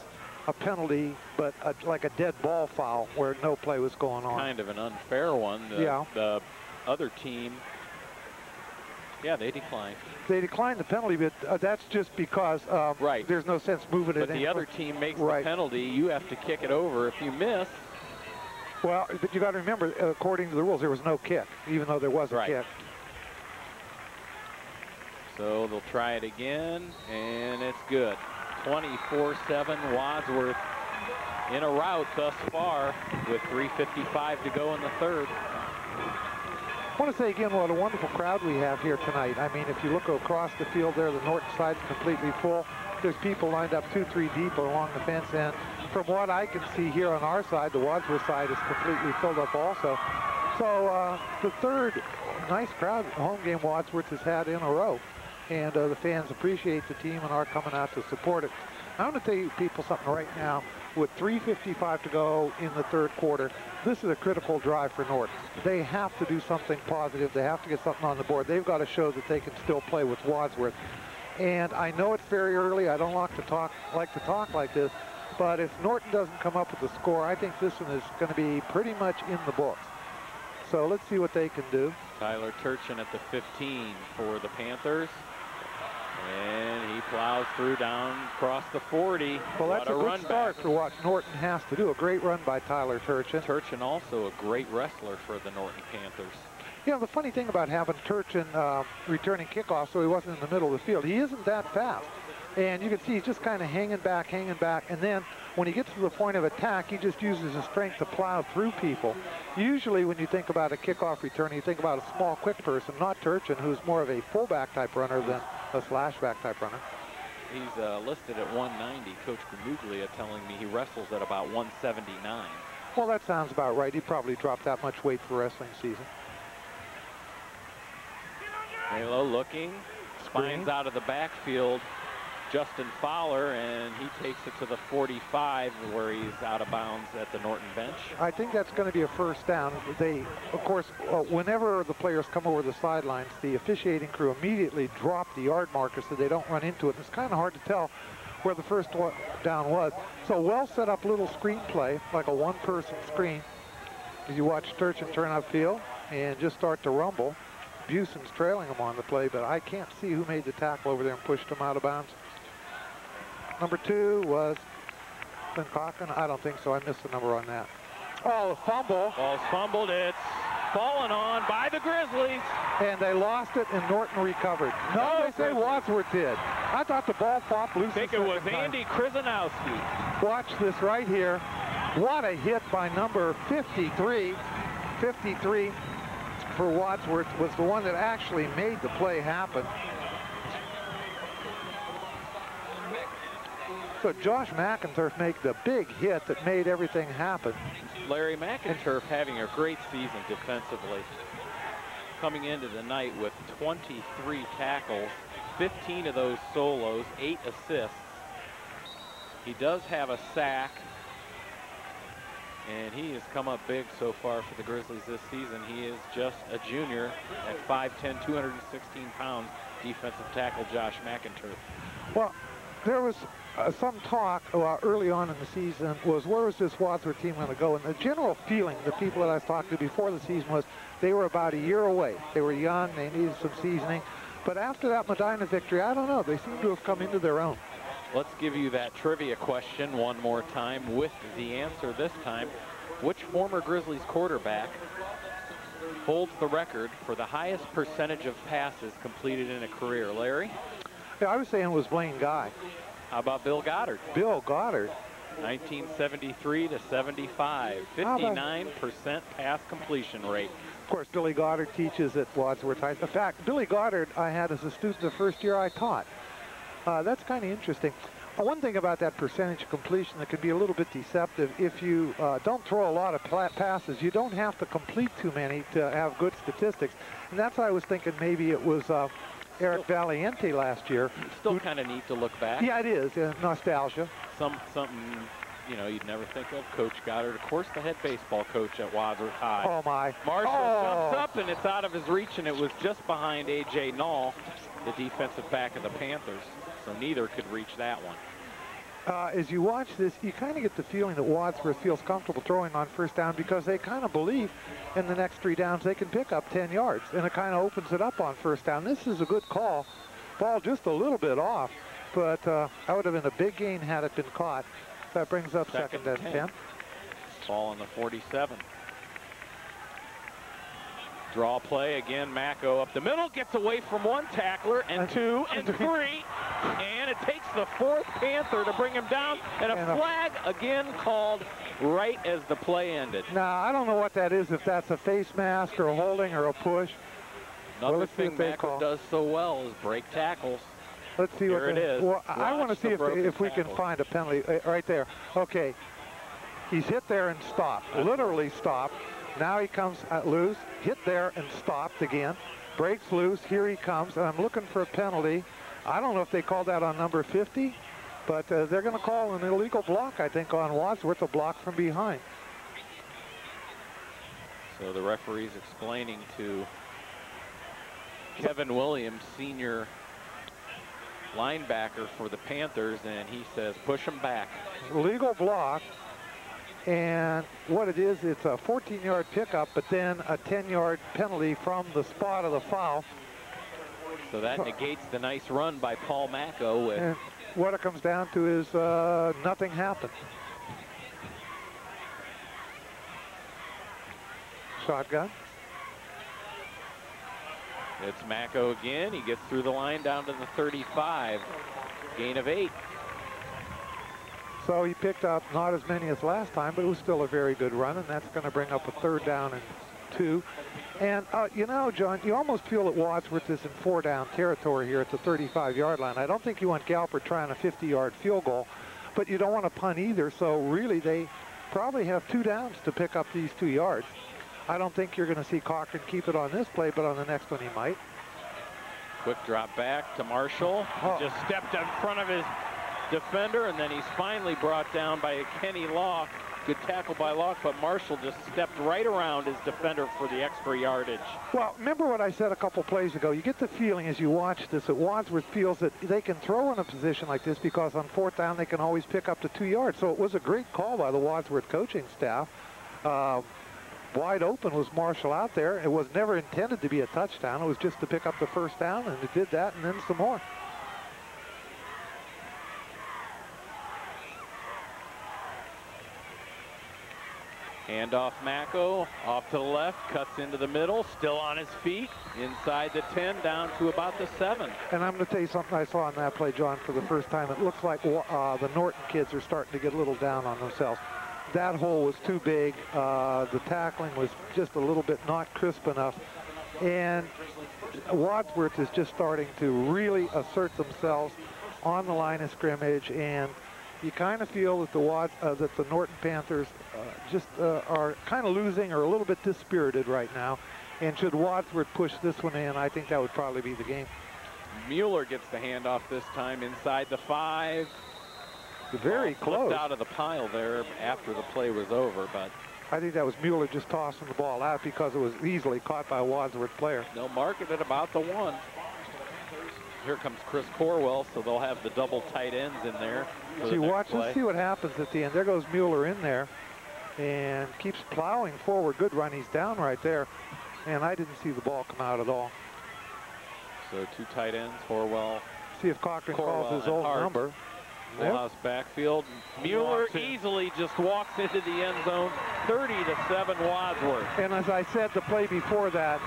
a penalty, but like a dead ball foul where no play was going on. Kind of an unfair one. The other team, yeah, they declined. They declined the penalty, but that's just because there's no sense moving it. But the other team makes the penalty. You have to kick it over. If you miss. Well, but you got to remember, according to the rules, there was no kick, even though there was a kick. So they'll try it again, and it's good. 24-7, Wadsworth in a rout thus far with 3:55 to go in the third. I want to say again what a wonderful crowd we have here tonight. I mean, if you look across the field there, the Norton side's completely full. There's people lined up 2-3 deep along the fence, and from what I can see here on our side, the Wadsworth side is completely filled up also. So the third nice crowd home game Wadsworth has had in a row. And the fans appreciate the team and are coming out to support it. I want to tell you people something right now. With 3:55 to go in the third quarter, this is a critical drive for Norton. They have to do something positive. They have to get something on the board. They've got to show that they can still play with Wadsworth. And I know it's very early. I don't like to talk like this. But if Norton doesn't come up with a score, I think this one is going to be pretty much in the books. So let's see what they can do. Tyler Turchin at the 15 for the Panthers. And he plows through down across the 40. Well, that's a good start for what Norton has to do. A great run by Tyler Turchin. Turchin also a great wrestler for the Norton Panthers. You know, the funny thing about having Turchin returning kickoff, so he wasn't in the middle of the field, he isn't that fast. And you can see he's just kind of hanging back. And then when he gets to the point of attack, he just uses his strength to plow through people. Usually when you think about a kickoff return, you think about a small, quick person, not Turchin, who's more of a fullback type runner than a slashback type runner. He's listed at 190. Coach Granuglia telling me he wrestles at about 179. Well, that sounds about right. He probably dropped that much weight for wrestling season. Halo looking, spines out of the backfield. Justin Fowler, and he takes it to the 45 where he's out of bounds at the Norton bench. I think that's going to be a first down. They, of course, whenever the players come over the sidelines, the officiating crew immediately drop the yard marker so they don't run into it. It's kind of hard to tell where the first down was. So well set up little screen play, like a one-person screen. As you watch Turchin turn upfield and just start to rumble. Busen's trailing him on the play, but I can't see who made the tackle over there and pushed him out of bounds. Number 2 was Ben Cochran. I don't think so. I missed the number on that. Oh, fumble. Ball's fumbled. It's fallen on by the Grizzlies. And they lost it, and Norton recovered. No, they say Wadsworth did. I thought the ball popped loose. I think it was Andy Krzyzanowski. Watch this right here. What a hit by number 53. 53 for Wadsworth was the one that actually made the play happen. So Josh McInturf made the big hit that made everything happen. Larry McInturf having a great season defensively. Coming into the night with 23 tackles, 15 of those solos, 8 assists. He does have a sack, and he has come up big so far for the Grizzlies this season. He is just a junior at 5'10", 216 pounds, defensive tackle Josh McInturf. Well, there was some talk early on in the season was where was this Wadsworth team going to go? And the general feeling, the people that I was talking to before the season was they were about a year away. They were young, they needed some seasoning. But after that Medina victory, I don't know, they seem to have come into their own. Let's give you that trivia question one more time with the answer this time. Which former Grizzlies quarterback holds the record for the highest percentage of passes completed in a career? Larry? Yeah, I was saying it was Blaine Guy. How about Bill Goddard? Bill Goddard. 1973 to 75, 59% pass completion rate. Of course, Billy Goddard teaches at Wadsworth High. In fact, Billy Goddard I had as a student the first year I taught. That's kind of interesting. One thing about that percentage of completion that can be a little bit deceptive, if you don't throw a lot of passes, you don't have to complete too many to have good statistics. And that's why I was thinking maybe it was Eric Valiente last year. Still kind of neat to look back. Yeah, it is. Nostalgia. Something, you know, you'd never think of. Coach Goddard, of course, the head baseball coach at Wadsworth High. Oh, my. Marshall jumps up, and it's out of his reach, and it was just behind A.J. Knoll, the defensive back of the Panthers. So neither could reach that one. As you watch this, you kind of get the feeling that Wadsworth feels comfortable throwing on first down because they kind of believe in the next 3 downs they can pick up 10 yards, and it kind of opens it up on first down. This is a good call. Ball just a little bit off, but that would have been a big gain had it been caught. That brings up second and 10. Ball on the 47. Draw play again. Macco up the middle, gets away from one tackler and 2 and 3, and it takes the 4th Panther to bring him down, and a flag again called right as the play ended. Now, I don't know what that is, if that's a face mask or a holding or a push. Another thing Macco does so well is break tackles. Let's see what it is. Well, I want to see if we can find a penalty right there. Okay, he's hit there and stopped, literally stopped. Now he comes loose, hit there and stopped again, breaks loose, here he comes, and I'm looking for a penalty. I don't know if they called that on number 50, but they're going to call an illegal block, I think, on Wadsworth, a block from behind. So the referee's explaining to Kevin Williams, senior linebacker for the Panthers, and he says, push him back. Illegal block. And what it is, it's a 14-yard pickup, but then a 10-yard penalty from the spot of the foul. So that negates the nice run by Paul Macco. And what it comes down to is nothing happened. Shotgun. It's Macco again. He gets through the line down to the 35. Gain of 8. So he picked up not as many as last time, but it was still a very good run, and that's going to bring up a 3rd down and 2. And, you know, John, you almost feel that Wadsworth is in 4-down territory here at the 35-yard line. I don't think you want Galper trying a 50-yard field goal, but you don't want to punt either, so really they probably have 2 downs to pick up these 2 yards. I don't think you're going to see Cochran keep it on this play, but on the next one he might. Quick drop back to Marshall. He just stepped in front of his defender, and then he's finally brought down by Kenny Locke. Good tackle by Locke, but Marshall just stepped right around his defender for the extra yardage. Well, remember what I said a couple plays ago. You get the feeling as you watch this that Wadsworth feels that they can throw in a position like this because on 4th down they can always pick up to 2 yards. So it was a great call by the Wadsworth coaching staff. Wide open was Marshall out there. It was never intended to be a touchdown. It was just to pick up the 1st down, and it did that and then some more. Handoff Mako, off to the left, cuts into the middle, still on his feet, inside the 10, down to about the 7. And I'm going to tell you something I saw on that play, John, for the first time. It looks like the Norton kids are starting to get a little down on themselves. That hole was too big. The tackling was just a little bit not crisp enough. And Wadsworth is just starting to really assert themselves on the line of scrimmage, and you kind of feel that the Norton Panthers just are kind of losing or a little bit dispirited right now. And should Wadsworth push this one in, I think that would probably be the game. Mueller gets the handoff this time inside the 5. Very close. Flipped out of the pile there after the play was over, but I think that was Mueller just tossing the ball out because it was easily caught by a Wadsworth player. they'll mark it at about the 1. Here comes Chris Corwell, so they'll have the double tight ends in there. See, let's see what happens at the end. There goes Mueller in there and keeps plowing forward. Good run. He's down right there, and I didn't see the ball come out at all. So 2 tight ends, Corwell. See if Cochran calls his old number. Full-house backfield. Mueller easily just walks into the end zone. 30-7 Wadsworth. And as I said, the play before that,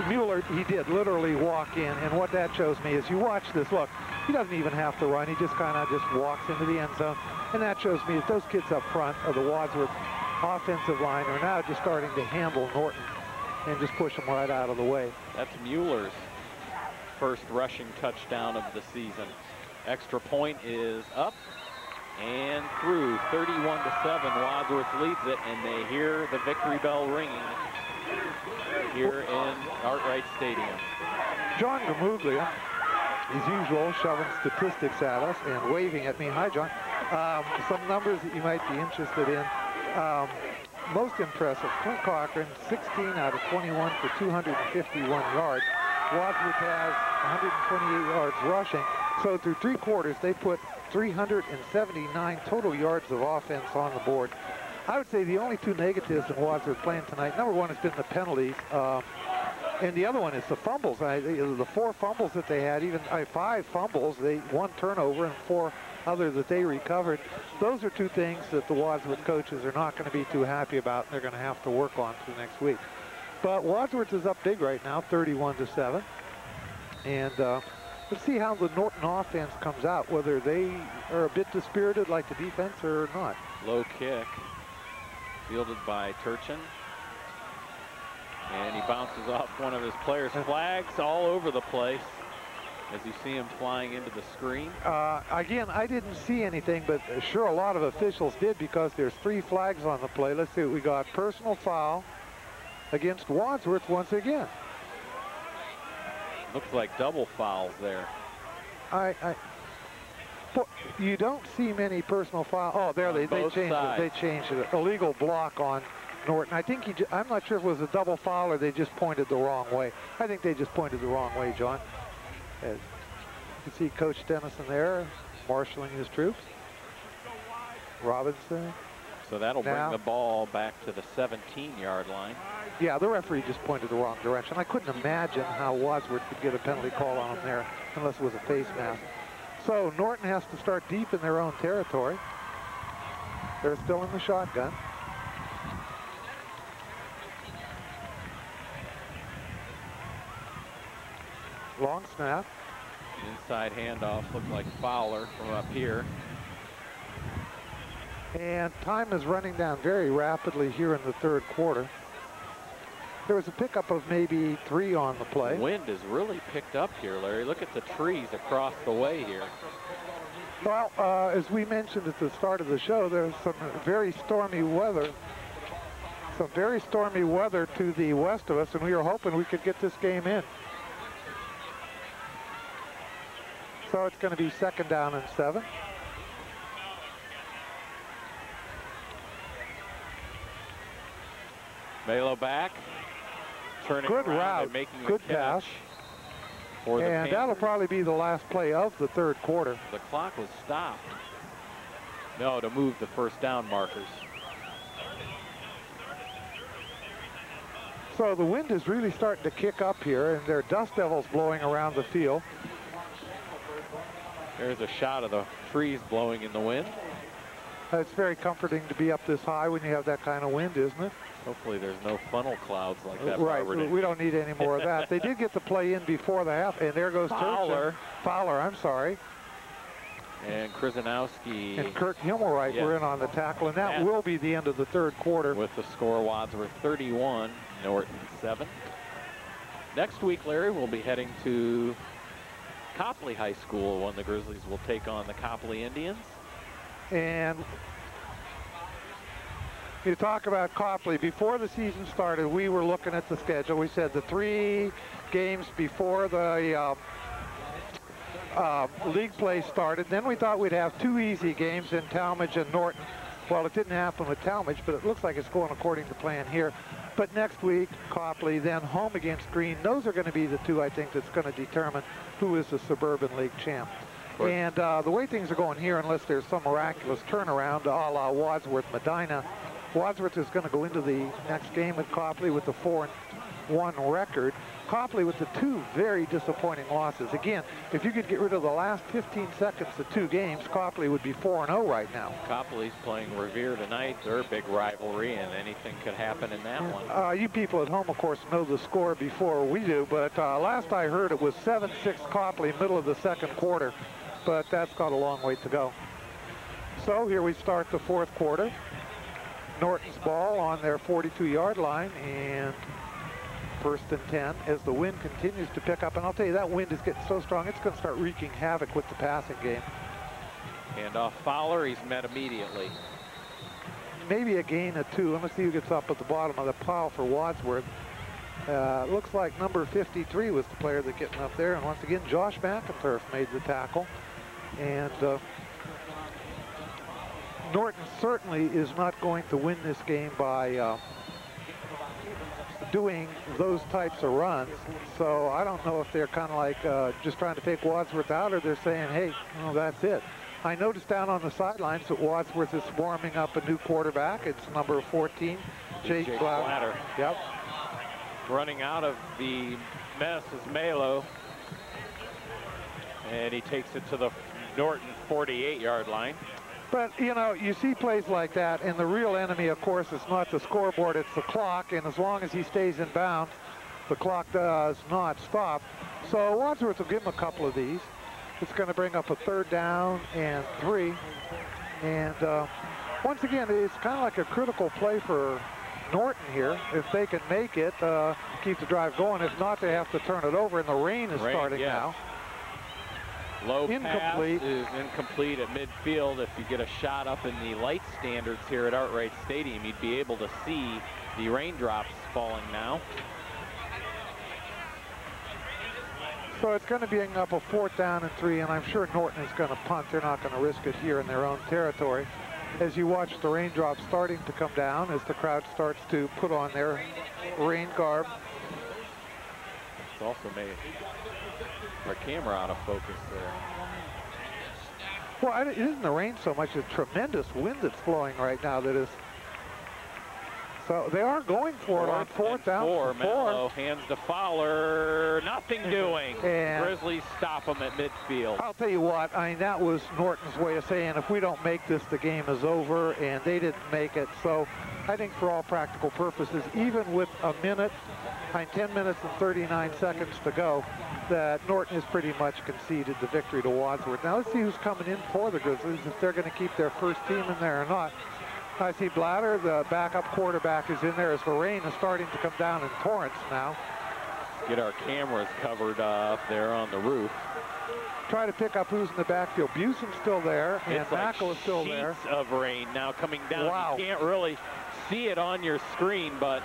Mueller, he did literally walk in. And what that shows me is, you watch this, look, he doesn't even have to run. He just kind of just walks into the end zone. And that shows me that those kids up front of the Wadsworth offensive line are now just starting to handle Norton and just push them right out of the way. That's Mueller's first rushing touchdown of the season. Extra point is up and through. 31-7, Wadsworth leads it, and they hear the victory bell ringing here in Arkwright Stadium. John Gamuglia, as usual, shoving statistics at us and waving at me. Hi, John. Some numbers that you might be interested in. Most impressive, Clint Cochran, 16 out of 21 for 251 yards. Wadsworth has 128 yards rushing. So through 3 quarters, they put 379 total yards of offense on the board. I would say the only 2 negatives in Wadsworth playing tonight, number 1 has been the penalties, and the other one is the fumbles. The 4 fumbles that they had, even 5 fumbles, 1 turnover and 4 other that they recovered. Those are 2 things that the Wadsworth coaches are not going to be too happy about, and they're going to have to work on through next week. But Wadsworth is up big right now, 31-7, and let's see how the Norton offense comes out, whether they are a bit dispirited like the defense or not. Low kick, fielded by Turchin. And he bounces off one of his players. Flags all over the place as you see him flying into the screen. Again, I didn't see anything, but sure a lot of officials did because there's 3 flags on the play. Let's see what we got. Personal foul against Wadsworth once again. Looks like double fouls there. You don't see many personal fouls. Oh, there they changed it. They changed it. Illegal block on Norton. I think I'm not sure if it was a double foul or they just pointed the wrong way. I think they just pointed the wrong way, John. As you can see Coach Dennison there marshaling his troops. Robinson. So that'll bring the ball back to the 17-yard line. Yeah, the referee just pointed the wrong direction. I couldn't imagine how Wadsworth could get a penalty call on him there unless it was a face mask. So Norton has to start deep in their own territory. They're still in the shotgun. Long snap. Inside handoff looked like Fowler from up here. And time is running down very rapidly here in the 3rd quarter. There was a pickup of maybe 3 on the play. The wind has really picked up here, Larry. Look at the trees across the way here. Well, as we mentioned at the start of the show, there's some very stormy weather. Some very stormy weather to the west of us, and we were hoping we could get this game in. So it's going to be 2nd down and 7. Melo back, turning good around route, and making good a catch. pass. For the And that'll probably be the last play of the 3rd quarter. The clock was stopped. No, to move the 1st down markers. So the wind is really starting to kick up here, and there are dust devils blowing around the field. There's a shot of the trees blowing in the wind. It's very comforting to be up this high when you have that kind of wind, isn't it? Hopefully there's no funnel clouds like that. Right, we don't need any more of that. They did get the play in before the half, and there goes Fowler. Fowler, I'm sorry. And Krzyzanowski. And Kirk Himmelreich were in on the tackle, and that will be the end of the third quarter. With the score, Wadsworth 31, Norton 7. Next week, Larry, we'll be heading to Copley High School when the Grizzlies will take on the Copley Indians. And you talk about Copley. Before the season started, we were looking at the schedule. We said the 3 games before the league play started. Then we thought we'd have 2 easy games in Talmadge and Norton. Well, it didn't happen with Talmadge, but it looks like it's going according to plan here. But next week, Copley, then home against Green. Those are going to be the 2, I think, that's going to determine who is the Suburban League champ. Right. And the way things are going here, unless there's some miraculous turnaround, a la Wadsworth Medina, Wadsworth is going to go into the next game with Copley with the 4-1 record. Copley with the 2 very disappointing losses. Again, if you could get rid of the last 15 seconds of 2 games, Copley would be 4-0 right now. Copley's playing Revere tonight. They're a big rivalry, and anything could happen in that one. You people at home, of course, know the score before we do, but last I heard it was 7-6 Copley, middle of the second quarter, but that's got a long way to go. So here we start the fourth quarter. Norton's ball on their 42-yard line, and first and 10 as the wind continues to pick up. And I'll tell you, that wind is getting so strong, it's going to start wreaking havoc with the passing game. And off Fowler, he's met immediately. Maybe a gain of 2. Let's see who gets up at the bottom of the pile for Wadsworth. Looks like number 53 was the player that getting up there. And once again, Josh McInturf made the tackle. And Norton certainly is not going to win this game by doing those types of runs. So I don't know if they're kind of like just trying to take Wadsworth out, or they're saying, hey, well, that's it. I noticed down on the sidelines that Wadsworth is warming up a new quarterback. It's number 14, Jake Blatter. Yep. Running out of the mess is Malo. And he takes it to the Norton 48-yard line. But, you know, you see plays like that, and the real enemy, of course, is not the scoreboard, it's the clock, and as long as he stays in bounds, the clock does not stop. So Wadsworth will give him a couple of these. It's going to bring up a 3rd down and 3. And once again, it's kind of like a critical play for Norton here. If they can make it, keep the drive going. If not, they have to turn it over, and the rain is starting now. Low pass is incomplete at midfield. If you get a shot up in the light standards here at Arkwright Stadium, you'd be able to see the raindrops falling now. So it's going to be up a 4th down and 3, and I'm sure Norton is going to punt. They're not going to risk it here in their own territory. As you watch the raindrops starting to come down, as the crowd starts to put on their rain garb. It's also made our camera out of focus there. Well, it isn't the rain so much, it's tremendous wind that's blowing right now that is. So they are going for it on 4th down. 4. Mello hands to Fowler. Nothing doing. And Grizzlies stop him at midfield. I'll tell you what, I mean, that was Norton's way of saying, if we don't make this, the game is over, and they didn't make it. So I think for all practical purposes, even with a minute, 10 minutes and 39 seconds to go, that Norton has pretty much conceded the victory to Wadsworth. Now let's see who's coming in for the Grizzlies, if they're going to keep their first team in there or not. I see Blatter, the backup quarterback, is in there as the rain is starting to come down in torrents now. Get our cameras covered up there on the roof. Try to pick up who's in the backfield. Buson's still there, and Mackel is still there. Sheets of rain now coming down. Wow. You can't really see it on your screen, but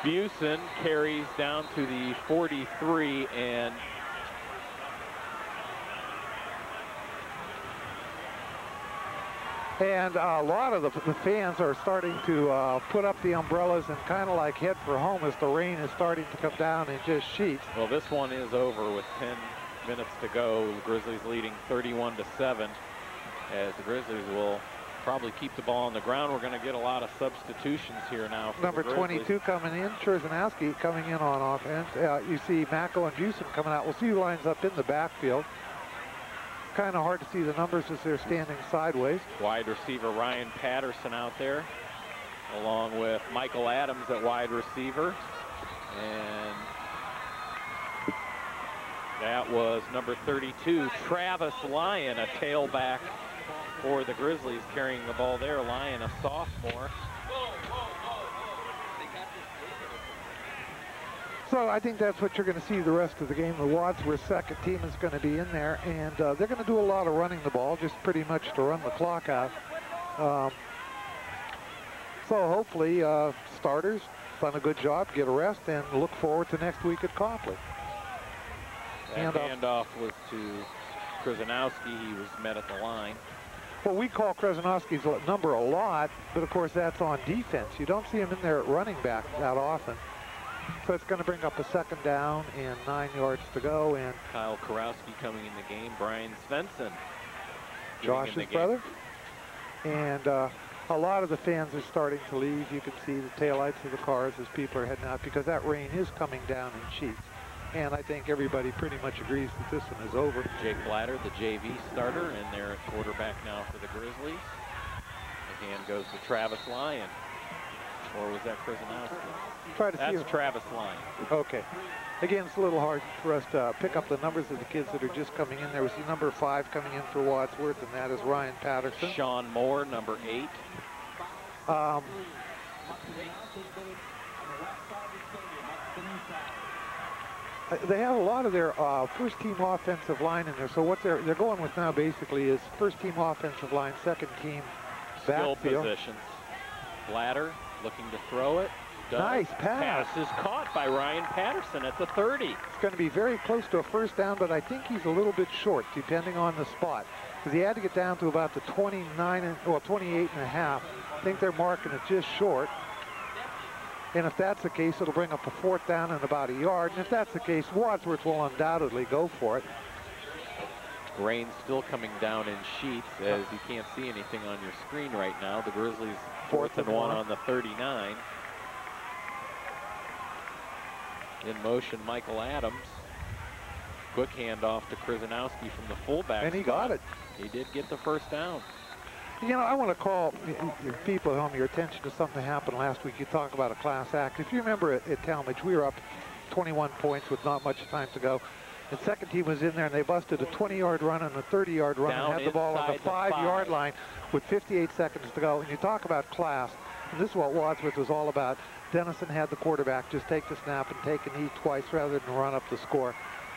Buson carries down to the 43, and a lot of the fans are starting to put up the umbrellas and kind of like head for home as the rain is starting to come down in just sheets. Well, this one is over with 10 minutes to go. The Grizzlies leading 31-7, as the Grizzlies will probably keep the ball on the ground. We're going to get a lot of substitutions here now. Number 22 coming in, Trzynowski coming in on offense. You see Mackel and Buson coming out. We'll see who lines up in the backfield. kind of hard to see the numbers as they're standing sideways. Wide receiver Ryan Patterson out there, along with Michael Adams at wide receiver. And that was number 32, Travis Lyon, a tailback for the Grizzlies, carrying the ball there. Lyon, a sophomore. So I think that's what you're going to see the rest of the game. The Wadsworth second team is going to be in there, and they're going to do a lot of running the ball, just pretty much to run the clock out. So hopefully starters done a good job, get a rest, and look forward to next week at Copley. That handoff was to Krzyzanowski. He was met at the line. Well, we call Krzyzanowski's number a lot, but of course that's on defense. You don't see him in there at running back that often. So it's going to bring up a second down and 9 yards to go. And Kyle Karowski coming in the game. Brian Svensson, Josh's brother. And a lot of the fans are starting to leave. You can see the taillights of the cars as people are heading out because that rain is coming down in sheets. And I think everybody pretty much agrees that this one is over. Jake Blatter, the JV starter, and they're at quarterback now for the Grizzlies. The hand goes to Travis Lyon. Or was that Krzyzanowski? That's Travis Lyon. Okay. Again, it's a little hard for us to pick up the numbers of the kids that are just coming in. There was the number 5 coming in for Wadsworth, and that is Ryan Patterson. Sean Moore, number 8. They have a lot of their first-team offensive line in there. So what they're going with now basically is first-team offensive line, second-team Skill backfield. positions. Blatter looking to throw it. Nice pass. Pass is caught by Ryan Patterson at the 30. It's going to be very close to a first down, but I think he's a little bit short, depending on the spot. Because he had to get down to about the 28 and a half. I think they're marking it just short. And if that's the case, it'll bring up a fourth down and about a yard. And if that's the case, Wadsworth will undoubtedly go for it. Rain still coming down in sheets, as you can't see anything on your screen right now. The Grizzlies fourth and one on the 39. In motion, Michael Adams. Quick handoff to Krzyzanowski from the fullback. And he got it. He did get the first down. You know, I want to call people at home your attention to something that happened last week. You talk about a class act. If you remember at Talmadge, we were up 21 points with not much time to go. The second team was in there, and they busted a 20-yard run and a 30-yard run and had the ball on the 5-yard line with 58 seconds to go. And you talk about class, and this is what Wadsworth was all about. Dennison had the quarterback just take the snap and take a knee twice rather than run up the score.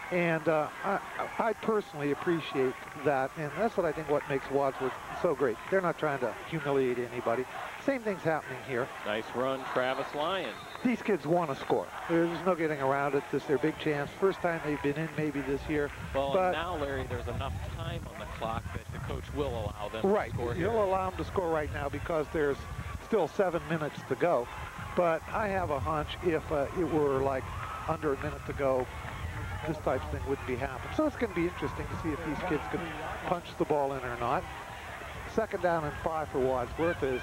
And I personally appreciate that, and that's what I think what makes Wadsworth so great. They're not trying to humiliate anybody. Same thing's happening here. Nice run, Travis Lyon. These kids want to score. There's no getting around it. This is their big chance. First time they've been in maybe this year. Well, but and now, Larry, there's enough time on the clock that the coach will allow them right. to score. He'll allow them to score right now because there's still 7 minutes to go. But I have a hunch if it were like under a minute to go, this type of thing wouldn't be happening. So it's going to be interesting to see if these kids can punch the ball in or not. Second down and 5 for Wadsworth is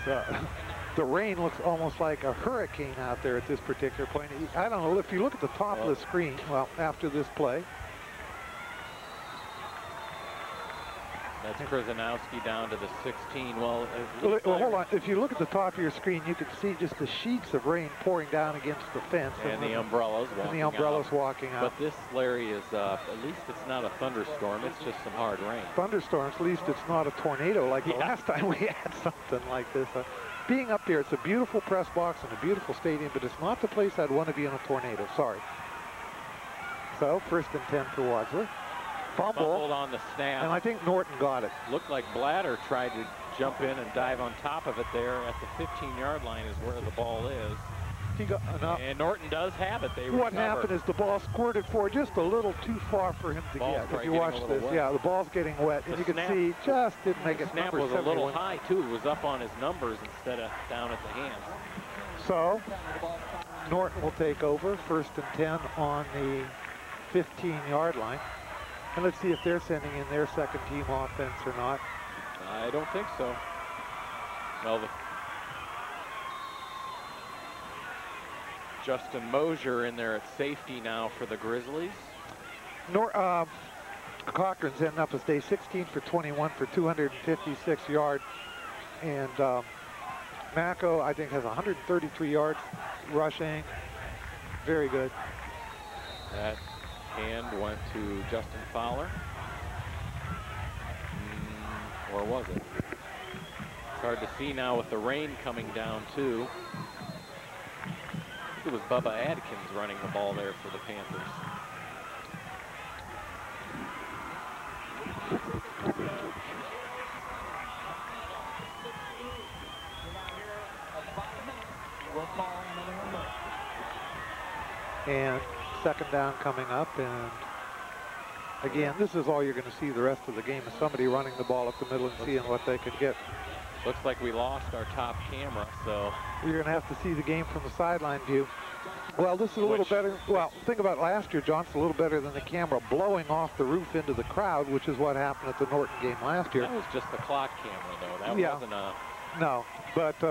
the rain looks almost like a hurricane out there at this particular point. I don't know if you look at the top of the screen, well, after this play. That's Krzyzanowski down to the 16. Well, hold on. If you look at the top of your screen, you can see just the sheets of rain pouring down against the fence. And the umbrellas walking out. But this, Larry, is at least it's not a thunderstorm. It's just some hard rain. Thunderstorms, at least it's not a tornado like the last time we had something like this. Being up there, it's a beautiful press box and a beautiful stadium, but it's not the place I'd want to be in a tornado. Sorry. So, first and 10 for Wadsworth. Fumbled on the snap. And I think Norton got it. Looked like Blatter tried to jump in and dive on top of it there at the 15-yard line is where the ball is. He got enough. And Norton does have it. What happened is the ball squirted forward just a little too far for him to get. If you watch this, yeah, the ball's getting wet. And you can see just didn't make it. The snap was a little high, too. It was up on his numbers instead of down at the hands. So, Norton will take over. First and 10 on the 15-yard line. And let's see if they're sending in their second team offense or not. I don't think so. Well, Justin Mosier in there at safety now for the Grizzlies. Cochran's ending up as day 16 for 21 for 256 yards. And Mako, I think, has 133 yards rushing. Very good. That hand went to Justin Fowler. Or was it? It's hard to see now with the rain coming down, too. I think it was Bubba Adkins running the ball there for the Panthers. And second down coming up, and again, this is all you're going to see the rest of the game, is somebody running the ball up the middle and seeing what they can get. Looks like we lost our top camera, so You're going to have to see the game from the sideline view. Well, this is a little better. Well, think about last year, John. It's a little better than the camera blowing off the roof into the crowd, which is what happened at the Norton game last year. that was just the clock camera, though. That wasn't a... No, but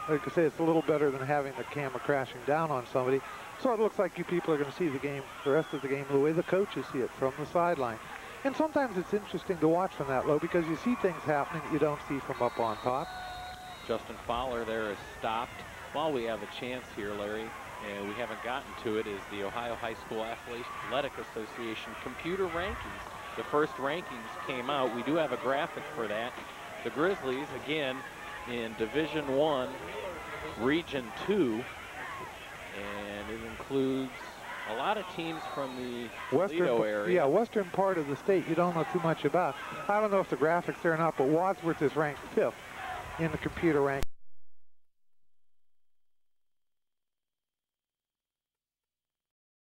like I say, it's a little better than having the camera crashing down on somebody. So it looks like you people are going to see the game, the rest of the game, the way the coaches see it from the sideline. And sometimes it's interesting to watch from that low because you see things happening that you don't see from up on top. Justin Fowler there is stopped. While we have a chance here, Larry, and we haven't gotten to it, is the Ohio High School Athletic Association computer rankings. The first rankings came out. We do have a graphic for that. The Grizzlies, again, in Division I, Region 2, and it includes a lot of teams from the Toledo area. Yeah, western part of the state you don't know too much about. I don't know if the graphics there or not, but Wadsworth is ranked 5th in the computer rank.